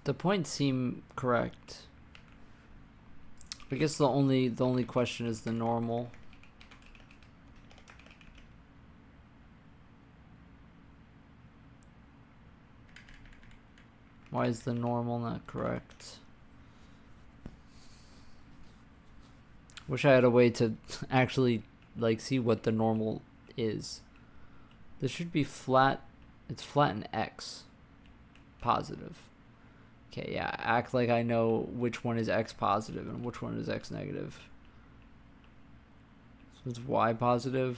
The points seem correct. I guess the only question is the normal. Why is the normal not correct? Wish I had a way to actually like see what the normal is. This should be flat. It's flat in X. Positive. Okay, yeah, act like I know which one is X positive and which one is X negative. So it's Y positive.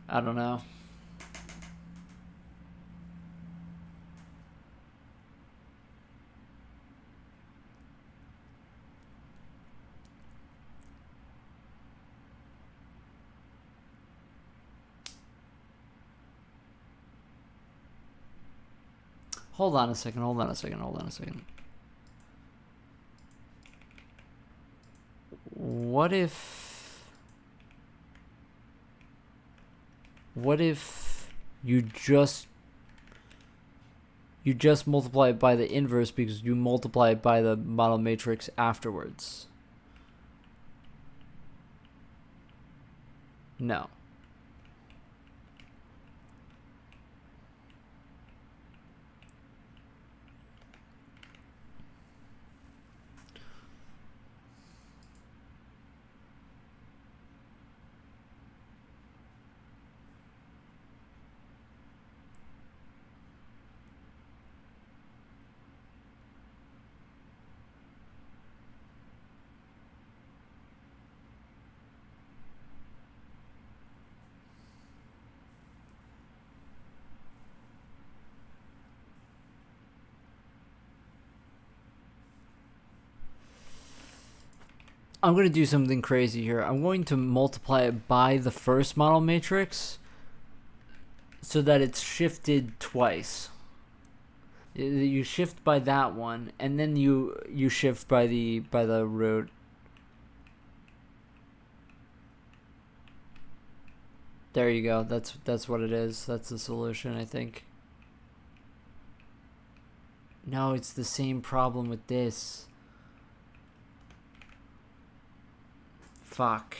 I don't know. Hold on a second. What if you just multiply it by the inverse because you multiply it by the model matrix afterwards? No. I'm going to do something crazy here. I'm going to multiply it by the first model matrix so that it's shifted twice. You shift by that one, and then you shift by the root. There you go. That's what it is. That's the solution, I think. No, it's the same problem with this. Fuck.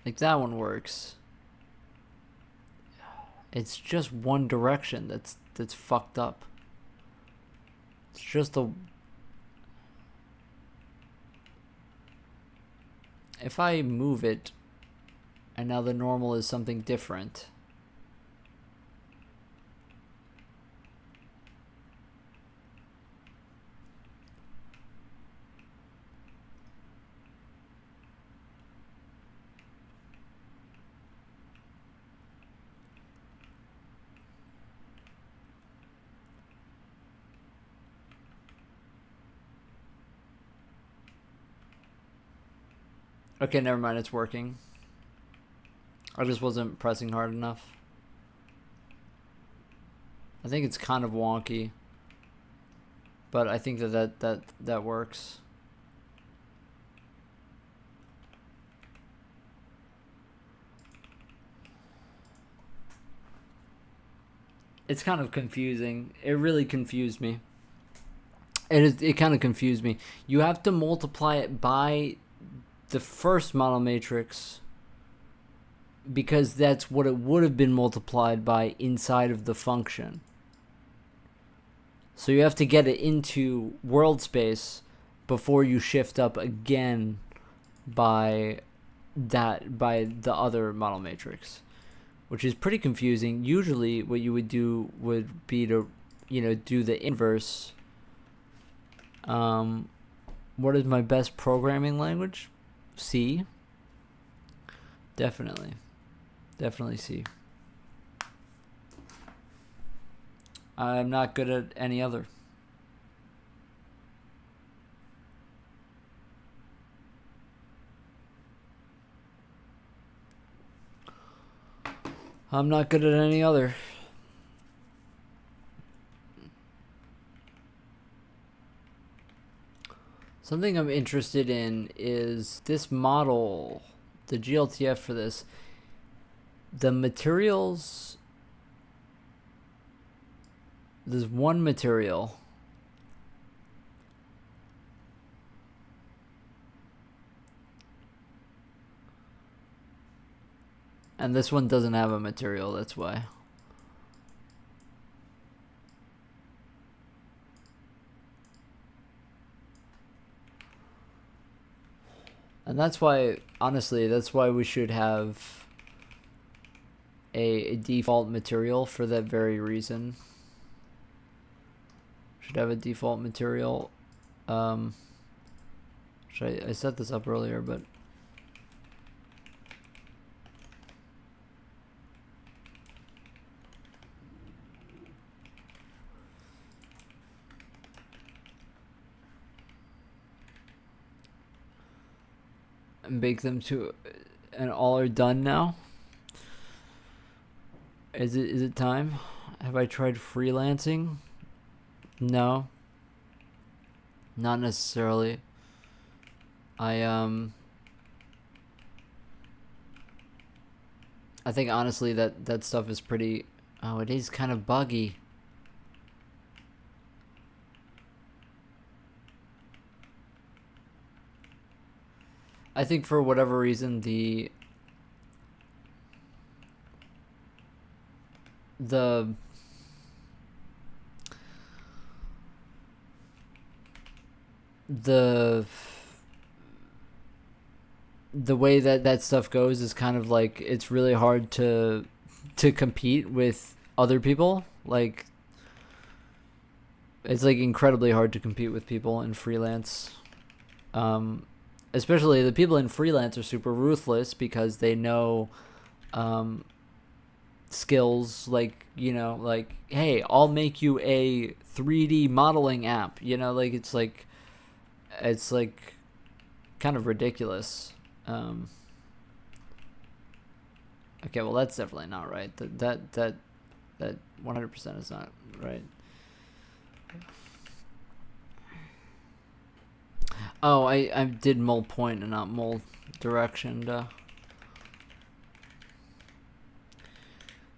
Like that one works. It's just one direction that's fucked up. It's just a... If I move it, and now the normal is something different. Okay, never mind, it's working. I just wasn't pressing hard enough. I think it's kind of wonky, but I think that works. It's kind of confusing. It really confused me. It kind of confused me. You have to multiply it by the first model matrix because that's what it would have been multiplied by inside of the function. So you have to get it into world space before you shift up again by the other model matrix, which is pretty confusing. Usually what you would do would be to, do the inverse. What is my best programming language? C. Definitely. Definitely C. I'm not good at any other. I'm not good at any other. Something I'm interested in is this model, the GLTF for this. The materials, there's one material. And this one doesn't have a material, that's why. And that's why, honestly, that's why we should have a default material for that very reason. Should have a default material. I set this up earlier, but and bake them to, and all are done now. Is it time? Have I tried freelancing? No. Not necessarily. I think honestly that stuff is pretty. Oh, it is kind of buggy. I think for whatever reason the way that stuff goes is kind of like it's really hard to compete with other people. Like it's like incredibly hard to compete with people in freelance. Especially the people in freelance are super ruthless because they know skills like, you know, like, hey, I'll make you a 3D modeling app, you know, like it's like kind of ridiculous. Okay, well that's definitely not right. That 100% is not right. Oh, I did mole point and not mole direction.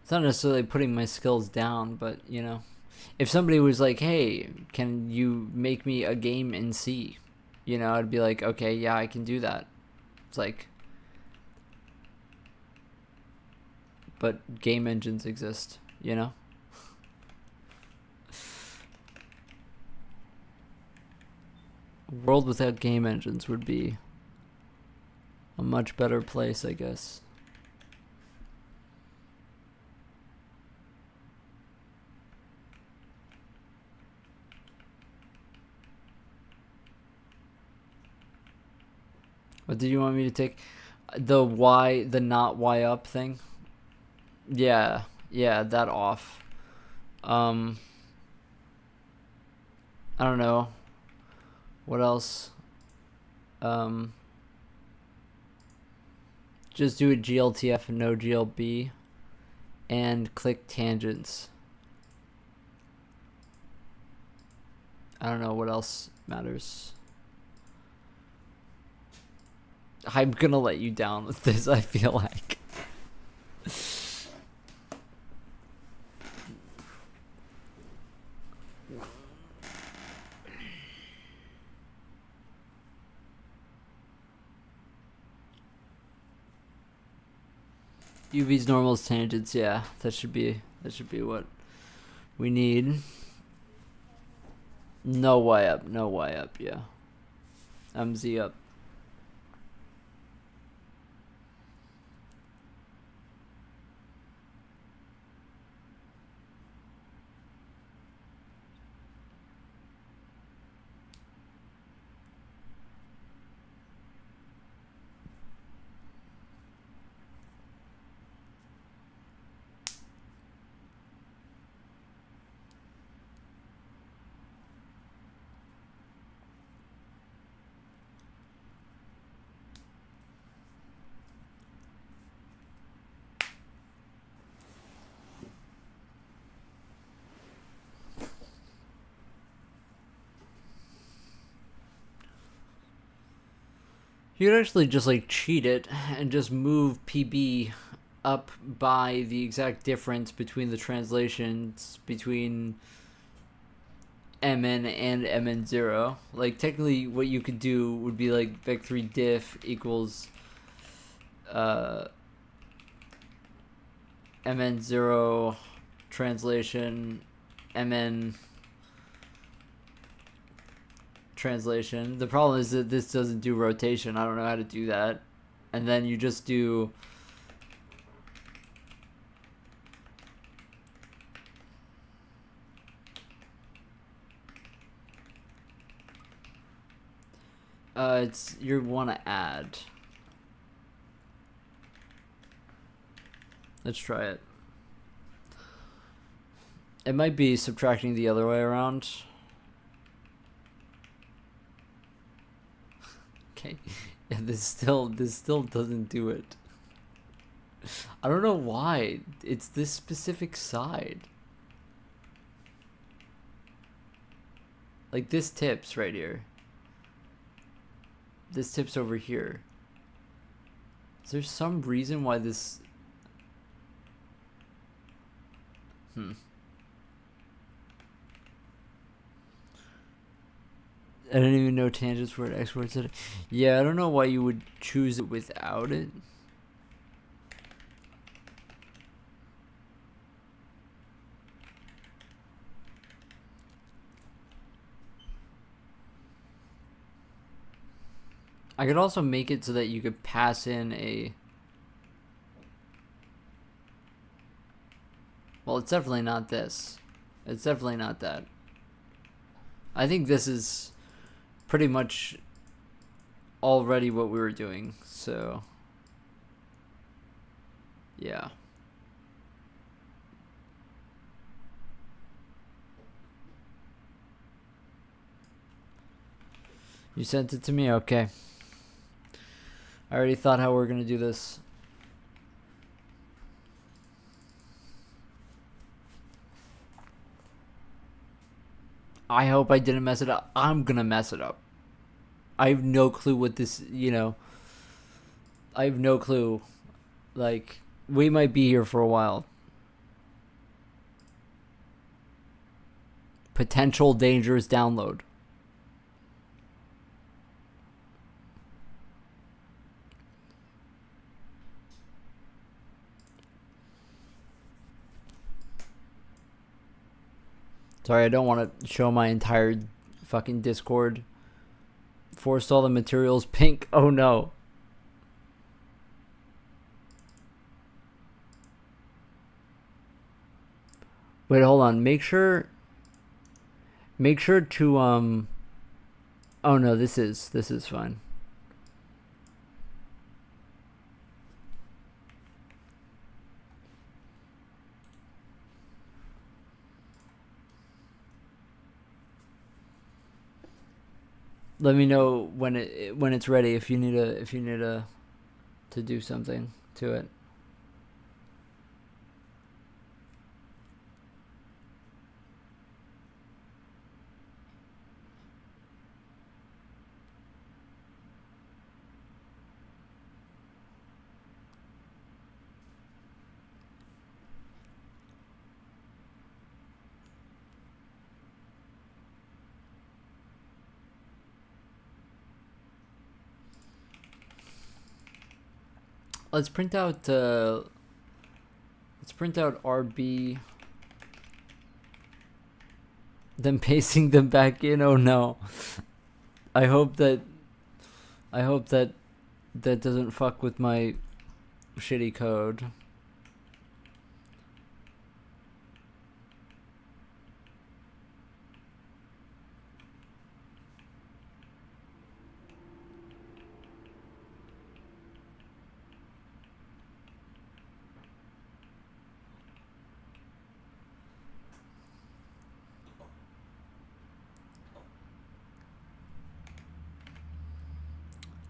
It's not necessarily putting my skills down, but you know, if somebody was like, "Hey, can you make me a game in C?" You know, I'd be like, "Okay, yeah, I can do that." It's like, but game engines exist, you know? A world without game engines would be a much better place, I guess. What did you want me to take? The not Y up thing? Yeah, that off. I don't know. What else? Just do a GLTF and no GLB and click tangents. I don't know what else matters. I'm gonna let you down with this, I feel like. UV's normals tangents, yeah. That should be what we need. No Y up, yeah. I'm Z up. You could actually just like cheat it and just move PB up by the exact difference between the translations between MN and MN0. Like technically what you could do would be like vec3 diff equals MN0 translation MN translation. The problem is that this doesn't do rotation. I don't know how to do that. And then you just do it's you want to add. Let's try it. It might be subtracting the other way around. Okay. Yeah, this still doesn't do it. I don't know why. It's this specific side. Like this tips right here. This tips over here. Is there some reason why this... I don't even know tangents where it exports it. Yeah, I don't know why you would choose it without it. I could also make it so that you could pass in a... Well, it's definitely not this. It's definitely not that. I think this is pretty much already what we were doing, so... Yeah. You sent it to me? Okay. I already thought how we were gonna do this. I hope I didn't mess it up. I'm gonna mess it up. I have no clue what this, you know. I have no clue. Like, we might be here for a while. Potential dangerous download. Sorry, I don't want to show my entire fucking Discord. Forced all the materials pink. Oh no. Wait, hold on. Make sure to oh no, this is fine. Let me know when it's ready if you need to do something to it. Let's print out RB, then pasting them back in. Oh no. I hope that doesn't fuck with my shitty code.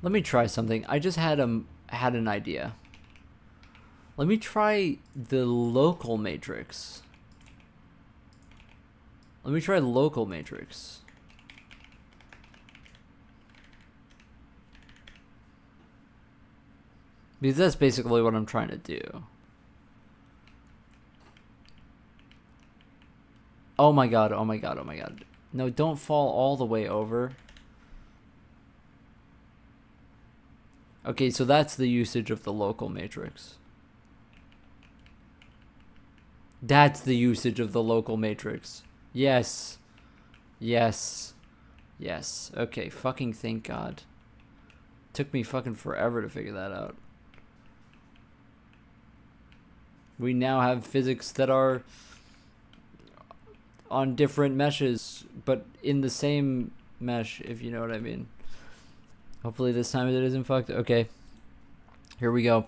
Let me try something. I just had an idea. Let me try the local matrix. Let me try local matrix. Because that's basically what I'm trying to do. Oh my god, oh my god, oh my god. No, don't fall all the way over. Okay, so that's the usage of the local matrix. That's the usage of the local matrix. Yes. Yes. Yes. Okay, fucking thank God. Took me fucking forever to figure that out. We now have physics that are on different meshes, but in the same mesh, if you know what I mean. Hopefully this time it isn't fucked. Okay. Here we go.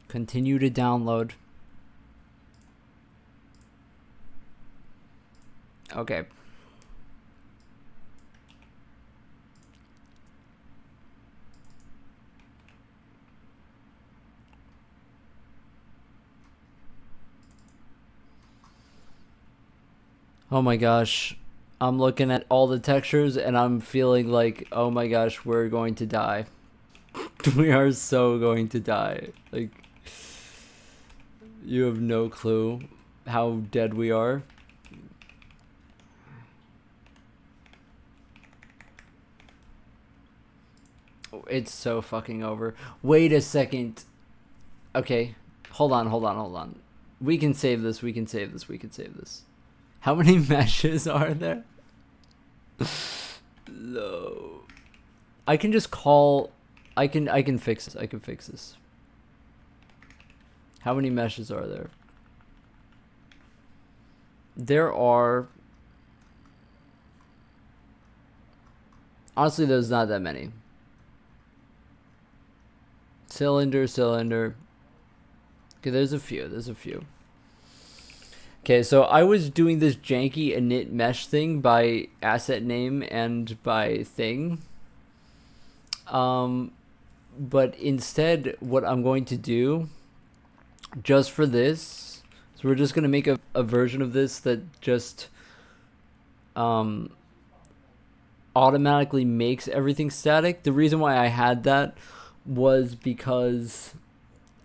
Continue to download. Okay. Oh my gosh. I'm looking at all the textures and I'm feeling like, oh my gosh, we're going to die. We are so going to die. Like, you have no clue how dead we are. It's so fucking over. Wait a second. Okay. Hold on. We can save this. We can save this. How many meshes are there? No. I can just call... I can fix this. I can fix this. How many meshes are there? There are... Honestly, there's not that many. Cylinder. Okay, there's a few. Okay, so I was doing this janky init mesh thing by asset name and by thing. But instead, what I'm going to do, just for this, so we're just going to make a version of this that just automatically makes everything static. The reason why I had that was because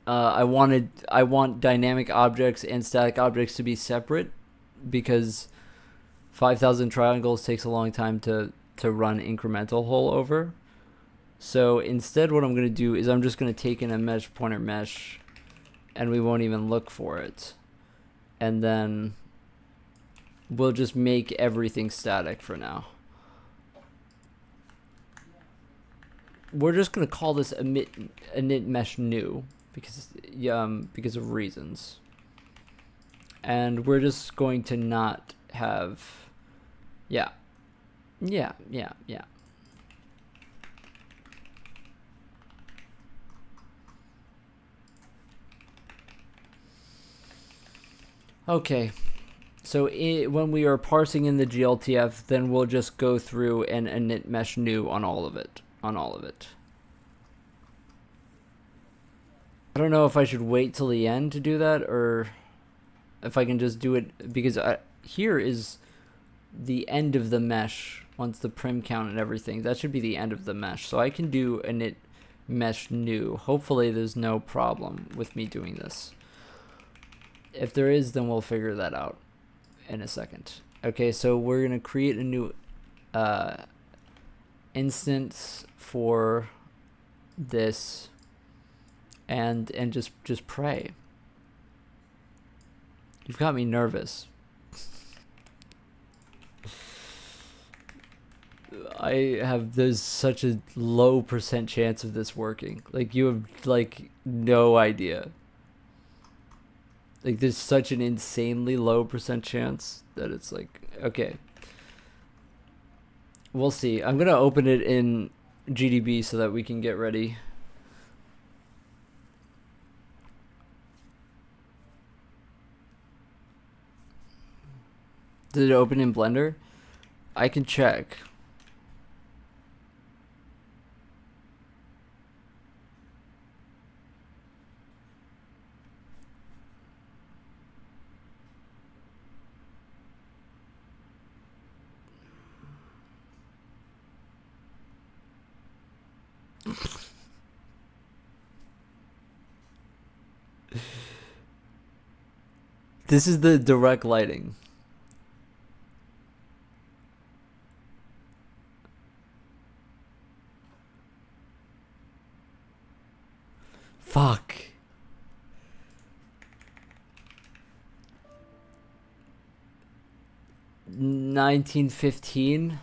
I want dynamic objects and static objects to be separate, because 5,000 triangles takes a long time to run incremental hole over. So instead what I'm going to do is I'm just going to take in a mesh pointer mesh and we won't even look for it. And then we'll just make everything static for now. We're just going to call this init mesh new because of reasons. And we're just going to not have... Yeah. Okay, so when we are parsing in the GLTF, then we'll just go through and init mesh new on all of it. I don't know if I should wait till the end to do that, or if I can just do it, because here is the end of the mesh. Once the prim count and everything, that should be the end of the mesh. So I can do init mesh new. Hopefully there's no problem with me doing this. If there is, then we'll figure that out in a second. Okay, so we're gonna create a new instance for this, and just pray. You've got me nervous. There's such a low % chance of this working. Like, you have like no idea. Like, there's such an insanely low % chance that it's like, okay. We'll see. I'm going to open it in GDB so that we can get ready. Did it open in Blender? I can check. This is the direct lighting. Fuck. $19.15.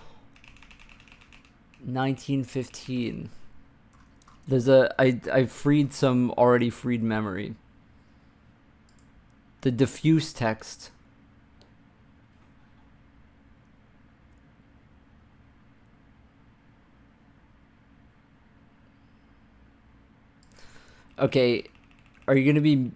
$19.15. There's I freed some already freed memory. The diffuse text. Okay, are you gonna be?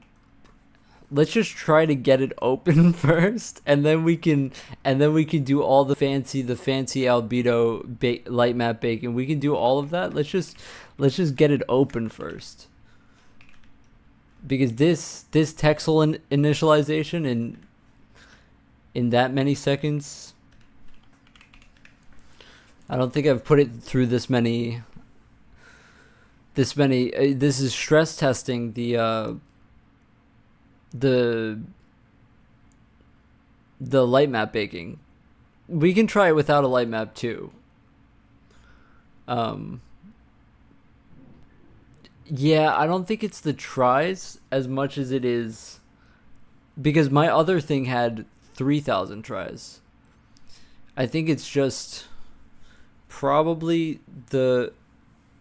Let's just try to get it open first, and then we can do all the fancy albedo light map baking. We can do all of that. Let's just get it open first, because this texel initialization in that many seconds, I don't think I've put it through this many. This is stress testing the light map baking. We can try it without a light map too. Yeah, I don't think it's the tries as much as it is, because my other thing had 3,000 tries. I think it's just probably the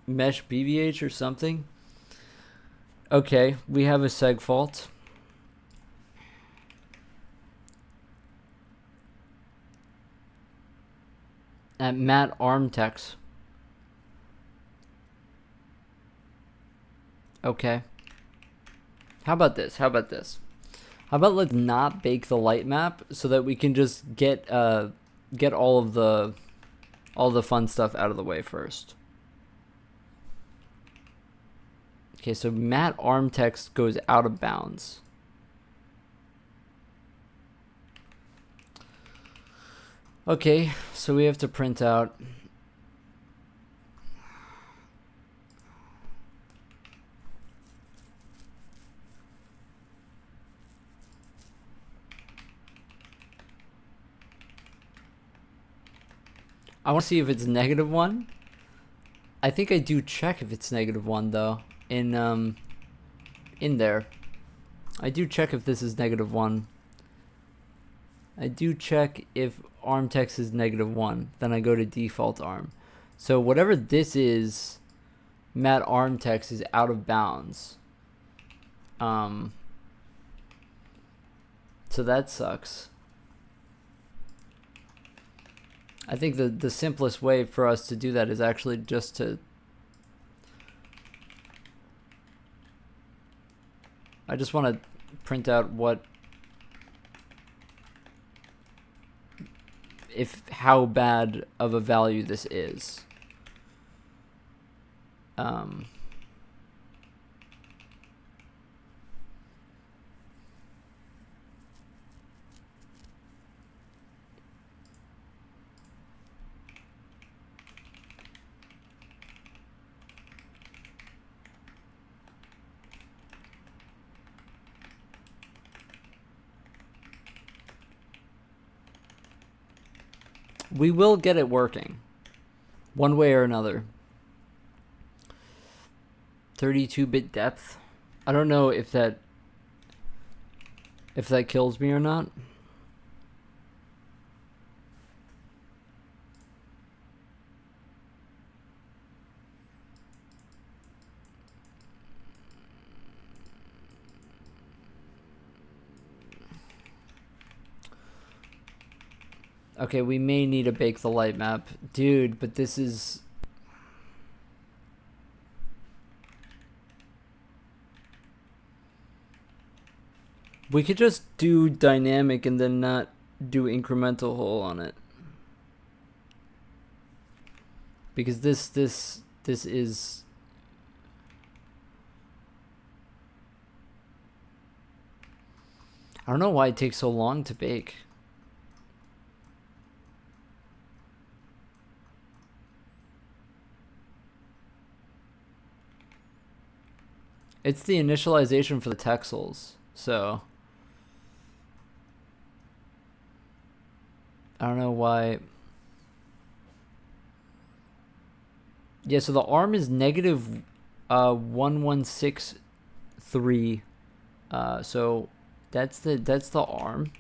mesh BVH or something. Okay, we have a seg fault. At Matt Armtex. Okay. How about this? How about let's not bake the light map so that we can just get all the fun stuff out of the way first. Okay, so Matt Armtex goes out of bounds. Okay, so we have to print out. I want to see if it's -1. I think I do check if it's -1 though. In there, I do check if this is -1. I do check if armtext is -1. Then I go to default arm. So whatever this is, Matt armtext is out of bounds. So that sucks. I think the simplest way for us to do that is actually just to. I just want to print out how bad of a value this is. We will get it working, one way or another. 32-bit depth. I don't know if that kills me or not. Okay, we may need to bake the light map. Dude, but this is... We could just do dynamic and then not do incremental hole on it. Because this is... I don't know why it takes so long to bake. It's the initialization for the texels, so I don't know why. Yeah, so the arm is negative 1163. So that's the arm.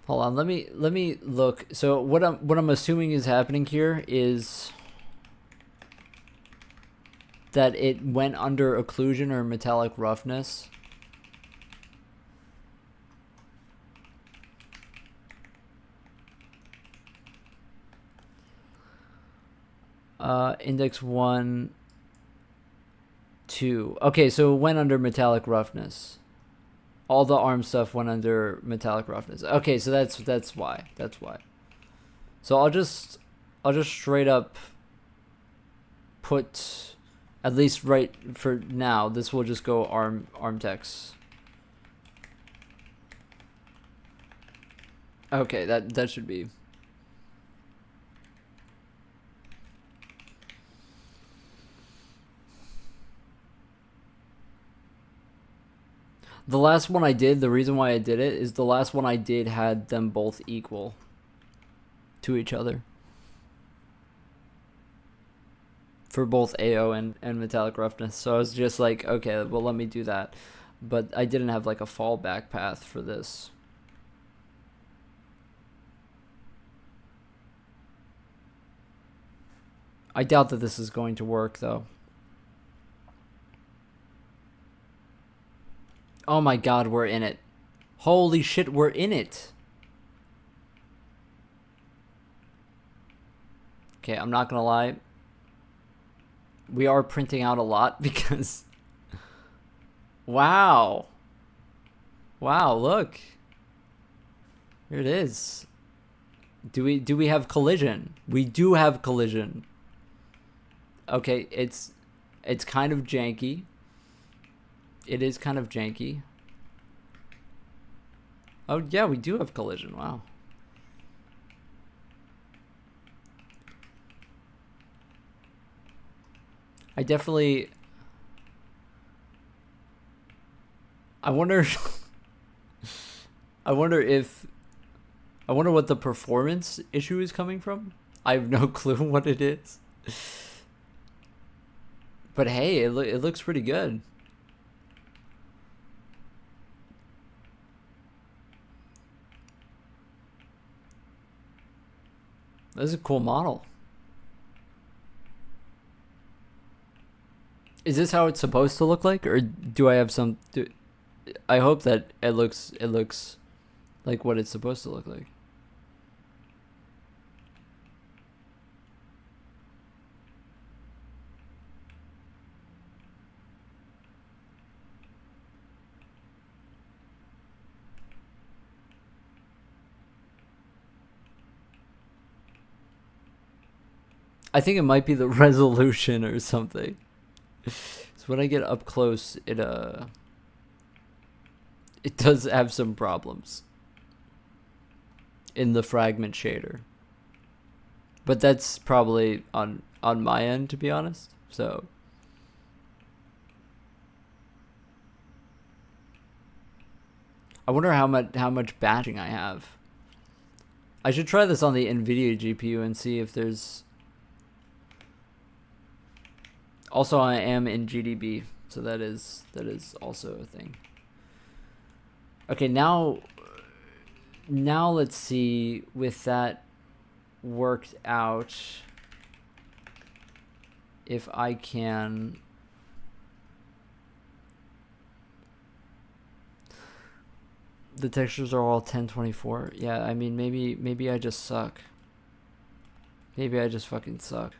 Hold on, let me look. So what I'm assuming is happening here is that it went under occlusion or metallic roughness. Index 1, 2. Okay, so it went under metallic roughness. All the arm stuff went under metallic roughness. Okay, so that's why. That's why. So I'll just straight up put, at least right for now, this will just go arm text. Okay, that should be. The last one I did, the reason why I did it is the last one I did had them both equal to each other. For both AO and metallic roughness. So I was just like, okay, well, let me do that. But I didn't have like a fallback path for this. I doubt that this is going to work though. Oh my god, we're in it. Holy shit, we're in it. Okay, I'm not gonna lie. We are printing out a lot because... Wow. Wow, look. Here it is. Do we have collision? We do have collision. Okay, it's kind of janky. It is kind of janky. Oh yeah, we do have collision. Wow. I definitely... I wonder... I wonder what the performance issue is coming from. I have no clue what it is. But hey, it looks pretty good. This is a cool model. Is this how it's supposed to look like, or do I have some? I hope that it looks like what it's supposed to look like. I think it might be the resolution or something. So when I get up close, it does have some problems in the fragment shader. But that's probably on my end, to be honest. So I wonder how much batching I have. I should try this on the NVIDIA GPU and see if there's... Also, I am in GDB, so that is also a thing. Okay, now let's see, with that worked out, if I can... The textures are all 1024. Yeah, I mean, maybe I just suck. Maybe I just fucking suck.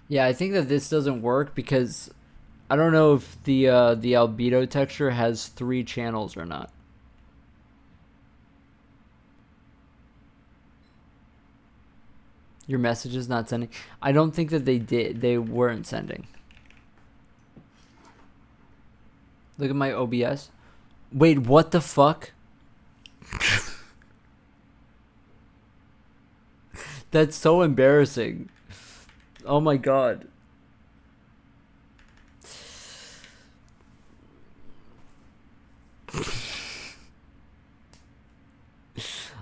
Yeah, I think that this doesn't work because I don't know if the albedo texture has 3 channels or not. Your message is not sending. I don't think that they did. They weren't sending. Look at my OBS. Wait, what the fuck? That's so embarrassing. Oh my god.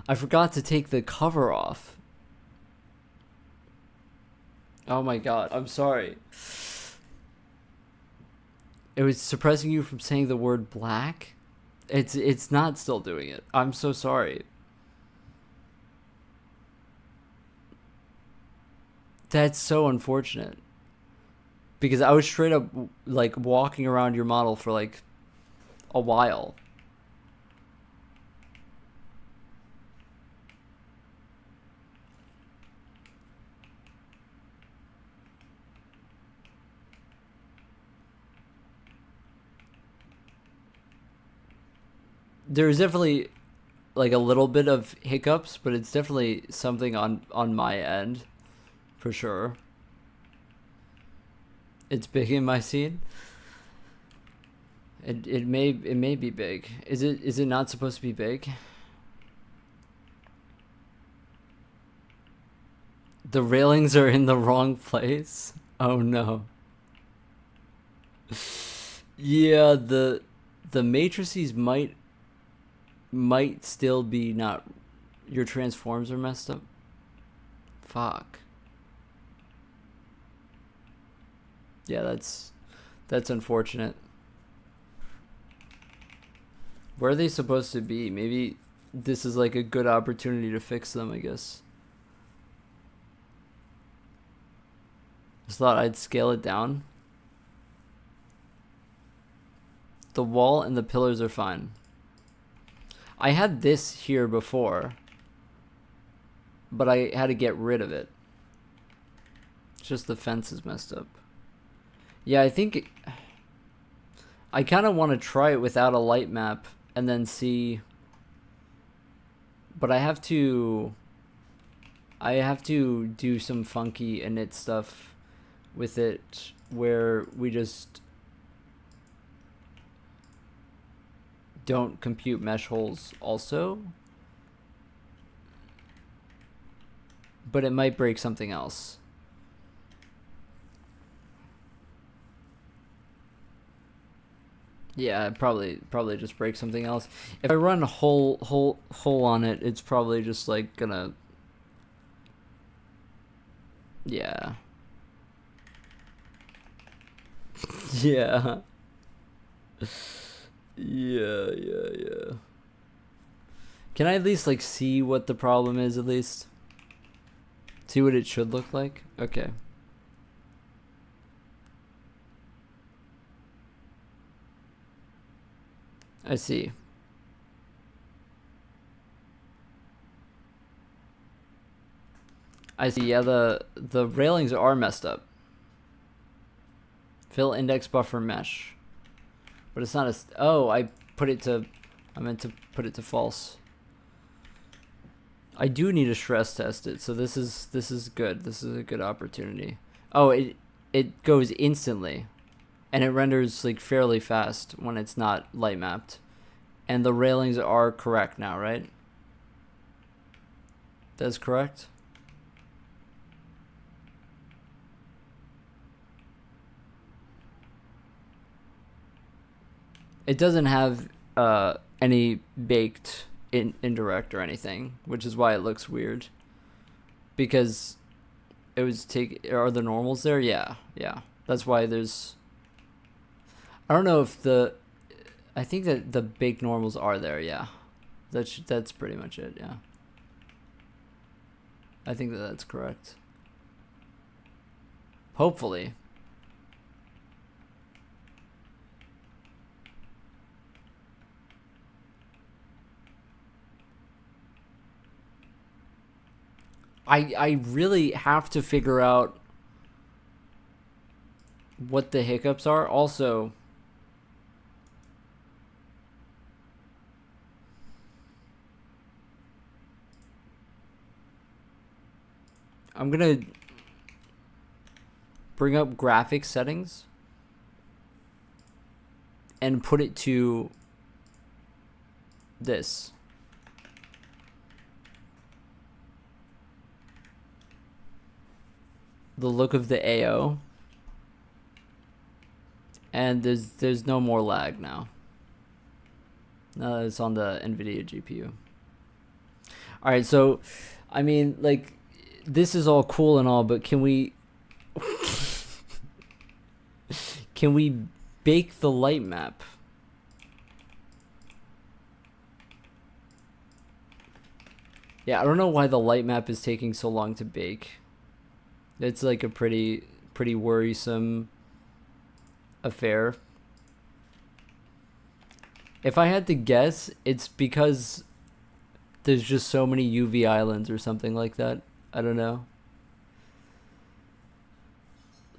I forgot to take the cover off. Oh my god. I'm sorry. It was suppressing you from saying the word black? It's not still doing it. I'm so sorry. That's so unfortunate. Because I was straight up like walking around your model for like a while. There's definitely like a little bit of hiccups, but it's definitely something on my end for sure. It's big in my scene. It may be big. Is it not supposed to be big? The railings are in the wrong place. Oh no. Yeah, the matrices might still be not. Your transforms are messed up. Fuck. Yeah, that's unfortunate. Where are they supposed to be? Maybe this is like a good opportunity to fix them, I guess. Just thought I'd scale it down. The wall and the pillars are fine. I had this here before, but I had to get rid of it. It's just the fence is messed up. Yeah, I think I kind of want to try it without a light map and then see, but I have to do some funky init stuff with it where we just don't compute mesh holes also, but it might break something else. Yeah, probably just break something else. If I run a hole on it, it's probably just like gonna. Yeah. Yeah. Yeah. Can I at least like see what the problem is at least? See what it should look like? Okay. I see. I see. Yeah, the railings are messed up. Fill index buffer mesh. But it's not a... Oh, I meant to put it to false. I do need to stress test it, so this is good. This is a good opportunity. Oh, it goes instantly. And it renders like fairly fast when it's not light mapped. And the railings are correct now, right? That's correct. It doesn't have any baked indirect or anything, which is why it looks weird. Because it was are the normals there? Yeah. That's why there's. I don't know if I think that the baked normals are there. Yeah, that's pretty much it. Yeah. I think that's correct. Hopefully. I really have to figure out what the hiccups are. Also, I'm gonna bring up graphics settings and put it to this. The look of the AO. And there's no more lag now. Now that it's on the NVIDIA GPU. Alright, so I mean, like, this is all cool and all, but can we can we bake the light map? Yeah, I don't know why the light map is taking so long to bake. It's like a pretty worrisome affair. If I had to guess, it's because there's just so many UV islands or something like that. I don't know.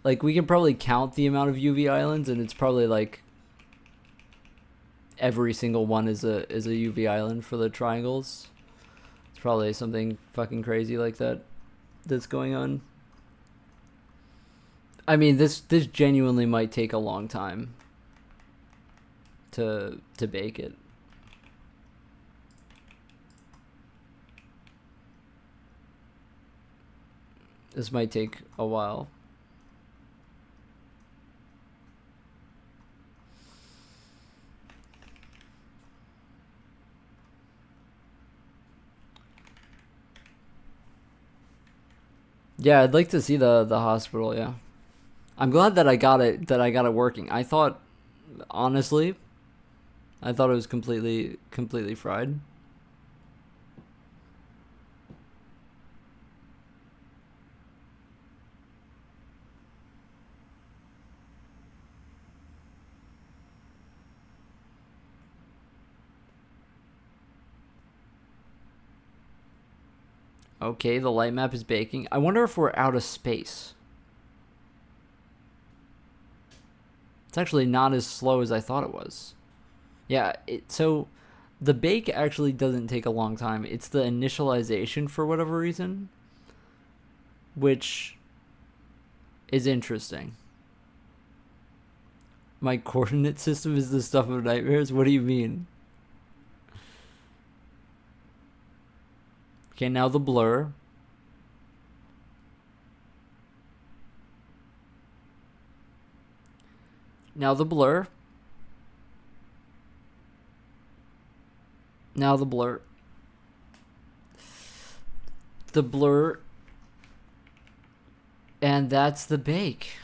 Like, we can probably count the amount of UV islands, and it's probably like every single one is a UV island for the triangles. It's probably something fucking crazy like that that's going on. I mean, this genuinely might take a long time to bake it. This might take a while. Yeah, I'd like to see the hospital, yeah. I'm glad that I got it working. I thought, honestly, I thought it was completely fried. Okay, the light map is baking. I wonder if we're out of space. It's actually not as slow as I thought it was. Yeah, so the bake actually doesn't take a long time. It's the initialization for whatever reason, which is interesting. My coordinate system is the stuff of nightmares? What do you mean? Okay, now the blur. Now the blur. Now the blur. The blur. And that's the bake.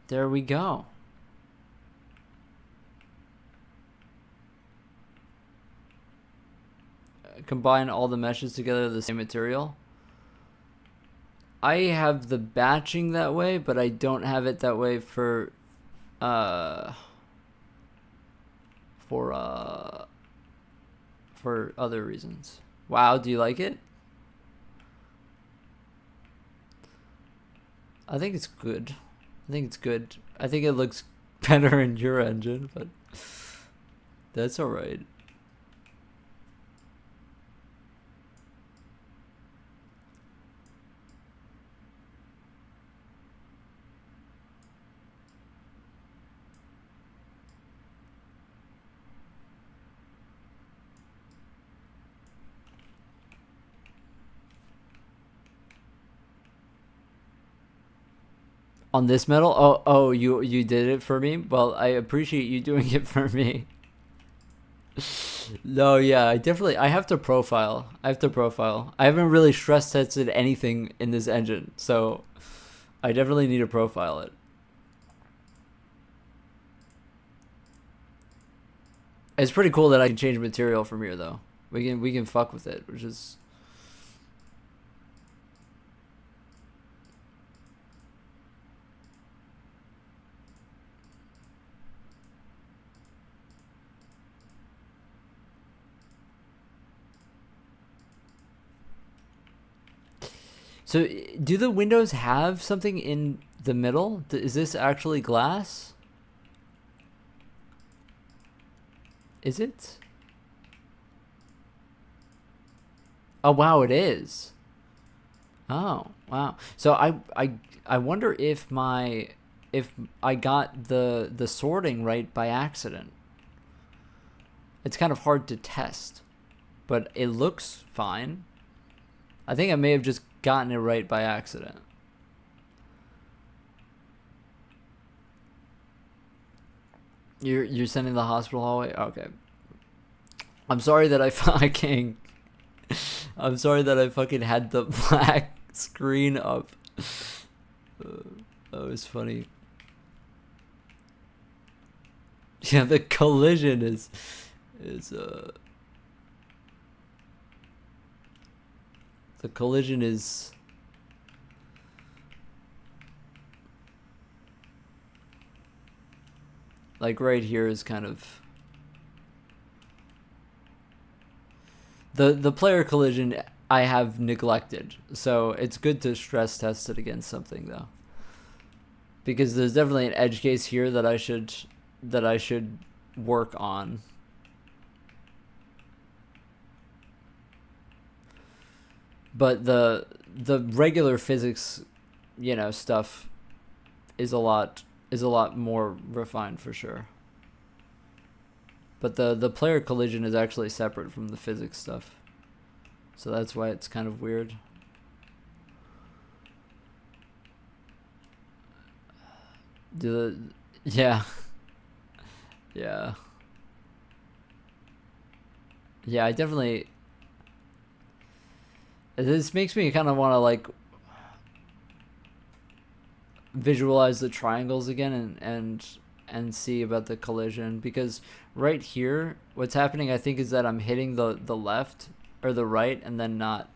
There we go. Combine all the meshes together, the same material. I have the batching that way, but I don't have it that way for other reasons. Wow, do you like it? I think it's good. I think it looks better in your engine, but that's alright. On this metal? Oh, you did it for me? Well, I appreciate you doing it for me. No, yeah, I have to profile. I haven't really stress tested anything in this engine, so I definitely need to profile it. It's pretty cool that I can change material from here, though. We can fuck with it, which is... So, do the windows have something in The middle? Is this actually glass? Is it? Oh wow, it is. Oh wow. So I wonder if I got the sorting right by accident. It's kind of hard to test, but it looks fine. I think I may have just gotten it right by accident. You're sending the hospital hallway? Okay. I'm sorry that I fucking I'm sorry that I fucking had the black screen up. That was funny. Yeah, the collision is the collision is like right here is kind of the player collision I have neglected. So it's good to stress test it against something though. Because there's definitely an edge case here that I should work on. But the regular physics, stuff is a lot more refined for sure. But the player collision is actually separate from the physics stuff. So that's why it's kind of weird. Yeah. Yeah. Yeah, I definitely... This makes me kind of want to, like, visualize the triangles again and see about the collision. Because right here, what's happening, I think, is that I'm hitting the left or the right and then not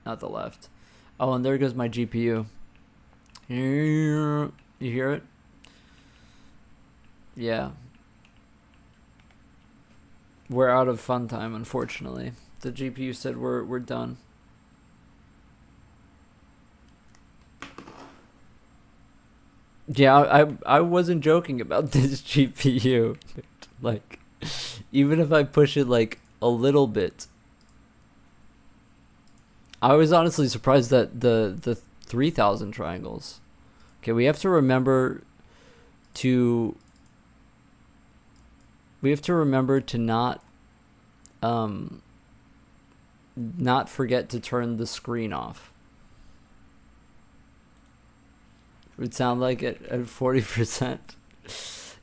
the left. Oh, and there goes my GPU. You hear it? Yeah. We're out of fun time, unfortunately. The GPU said we're done. Yeah, I wasn't joking about this GPU. Like, even if I push it like a little bit, I was honestly surprised that the 3000 triangles. Okay, we have to remember to not forget to turn the screen off. It would sound like it at 40%.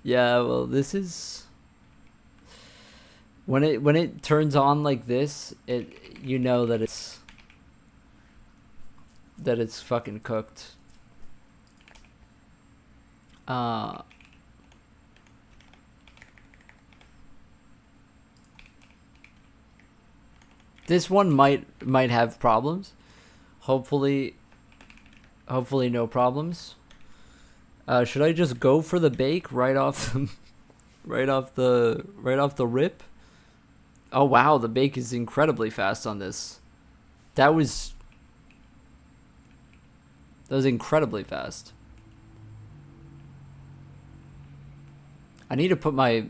Yeah, well, this is when it turns on like this, you know that it's fucking cooked. This one might have problems. Hopefully no problems. Should I just go for the bake right off the rip? Oh wow, the bake is incredibly fast on this. That was incredibly fast. I need to put my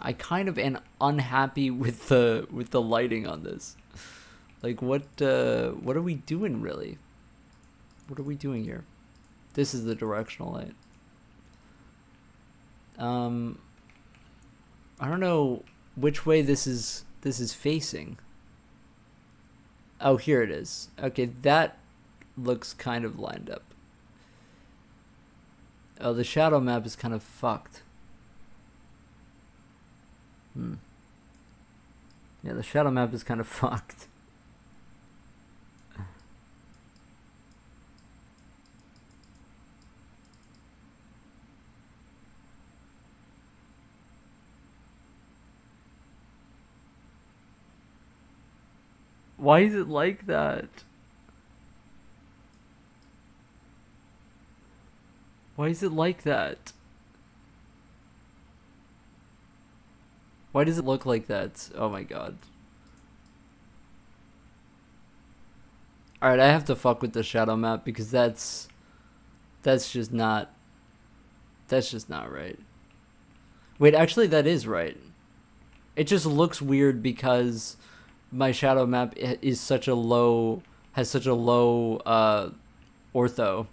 I kind of am unhappy with the lighting on this. Like what are we doing really? What are we doing here? This is the directional light. I don't know which way this is facing. Oh, here it is. Okay, that looks kind of lined up. Oh, the shadow map is kind of fucked. Yeah, the shadow map is kind of fucked. Why is it like that? Why is it like that? Why does it look like that? Oh my god. All right, I have to fuck with the shadow map because that's just not right. Wait, actually that is right. It just looks weird because my shadow map is such a low has such a low ortho.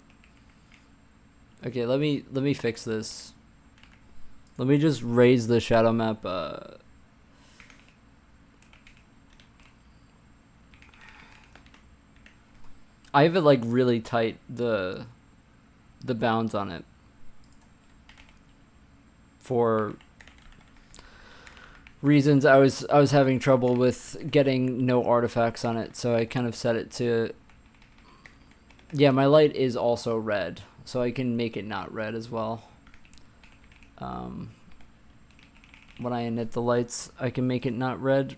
Okay, let me fix this. Let me just raise the shadow map I have it like really tight, the bounds on it, for reasons I was having trouble with getting no artifacts on it, so I kind of set it to, yeah, my light is also red, so I can make it not red as well. When I init the lights, I can make it not red.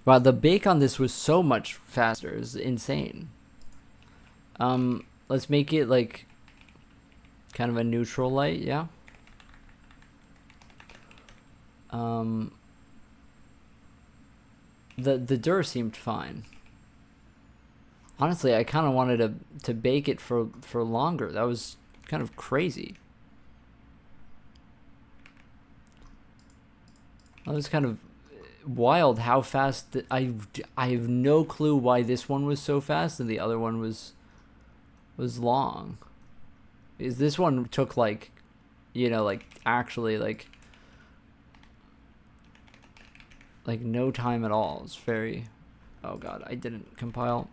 Wow, the bake on this was so much faster. It's insane. Let's make it like kind of a neutral light, yeah. The dir seemed fine. Honestly, I kind of wanted to bake it for longer. That was kind of crazy. That was kind of wild how fast I have no clue why this one was so fast and the other one was long. Is this one took like, you know, like actually like no time at all. It's very, oh god, I didn't compile.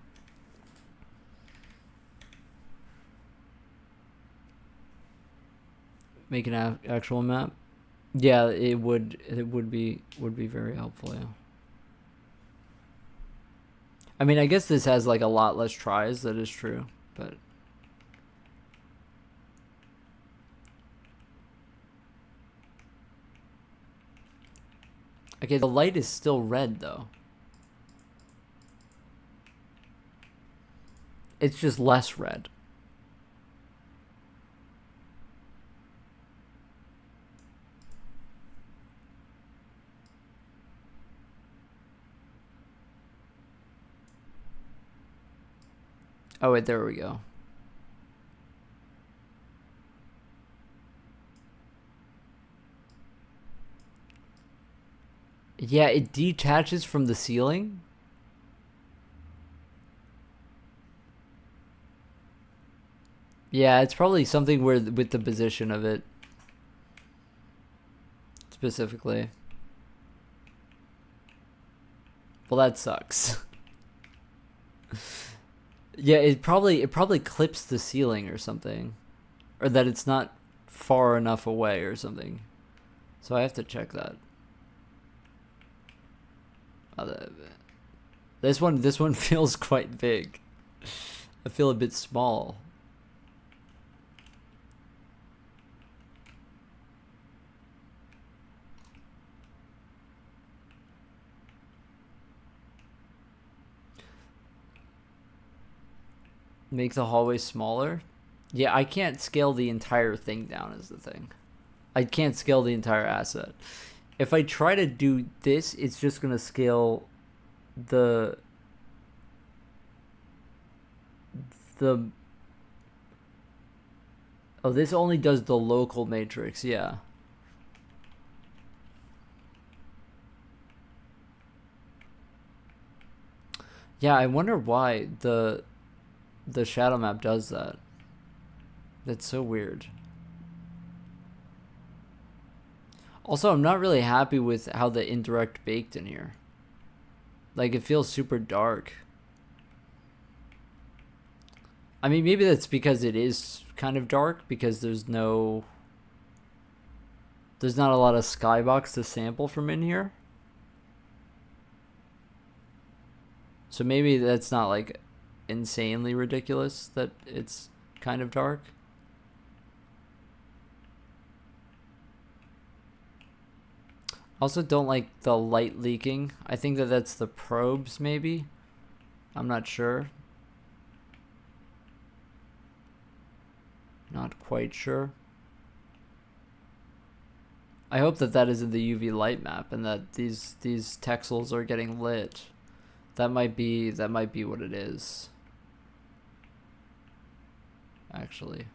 Make an actual map. Yeah, it would be very helpful, yeah. I mean, I guess this has like a lot less tries, that is true, but okay, the light is still red though. It's just less red. Oh wait, there we go. Yeah, it detaches from the ceiling. Yeah, it's probably something where with the position of it specifically. Well, that sucks. Yeah, it probably clips the ceiling or something, or that it's not far enough away or something. So I have to check that. This one feels quite big. I feel a bit small. Make the hallway smaller? Yeah, I can't scale the entire thing down is the thing. I can't scale the entire asset. If I try to do this, it's just going to scale the oh, this only does the local matrix, yeah. Yeah, I wonder why the shadow map does that. That's so weird. Also, I'm not really happy with how the indirect baked in here. Like, it feels super dark. I mean, maybe that's because it is kind of dark, because there's not a lot of skybox to sample from in here. So maybe that's not like insanely ridiculous that it's kind of dark. Also don't like the light leaking. I think that that's the probes maybe. I'm not sure. Not quite sure. I hope that that is in the UV light map and that these texels are getting lit. That might be what it is. Actually.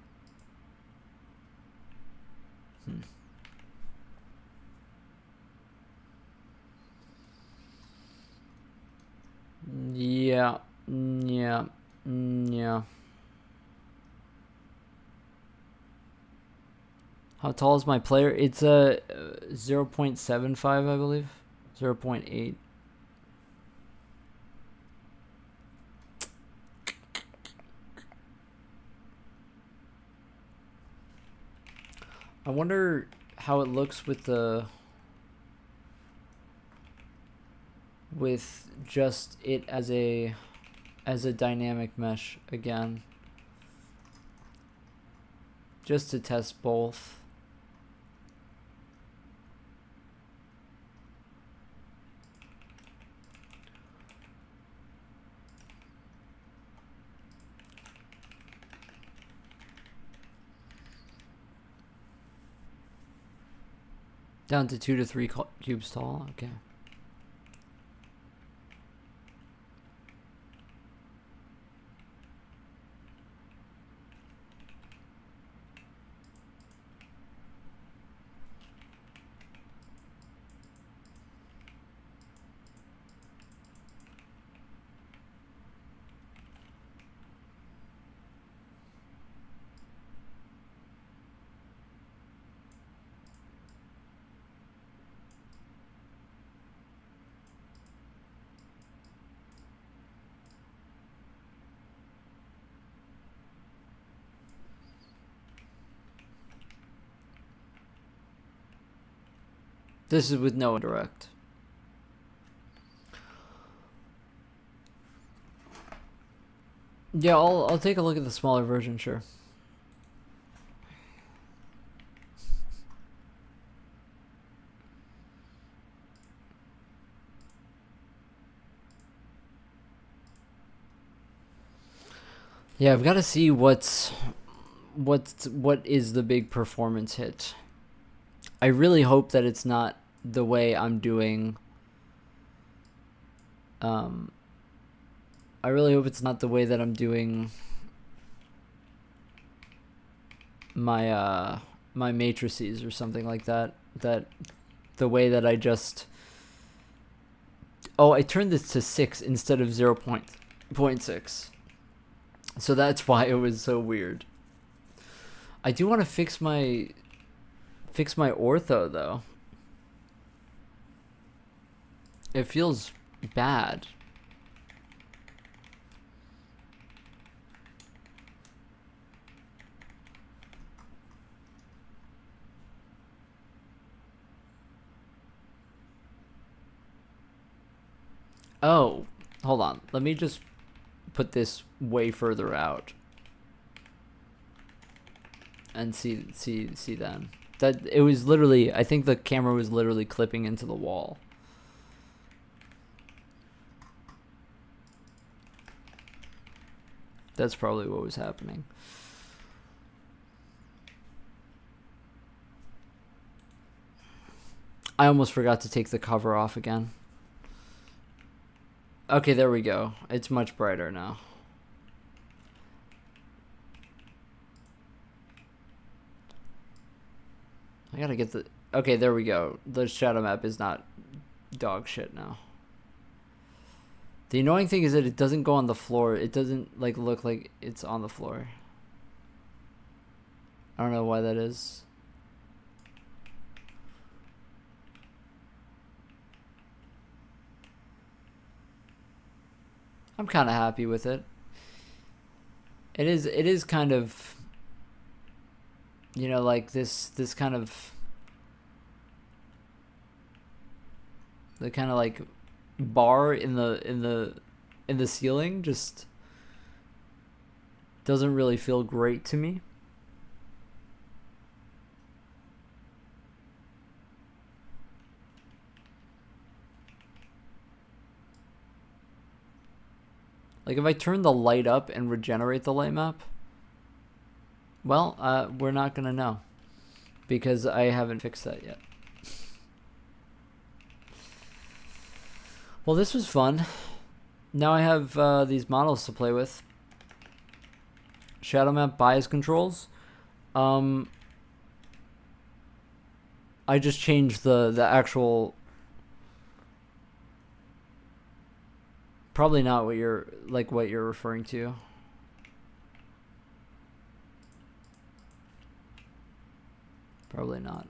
Yeah. Yeah. Yeah. How tall is my player? It's a 0.75, I believe. 0.8. I wonder how it looks with just it as a dynamic mesh again. Just to test both. Down to 2 to 3 cubes tall. Okay. This is with no indirect. Yeah, I'll take a look at the smaller version, sure. Yeah, I've got to see what is the big performance hit. I really hope that it's not the way I'm doing. I really hope it's not the way that I'm doing my my matrices or something like that. That the way that I just. Oh, I turned this to 6 instead of 0.6. So that's why it was so weird. I do want to fix my ortho though. It feels bad. Oh, hold on. Let me just put this way further out and see then. That it was literally, I think the camera was literally clipping into the wall. That's probably what was happening. I almost forgot to take the cover off again. Okay, there we go. It's much brighter now. I gotta get the... Okay, there we go. The shadow map is not dog shit now. The annoying thing is that it doesn't go on the floor. It doesn't like look like it's on the floor. I don't know why that is. I'm kind of happy with it. It is kind of, you know, like this kind of, the kind of like bar in the ceiling just doesn't really feel great to me. Like if I turn the light up and regenerate the light map, well, we're not gonna know because I haven't fixed that yet. Well, this was fun. Now I have these models to play with. Shadow map bias controls. I just changed the actual. Probably not what you're referring to. Probably not.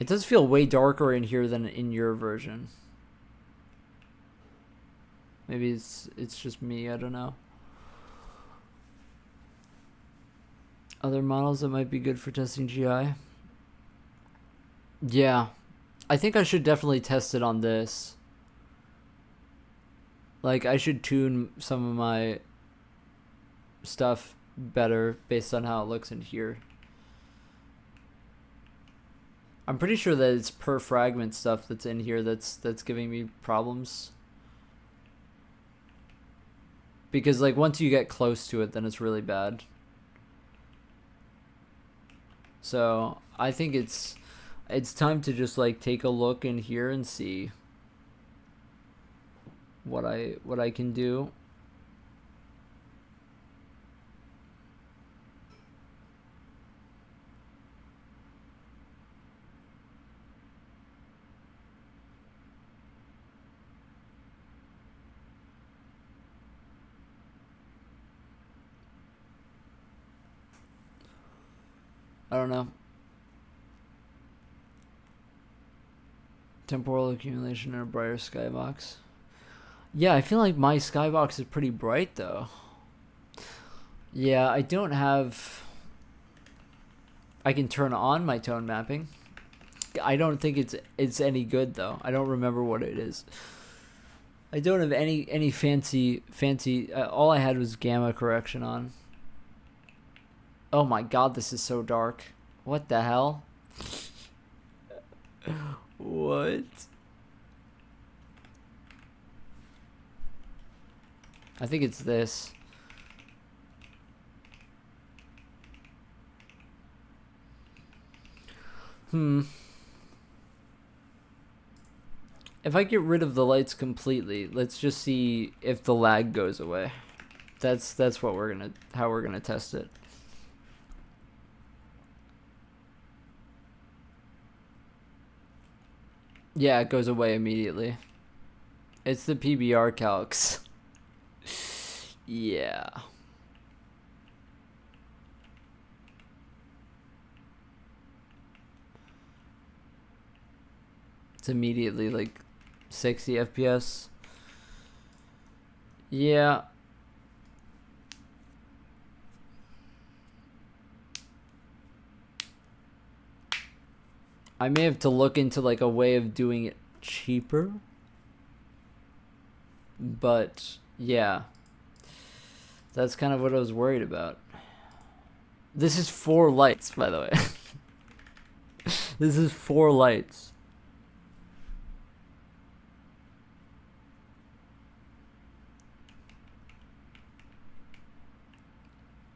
It does feel way darker in here than in your version. Maybe it's just me, I don't know. Other models that might be good for testing GI? Yeah. I think I should definitely test it on this. Like, I should tune some of my stuff better based on how it looks in here. I'm pretty sure that it's per fragment stuff that's in here that's giving me problems. Because like once you get close to it, then it's really bad. So I think it's time to just like take a look in here and see what I can do. I don't know. Temporal accumulation in a brighter skybox. Yeah, I feel like my skybox is pretty bright though. Yeah, I don't have. I can turn on my tone mapping. I don't think it's any good though. I don't remember what it is. I don't have any fancy. All I had was gamma correction on. Oh my god, this is so dark. What the hell? What? I think it's this. If I get rid of the lights completely, let's just see if the lag goes away. That's what how we're gonna test it. Yeah, it goes away immediately. It's the PBR calcs. Yeah. It's immediately like 60 FPS. Yeah. I may have to look into like a way of doing it cheaper. But yeah. That's kind of what I was worried about. This is 4 lights, by the way. This is 4 lights.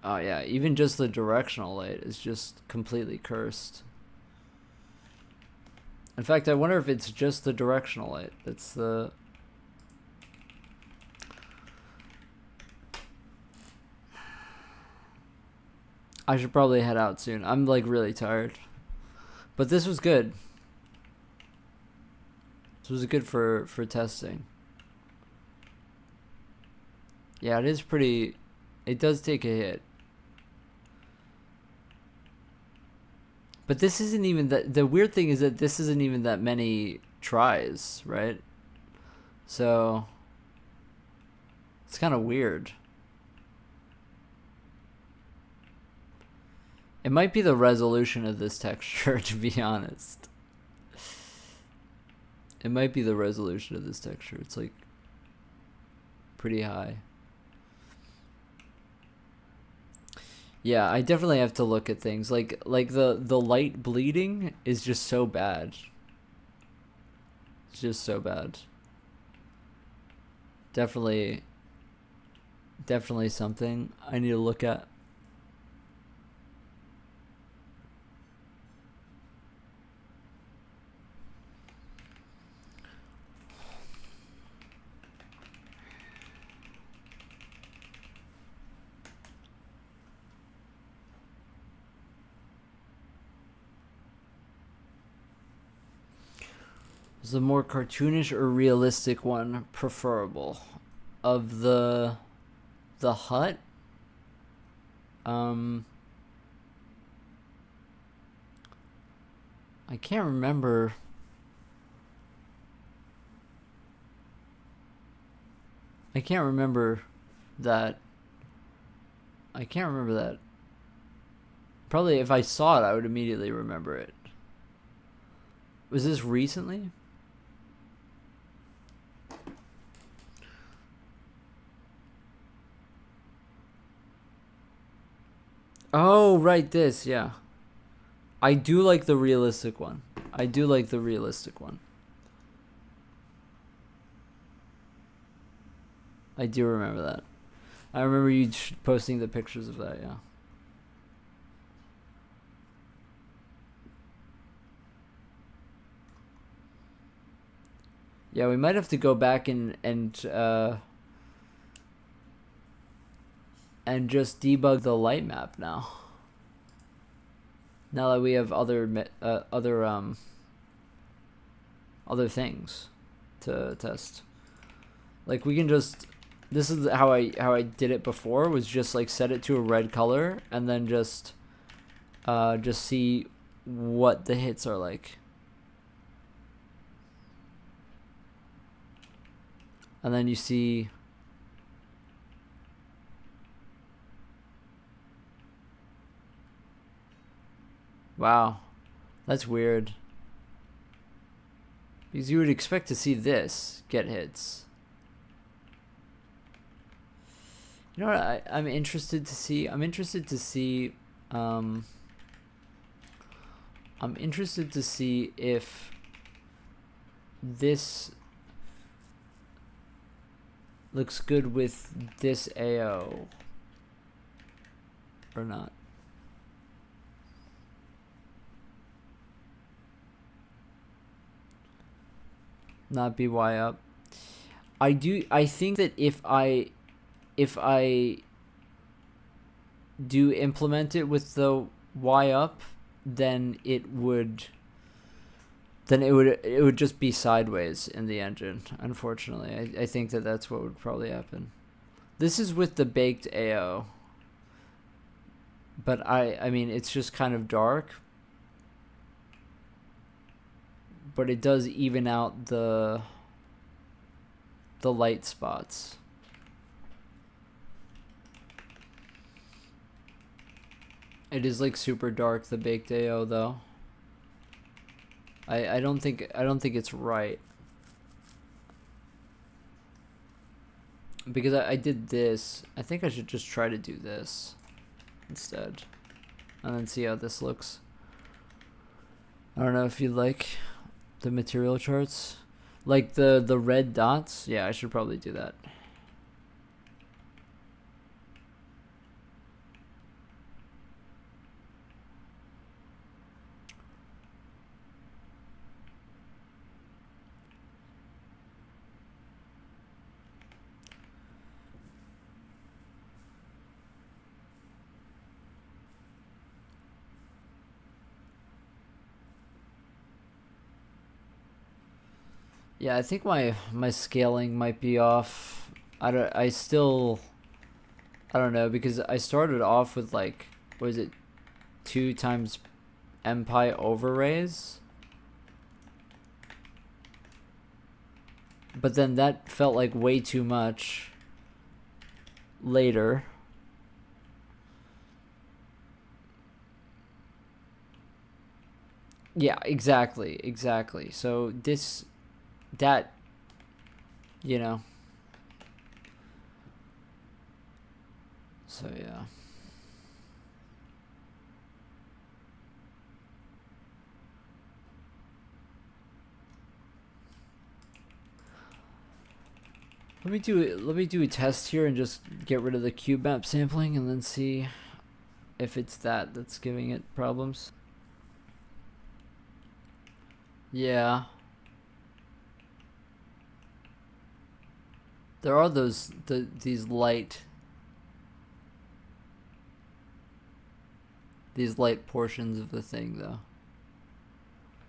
Oh yeah, even just the directional light is just completely cursed. In fact, I wonder if it's just the directional light that's the... I should probably head out soon. I'm like really tired. But this was good. This was good for testing. Yeah, it is pretty... It does take a hit. But this isn't even that... The weird thing is that this isn't even that many tries, right? So... It's kind of weird. It might be the resolution of this texture, to be honest. It might be the resolution of this texture. It's like pretty high. Yeah, I definitely have to look at things. Like the light bleeding is just so bad. It's just so bad. Definitely something I need to look at. Is the more cartoonish or realistic one preferable? Of the hut? I can't remember. I can't remember that. I can't remember that. Probably if I saw it, I would immediately remember it. Was this recently? Oh, right, this, yeah. I do like the realistic one. I do like the realistic one. I do remember that. I remember you posting the pictures of that, yeah. Yeah, we might have to go back and just debug the light map now. Now that we have other things to test. Like we can just, this is how I did it before, was just like set it to a red color and then just see what the hits are like. And then you see wow, that's weird. Because you would expect to see this get hits. You know what I'm interested to see? I'm interested to see if this looks good with this AO or not. Not BY up. I think that if I do implement it with the Y up, then it would just be sideways in the engine, unfortunately. I think that that's what would probably happen. This is with the baked AO. But I mean, it's just kind of dark. But it does even out the light spots. It is like super dark, the baked AO though. I don't think it's right. Because I did this. I think I should just try to do this instead. And then see how this looks. I don't know if you like the material charts. Like the red dots. Yeah, I should probably do that. Yeah, I think my scaling might be off. I don't know, because I started off with like, what is it, 2 times MPi overrays? But then that felt like way too much later. Yeah, exactly. So that, you know. So yeah. Let me do a test here and just get rid of the cube map sampling and then see if it's that's giving it problems. Yeah. There are these light portions of the thing though.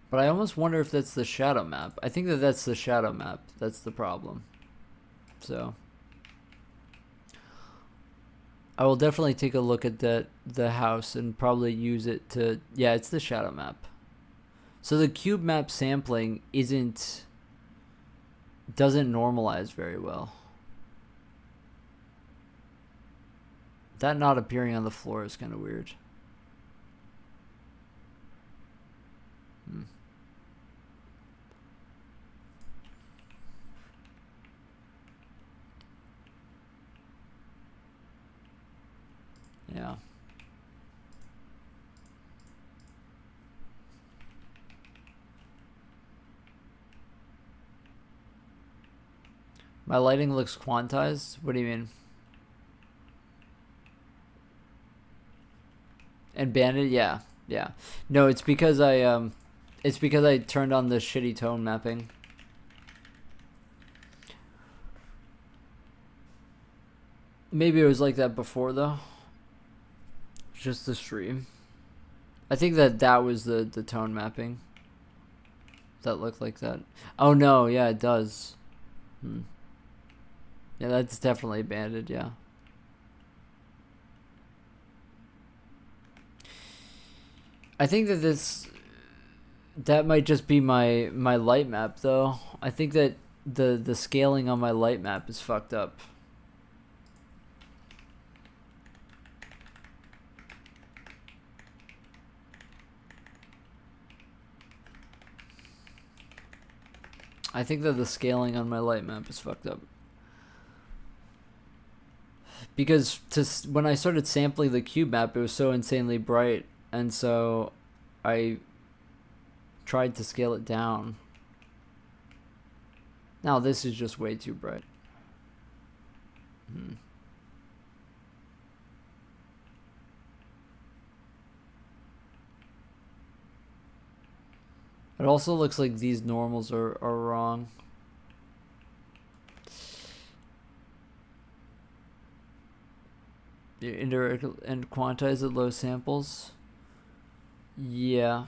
But I almost wonder if that's the shadow map. I think that that's the shadow map. That's the problem. So I will definitely take a look at the house and probably use it to... Yeah, it's the shadow map. So the cube map sampling doesn't normalize very well. That not appearing on the floor is kind of weird. Yeah. My lighting looks quantized? What do you mean? And banded? Yeah. Yeah. No, it's because I turned on the shitty tone mapping. Maybe it was like that before though. Just the stream. I think that was the tone mapping. That looked like that. Oh no, yeah, it does. Yeah, that's definitely banded, yeah. I think that might just be my light map though. I think that the scaling on my light map is fucked up. I think that the scaling on my light map is fucked up. Because when I started sampling the cube map, it was so insanely bright, and so I tried to scale it down. Now this is just way too bright. It also looks like these normals are wrong. Indirect and quantize at low samples. Yeah.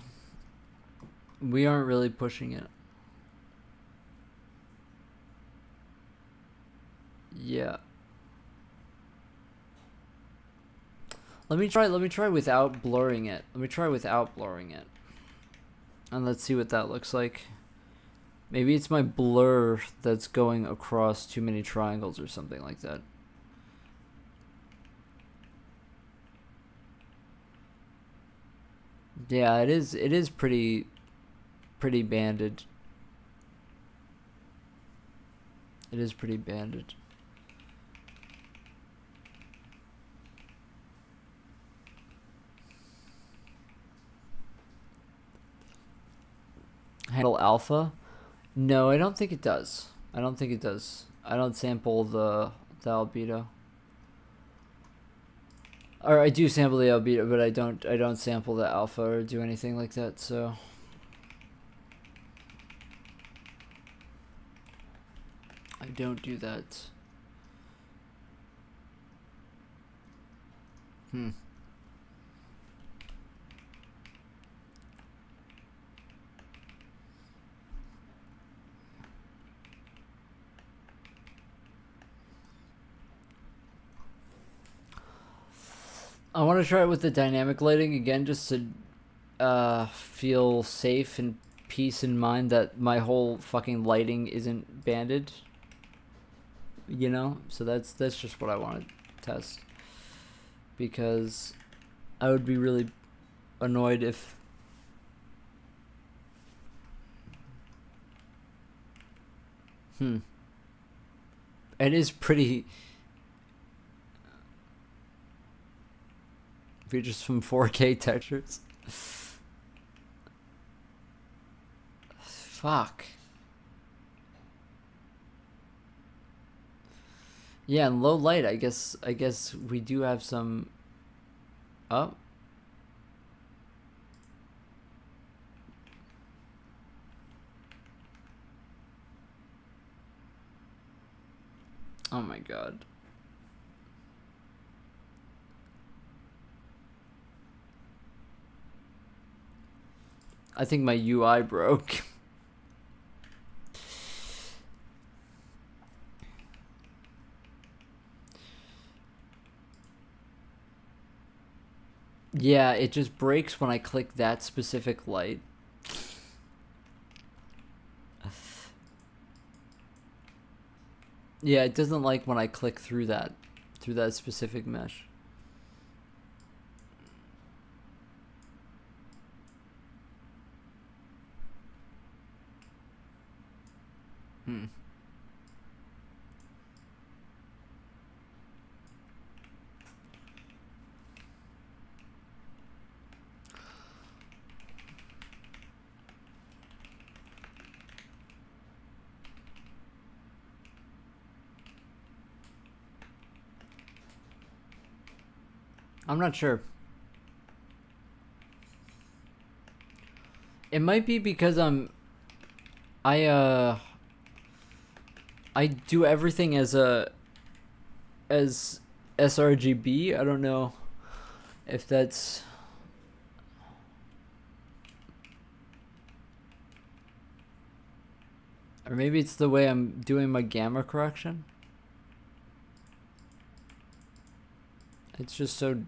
We aren't really pushing it. Yeah. Let me try without blurring it. And let's see what that looks like. Maybe it's my blur that's going across too many triangles or something like that. Yeah, it is pretty banded. It is pretty banded. Handle alpha? No, I don't think it does. I don't sample the albedo. Or I do sample the albedo, but I don't sample the alpha or do anything like that, so I don't do that. I want to try it with the dynamic lighting again, just to feel safe and peace in mind that my whole fucking lighting isn't banded. You know, so that's just what I want to test, because I would be really annoyed if it is pretty. Features some 4K textures. Fuck. Yeah, in low light, I guess we do have some. Oh. Oh my god. I think my UI broke. Yeah, it just breaks when I click that specific light. Yeah, it doesn't like when I click through that specific mesh. Hmm. I'm not sure. It might be because I do everything as sRGB. I don't know if that's, or maybe it's the way I'm doing my gamma correction. It's just so.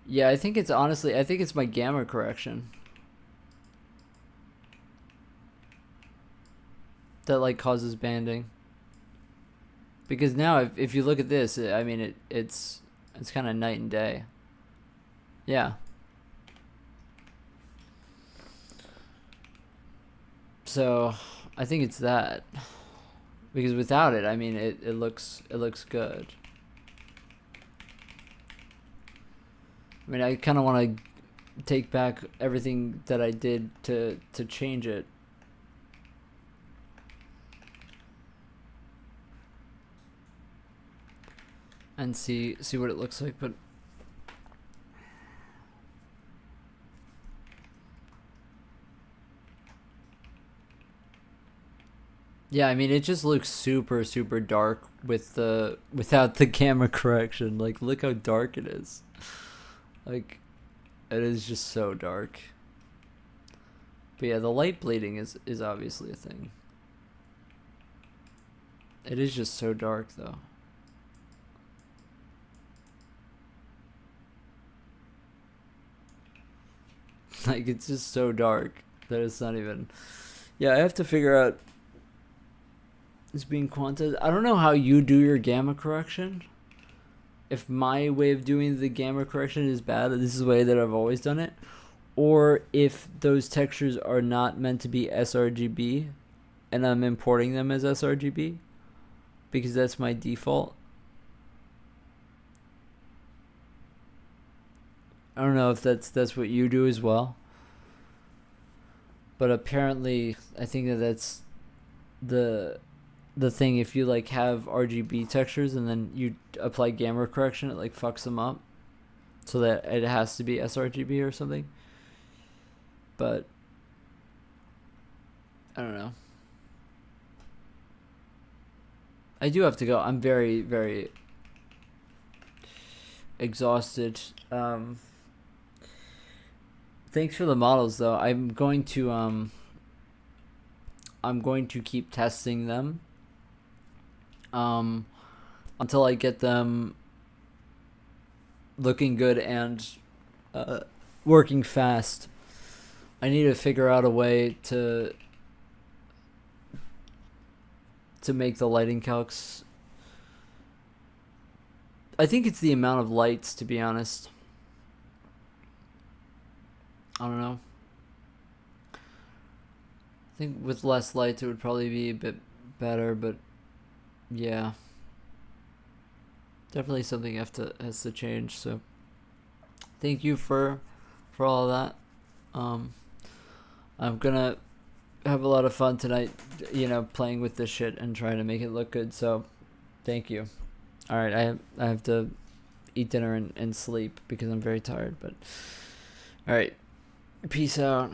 Yeah, I think it's honestly, I think it's my gamma correction that like causes banding. Because now, if you look at this, I mean, it's kind of night and day. Yeah. So, I think it's that. Because without it, I mean, it looks good. I mean, I kind of want to take back everything that I did to change it. And see what it looks like, but yeah, I mean, it just looks super dark without the camera correction. Like, look how dark it is. Like, it is just so dark. But yeah, the light bleeding is obviously a thing. It is just so dark though. Like, it's just so dark that it's not even. Yeah, I have to figure out. It's being quantized. I don't know how you do your gamma correction. If my way of doing the gamma correction is bad, this is the way that I've always done it, or if those textures are not meant to be sRGB, and I'm importing them as sRGB, because that's my default. I don't know if that's what you do as well, but apparently I think that's the thing. If you like have RGB textures and then you apply gamma correction, it like fucks them up, so that it has to be sRGB or something. But I don't know. I do have to go. I'm very exhausted. Thanks for the models though. I'm going to keep testing them until I get them looking good and working fast. I need to figure out a way to make the lighting calcs. I think it's the amount of lights, to be honest. I don't know. I think with less lights it would probably be a bit better, but yeah. Definitely something has to change, so thank you for all of that. I'm gonna have a lot of fun tonight, playing with this shit and trying to make it look good, so thank you. Alright, I have to eat dinner and sleep because I'm very tired. But all right, peace out.